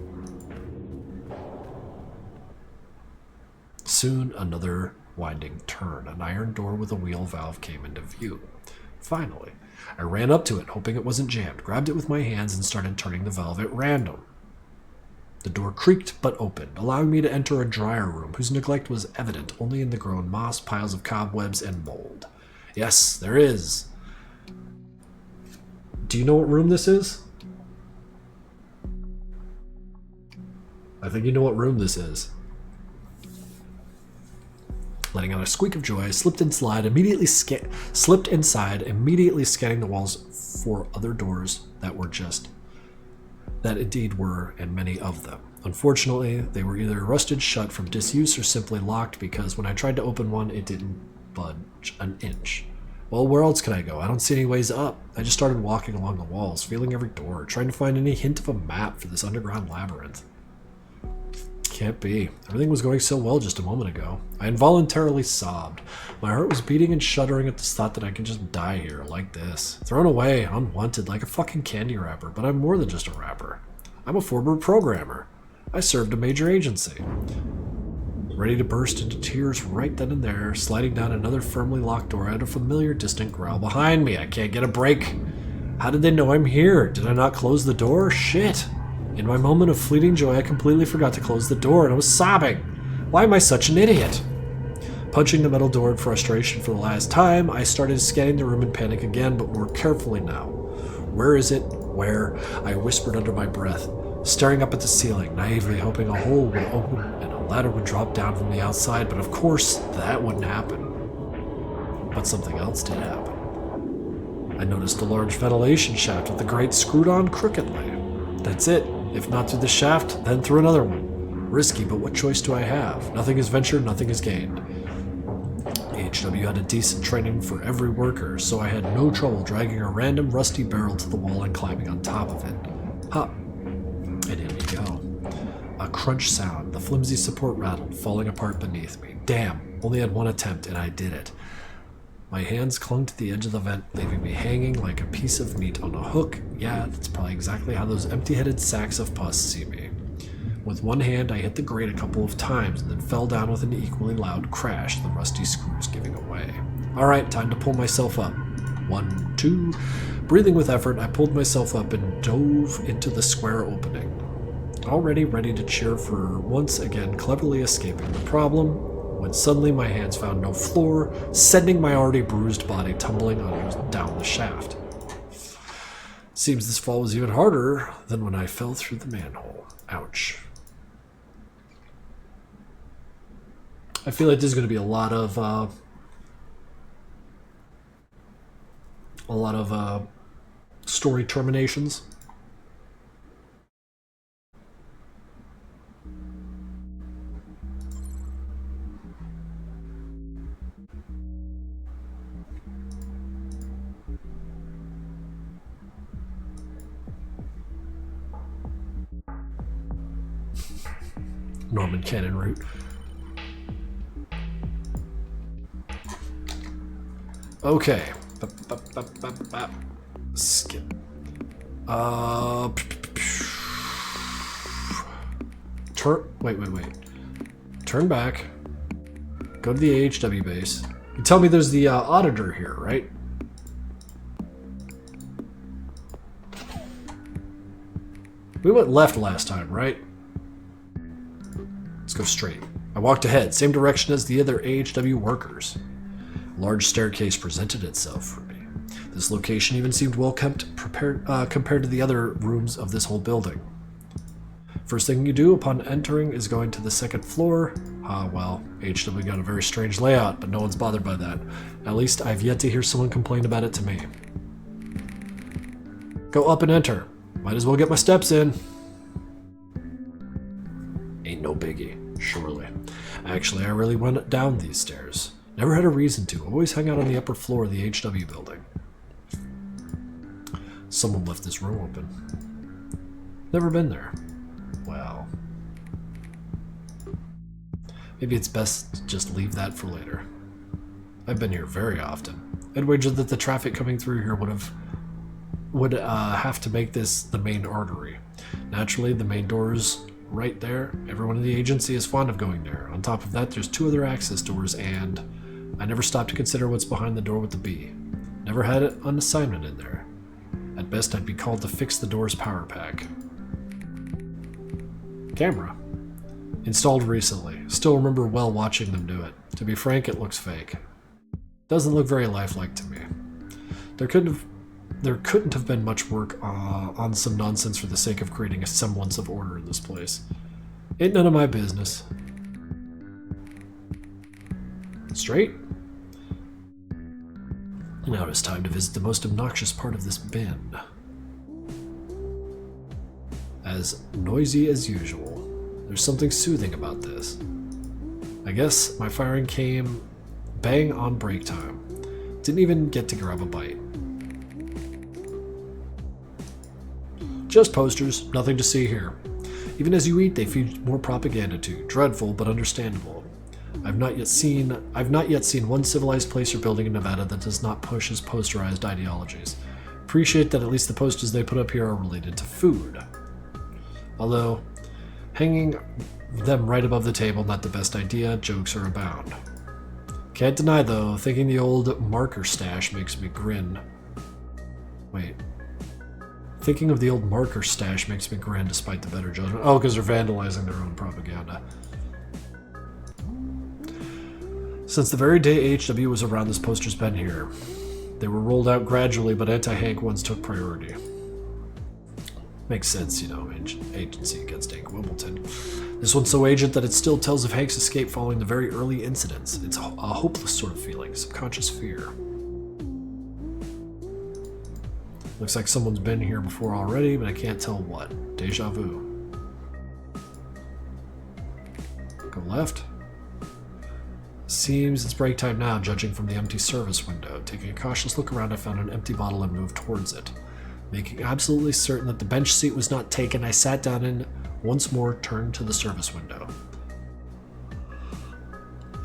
Soon, another winding turn. An iron door with a wheel valve came into view. Finally, I ran up to it, hoping it wasn't jammed, grabbed it with my hands, and started turning the valve at random. The door creaked but opened, allowing me to enter a dryer room whose neglect was evident only in the grown moss, piles of cobwebs, and mold. Yes, there is. Do you know what room this is? I think you know what room this is. Letting out a squeak of joy, I slipped inside, immediately scanning the walls for other doors that indeed were, and many of them. Unfortunately, they were either rusted shut from disuse or simply locked because when I tried to open one, it didn't budge an inch. Well, where else can I go? I don't see any ways up. I just started walking along the walls, feeling every door, trying to find any hint of a map for this underground labyrinth. Can't be. Everything was going so well just a moment ago. I involuntarily sobbed. My heart was beating and shuddering at the thought that I could just die here, like this. Thrown away, unwanted, like a fucking candy wrapper, but I'm more than just a wrapper. I'm a former programmer. I served a major agency. Ready to burst into tears right then and there, sliding down another firmly locked door, I had a familiar distant growl behind me. I can't get a break. How did they know I'm here? Did I not close the door? Shit. In my moment of fleeting joy, I completely forgot to close the door, and I was sobbing. Why am I such an idiot? Punching the metal door in frustration for the last time, I started scanning the room in panic again, but more carefully now. Where is it? Where? I whispered under my breath, staring up at the ceiling, naively hoping a hole would open and a ladder would drop down from the outside, but of course, that wouldn't happen. But something else did happen. I noticed a large ventilation shaft with the grate screwed on crookedly. That's it. If not through the shaft, then through another one. Risky, but what choice do I have? Nothing is ventured, nothing is gained. HW had a decent training for every worker, so I had no trouble dragging a random rusty barrel to the wall and climbing on top of it. Ha! And in we go. A crunch sound, the flimsy support rattled, falling apart beneath me. Damn, only had one attempt, and I did it. My hands clung to the edge of the vent, leaving me hanging like a piece of meat on a hook. Yeah, that's probably exactly how those empty-headed sacks of pus see me. With one hand, I hit the grate a couple of times and then fell down with an equally loud crash, the rusty screws giving away. Alright, time to pull myself up. 1, 2. Breathing with effort, I pulled myself up and dove into the square opening. Already ready to cheer for once again cleverly escaping the problem, when suddenly my hands found no floor, sending my already bruised body tumbling down the shaft. Seems this fall was even harder than when I fell through the manhole. Ouch. I feel like there's going to be a lot of story terminations. Norman Cannon route. Okay. Skip. Wait. Turn back. Go to the AHW base. You tell me there's the auditor here, right? We went left last time, right? Let's go straight. I walked ahead, same direction as the other AHW workers. A large staircase presented itself for me. This location even seemed well kept compared to the other rooms of this whole building. First thing you do upon entering is going to the second floor. Well, HW got a very strange layout, but no one's bothered by that. At least I've yet to hear someone complain about it to me. Go up and enter. Might as well get my steps in. Ain't no biggie, surely. Actually, I really went down these stairs. Never had a reason to. Always hang out on the upper floor of the HW building. Someone left this room open. Never been there. Well, maybe it's best to just leave that for later. I've been here very often. I'd wager that the traffic coming through here would have to make this the main artery. Naturally, the main door's right there. Everyone in the agency is fond of going there. On top of that, there's 2 other access doors, and I never stopped to consider what's behind the door with the B. Never had an assignment in there. At best, I'd be called to fix the door's power pack. Camera. Installed recently. Still remember well watching them do it. To be frank, it looks fake. Doesn't look very lifelike to me. There couldn't have been much work on some nonsense for the sake of creating a semblance of order in this place. Ain't none of my business. Straight? Now it is time to visit the most obnoxious part of this bin. As noisy as usual. There's something soothing about this. I guess my firing came bang on break time. Didn't even get to grab a bite. Just posters, nothing to see here. Even as you eat, they feed more propaganda too. Dreadful, but understandable. I've not yet seen one civilized place or building in Nevada that does not push its posterized ideologies. Appreciate that at least the posters they put up here are related to food. Although, hanging them right above the table, not the best idea, jokes are abound. Can't deny though, thinking the old marker stash makes me grin. Wait. Thinking of the old marker stash makes me grin despite the better judgment. Oh, because they're vandalizing their own propaganda. Since the very day AHW was around, this poster's been here. They were rolled out gradually, but anti-Hank ones took priority. Makes sense, you know, agency against Hank Wimbledon. This one's so agent that it still tells of Hank's escape following the very early incidents. It's a hopeless sort of feeling, subconscious fear. Looks like someone's been here before already, but I can't tell what. Deja vu. Go left. Seems it's break time now, judging from the empty service window. Taking a cautious look around, I found an empty bottle and moved towards it. Making absolutely certain that the bench seat was not taken, I sat down and once more turned to the service window.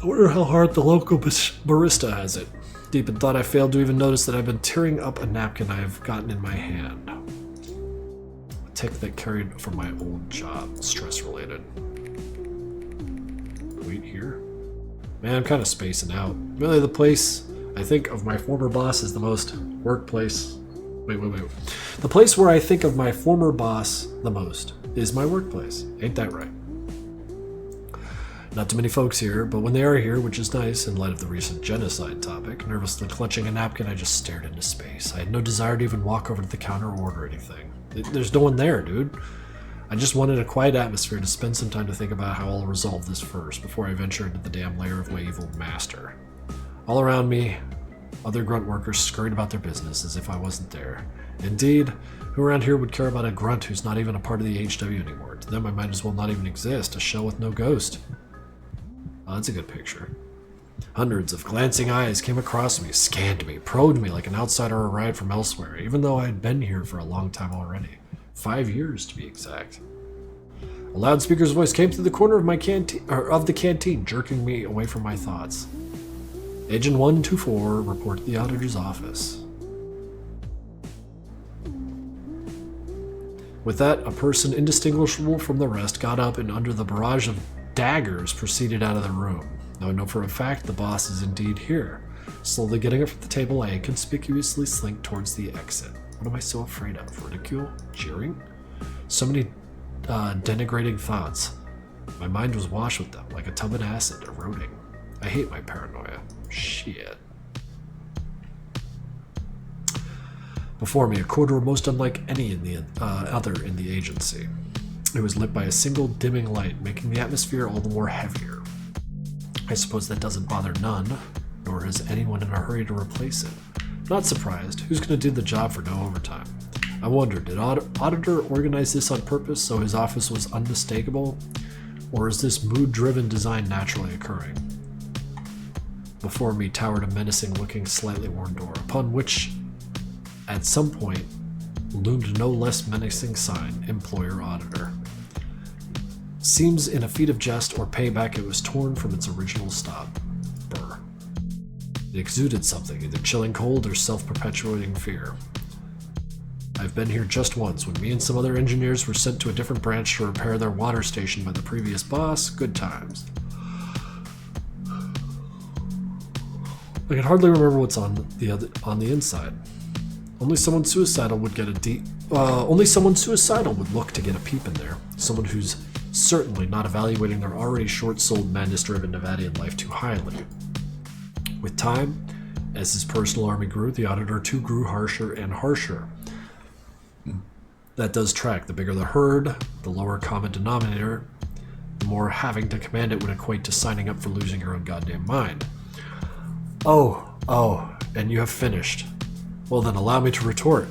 I wonder how hard the local barista has it. Deep in thought, I failed to even notice that I've been tearing up a napkin I have gotten in my hand. A tick that carried from my old job, stress-related. Wait here? Man, I'm kind of spacing out. Really, the place I think of my former boss is the most workplace. Wait. The place where I think of my former boss the most is my workplace. Ain't that right? Not too many folks here, but when they are here, which is nice in light of the recent genocide topic, nervously clutching a napkin, I just stared into space. I had no desire to even walk over to the counter or order anything. There's no one there, dude. I just wanted a quiet atmosphere to spend some time to think about how I'll resolve this first, before I venture into the damn lair of my evil master. All around me, other grunt workers scurried about their business as if I wasn't there. Indeed, who around here would care about a grunt who's not even a part of the HW anymore? To them, I might as well not even exist, a shell with no ghost. Oh, that's a good picture. Hundreds of glancing eyes came across me, scanned me, probed me like an outsider arrived from elsewhere, even though I had been here for a long time already. 5 years, to be exact. A loudspeaker's voice came through the corner of the canteen, jerking me away from my thoughts. Agent 124, report to the auditor's office. With that, a person indistinguishable from the rest got up and under the barrage of daggers proceeded out of the room. Now I know for a fact the boss is indeed here. Slowly getting up from the table, I inconspicuously slink towards the exit. What am I so afraid of? Ridicule? Jeering? So many denigrating thoughts. My mind was washed with them, like a tub of acid, eroding. I hate my paranoia. Shit. Before me, a corridor most unlike any in the other in the agency. It was lit by a single dimming light, making the atmosphere all the more heavier. I suppose that doesn't bother none, nor is anyone in a hurry to replace it. Not surprised. Who's going to do the job for no overtime? I wondered, did Auditor organize this on purpose so his office was unmistakable? Or is this mood-driven design naturally occurring? Before me towered a menacing-looking, slightly worn door, upon which, at some point, loomed no less menacing sign, Employer Auditor. Seems in a feat of jest or payback it was torn from its original stop. Brr. It exuded something, either chilling cold or self-perpetuating fear. I've been here just once, when me and some other engineers were sent to a different branch to repair their water station by the previous boss. Good times. I can hardly remember what's on the inside. Only someone suicidal would look to get a peep in there. Someone who's certainly not evaluating their already short-souled, madness-driven Nevadian life too highly. With time, as his personal army grew, the auditor too grew harsher and harsher. That does track. The bigger the herd, the lower common denominator, the more having to command it would equate to signing up for losing your own goddamn mind. Oh, and you have finished. Well then, allow me to retort.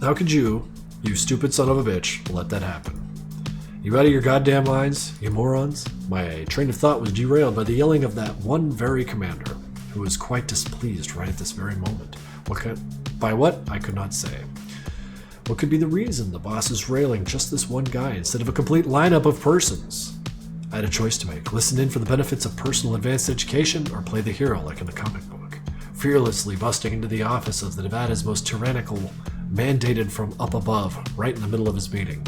How could you stupid son of a bitch, let that happen? You out of your goddamn minds, you morons? My train of thought was derailed by the yelling of that one very commander, who was quite displeased right at this very moment. By what? I could not say. What could be the reason the boss is railing just this one guy instead of a complete lineup of persons? I had a choice to make. Listen in for the benefits of personal advanced education or play the hero like in the comic book. Fearlessly busting into the office of the Nevada's most tyrannical, mandated from up above, right in the middle of his meeting.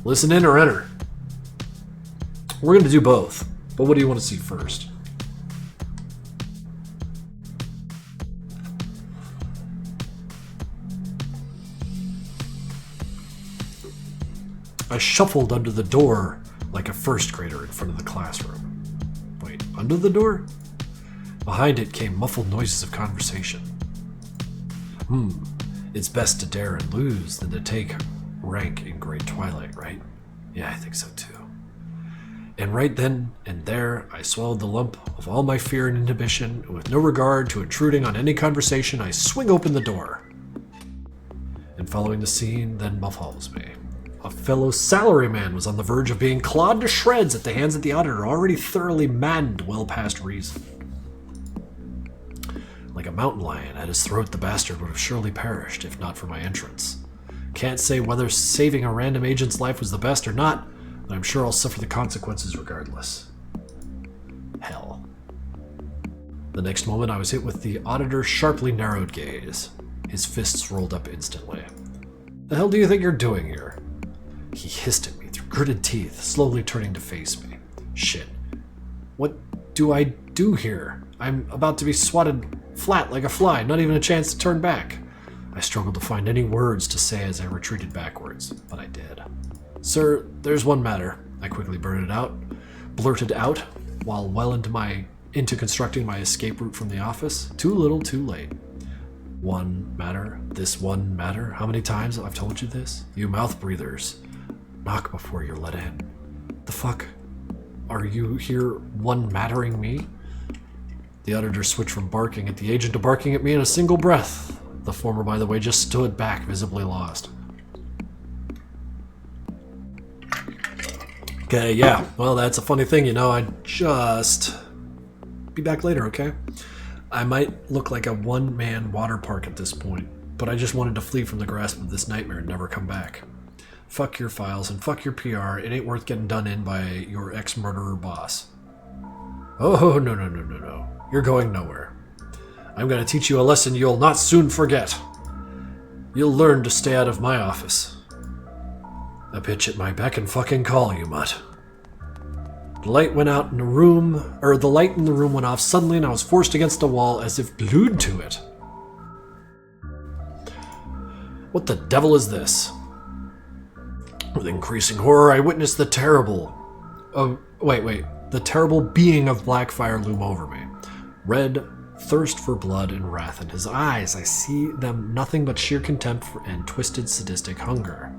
Listen in or enter. We're going to do both, but what do you want to see first? I shuffled under the door like a first grader in front of the classroom. Wait, under the door? Behind it came muffled noises of conversation. It's best to dare and lose than to take rank in Great Twilight, right? Yeah, I think so too. And right then and there, I swallowed the lump of all my fear and inhibition, and with no regard to intruding on any conversation, I swing open the door. And following the scene then befalls me. A fellow salaryman was on the verge of being clawed to shreds at the hands of the auditor, already thoroughly maddened well past reason. Like a mountain lion at his throat, the bastard would have surely perished if not for my entrance. Can't say whether saving a random agent's life was the best or not, but I'm sure I'll suffer the consequences regardless. Hell. The next moment I was hit with the auditor's sharply narrowed gaze. His fists rolled up instantly. The hell do you think you're doing here? He hissed at me through gritted teeth, slowly turning to face me. Shit. What do I do here? I'm about to be swatted flat like a fly, not even a chance to turn back. I struggled to find any words to say as I retreated backwards, but I did. Sir, there's one matter, I quickly blurted out, while well into constructing my escape route from the office. Too little, too late. One matter? This one matter? How many times I've told you this? You mouth breathers. Knock before you're let in. The fuck? Are you here one mattering me? The auditor switched from barking at the agent to barking at me in a single breath. The former, by the way, just stood back, visibly lost. Okay, yeah. Well, that's a funny thing, I just... Be back later, okay? I might look like a one-man water park at this point, but I just wanted to flee from the grasp of this nightmare and never come back. Fuck your files and fuck your PR. It ain't worth getting done in by your ex-murderer boss. Oh, no. You're going nowhere. I'm going to teach you a lesson you'll not soon forget. You'll learn to stay out of my office. A bitch at my beck and fucking call, you mutt. The light in the room went off suddenly, and I was forced against a wall as if glued to it. What the devil is this? With increasing horror, I witnessed the terrible being of Blackfire loom over me. Red, thirst for blood and wrath in his eyes. I see them nothing but sheer contempt and twisted sadistic hunger.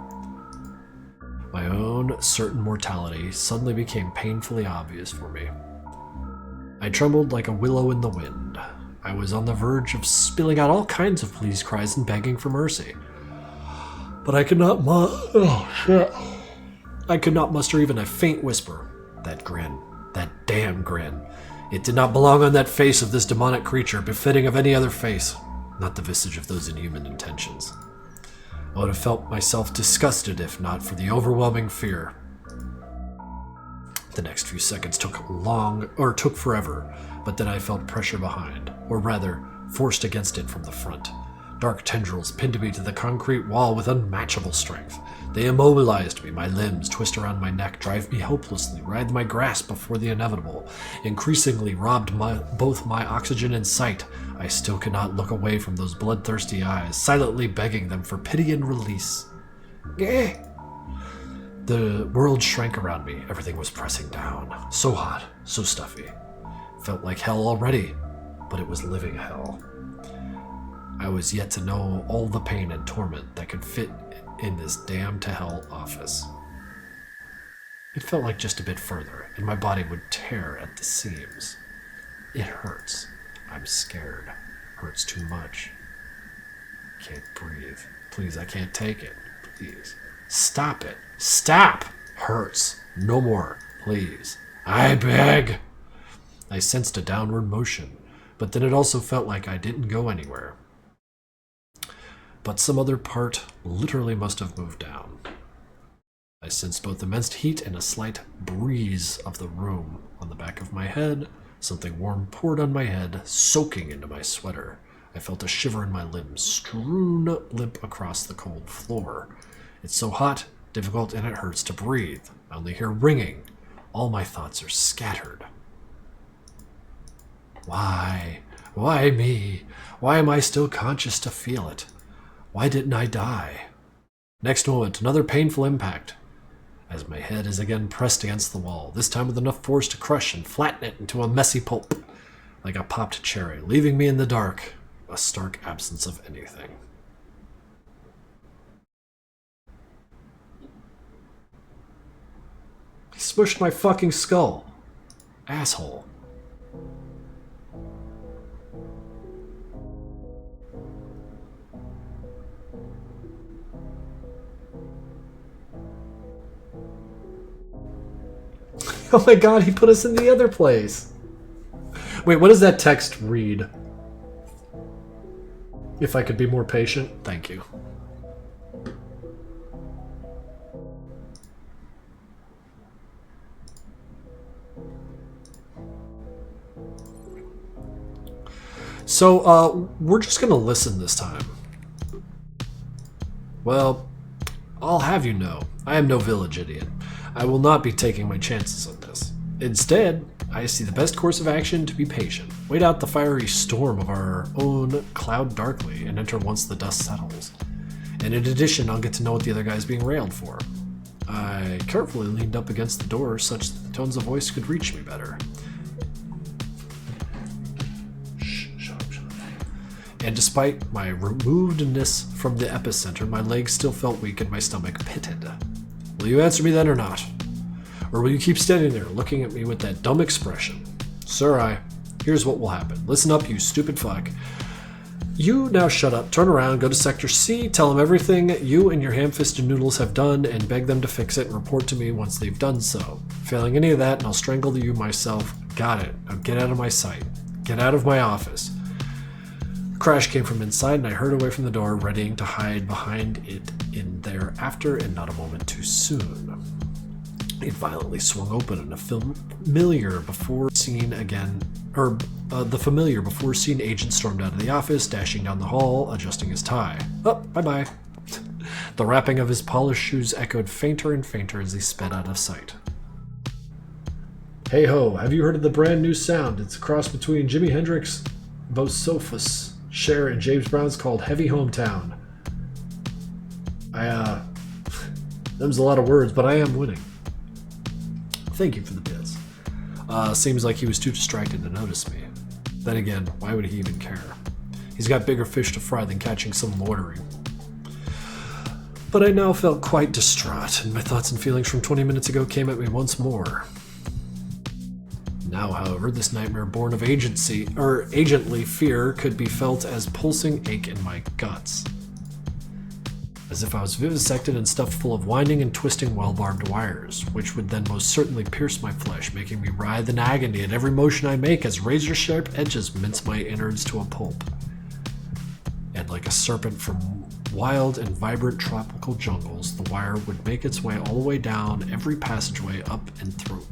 My own certain mortality suddenly became painfully obvious for me. I trembled like a willow in the wind. I was on the verge of spilling out all kinds of pleas cries and begging for mercy. But I could not I could not muster even a faint whisper. That grin. That damn grin. It did not belong on that face of this demonic creature, befitting of any other face. Not the visage of those inhuman intentions. I would have felt myself disgusted if not for the overwhelming fear. The next few seconds took forever, but then I felt pressure behind, or rather, forced against it from the front. Dark tendrils pinned me to the concrete wall with unmatchable strength. They immobilized me, my limbs twist around my neck, drive me helplessly, writhe my grasp before the inevitable. Increasingly robbed both my oxygen and sight, I still could not look away from those bloodthirsty eyes, silently begging them for pity and release. Gah! The world shrank around me, everything was pressing down. So hot, so stuffy. Felt like hell already, but it was living hell. I was yet to know all the pain and torment that could fit in this damn-to-hell office. It felt like just a bit further, and my body would tear at the seams. It hurts. I'm scared. Hurts too much. Can't breathe. Please, I can't take it. Please. Stop it. Stop! Hurts. No more. Please. I beg. I sensed a downward motion, but then it also felt like I didn't go anywhere. But some other part literally must have moved down. I sensed both immense heat and a slight breeze of the room on the back of my head. Something warm poured on my head, soaking into my sweater. I felt a shiver in my limbs, strewn limp across the cold floor. It's so hot, difficult, and it hurts to breathe. I only hear ringing. All my thoughts are scattered. Why? Why me? Why am I still conscious to feel it? Why didn't I die? Next moment, another painful impact, as my head is again pressed against the wall, this time with enough force to crush and flatten it into a messy pulp, like a popped cherry, leaving me in the dark, a stark absence of anything. He smushed my fucking skull. Asshole. Oh my god, he put us in the other place. Wait, what does that text read? If I could be more patient, thank you. So, we're just gonna listen this time. Well, I'll have you know, I am no village idiot. I will not be taking my chances on this. Instead, I see the best course of action to be patient. Wait out the fiery storm of our own cloud darkly and enter once the dust settles. And in addition, I'll get to know what the other guy's being railed for. I carefully leaned up against the door such that the tones of voice could reach me better. Shut up. And despite my removedness from the epicenter, my legs still felt weak and my stomach pitted. Will you answer me then or not? Or will you keep standing there looking at me with that dumb expression? Sir, here's what will happen. Listen up, you stupid fuck. You now shut up, turn around, go to Sector C, tell them everything you and your ham-fisted noodles have done, and beg them to fix it and report to me once they've done so. Failing any of that, and I'll strangle you myself. Got it. Now get out of my sight. Get out of my office. A crash came from inside, and I hurried away from the door, readying to hide behind it in thereafter, and not a moment too soon. It violently swung open, and the familiar before seen agent stormed out of the office, dashing down the hall, adjusting his tie. Oh, bye-bye. The rapping of his polished shoes echoed fainter and fainter as he sped out of sight. Hey ho, have you heard of the brand new sound? It's a cross between Jimi Hendrix, Bosophus, Cher, and James Brown's called Heavy Hometown. Them's a lot of words, but I am winning. Thank you for the bits. Seems like he was too distracted to notice me. Then again, why would he even care? He's got bigger fish to fry than catching some loitering. But I now felt quite distraught, and my thoughts and feelings from 20 minutes ago came at me once more. Now, however, this nightmare born of agently fear could be felt as pulsing ache in my guts. As if I was vivisected and stuffed full of winding and twisting well-barbed wires, which would then most certainly pierce my flesh, making me writhe in agony at every motion I make as razor-sharp edges mince my innards to a pulp. And like a serpent from wild and vibrant tropical jungles, the wire would make its way all the way down every passageway up and through.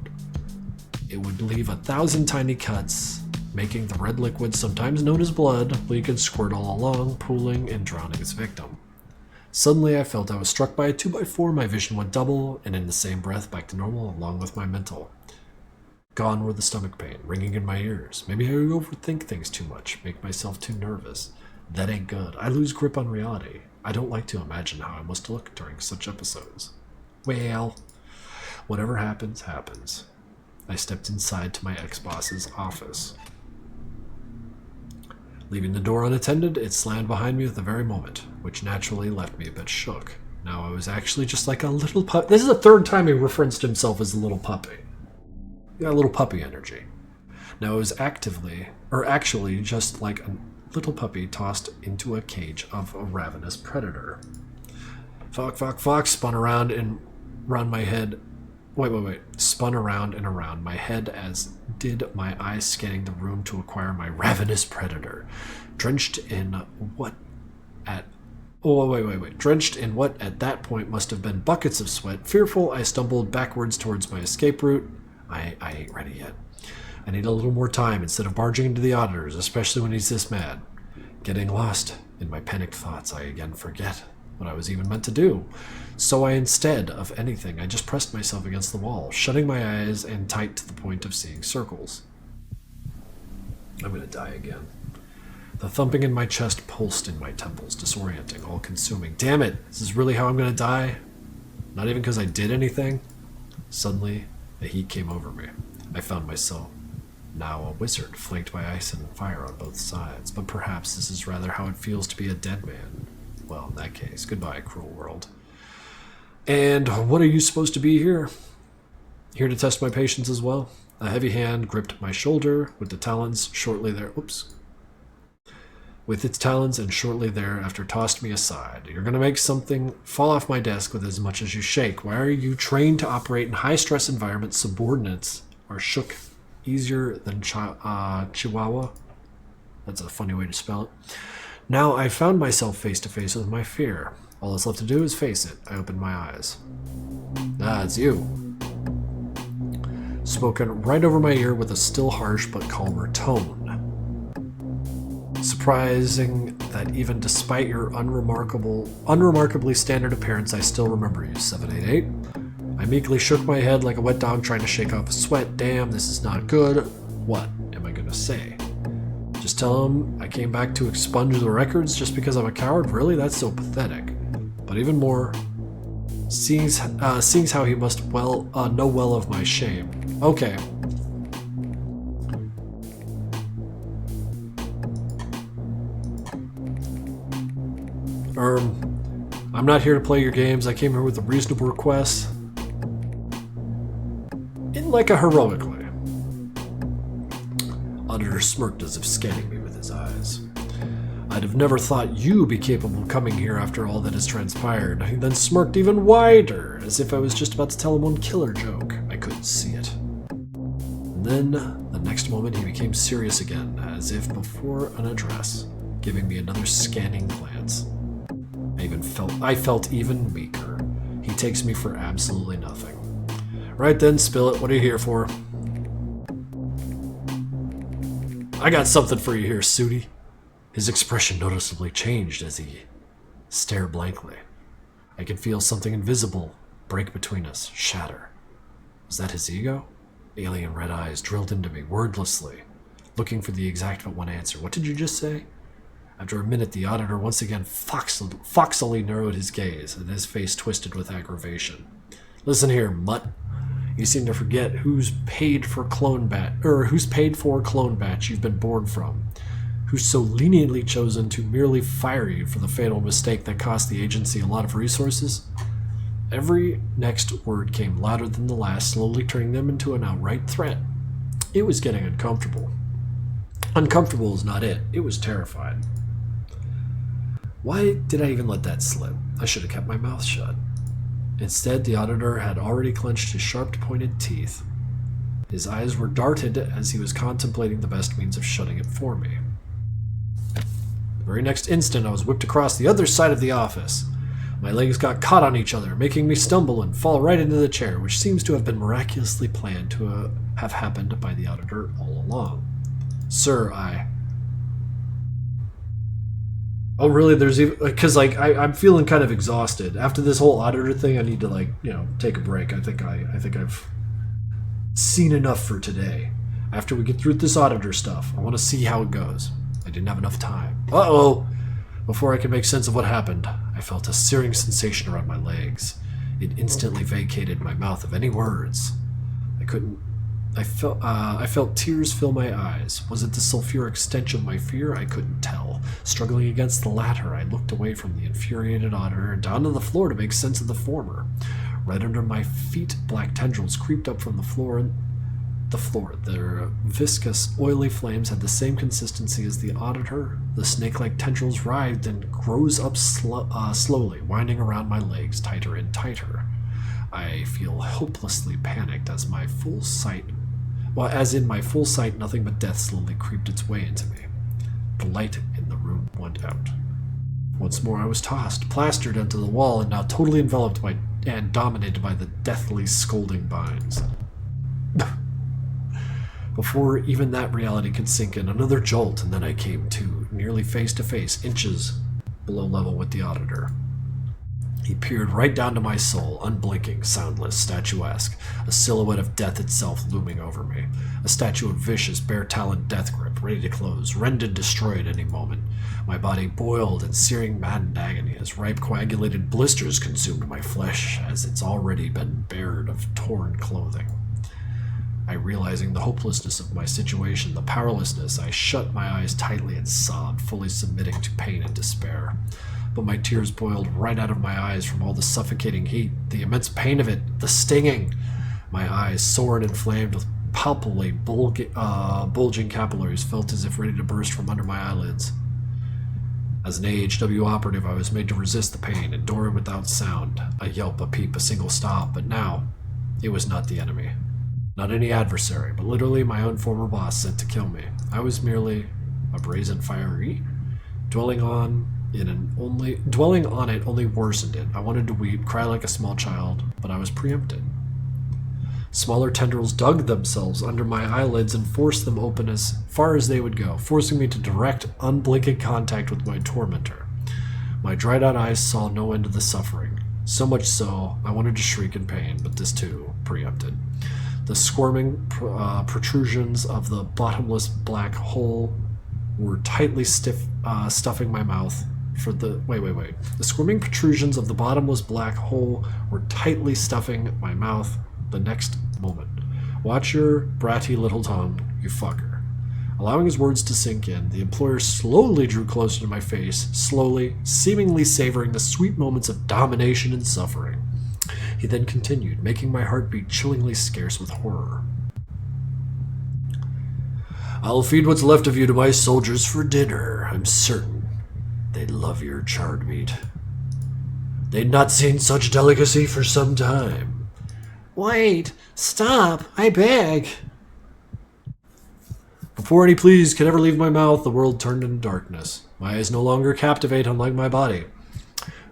It would leave 1,000 tiny cuts, making the red liquid, sometimes known as blood, leak and squirt all along, pooling and drowning its victim. Suddenly I felt I was struck by a 2x4, my vision went double, and in the same breath back to normal along with my mental. Gone were the stomach pain, ringing in my ears. Maybe I overthink things too much, make myself too nervous. That ain't good. I lose grip on reality. I don't like to imagine how I must look during such episodes. Well, whatever happens, happens. I stepped inside to my ex-boss's office. Leaving the door unattended, it slammed behind me at the very moment, which naturally left me a bit shook. Now I was actually just like a little puppy. This is the third time he referenced himself as a little puppy. Yeah, a little puppy energy. Now it was actually just like a little puppy tossed into a cage of a ravenous predator. Fuck, spun around and around my head. Wait. Spun around and around my head as did my eyes scanning the room to acquire my ravenous predator. Drenched in what at that point must have been buckets of sweat. Fearful, I stumbled backwards towards my escape route. I ain't ready yet. I need a little more time instead of barging into the auditors, especially when he's this mad. Getting lost in my panicked thoughts, I again forget what I was even meant to do. So instead of anything, I just pressed myself against the wall, shutting my eyes and tight to the point of seeing circles. I'm gonna die again. The thumping in my chest pulsed in my temples, disorienting, all-consuming. Damn it! This is really how I'm gonna die? Not even because I did anything? Suddenly, the heat came over me. I found myself now a wizard, flanked by ice and fire on both sides. But perhaps this is rather how it feels to be a dead man. Well, in that case, goodbye, cruel world. And what are you supposed to be here? Here to test my patience as well? A heavy hand gripped my shoulder with its talons and shortly thereafter tossed me aside. You're going to make something fall off my desk with as much as you shake. Why are you trained to operate in high-stress environments? Subordinates are shook easier than Chihuahua. That's a funny way to spell it. Now I found myself face to face with my fear. All that's left to do is face it. I opened my eyes. Ah, it's you. Spoken right over my ear with a still harsh but calmer tone. Surprising that even despite your unremarkably standard appearance, I still remember you, 788. I meekly shook my head like a wet dog trying to shake off a sweat. Damn, this is not good. What am I gonna say? Just tell him I came back to expunge the records just because I'm a coward? Really? That's so pathetic. But even more, seeing how he must know well of my shame. Okay. I'm not here to play your games. I came here with a reasonable request. In like a heroic way. Auditor smirked as if scanning me with his eyes. I'd have never thought you'd be capable of coming here after all that has transpired. He then smirked even wider, as if I was just about to tell him one killer joke. I couldn't see it. And then, the next moment, he became serious again, as if before an address, giving me another scanning glance. I felt even weaker. He takes me for absolutely nothing. Right then, spill it. What are you here for? I got something for you here, Sooty. His expression noticeably changed as he stared blankly. I could feel something invisible break between us, shatter. Was that his ego? Alien red eyes drilled into me wordlessly, looking for the exact but one answer. What did you just say? After a minute, the auditor once again foxily narrowed his gaze, and his face twisted with aggravation. Listen here, mutt. You seem to forget who's paid for clone batch you've been born from. Who's so leniently chosen to merely fire you for the fatal mistake that cost the agency a lot of resources? Every next word came louder than the last, slowly turning them into an outright threat. It was getting uncomfortable. Uncomfortable is not it. It was terrified. Why did I even let that slip? I should have kept my mouth shut. Instead, the auditor had already clenched his sharp-pointed teeth. His eyes were darted as he was contemplating the best means of shutting it for me. The very next instant, I was whipped across the other side of the office. My legs got caught on each other, making me stumble and fall right into the chair, which seems to have been miraculously planned to have happened by the auditor all along. Sir, Oh, really? There's even... Because, I'm feeling kind of exhausted. After this whole auditor thing, I need to, take a break. I think I've seen enough for today. After we get through this auditor stuff, I want to see how it goes. I didn't have enough time. Uh-oh! Before I could make sense of what happened, I felt a searing sensation around my legs. It instantly vacated my mouth of any words. I felt tears fill my eyes. Was it the sulfuric stench of my fear? I couldn't tell. Struggling against the latter, I looked away from the infuriated auditor and down to the floor to make sense of the former. Right under my feet, black tendrils creeped up from the floor the floor. Their viscous, oily flames had the same consistency as the auditor. The snake-like tendrils writhed and rose up slowly, winding around my legs tighter and tighter. I feel hopelessly panicked as in my full sight, nothing but death slowly creeped its way into me. The light in the room went out. Once more I was tossed, plastered into the wall, and now totally enveloped by and dominated by the deathly scolding binds. Before even that reality could sink in, another jolt, and then I came to, nearly face to face, inches below level with the auditor. He peered right down to my soul, unblinking, soundless, statuesque, a silhouette of death itself looming over me, a statue of vicious, bare-taloned death grip, ready to close, rend and destroy at any moment. My body boiled in searing, maddened agony as ripe, coagulated blisters consumed my flesh, as it's already been bared of torn clothing. I, realizing the hopelessness of my situation, the powerlessness, I shut my eyes tightly and sobbed, fully submitting to pain and despair. But my tears boiled right out of my eyes from all the suffocating heat, the immense pain of it, the stinging. My eyes, sore and inflamed with palpably bulging capillaries, felt as if ready to burst from under my eyelids. As an AHW operative, I was made to resist the pain, endure it without sound, a yelp, a peep, a single stop. But now, it was not the enemy. Not any adversary, but literally my own former boss sent to kill me. I was merely a brazen fiery. Dwelling on it only worsened it. I wanted to weep, cry like a small child, but I was preempted. Smaller tendrils dug themselves under my eyelids and forced them open as far as they would go, forcing me to direct, unblinking contact with my tormentor. My dried-out eyes saw no end to the suffering. So much so, I wanted to shriek in pain, but this too preempted. The squirming protrusions of the bottomless black hole were tightly stuffing my mouth. The squirming protrusions of the bottomless black hole were tightly stuffing my mouth the next moment. Watch your bratty little tongue, you fucker. Allowing his words to sink in, the employer slowly drew closer to my face, slowly, seemingly savoring the sweet moments of domination and suffering. He then continued, making my heart beat chillingly scarce with horror. I'll feed what's left of you to my soldiers for dinner. I'm certain they'd love your charred meat. They'd not seen such delicacy for some time. Wait, stop, I beg. Before any pleas could ever leave my mouth, the world turned into darkness. My eyes no longer captivate, unlike my body,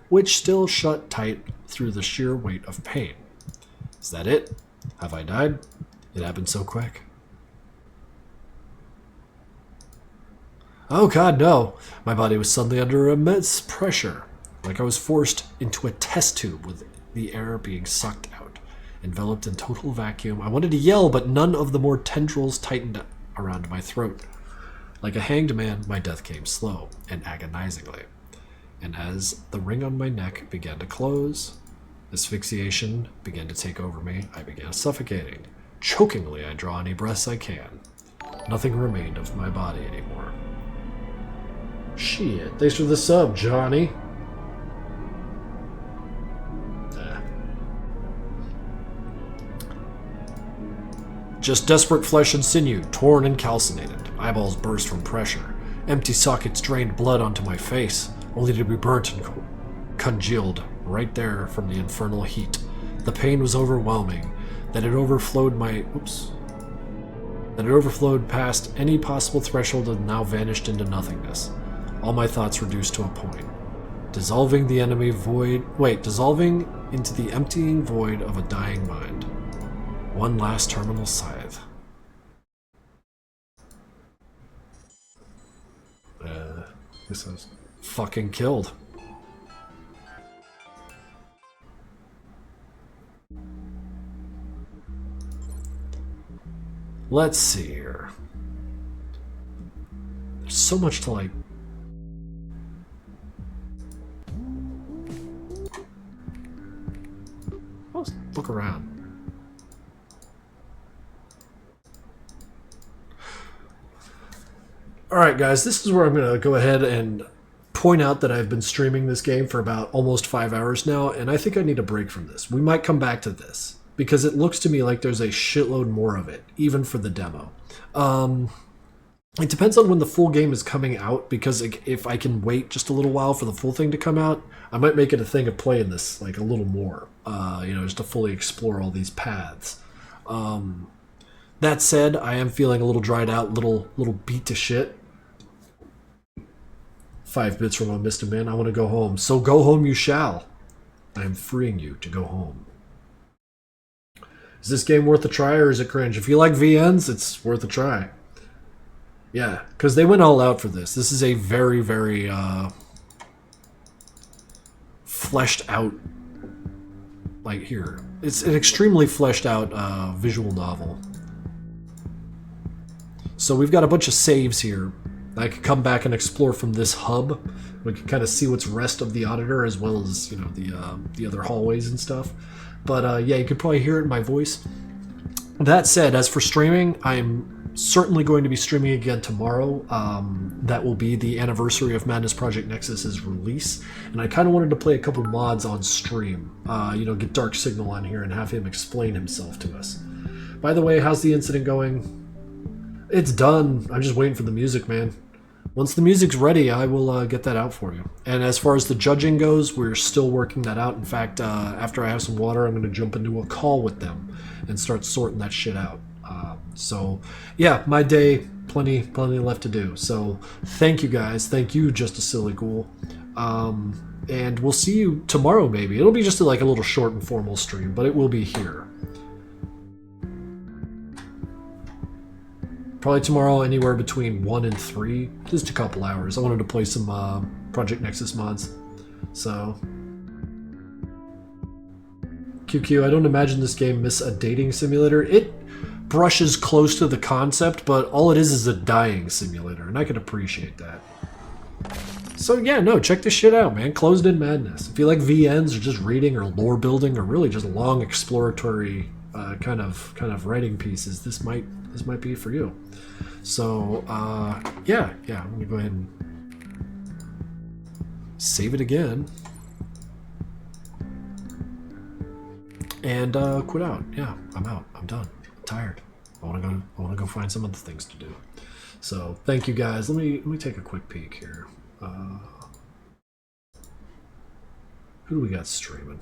which still shut tight through the sheer weight of pain. Is that it? Have I died? It happened so quick. Oh God, no. My body was suddenly under immense pressure, like I was forced into a test tube with the air being sucked out. Enveloped in total vacuum, I wanted to yell, but none of the more tendrils tightened around my throat. Like a hanged man, my death came slow and agonizingly. And as the ring on my neck began to close, asphyxiation began to take over me. I began suffocating. Chokingly, I draw any breaths I can. Nothing remained of my body anymore. Shit, thanks for the sub, Johnny. Just desperate flesh and sinew, torn and calcinated. Eyeballs burst from pressure. Empty sockets drained blood onto my face, only to be burnt and congealed right there from the infernal heat. The pain was overwhelming, that it overflowed past any possible threshold and now vanished into nothingness. All my thoughts reduced to a point. Dissolving into the emptying void of a dying mind. One last terminal scythe. This is fucking killed. Let's see here. There's so much to like. Let's look around. Alright guys, this is where I'm going to go ahead and point out that I've been streaming this game for about almost 5 hours now, and I think I need a break from this. We might come back to this, because it looks to me like there's a shitload more of it, even for the demo. It depends on when the full game is coming out, because if I can wait just a little while for the full thing to come out, I might make it a thing of playing this like a little more, just to fully explore all these paths. That said, I am feeling a little dried out, little beat to shit. 5 bits from a Mr. Man. I want to go home. So go home you shall. I am freeing you to go home. Is this game worth a try, or is it cringe? If you like VNs, it's worth a try. Yeah, because they went all out for this. This is a very, very fleshed out, like here. It's an extremely fleshed out visual novel. So we've got a bunch of saves here. I could come back and explore from this hub. We can kind of see what's rest of the auditor, as well as the other hallways and stuff. But yeah, you could probably hear it in my voice. That said, as for streaming, I'm certainly going to be streaming again tomorrow. That will be the anniversary of Madness Project Nexus's release, and I kind of wanted to play a couple mods on stream. Get Dark Signal on here and have him explain himself to us. By the way, how's the incident going? It's done. I'm just waiting for the music, man. Once the music's ready, I will get that out for you. And as far as the judging goes, we're still working that out. In fact, after I have some water, I'm going to jump into a call with them and start sorting that shit out. So, yeah, my day, plenty left to do. So, thank you guys. Thank you, Just a Silly Ghoul. And we'll see you tomorrow, maybe. It'll be just like a little short and formal stream, but it will be here. Probably tomorrow, anywhere between 1 and 3. Just a couple hours. I wanted to play some Project Nexus mods. So... QQ, I don't imagine this game miss a dating simulator. It brushes close to the concept, but all it is a dying simulator, and I can appreciate that. So yeah, no, check this shit out, man. Closed in Madness. If you like VNs or just reading or lore building or really just long exploratory kind of writing pieces, this might be for you. So yeah, I'm gonna go ahead and save it again and quit out. Yeah, I'm out. I'm done. I'm tired. I wanna go find some other things to do. So thank you guys. Let me take a quick peek here. Who do we got streaming?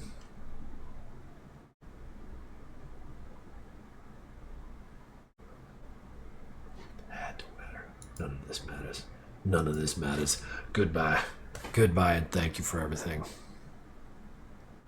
Don't matter. None of this matters. None of this matters. Goodbye. Goodbye, and thank you for everything.